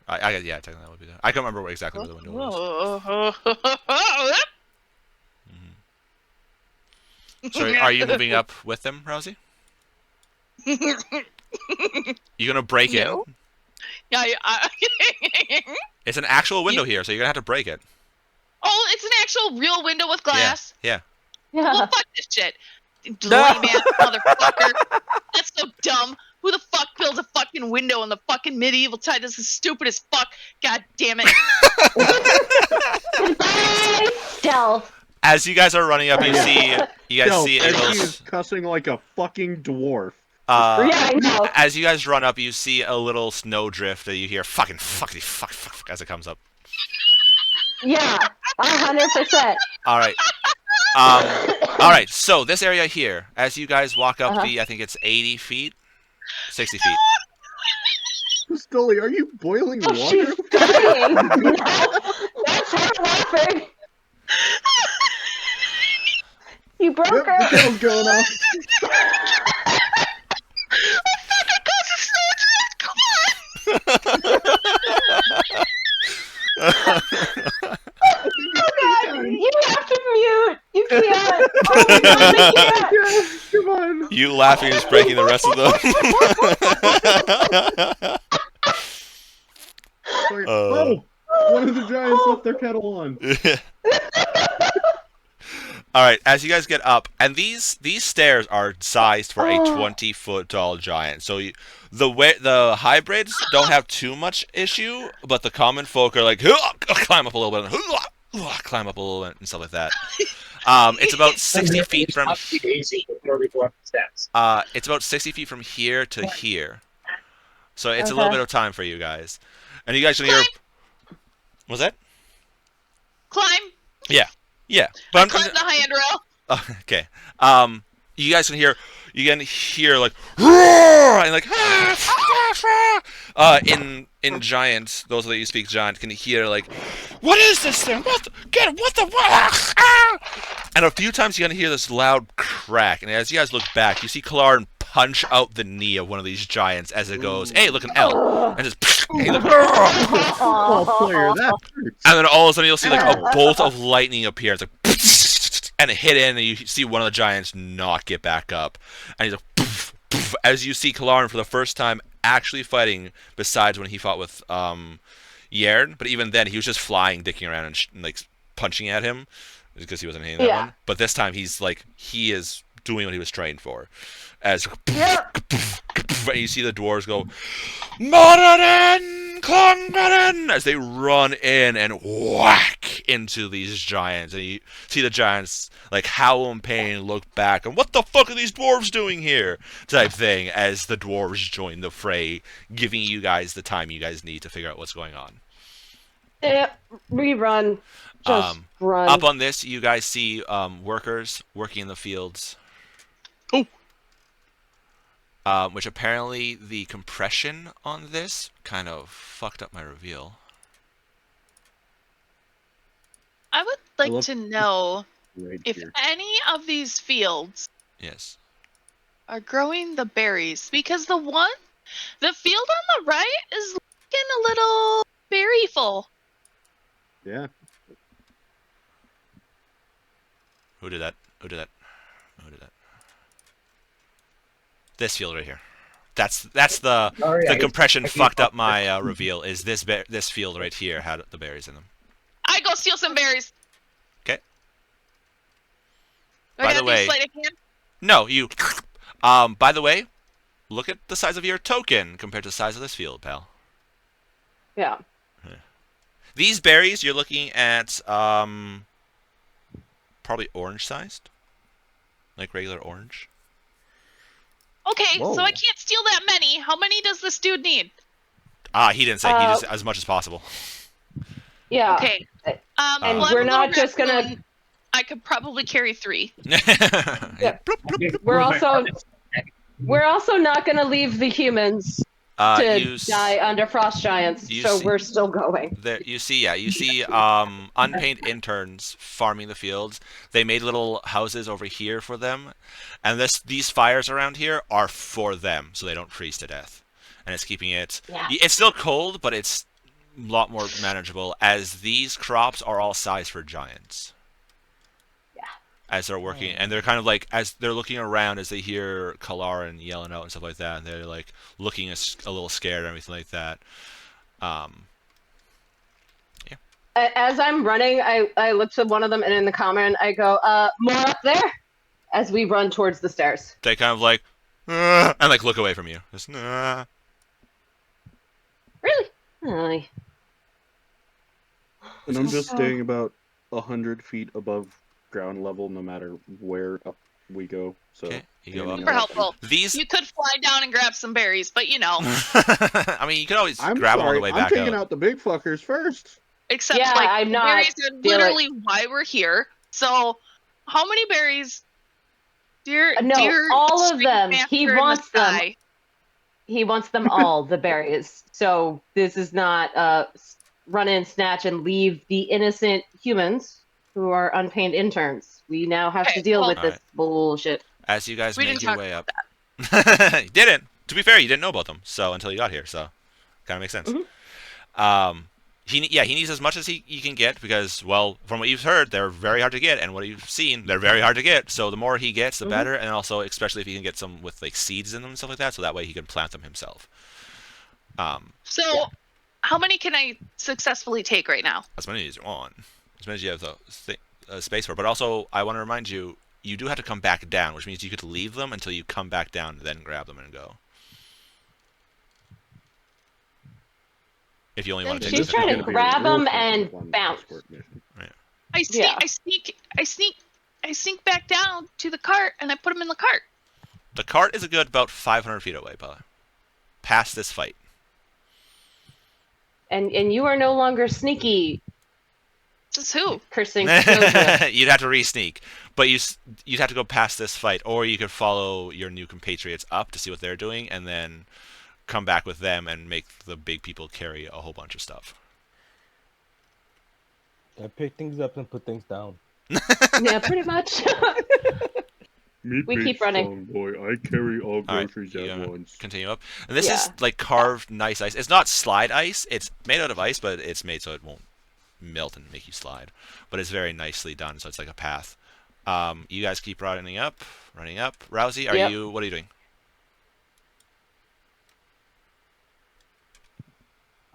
S1: Yeah, technically that would be there. I can't remember exactly where the window was. So are you moving up with them, Rosie? You gonna break
S5: No.
S1: in?
S5: Yeah.
S1: It's an actual window here, so you're gonna have to break it.
S5: Oh, it's an actual real window with glass.
S1: Yeah.
S5: Well,
S2: Yeah.
S5: fuck this shit. Lame ass motherfucker. That's so dumb. Who the fuck builds a fucking window in the fucking medieval time? This is stupid as fuck. God damn it.
S2: Goodbye, stealth.
S1: As you guys are running up, you see a
S6: Yo, and
S1: little.
S6: he is cussing like a fucking dwarf.
S2: Yeah, I know.
S1: As you guys run up, you see a little snowdrift that you hear fuck as it comes up.
S2: Yeah, 100%.
S1: All right. All right. So this area here, as you guys walk up
S2: Uh-huh.
S1: I think it's 80 feet, 60 feet.
S6: Stolly, are you boiling
S2: Oh,
S6: water?
S2: she's dying. No, that's her laughing. You broke
S6: Yep, the
S2: her.
S6: kettle's going off.
S2: Oh God, you have to mute. You can't. Oh my God, you can't.
S6: Yes, come on.
S1: You laughing is breaking the rest of them.
S6: Sorry. Oh, one of the giants left their kettle on.
S1: All right, as you guys get up, and these stairs are sized for a
S2: Oh.
S1: 20-foot tall giant. So the hybrids don't have too much issue, but the common folk are like climb up a little bit, climb up a little bit, and stuff like that. It's about 60 feet from.
S7: Before we go up the steps.
S1: It's about 60 feet from here to here. So it's a little
S2: Okay.
S1: bit of time for you guys, and you guys can hear. Was that?
S5: Climb.
S1: Yeah, but
S5: Climb the handrail.
S1: okay. You guys can hear. You can hear like roar and like in giant. Those that you speak giant can hear like, what is this thing? What the? And a few times you're gonna hear this loud crack. And as you guys look back, you see Kalar punch out the knee of one of these giants as it goes, "Hey, look an L," and just hey, look.
S6: Oh, player, that hurts.
S1: And then all of a sudden you'll see like a bolt of lightning appear. It's like, and it hit in, and you see one of the giants not get back up. And he's like, as you see Kalarn for the first time actually fighting, besides when he fought with Yern. But even then, he was just flying, dicking around, and like punching at him because he wasn't hitting that one. But this time, he is doing what he was trained for. As and you see the dwarves go, Moranen, Klongren, as they run in and whack into these giants. And you see the giants like howl in pain, look back, and what the fuck are these dwarves doing here? Type thing, as the dwarves join the fray, giving you guys the time you guys need to figure out what's going on.
S2: Yeah, rerun. Just run.
S1: Up on this, you guys see workers working in the fields. Which apparently the compression on this kind of fucked up my reveal.
S5: I would like
S6: love-
S5: to know
S6: Right
S5: if
S6: here.
S5: any of these fields
S1: Yes.
S5: are growing the berries, because the field on the right is looking a little berry full.
S6: Yeah.
S1: Who did that? Who did that? Who did that? This field right here. That's the
S7: Sorry,
S1: the
S7: I-
S1: compression
S7: I-
S1: fucked up my reveal. Is this field right here had the berries in them?
S5: I go steal some berries.
S1: 'Kay.
S5: Do I
S1: By
S5: gotta
S1: the
S5: do
S1: way-
S5: sleight of hand?
S1: No, you. By the way, look at the size of your token compared to the size of this field, pal.
S2: Yeah.
S1: These berries you're looking at probably orange sized, like regular orange.
S5: Okay,
S4: Whoa.
S5: so I can't steal that many. How many does this dude need?
S1: He didn't say. He just as much as possible.
S2: Yeah.
S5: Okay.
S2: And
S5: well,
S2: we're
S5: I'm a
S2: not
S5: little
S2: just gonna.
S5: raccoon. I could probably carry 3.
S1: Yeah.
S2: We're also not gonna leave the humans to die under frost giants.
S1: you
S2: So
S1: see-
S2: we're still going.
S1: There, you see unpaid interns farming the fields. They made little houses over here for them, and these fires around here are for them, so they don't freeze to death. And it's keeping it.
S2: Yeah.
S1: It's still cold, but it's a lot more manageable, as these crops are all sized for giants.
S2: Yeah.
S1: As they're working, and they're kind of like, as they're looking around, as they hear Kalaran yelling out and stuff like that, and they're like looking a little scared and everything like that.
S2: As I'm running, I look to one of them, and in the comment, I go, more up there, as we run towards the stairs.
S1: They kind of like, and like look away from you. Just, nah.
S2: Really? Really?
S6: And I'm just staying about 100 feet above ground level, no matter where up we go. So
S1: Okay, you go up.
S5: Super helpful.
S1: These,
S5: You could fly down and grab some berries, but you know.
S1: I mean, you could always
S6: I'm
S1: grab them on
S6: sorry,
S1: the way
S6: I'm
S1: back
S6: taking
S1: up.
S6: out the big fuckers first.
S5: Except,
S2: Yeah,
S5: like,
S2: I'm not
S5: berries are
S2: feeling-
S5: literally why we're here. So, how many berries? Dear,
S2: No,
S5: dear
S2: all of
S5: Street
S2: them.
S5: Master
S2: He
S5: in the
S2: wants them.
S5: sky.
S2: He wants them all, the berries. So this is not run in, snatch, and leave the innocent humans who are unpaid interns. We now have
S5: Okay,
S2: to deal
S5: well-
S2: with this bullshit.
S1: As you guys
S5: We
S1: make
S5: didn't
S1: your
S5: talk
S1: way up. You didn't. To be fair, you didn't know about them, so until you got here, so kind of makes sense. He needs as much as he can get, because, well, from what you've heard, they're very hard to get, and what you've seen, they're very hard to get. So the more he gets, the better, and also especially if he can get some with like seeds in them and stuff like that, so that way he can plant them himself.
S5: So, how many can I successfully take right now?
S1: As many as you want, as many as you have the space for. But also, I want to remind you, you do have to come back down, which means you could leave them until you come back down, then grab them and go. If you only want to take
S2: She's
S1: the
S2: trying to
S6: It's gonna be a
S2: grab
S6: real
S2: 'em
S6: fucking
S2: and
S6: fun
S2: bounce.
S6: escort mission.
S5: I sneak,
S2: Yeah.
S5: I sneak back down to the cart and I put them in the cart.
S1: The cart is a good about 500 feet away, Bella. Past this fight.
S2: And you are no longer sneaky,
S5: This is who?
S2: cursing Snowdrift.
S1: You'd have to re-sneak, but you'd have to go past this fight, or you could follow your new compatriots up to see what they're doing, and then come back with them and make the big people carry a whole bunch of stuff.
S4: I pick things up and put things down.
S2: Yeah, pretty much.
S6: Me
S2: We
S6: big
S2: keep running.
S6: strong boy, I carry all
S1: All right,
S6: groceries
S1: you
S6: at
S1: gotta
S6: once.
S1: continue up, and this
S2: Yeah.
S1: is like carved nice ice. It's not slide ice. It's made out of ice, but it's made so it won't melt and make you slide. But it's very nicely done, so it's like a path. You guys keep running up. Rousey,
S2: Yep.
S1: what are you doing?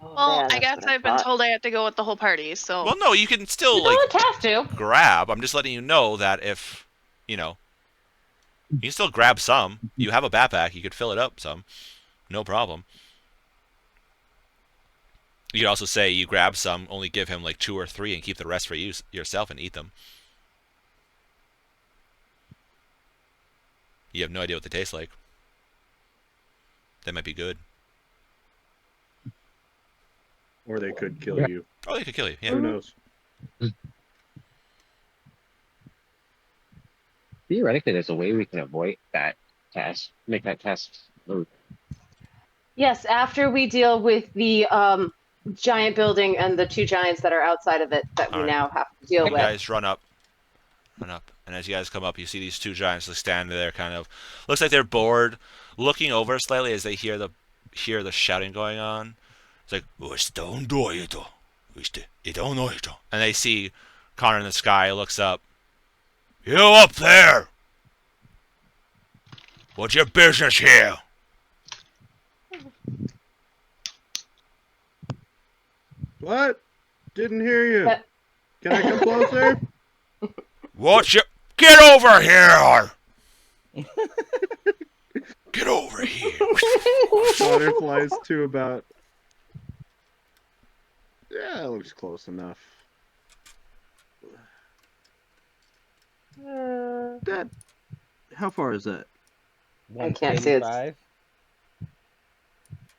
S2: Oh,
S5: Well,
S2: yeah,
S5: I
S2: that's
S5: guess
S2: what
S5: I've been
S2: thought.
S5: told I have to go with the whole party, so.
S1: Well, no, you can still
S2: You
S1: like
S2: don't have to.
S1: grab. I'm just letting you know that if, you can still grab some. You have a backpack. You could fill it up some. No problem. You could also say you grab some, only give him like 2 or 3, and keep the rest for yourself and eat them. You have no idea what they taste like. They might be good.
S6: Or they could kill
S7: Yeah.
S6: you.
S1: Oh, they could kill you. Yeah.
S6: Who knows?
S7: Theoretically, there's a way we can avoid that test. Make that test smooth.
S2: Yes, after we deal with the giant building and the 2 giants that are outside of it that we
S1: Alright.
S2: now have to deal
S1: You
S2: with.
S1: guys run up. And as you guys come up, you see these 2 giants just standing there, kind of looks like they're bored, looking over slightly as they hear the shouting going on. It's like, and they see Connor in the sky, looks up. You up there? What's your business here?
S6: What? Didn't hear you.
S2: Uh,
S6: Can I come closer?
S1: What's your... Get over here! Get over here.
S6: Connor flies to about... Yeah, it looks close enough. That... How far is that?
S2: I can't see it.
S4: 185.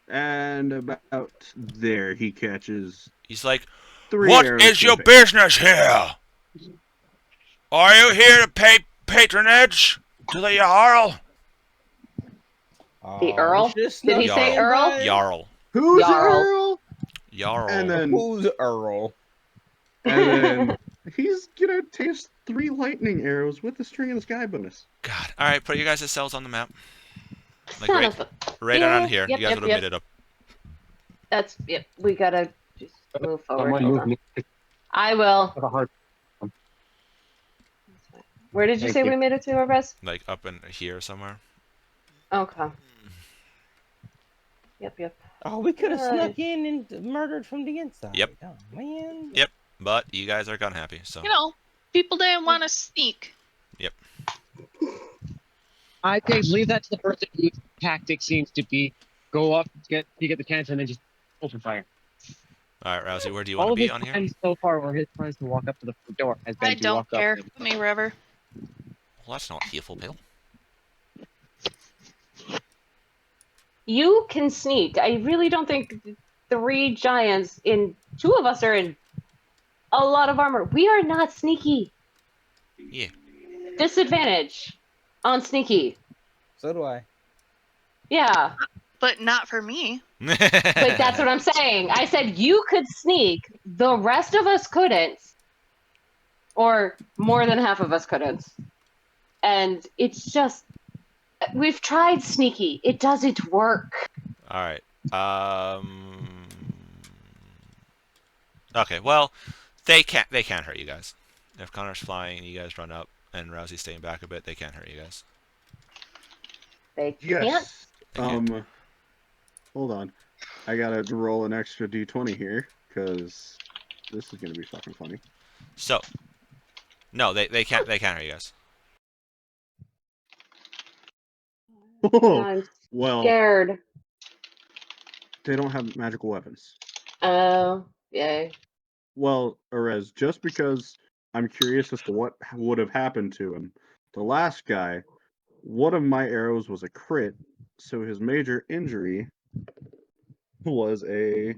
S6: And about there, he catches
S1: He's like,
S6: 3
S1: what
S6: arrows
S1: is
S6: to
S1: your
S6: the face.
S1: business here? Are you here to pay patronage to the Jarl?
S2: The Earl? Did he say Earl?
S1: Jarl.
S6: Who's
S2: Jarl.
S6: Earl?
S1: Jarl.
S6: And then,
S4: Who's Earl?
S6: and then he's gonna taste 3 lightning arrows with the string of the sky bonus.
S1: God. All right, put you guys' cells on the map. Like
S2: Son
S1: right,
S2: of a...
S1: right
S2: Yeah,
S1: on here.
S2: yep,
S1: you guys
S2: yep,
S1: would have
S2: yep.
S1: made it up.
S2: That's... Yep, we gotta just move forward.
S7: Someone
S2: Hold
S7: move
S2: on.
S7: me.
S2: I will.
S7: Have a hard.
S2: Where did you
S7: Thank
S2: say
S7: you.
S2: we made it to, Arbez?
S1: Like up in here somewhere.
S2: Okay. Yep.
S4: Oh, we could have
S2: Alright.
S4: snuck in and murdered from the inside.
S1: Yep.
S4: Oh, man.
S1: Yep. But you guys are gun happy, so.
S5: You know, people didn't want to sneak.
S7: I think leave that to the person whose tactic seems to be go up, get the chance, and then just open fire.
S1: All right, Rousey, where do you
S7: All
S1: want
S7: of
S1: to be
S7: his
S1: on here?
S7: plans so far were his plans to walk up to the front door. Has been
S5: I
S7: to
S5: don't
S7: walk
S5: care.
S7: Up
S5: Put me wherever.
S1: Well, that's not healful, Bill.
S2: You can sneak. I really don't think 3 giants in... 2 of us are in a lot of armor. We are not sneaky.
S1: Yeah.
S2: Disadvantage on sneaky.
S4: So do I.
S2: Yeah.
S5: But not for me.
S2: Like, that's what I'm saying. I said you could sneak. The rest of us couldn't. Or more than half of us couldn't. And it's just... We've tried sneaky. It doesn't work.
S1: All right. Okay. Well, they can't hurt you guys. If Connor's flying and you guys run up and Rousey's staying back a bit, they can't hurt you guys.
S2: They can't.
S6: Yes.
S1: They can't.
S6: Hold on. I gotta roll an extra d20 here, because this is gonna be fucking funny.
S1: So, no, they can't hurt you guys.
S6: Oh,
S2: I'm
S6: well,
S2: scared.
S6: they don't have magical weapons.
S2: Oh, yay.
S6: Well, Erez, just because I'm curious as to what would have happened to him. The last guy, one of my arrows was a crit, so his major injury was a...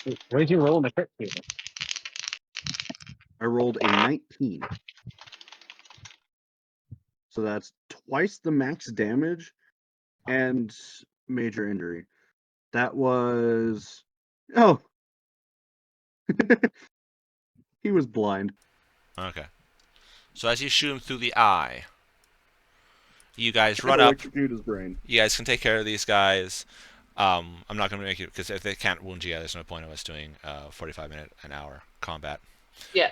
S7: What did you roll in the crit table?
S6: I rolled a 19. So that's twice the max damage and major injury. That was... Oh! He was blind.
S1: Okay. So as you shoot him through the eye, you guys run
S6: It'll
S1: up.
S6: electrocute his brain.
S1: You guys can take care of these guys. I'm not going to make it, because if they can't wound you, there's no point of us doing 45-minute an hour combat.
S2: Yeah.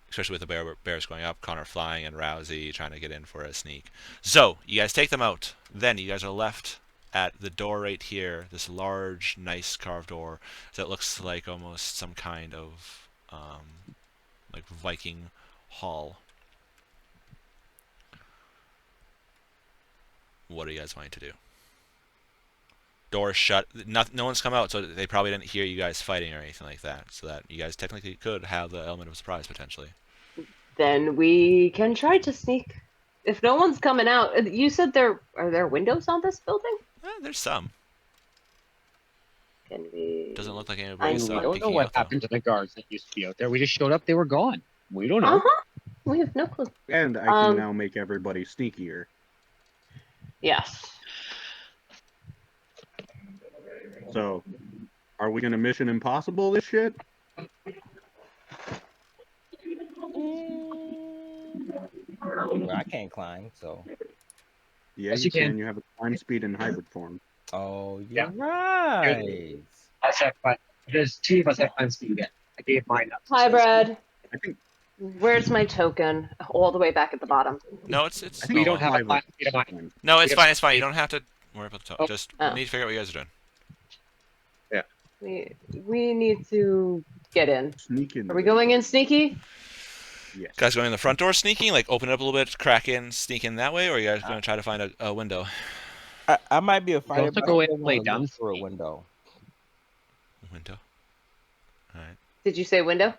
S1: Especially with the bears going up, Connor flying, and Rousey trying to get in for a sneak. So, you guys take them out. Then you guys are left at the door right here, this large, nice carved door that looks like almost some kind of like Viking hall. What are you guys wanting to do? Doors shut. No one's come out, so they probably didn't hear you guys fighting or anything like that. So that you guys technically could have the element of surprise potentially.
S2: Then we can try to sneak. If no one's coming out, you said are there windows on this building?
S1: There's some.
S2: Can we?
S1: Doesn't look like
S2: I
S1: anybody's
S7: We don't know
S1: peeking
S7: what
S1: out, though.
S7: happened to the guards that used to be out there. We just showed up, they were gone. We don't know.
S2: We have no clue.
S6: And I can now make everybody sneakier.
S2: Yes.
S6: So, are we gonna Mission Impossible this shit?
S4: Well, I can't climb, so.
S6: Yeah,
S7: Yes,
S6: you
S7: you can.
S6: can. You have a climb speed in hybrid form.
S4: Oh, you're
S7: Yeah.
S4: right.
S7: There's 2 of us that plans to do that. I gave mine up.
S2: Hi, Brad.
S6: I think
S2: Where's my token? All the way back at the bottom.
S1: No, it's.
S7: I think we don't have a
S6: Five
S7: class.
S1: No, it's
S7: we
S1: fine.
S7: don't-
S1: It's fine. You don't have to worry about the top.
S7: Oh.
S1: Just
S2: Oh.
S1: need to figure out what you guys are doing.
S2: We need to get in.
S6: Sneak in.
S2: Are we going in sneaky?
S6: Yes.
S1: Guys going in the front door sneaking, like open it up a little bit, crack in, sneak in that way, or are you guys going to try to find a window?
S4: I might be a fighter,
S7: also
S4: but
S7: go
S4: I
S7: in
S4: still
S7: and play
S4: want to look
S7: dumb
S4: for a
S7: sneak.
S4: window.
S1: Window. All right.
S2: Did you say window?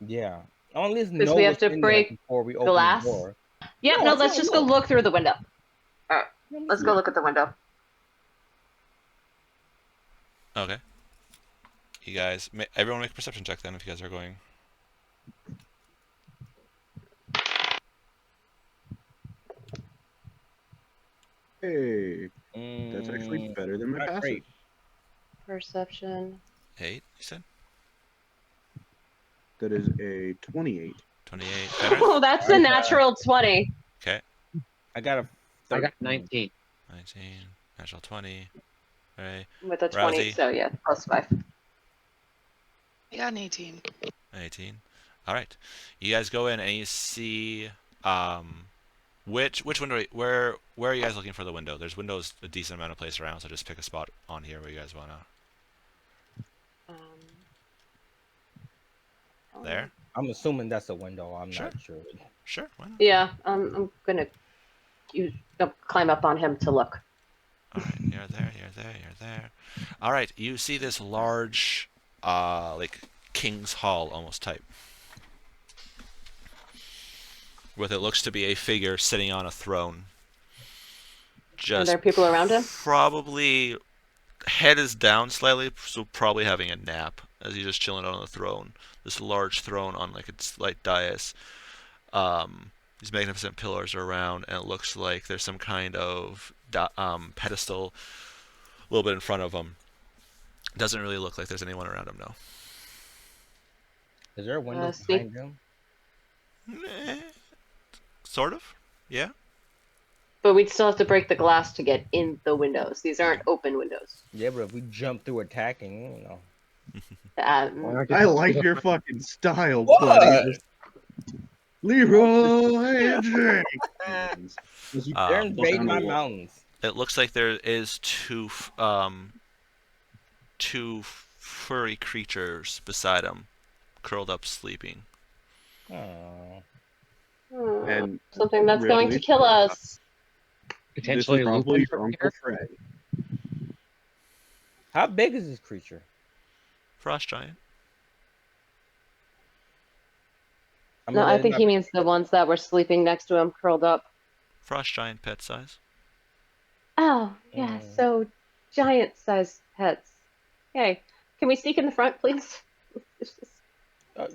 S4: Yeah. I want to at least
S2: Because
S4: know
S2: we have
S4: what's
S2: to
S4: in
S2: break
S4: there before we open
S2: glass?
S4: the door.
S2: Yeah,
S4: No,
S2: no,
S4: I
S2: let's
S4: said
S2: just go
S4: look.
S2: look through the window. Let's go look at the window.
S1: Okay. You guys, everyone make a perception check then if you guys are going.
S6: Hey, that's actually better than my
S4: not
S6: passive.
S4: great.
S2: Perception.
S1: 8, you said?
S6: That is a 28.
S1: 28. Fenris?
S2: Oh, that's a natural 20.
S1: Okay.
S4: I got a
S7: I
S4: 13.
S7: got 19.
S1: 19. Natural 20. Right.
S2: With a 20,
S1: Rousey?
S2: so yeah, +5.
S5: I got an 18.
S1: 18. All right. You guys go in and you see which window? Where are you guys looking for the window? There's windows a decent amount of place around, so just pick a spot on here where you guys want to. There.
S4: I'm assuming that's a window. I'm
S1: Sure.
S4: not sure.
S1: Sure. Why not?
S2: Yeah, I'm gonna climb up on him to look.
S1: All right. You're there. You're there. You're there. All right. You see this large, like King's Hall almost type, with it looks to be a figure sitting on a throne.
S2: Are
S1: Just
S2: there people around him?
S1: probably head is down slightly, so probably having a nap as he's just chilling on the throne. This large throne on like a slight dais. These magnificent pillars are around, and it looks like there's some kind of pedestal a little bit in front of him. Doesn't really look like there's anyone around him, no.
S4: Is there a window
S2: Steve?
S4: behind him?
S1: Sort of, yeah.
S2: But we'd still have to break the glass to get in the windows. These aren't open windows.
S4: Yeah, but if we jump through attacking, you know.
S6: I like your fucking style,
S4: What?
S6: buddy. Leroy Jenkins.
S4: They're invading my mountains.
S1: It looks like there is two furry creatures beside him, curled up sleeping.
S4: Oh.
S6: And
S2: Something that's going to
S6: really?
S2: kill us.
S7: Potentially
S6: this is
S7: Lupin
S6: probably
S7: from
S6: your Uncle
S7: here.
S6: Fred.
S4: How big is this creature?
S1: Frost giant.
S2: No, I think he means the ones that were sleeping next to him, curled up.
S1: Frost giant pet size.
S2: Oh, yeah, so giant-sized pets. Okay, can we sneak in the front, please?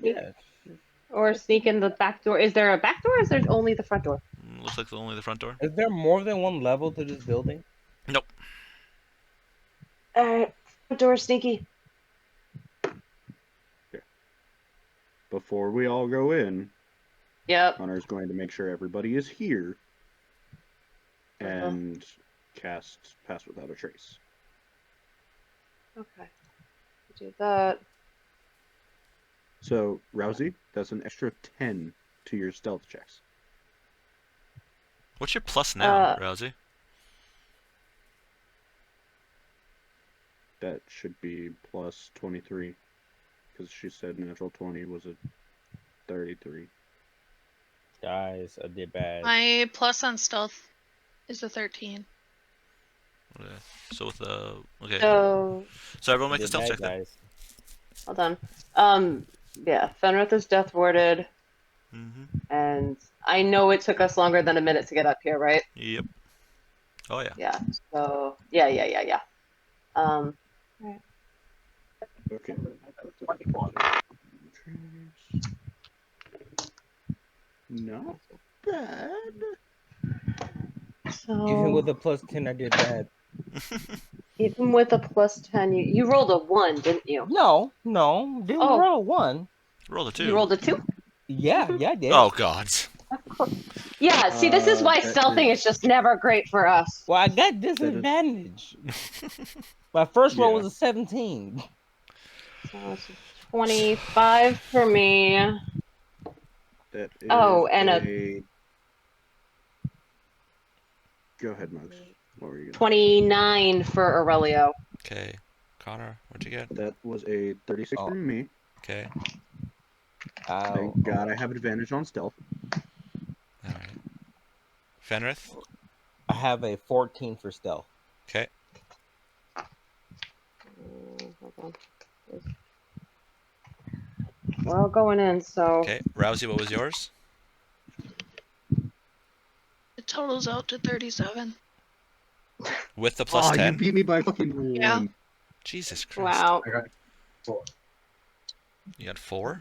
S4: Yeah.
S2: Or sneak in the back door? Is there a back door, or is there only the front door?
S1: Looks like only the front door.
S4: Is there more than one level to this building?
S1: Nope.
S2: Alright, front door sneaky.
S6: Before we all go in,
S2: Yep.
S6: Hunter's going to make sure everybody is here and cast Pass Without a Trace.
S2: Okay. Do that.
S6: So, Rousey, that's an extra 10 to your stealth checks.
S1: What's your plus now,
S2: Uh,
S1: Rousey?
S6: That should be plus 23. Because she said natural 20 was a 33.
S4: Guys, I did bad.
S5: My plus on stealth is a 13.
S1: Okay. So with the okay.
S2: So,
S1: So everyone
S4: I
S1: make a
S4: did
S1: stealth
S4: bad,
S1: check then.
S4: guys.
S2: hold on. Yeah, Fenrith is death warded, and I know it took us longer than a minute to get up here, right?
S1: Yep. Oh yeah.
S2: Yeah, so, yeah.
S6: Okay. Not bad.
S2: So,
S4: Even with a plus 10, I did bad.
S2: even with a plus 10, you rolled a 1, didn't you?
S4: No, didn't
S2: Oh.
S4: roll a 1.
S1: Roll a 2.
S2: You rolled a 2?
S4: Yeah, I did.
S1: Oh god.
S2: Yeah, see, this is why
S6: that
S2: stealthing is just never great for us.
S4: Well, I got disadvantage. My first roll
S6: Yeah.
S4: was a 17.
S2: So it's 25 for me.
S6: That is
S2: Oh, and
S6: a... Go ahead, Mugs. What were you gonna...
S2: 29 for Aurelio.
S1: Okay. Connor, what'd you get?
S6: That was a 36
S4: Oh.
S6: from me.
S1: Okay.
S6: Thank God I have advantage on stealth.
S1: All right. Fenrith?
S4: I have a 14 for stealth.
S1: Okay.
S2: Hold on. We're all going in, so.
S1: Okay. Rousey, what was yours?
S5: It totals out to 37.
S1: With the plus
S6: Oh,
S1: 10?
S6: you beat me by fucking
S5: Yeah.
S6: 1.
S1: Jesus Christ.
S2: Wow.
S7: I got 4.
S1: You got 4?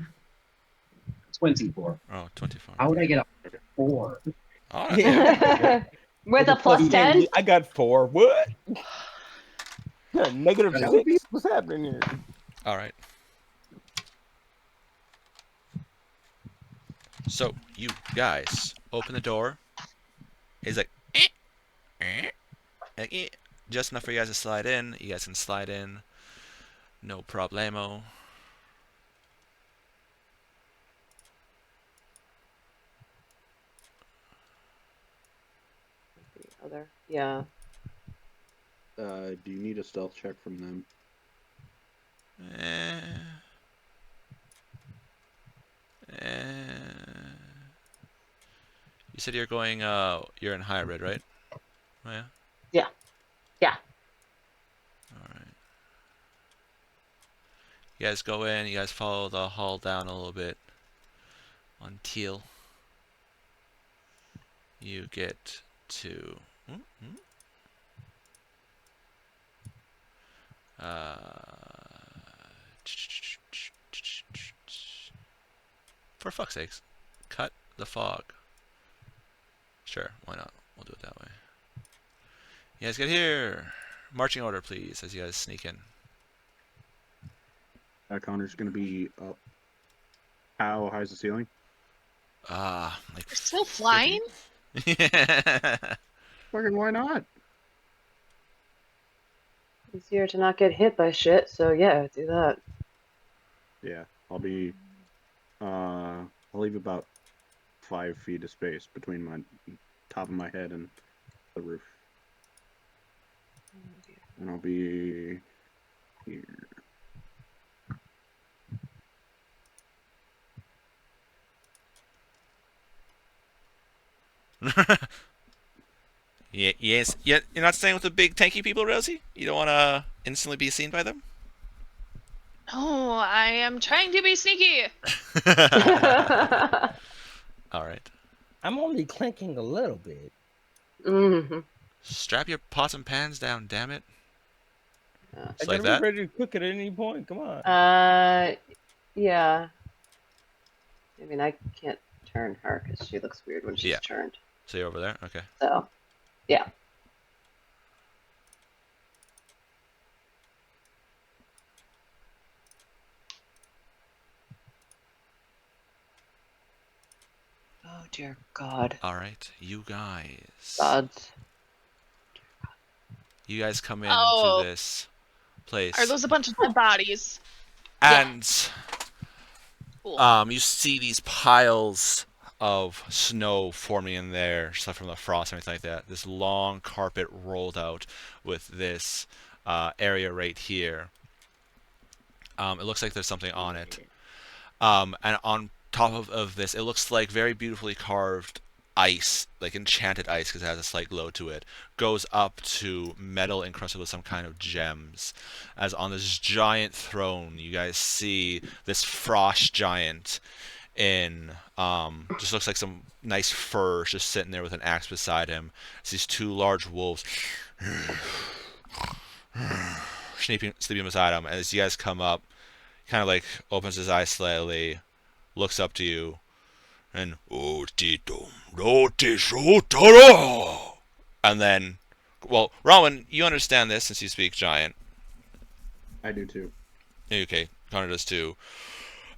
S7: 24.
S1: Oh, 24.
S7: How would I get up to 4?
S1: Oh,
S4: Yeah.
S2: With a plus 10?
S4: I got 4. What? Negative
S7: That
S4: 6? What's happening here?
S1: all right. So, you guys open the door. He's like, like, just enough for you guys to slide in. You guys can slide in. No problemo.
S2: Other. Yeah.
S6: Do you need a stealth check from them?
S1: Eh. You said you're going, you're in hybrid, right? Oh, yeah?
S2: Yeah. Yeah.
S1: Alright. You guys go in, you guys follow the hall down a little bit. Until you get to... for fuck's sakes, cut the fog. Sure, why not? We'll do it that way. You guys get here. Marching order, please, as you guys sneak in.
S6: Connor's gonna be up. How high is the ceiling?
S1: Like...
S5: We're still flying?
S1: Yeah.
S6: Fucking why not?
S2: Easier to not get hit by shit, so yeah, do that.
S6: Yeah, I'll be... I'll leave about 5 feet of space between my top of my head and the roof. And I'll be here.
S1: Yeah, yes. You're not staying with the big tanky people, Rosie? You don't want to instantly be seen by them?
S5: No, I am trying to be sneaky.
S1: All right.
S4: I'm only clinking a little bit.
S2: Mm-hmm.
S1: Strap your pots and pans down, damn it.
S2: Yeah.
S1: Just
S4: I
S1: like
S4: can
S1: that?
S4: be ready to cook at any point. Come on.
S2: Yeah. I mean, I can't turn her because she looks weird when she's
S1: Yeah.
S2: turned.
S1: So you're over there? Okay.
S2: So, yeah. Oh dear God.
S1: All right. You guys.
S2: Gods.
S1: You guys come
S5: Oh.
S1: into this place.
S5: Are those a bunch of dead bodies?
S1: And
S5: Cool.
S1: you see these piles of snow forming in there, stuff from the frost and everything like that. This long carpet rolled out with this area right here. It looks like there's something on it. And on top of this, it looks like very beautifully carved ice, like enchanted ice, because it has a slight glow to it, goes up to metal encrusted with some kind of gems. As on this giant throne, you guys see this frost giant in just looks like some nice fur, just sitting there with an axe beside him. It's these two large wolves sleeping beside him. And as you guys come up, he kind of like opens his eyes slightly, looks up to you, and and then, well, Rowan, you understand this since you speak giant.
S6: I do too.
S1: Okay, Connor does too.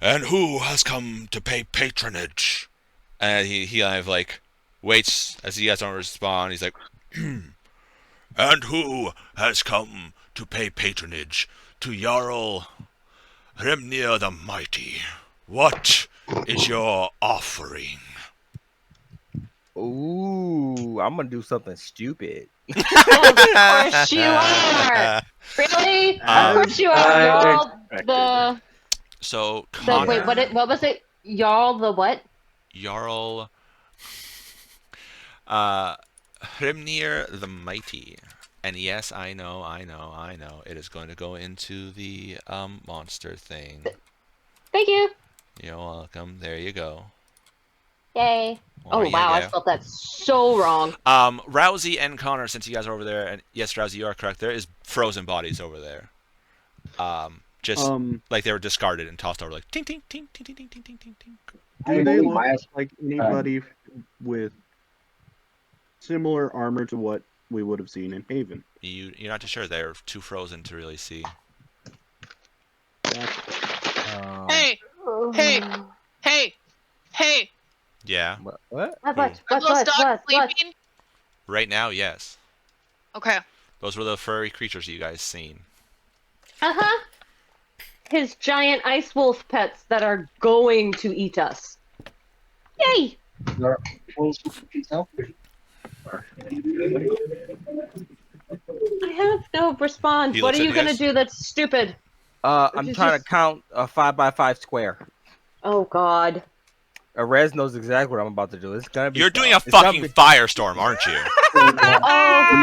S1: And who has come to pay patronage? And he kind of like waits as you guys don't respond. He's like, and who has come to pay patronage to Jarl Hrimnir the Mighty? What is your offering.
S4: Ooh, I'm gonna do something stupid.
S2: Of course you are. Really? Of course you are.
S6: I
S2: Y'all
S6: expected.
S1: So
S2: the wait,
S1: Connor,
S2: what was it? Y'all the what?
S1: Jarl, uh, Hrimnir the Mighty. And yes, I know. It is going to go into the monster thing.
S2: Thank you.
S1: You're welcome. There you go.
S2: Yay.
S1: There
S2: Oh
S1: you
S2: wow, I
S1: go.
S2: spelled that so wrong.
S1: Rousey and Connor, since you guys are over there, and yes, Rousey, you are correct. There is frozen bodies over there. Just like they were discarded and tossed over, like ting ting ting ting ting ting ting ting ting ting.
S6: Do they look
S7: Miles,
S6: like anybody with similar armor to what we would have seen in Haven?
S1: You're not too sure. They're too frozen to really see.
S5: Hey, hey!
S1: Yeah.
S4: What?
S2: What?
S5: Are those dogs sleeping?
S1: Right now, yes.
S5: Okay.
S1: Those were the furry creatures you guys seen.
S2: Uh-huh. His giant ice wolf pets that are going to eat us. Yay! I have no response.
S1: He
S2: What
S1: looks
S2: are
S1: at
S2: you
S1: you
S2: gonna
S1: guys.
S2: do that's stupid?
S4: I'm
S2: It's
S4: trying to
S2: just-
S4: count a 5x5 square.
S2: Oh God.
S4: Rez knows exactly what I'm about to do. It's gonna be.
S1: You're doing a
S4: it's gonna
S1: fucking
S4: be-
S1: firestorm, aren't you?
S2: Oh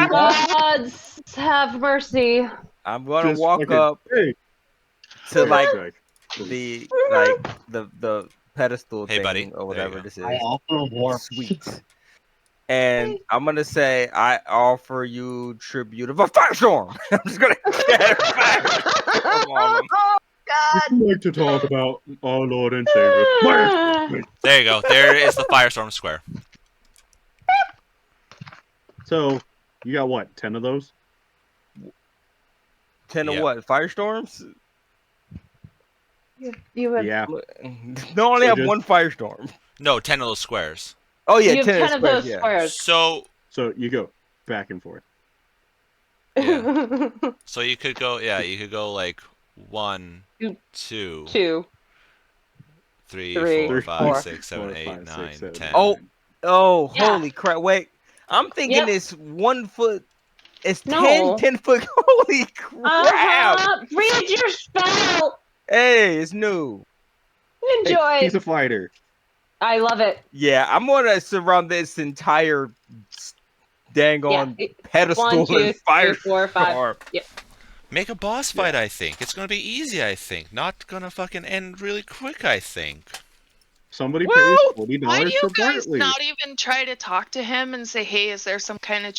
S2: God, have mercy.
S4: I'm gonna
S6: Just
S4: walk
S6: fucking,
S4: up
S6: hey,
S4: to like
S6: strike.
S4: the pedestal
S1: Hey,
S4: thing
S1: buddy.
S4: or
S1: There you
S4: whatever
S1: go.
S4: this is.
S7: I offer warmth.
S4: Sweet. And I'm gonna say I offer you tribute of a firestorm. I'm just gonna get a firestorm on them.
S2: Oh
S6: Would you like to talk about our Lord and Savior?
S2: God.
S1: There you go. There is the firestorm square.
S6: So, you got what, 10 of those?
S4: 10
S1: Yep.
S4: of what? Firestorms?
S2: You have
S6: Yeah.
S4: No, only
S6: So
S4: have
S6: just-
S4: one firestorm.
S1: No, 10 of those squares.
S4: Oh yeah,
S2: you have
S4: 10,
S2: 10 of
S4: squares,
S2: those
S4: yeah.
S2: squares.
S1: So
S6: So, you go back and forth.
S1: yeah. So you could go. Yeah, you could go like 1,
S2: Two.
S1: 2,
S2: 2.
S1: 3,
S2: Three,
S1: 4, 5,
S2: four.
S1: 6, 7,
S6: 4,
S1: 8,
S6: 5,
S1: 9,
S6: 6, 7,
S1: 10.
S4: Oh, oh,
S2: Yeah.
S4: holy crap! Wait, I'm thinking
S2: Yep.
S4: it's 1 foot. It's 10,
S2: No.
S4: 10 foot. Holy crap!
S2: Read your spell.
S4: Hey, it's new.
S6: Hey,
S2: Enjoy.
S6: he's a fighter.
S2: I love it.
S4: Yeah, I'm gonna surround this entire dang on
S2: Yeah.
S4: pedestal
S2: 1, 2,
S4: with
S2: 3, 4, 5.
S4: firestorm.
S1: Make a boss fight, I think. It's going to be easy, I think. Not going to fucking end really quick, I think.
S6: Somebody
S4: Well,
S6: pays
S5: Why do
S6: $40
S5: you
S6: for
S5: guys
S6: Bartley.
S5: not even try to talk to him and say, hey, is there some kind of...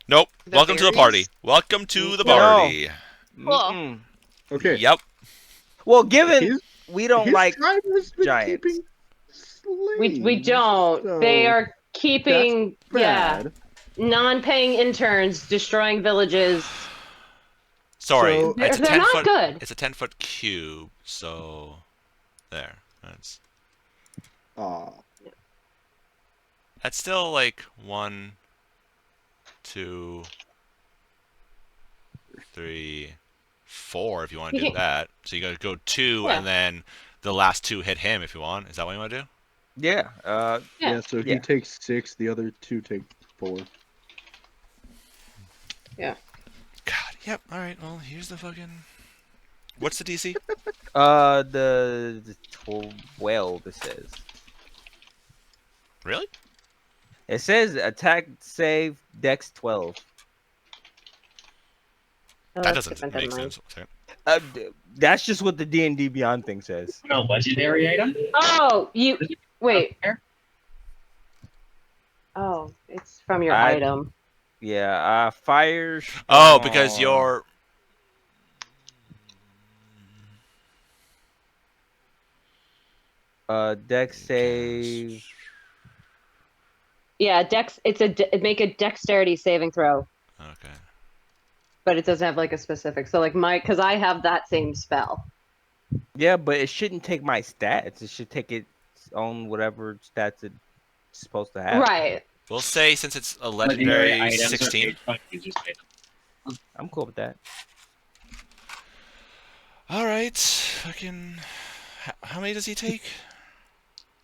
S1: Nope.
S5: The
S1: Welcome to the
S5: berries?
S1: party. Welcome to the
S4: No.
S1: party.
S5: Cool.
S4: Mm-mm.
S6: Okay.
S1: Yep.
S4: Well, given
S6: His,
S4: we don't
S6: his
S4: like
S6: tribe has been
S4: giants.
S6: keeping slaves.
S2: We don't.
S6: so
S2: They are keeping
S6: bad.
S2: non-paying interns destroying villages.
S1: Sorry.
S6: So-
S1: it's a
S2: They're
S1: 10
S2: not
S1: foot.
S2: good.
S1: It's a 10-foot cube. So there. That's still like 1, 2, 3, 4 if you want to do that. So you got to go 2
S2: Yeah.
S1: and then the last 2 hit him if you want. Is that what you want to do?
S4: yeah.
S6: Yeah, so he
S4: Yeah.
S6: takes 6, the other 2 take 4.
S1: God. Yep. All right. Well, here's the fucking. What's the DC?
S4: The 12 it says.
S1: Really?
S4: It says attack save dex 12.
S2: Oh,
S1: That
S2: that's
S1: doesn't
S2: different
S1: make
S2: than mine.
S1: sense.
S4: That's just what the D&D Beyond thing says.
S7: No legendary item.
S2: Oh, you wait.
S7: There?
S2: Oh, it's from your
S4: I-
S2: item.
S4: Yeah, fire.
S1: Oh, because you're.
S4: Dex save.
S2: Yeah, dex. Make a dexterity saving throw,
S1: Okay.
S2: but it doesn't have like a specific. So like because I have that same spell.
S4: Yeah, but it shouldn't take my stats. It should take its own whatever stats it's supposed to have.
S2: Right.
S1: We'll say since it's a legendary
S7: items are
S1: 16.
S7: paid by users.
S4: I'm cool with that.
S1: All right. Fucking. How many does he take?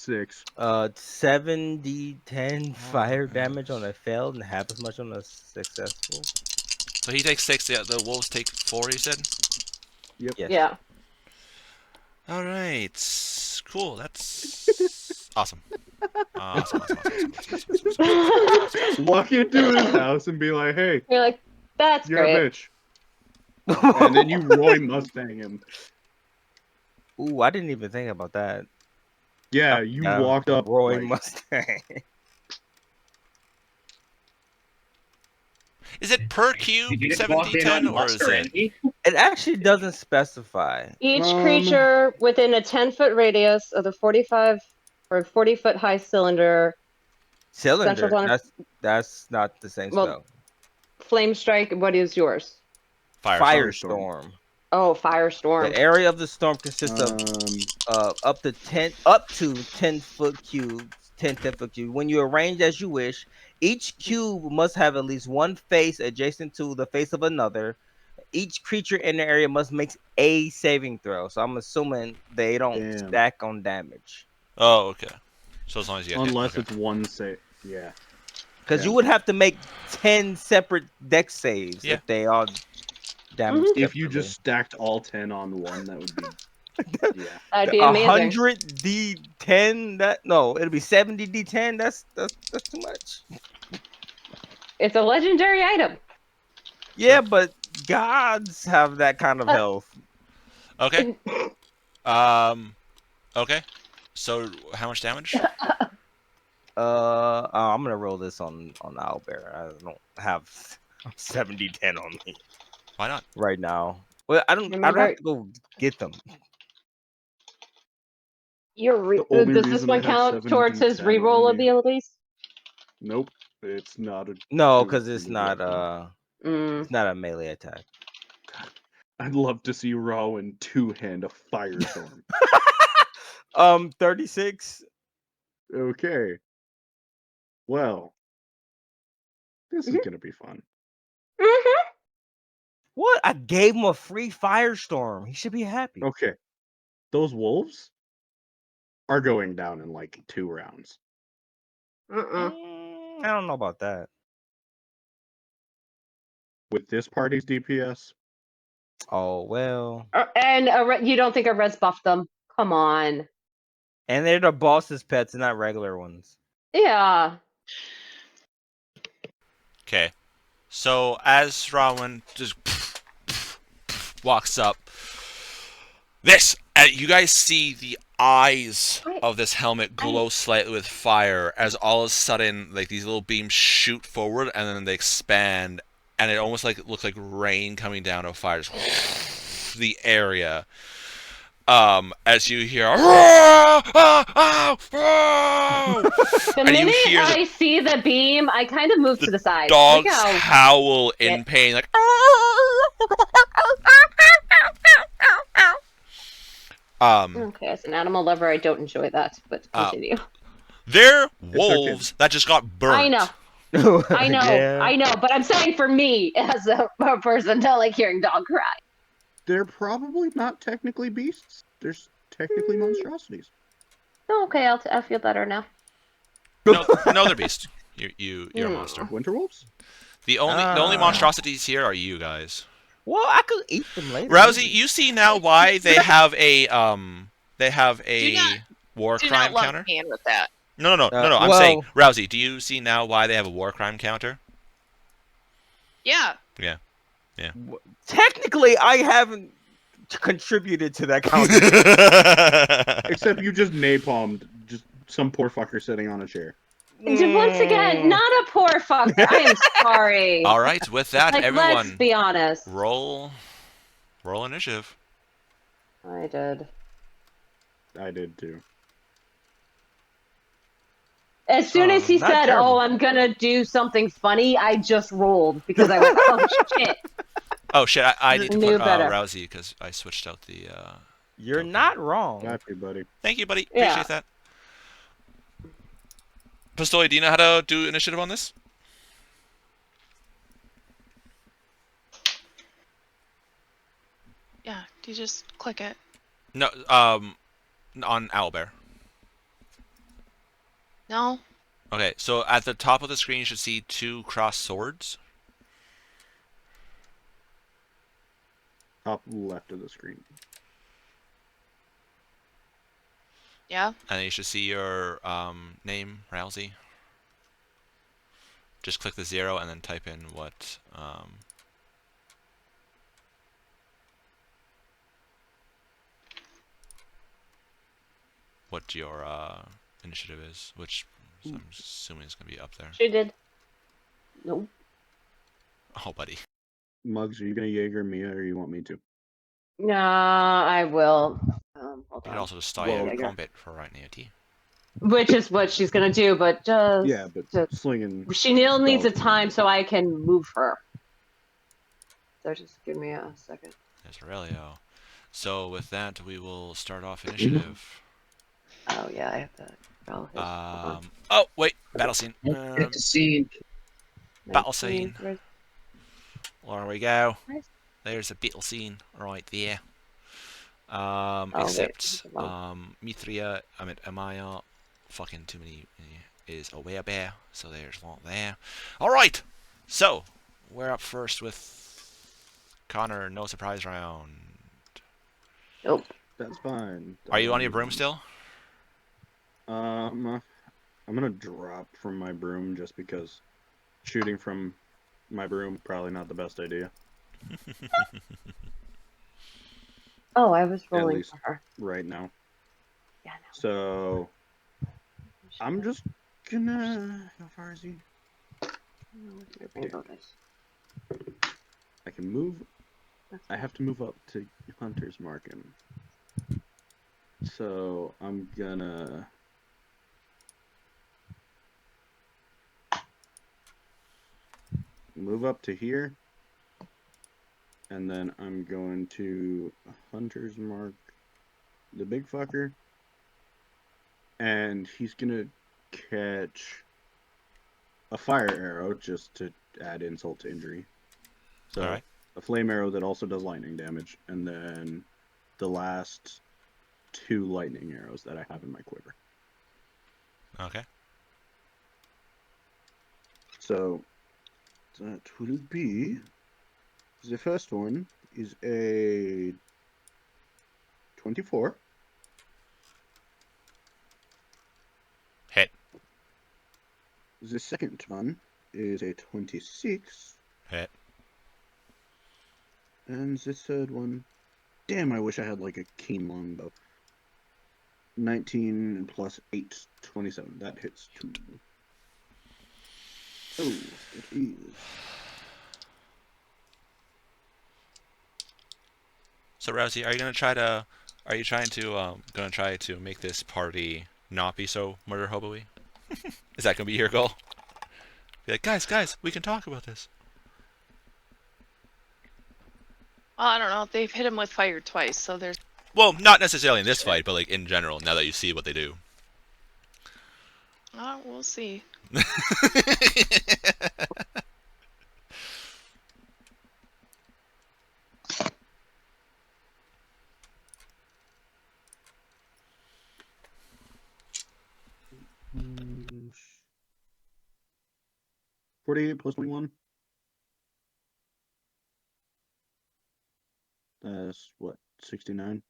S6: 6.
S4: 7d10 fire damage on a failed and half as much on a successful.
S1: So he takes 6. The wolves take 4. You said.
S6: Yep.
S4: Yes.
S2: Yeah.
S1: All right. Cool. That's awesome. Awesome.
S6: Walk into his house and be like, "Hey,
S2: You're like, that's
S6: you're
S2: great.
S6: a bitch," and then you Roy Mustang him.
S4: Ooh, I didn't even think about that.
S6: Yeah, you
S4: Yeah,
S6: walked up.
S4: Roy
S6: like,
S4: Mustang.
S1: Is it per
S7: Did
S1: cube
S7: you just walk in
S1: 7d10
S7: on
S1: or is
S7: Buster
S1: it?
S7: Envy?
S4: It actually doesn't specify.
S2: Each creature within a 10-foot radius of the 45 or 40-foot high cylinder, central
S4: Cylinder.
S2: planet,
S4: That's not the same
S2: well,
S4: spell.
S2: flame strike. What is yours?
S4: Firestorm.
S2: Oh, firestorm.
S4: The area of the storm consists of up to 10-foot cubes, 10-foot cubes. When you arrange as you wish, each cube must have at least one face adjacent to the face of another. Each creature in the area must make a saving throw. So I'm assuming they don't
S6: Damn.
S4: stack on damage.
S1: Oh, okay. So as long as you get
S6: unless
S1: hit.
S6: it's one save. Yeah.
S4: Because
S6: Yeah.
S4: you would have to make 10 separate deck saves
S1: Yeah.
S4: if they all damage.
S6: If you
S4: separately.
S6: just stacked all 10 on one, that would be. Yeah.
S2: That'd be amazing.
S4: 100 D10. It'll be 70 D10. That's too much.
S2: It's a legendary item.
S4: Yeah, but gods have that kind of health.
S1: Okay. Okay. So how much damage?
S4: I'm gonna roll this on Owlbear. I don't have 70-10 on me
S1: Why not?
S4: right now. Well, I don't. I'd
S2: Remember-
S4: have to go get them.
S6: The only
S2: Does this
S6: reason
S2: one
S6: I have
S2: count
S6: 70
S2: towards his
S6: on me-
S2: reroll abilities?
S6: Nope. It's not a.
S4: No,
S6: do it
S4: because
S6: for
S4: it's
S6: me
S4: not
S6: weapon.
S4: it's not a melee attack.
S6: I'd love to see Rowan two-hand a firestorm.
S4: 36.
S6: Okay. Well, this is gonna be fun.
S2: Mm-hmm.
S4: What? I gave him a free firestorm. He should be happy.
S6: Okay. Those wolves are going down in like 2 rounds.
S2: Mm-mm.
S4: I don't know about that.
S6: With this party's DPS,
S4: Oh well.
S2: And you don't think a red's buffed them? Come on.
S4: And they're the boss's pets, not regular ones.
S2: Yeah.
S1: Okay. So as Rowan just walks up, you guys see the eyes of this helmet glow slightly with fire as all of a sudden like these little beams shoot forward and then they expand and it almost like looks like rain coming down of fire just the area. As you hear
S2: The
S1: and you
S2: minute
S1: hear
S2: I see the beam, I kind of move to the side.
S1: dogs
S2: Look how-
S1: howl in pain like
S2: Okay, as an animal lover, I don't enjoy that, but continue.
S1: they're wolves that just got burnt.
S2: I know,
S4: Yeah.
S2: I know, but I'm saying for me as a person, don't like hearing dog cry.
S6: they're probably not technically beasts. They're technically monstrosities.
S2: Oh, okay, I feel better now.
S1: No, they're beast. You're a monster.
S6: Winter wolves?
S1: The only monstrosities here are you guys.
S4: Well, I could eat them later.
S1: Rousey, you see now why they have a war
S5: Do
S1: crime
S5: not lump
S1: counter?
S5: me in with that.
S1: No. I'm saying, Rousey, do you see now why they have a war crime counter?
S5: Yeah.
S1: Yeah.
S4: Technically, I haven't contributed to that counter.
S6: Except you just napalmed just some poor fucker sitting on a chair.
S2: Once again, not a poor fucker. I am sorry.
S1: All right, with that,
S2: Like,
S1: everyone,
S2: let's be honest.
S1: roll initiative.
S2: I did.
S6: I did too.
S2: As soon as he
S4: not
S2: said,
S4: terrible.
S2: "Oh, I'm gonna do something funny," I just rolled because I went, "Oh shit!"
S1: Oh shit, I need to
S2: Knew
S1: put
S2: better.
S1: Rousey because I switched out the.
S4: You're not wrong.
S6: Happy, buddy.
S1: Thank you, buddy.
S2: Yeah.
S1: Appreciate that. Pistoy, do you know how to do initiative on this?
S5: Yeah. Do you just click it?
S1: No, on Owlbear.
S5: No.
S1: Okay, so at the top of the screen you should see 2 crossed swords.
S6: Top left of the screen.
S5: Yeah.
S1: And then you should see your name, Rousey. Just click the 0 and then type in what your initiative is, which I'm assuming is going to be up there.
S2: She did. Nope.
S1: Oh, buddy.
S6: Muggs, are you gonna Jaeger me or you want me to?
S2: Nah, I will. Hold
S1: You can
S2: on.
S1: also start
S6: Well,
S1: your combat for right now, T.
S2: Which is what she's gonna do, but just
S6: Yeah, but slinging.
S2: she still needs a
S6: spells
S2: time
S6: can-
S2: so I can move her. So just give me a second.
S1: There's Aurelio. So with that, we will start off initiative.
S2: Oh yeah, I have to. Oh,
S1: Oh wait, battle scene.
S7: Get to see.
S1: Battle scene.
S2: Where's-
S1: There we go.
S2: Nice.
S1: There's a battle scene right there.
S2: wait,
S1: Except
S2: wrong.
S1: Mithria, Amaya, fucking too many is a werebear, so there's one there. All right, so we're up first with Connor. No surprise round.
S2: Nope.
S6: That's fine.
S1: Are you on your broom still?
S6: I'm gonna drop from my broom just because shooting from my broom probably not the best idea.
S2: Oh, I was rolling
S6: least.
S2: for her.
S6: Right now.
S2: Yeah,
S6: So I'm just gonna. How far is he?
S2: Rainbow dice.
S6: I can move. I have to move up to Hunter's Marking. So I'm gonna. Move up to here. And then I'm going to Hunter's Mark the big fucker. And he's gonna catch a fire arrow just to add insult to injury. So
S1: All right.
S6: a flame arrow that also does lightning damage, and then the last 2 lightning arrows that I have in my quiver.
S1: Okay.
S6: So that will be the first one is a 24.
S1: Hit.
S6: The second one is a 26.
S1: Hit.
S6: And the third one, damn, I wish I had like a keen longbow. 19 plus 8, 27. That hits 2. Oh, it is.
S1: So Rousey, are you gonna try to make this party not be so murder hobo-y? Is that gonna be your goal? Be like, guys, we can talk about this.
S5: Well, I don't know. They've hit him with fire twice, so there's.
S1: Well, not necessarily in this fight, but like in general, now that you see what they do.
S5: We'll see.
S6: Mm, 48 plus 21. That's what, 69?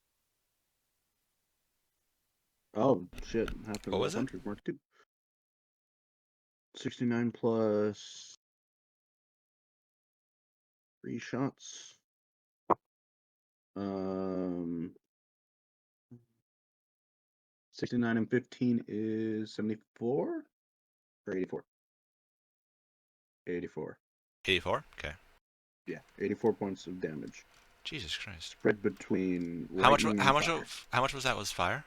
S6: Oh, shit. Have to
S1: What
S6: roll
S1: was it?
S6: Hunter's Mark too. 69 plus 3 shots. 69 and 15 is 74 or 84? 84.
S1: 84. Okay.
S6: Yeah, 84 points of damage.
S1: Jesus Christ.
S6: Spread between
S1: How much?
S6: lightning
S1: How
S6: and
S1: much?
S6: fire.
S1: How much was that? Was fire?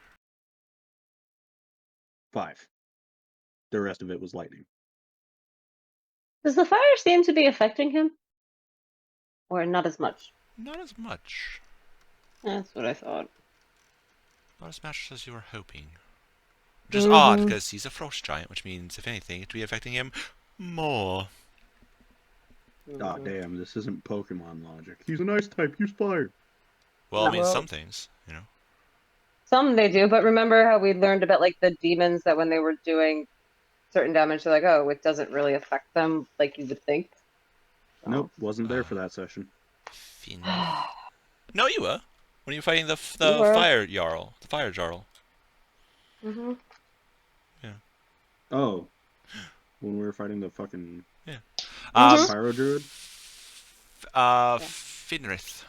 S6: 5. The rest of it was lightning.
S2: Does the fire seem to be affecting him? Or not as much?
S1: Not as much.
S2: That's what I thought.
S1: Not as much as you were hoping. Which is odd, because he's a frost giant, which means, if anything, it would be affecting him more.
S6: Ah, damn, this isn't Pokemon logic. He's an ice type, use fire.
S1: Well, I
S2: No.
S1: mean,
S2: Well-
S1: some things,
S2: Some they do, but remember how we learned about like the demons that when they were doing certain damage, they're like, oh, it doesn't really affect them like you would think. So.
S6: Nope, wasn't there for that session.
S1: No, you were. When you were fighting the
S2: You were.
S1: fire jarl. The fire jarl.
S2: Mm-hmm.
S6: Oh. When we were fighting the fucking
S2: Mhm.
S6: pyro druid?
S1: Finrith.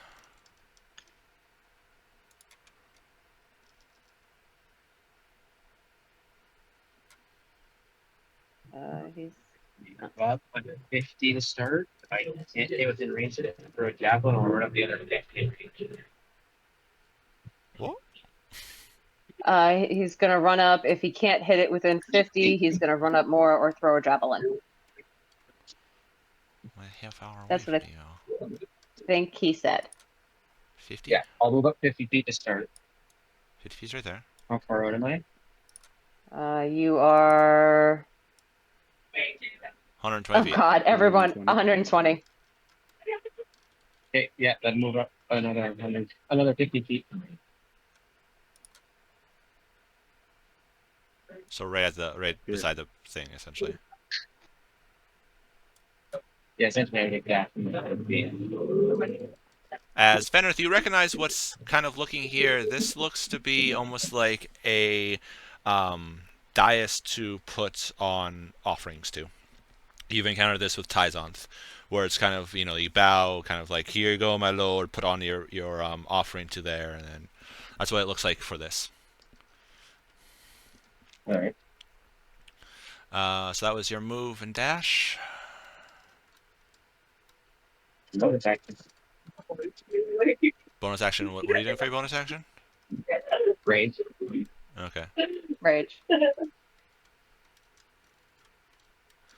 S2: He's
S7: Well, under 50 to start. I can't stay within range of it for a javelin or run up the other next range.
S1: What?
S2: he's gonna run up. If he can't hit it within 50, he's gonna run up more or throw a javelin.
S1: Half hour away
S2: That's what
S1: from
S2: I
S1: you.
S2: think he said.
S1: 50?
S7: Yeah, I'll move up 50 feet to start.
S1: 50 feet's right there.
S7: How far out am I?
S2: You are.
S1: 120
S2: Oh
S1: feet.
S2: God, everyone,
S6: 120.
S2: 120.
S7: Okay, yeah, then move up another 50 feet.
S1: So right beside the thing, essentially.
S7: Yeah, essentially I get that.
S1: As Fenrith, you recognize what's kind of looking here. This looks to be almost like a dais to put on offerings to. You've encountered this with Tizonth, where it's kind of, you bow, kind of like, here you go, my lord, put on your offering to there, and then that's what it looks like for this.
S7: Alright.
S1: So that was your move and dash.
S7: Bonus action.
S1: Bonus action, what are you doing for your bonus action?
S7: Range.
S1: Okay.
S2: Rage.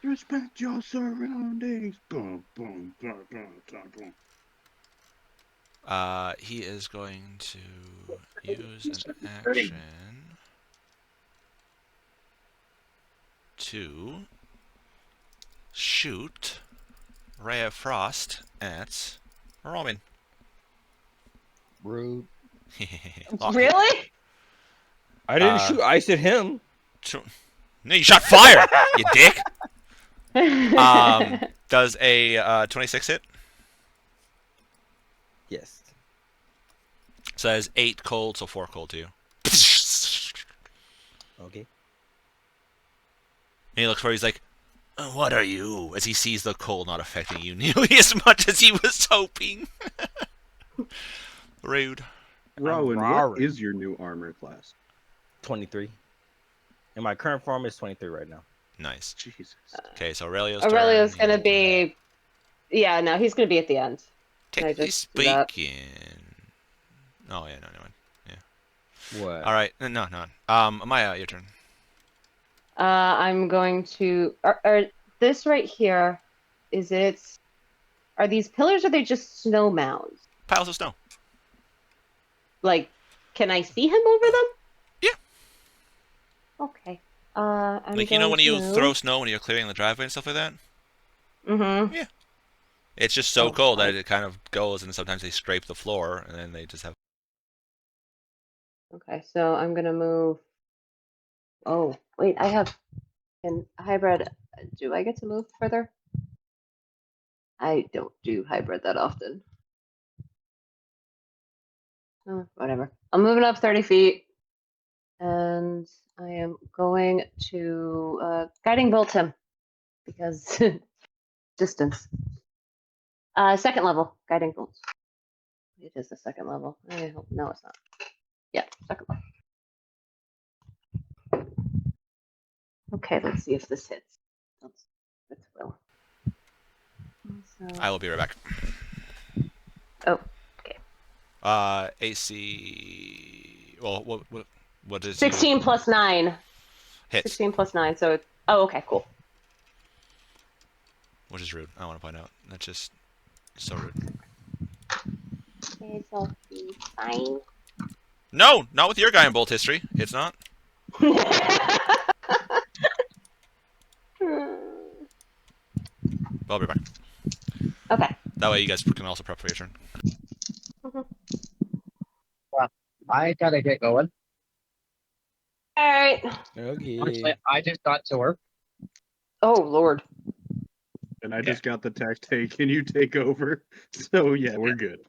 S6: Respect your surroundings. Boom, boom, boom, boom, boom, boom.
S1: He is going to use an action to shoot Ray of Frost at Robin.
S4: Rude.
S2: Really?
S4: I didn't shoot ice at him.
S1: No, you shot fire, you dick. Does a 26 hit?
S4: Yes.
S1: So that is 8 cold, so 4 cold to you.
S4: Okay.
S1: And he looks for you, he's like, what are you? As he sees the cold not affecting you nearly as much as he was hoping. Rude.
S6: Rowan, what
S4: Roaring.
S6: is your new armor class?
S4: 23. And my current form is 23 right now.
S1: Nice.
S6: Jesus.
S1: Okay, so Aurelio's
S2: Aurelio's
S1: turn.
S2: gonna be. Yeah, no, he's gonna be at the end.
S1: Technically
S2: just do that?
S1: speaking. Oh yeah, no, never mind.
S4: What?
S1: All right, no. Maya, your turn.
S2: I'm going to. This right here, is it? Are these pillars or are they just snow mounds?
S1: Piles of snow.
S2: Like, can I see him over them?
S1: Yeah.
S2: Okay. I'm
S1: Like,
S2: going
S1: when you
S2: to...
S1: throw snow when you're clearing the driveway and stuff like that.
S2: Mm-hmm.
S1: Yeah. It's just so
S2: Oh,
S1: cold
S2: God.
S1: that it kind of goes, and sometimes they scrape the floor, and then they just have.
S2: Okay, so I'm gonna move. Oh, wait, I have in hybrid. Do I get to move further? I don't do hybrid that often. Oh, whatever. I'm moving up 30 feet, and I am going to guiding bolt him because distance. Second level guiding bolt. It is the second level. I hope no, it's not. Yeah, second level. Okay, let's see if this hits. It will. So,
S1: I will be right back.
S2: oh, okay.
S1: AC. Well, what is
S2: 16 plus 9.
S1: hits?
S2: 16 plus 9. So, oh, okay, cool.
S1: Which is rude. I want to find out. That's just so rude.
S2: It'll be fine.
S1: No, not with your guy in bolt history. It's not. I'll be back.
S2: Okay.
S1: That way you guys can also prep for your turn.
S7: I gotta get going.
S2: All right.
S4: Okay.
S7: Honestly, I just got to work.
S2: Oh Lord.
S6: And I just got the text, hey, can you take over? So yeah, we're good.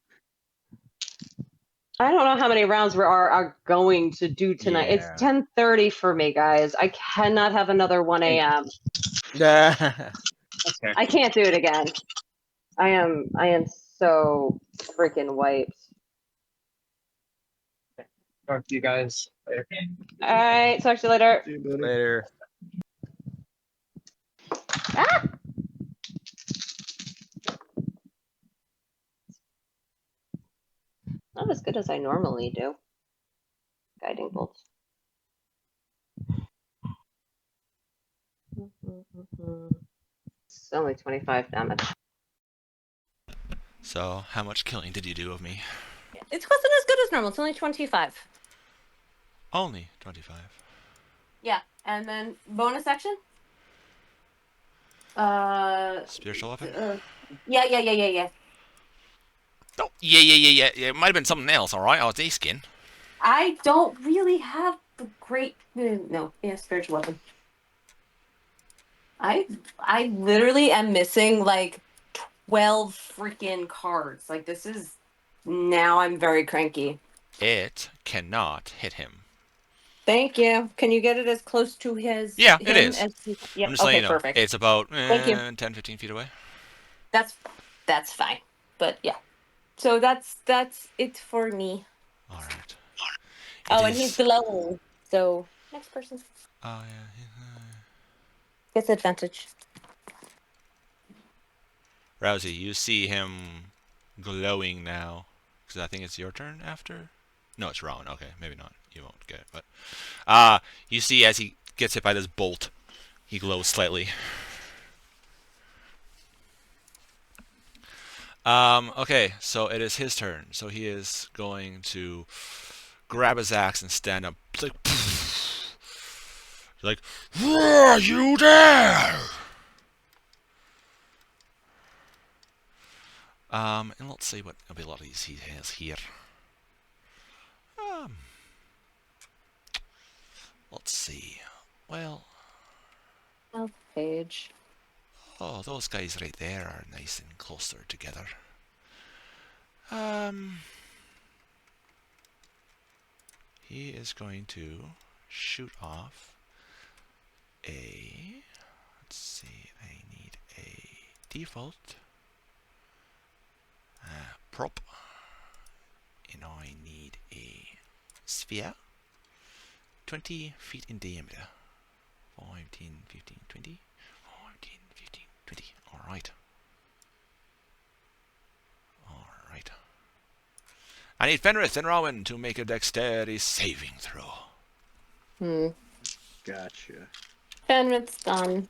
S2: I don't know how many rounds we are going to do tonight.
S4: Yeah.
S2: It's 10:30 for me, guys. I cannot have another 1 a.m.
S7: That's fair.
S2: I can't do it again. I am so freaking wiped.
S7: Talk to you guys later.
S2: All right, talk to you later.
S6: See you, buddy.
S4: Later.
S2: Ah! Not as good as I normally do. Guiding bolts. It's only 25 damage.
S1: So, how much killing did you do of me?
S2: It wasn't as good as normal. It's only 25.
S1: Only 25.
S2: Yeah, and then bonus action.
S1: Spiritual weapon?
S2: Yeah.
S1: Oh, yeah. It might have been something else, alright? Oh, it's A-skin.
S2: I don't really have the great. No, yeah, spiritual weapon. I literally am missing like 12 freaking cards. Like this is now I'm very cranky.
S1: It cannot hit him.
S2: Thank you. Can you get it as close to his?
S1: Yeah, it
S2: him
S1: is.
S2: As yeah.
S1: I'm just
S2: Okay,
S1: letting you know.
S2: perfect.
S1: It's about
S2: Thank you.
S1: 10, 15 feet away.
S2: That's fine. But yeah. So that's it for me.
S1: Alright.
S2: Oh, and he's glowing. So next person
S1: Oh, yeah.
S2: gets advantage.
S1: Rousey, you see him glowing now. Because I think it's your turn after? No, it's Rowan. Okay, maybe not. You won't get it. But you see as he gets hit by this bolt, he glows slightly. Okay, so it is his turn. So he is going to grab his axe and stand up. It's like, like, "Roar, you dare!" And let's see what abilities he has here. Let's see. Well,
S2: Page.
S1: oh, those guys right there are nice and closer together. He is going to shoot off a. Let's see. I need a default prop, and I need a sphere. 20 feet in diameter. 15, 15, 20. 14, 15, 20. Alright. I need Fenris and Rowan to make a dexterity saving throw.
S6: Gotcha.
S2: Fenrit's done.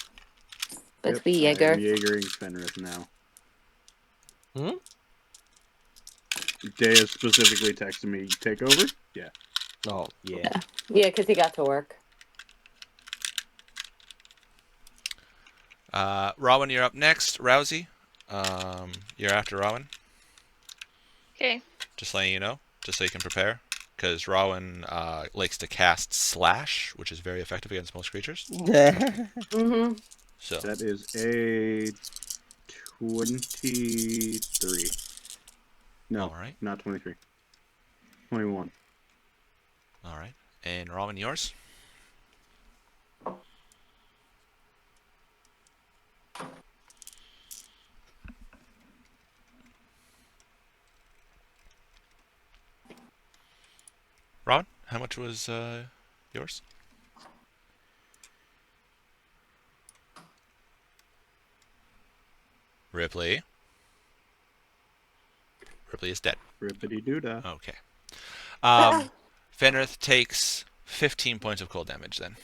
S2: But
S6: Yep,
S2: we
S6: I
S2: Jaeger.
S6: am Jaegering Fenris now. Dea specifically texted me, take over? Yeah.
S4: Oh, yeah.
S2: Yeah, because he got to work.
S1: Rowan, you're up next. Rousey, you're after Rowan.
S5: Okay.
S1: Just letting you know, just so you can prepare. Because Rowan likes to cast Slash, which is very effective against most creatures.
S2: Mm-hmm.
S1: So
S6: That is a 23. No,
S1: Alright.
S6: not 23. 21.
S1: Alright. And Rowan, yours? Rowan, how much was yours? Ripley. Ripley is dead.
S6: Rippity doodah.
S1: Okay. Fenrith takes 15 points of cold damage then,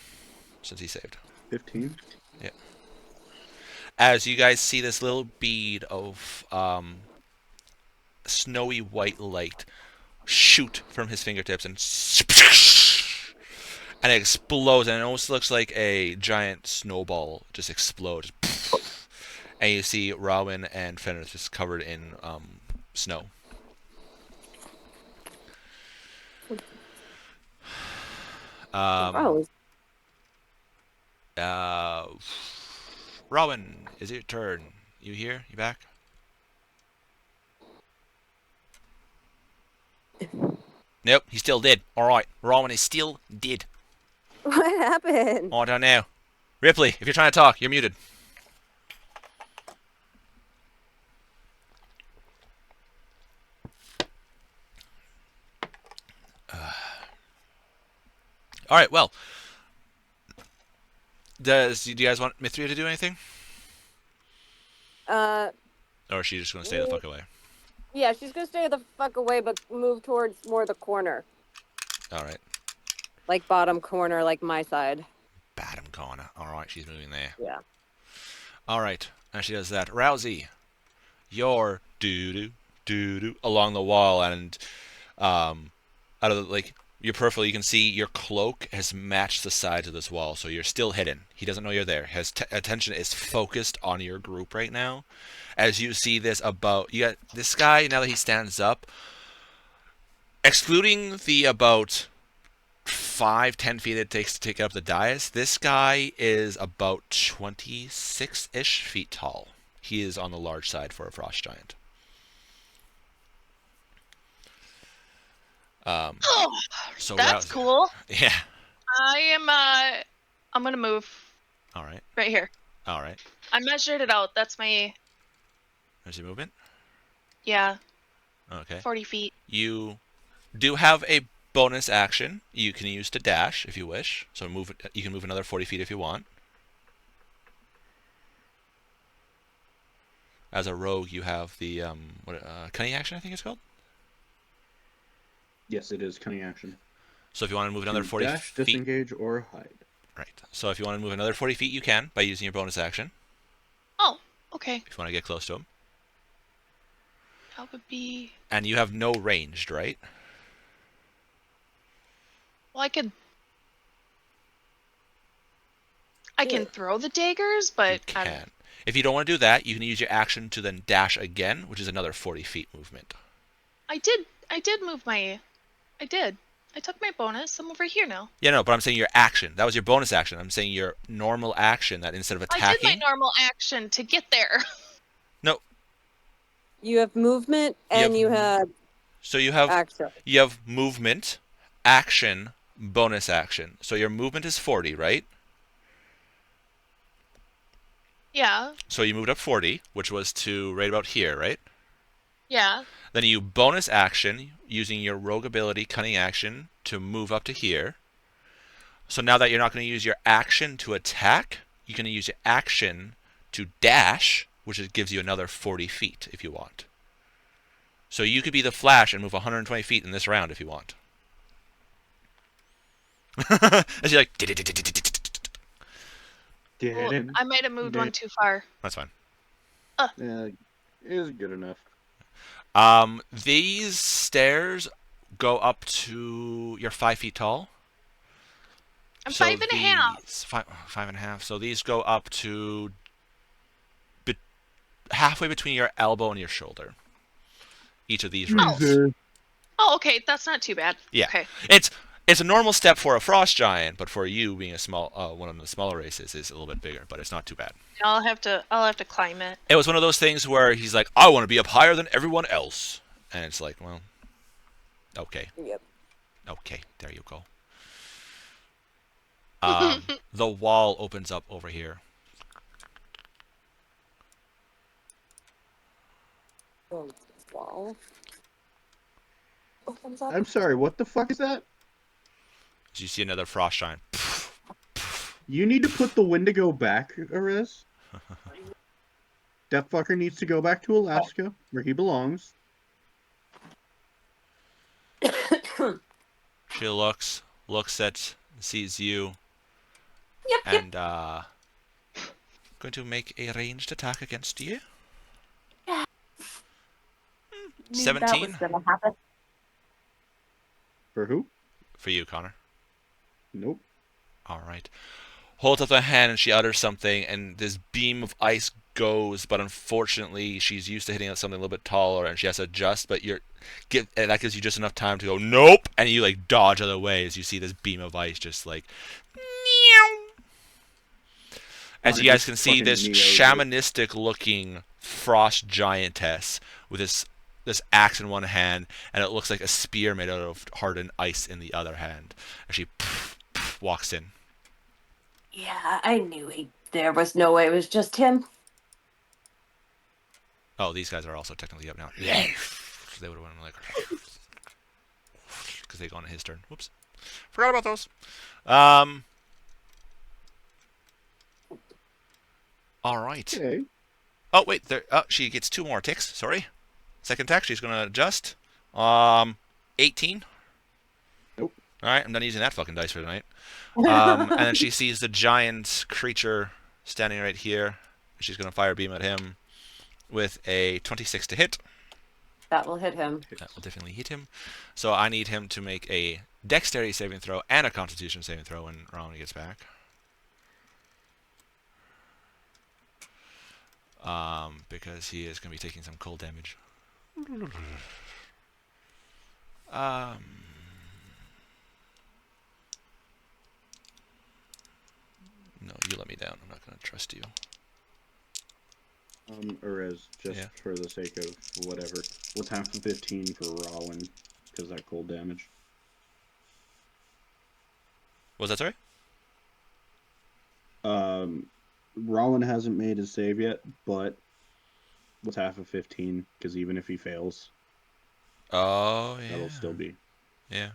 S1: since he saved.
S6: 15.
S1: Yeah. As you guys see this little bead of snowy white light shoot from his fingertips and it explodes, and it almost looks like a giant snowball just explodes. And you see Rowan and Fenrith just covered in snow.
S2: Gross.
S1: Rowan, is it your turn? You here? You back? Nope, he still did. Alright, Rowan is still dead.
S8: What happened?
S1: Oh, I don't know. Ripley, if you're trying to talk, you're muted. Alright, well. Do you guys want Mithria to do anything? Or is she just going to stay the fuck away?
S8: Yeah, she's gonna stay the fuck away, but move towards more the corner.
S1: Alright.
S8: Like bottom corner, like my side.
S1: Bottom corner. Alright, she's moving there.
S8: Yeah.
S1: Alright, and she does that. Rousey, you're doo-doo along the wall, and out of the, like, your peripheral, you can see your cloak has matched the sides of this wall, so you're still hidden. He doesn't know you're there. His attention is focused on your group right now. As you see this about, you got this guy, now that he stands up, excluding the about 5-10 feet it takes to take up the dais, this guy is about 26-ish feet tall. He is on the large side for a frost giant.
S5: Oh,
S1: So
S5: that's
S1: Rousey,
S5: cool.
S1: yeah.
S5: I'm gonna move
S1: All right.
S5: right here.
S1: All right.
S5: I measured it out. That's my,
S1: There's your movement.
S5: yeah,
S1: Okay.
S5: 40 feet.
S1: You do have a bonus action you can use to dash if you wish. So move. You can move another 40 feet if you want. As a rogue, you have the cunning action, I think it's called.
S6: Yes, it is cunning action.
S1: So if you want to move another
S6: To
S1: 40
S6: dash,
S1: feet,
S6: disengage, or hide.
S1: right. So if you want to move another 40 feet, you can by using your bonus action.
S5: Oh, okay.
S1: If you want to get close to him,
S5: That would be.
S1: and you have no ranged, right?
S5: Well, I can throw the daggers, but
S1: You can. If you don't want to do that, you can use your action to then dash again, which is another 40 feet movement.
S5: I did move my. I did. I took my bonus. I'm over here now.
S1: Yeah, no, but I'm saying your action. That was your bonus action. I'm saying your normal action that instead of
S5: I
S1: attacking.
S5: did my normal action to get there.
S1: No.
S8: You have movement and you have
S1: So you have
S8: action.
S1: movement, action, bonus action. So your movement is 40, right?
S5: Yeah.
S1: So you moved up 40, which was to right about here, right?
S5: Yeah.
S1: Then you bonus action using your rogue ability, cunning action, to move up to here. So now that you're not going to use your action to attack, you're going to use your action to dash, which gives you another 40 feet if you want. So you could be the Flash and move 120 feet in this round if you want. As you're like,
S5: Well, I might have moved one too far.
S1: that's fine.
S6: Yeah, is good enough.
S1: These stairs go up to you're 5 feet tall.
S5: I'm
S1: So
S5: 5.5.
S1: these- 5.5. So these go up to halfway between your elbow and your shoulder. Each of these rings.
S5: Oh, okay. That's not too bad.
S1: Yeah.
S5: Okay.
S1: It's a normal step for a frost giant, but for you being a small one of the smaller races is a little bit bigger, but it's not too bad.
S5: I'll have to climb it.
S1: It was one of those things where he's like, I want to be up higher than everyone else. And it's like, well, okay.
S8: Yep.
S1: Okay, there you go. The wall opens up over here.
S8: Wall. Opens up.
S6: I'm sorry, what the fuck is that?
S1: So you see another frost giant.
S6: You need to put the Wendigo back, Ariz. That fucker needs to go back to Alaska, where he belongs.
S1: She looks at, sees you,
S8: Yep.
S1: and going to make a ranged attack against you.
S8: Knew
S1: 17
S8: That was gonna happen.
S6: For who?
S1: for you, Connor.
S6: Nope.
S1: All right. Holds up the hand and she utters something, and this beam of ice goes. But unfortunately, she's used to hitting something a little bit taller, and she has to adjust. But that gives you just enough time to go nope, and you like dodge out of the way as you see this beam of ice just like. As
S6: Oh,
S1: you guys
S6: just
S1: can see,
S6: fucking
S1: this
S6: Neo,
S1: shamanistic-looking frost giantess with this axe in one hand, and it looks like a spear made out of hardened ice in the other hand. And she walks in.
S8: Yeah, I knew there was no way it was just him.
S1: Oh, these guys are also technically up now. Yeah. So they would have went like, because they go on his turn. Whoops, forgot about those. All right.
S6: Okay.
S1: Oh wait, there. Oh, she gets 2 more ticks. Sorry. Second attack. She's gonna adjust. 18.
S6: Nope.
S1: All right, I'm done using that fucking dice for tonight. And then she sees the giant creature standing right here. She's gonna fire beam at him with a 26 to hit.
S8: That will hit him.
S1: That will definitely hit him. So I need him to make a dexterity saving throw and a constitution saving throw when Rowan gets back. Because he is going to be taking some cold damage. No, you let me down. I'm not going to trust you.
S6: Erez, just
S1: Yeah.
S6: for the sake of whatever. What's half of 15 for Rowan? Because that cold damage.
S1: What was that, sorry?
S6: Rowan hasn't made his save yet, but what's half of 15? Because even if he fails,
S1: Oh, yeah.
S6: that'll still be.
S1: Yeah.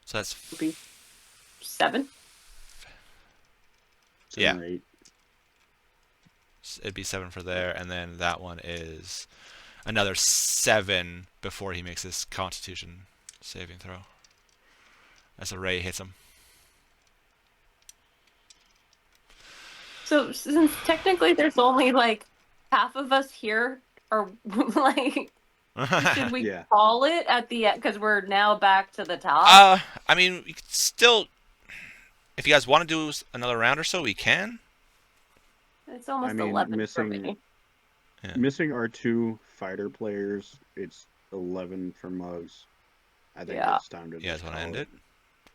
S1: So that's...
S8: Be 7.
S6: 7
S1: Yeah.
S6: or 8.
S1: It'd be 7 for there, and then that one is another 7 before he makes his constitution saving throw. As a ray hits him.
S8: So since technically there's only like half of us here, or like, should we
S6: Yeah.
S8: call it at the end? Because we're now back to the top.
S1: I mean, we could still... If you guys want to do another round or so, we can.
S8: It's almost
S6: I mean,
S8: 11 for me.
S6: missing our 2 fighter players, it's 11 for Mugs. I think
S8: Yeah.
S6: it's time to
S1: You guys
S6: just
S1: want to
S6: call
S1: end it?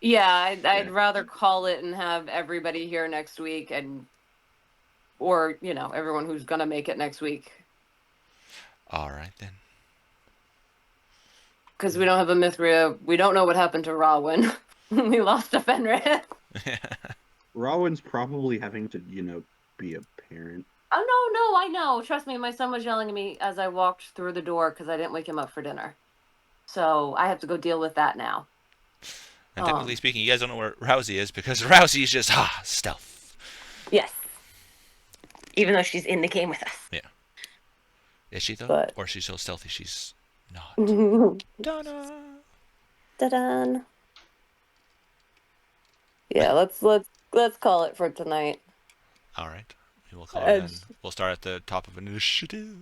S8: Yeah, I'd
S6: Yeah.
S8: rather call it and have everybody here next week, or everyone who's gonna make it next week,
S1: All right, then.
S8: because we don't have a Mithria. We don't know what happened to Rawin. We lost a Fenrir.
S6: Rowan's probably having to, be a parent.
S8: Oh no, I know. Trust me, my son was yelling at me as I walked through the door because I didn't wake him up for dinner. So I have to go deal with that now.
S1: And technically speaking, you guys don't know where Rousey is because Rousey's just, stealth.
S8: Yes. Even though she's in the game with us.
S1: Yeah. Is she, though?
S8: But...
S1: Or is she so stealthy she's not?
S8: Ta-da! Ta-da! Yeah, let's call it for tonight.
S1: All right. We will call it then. We'll start at the top of initiative.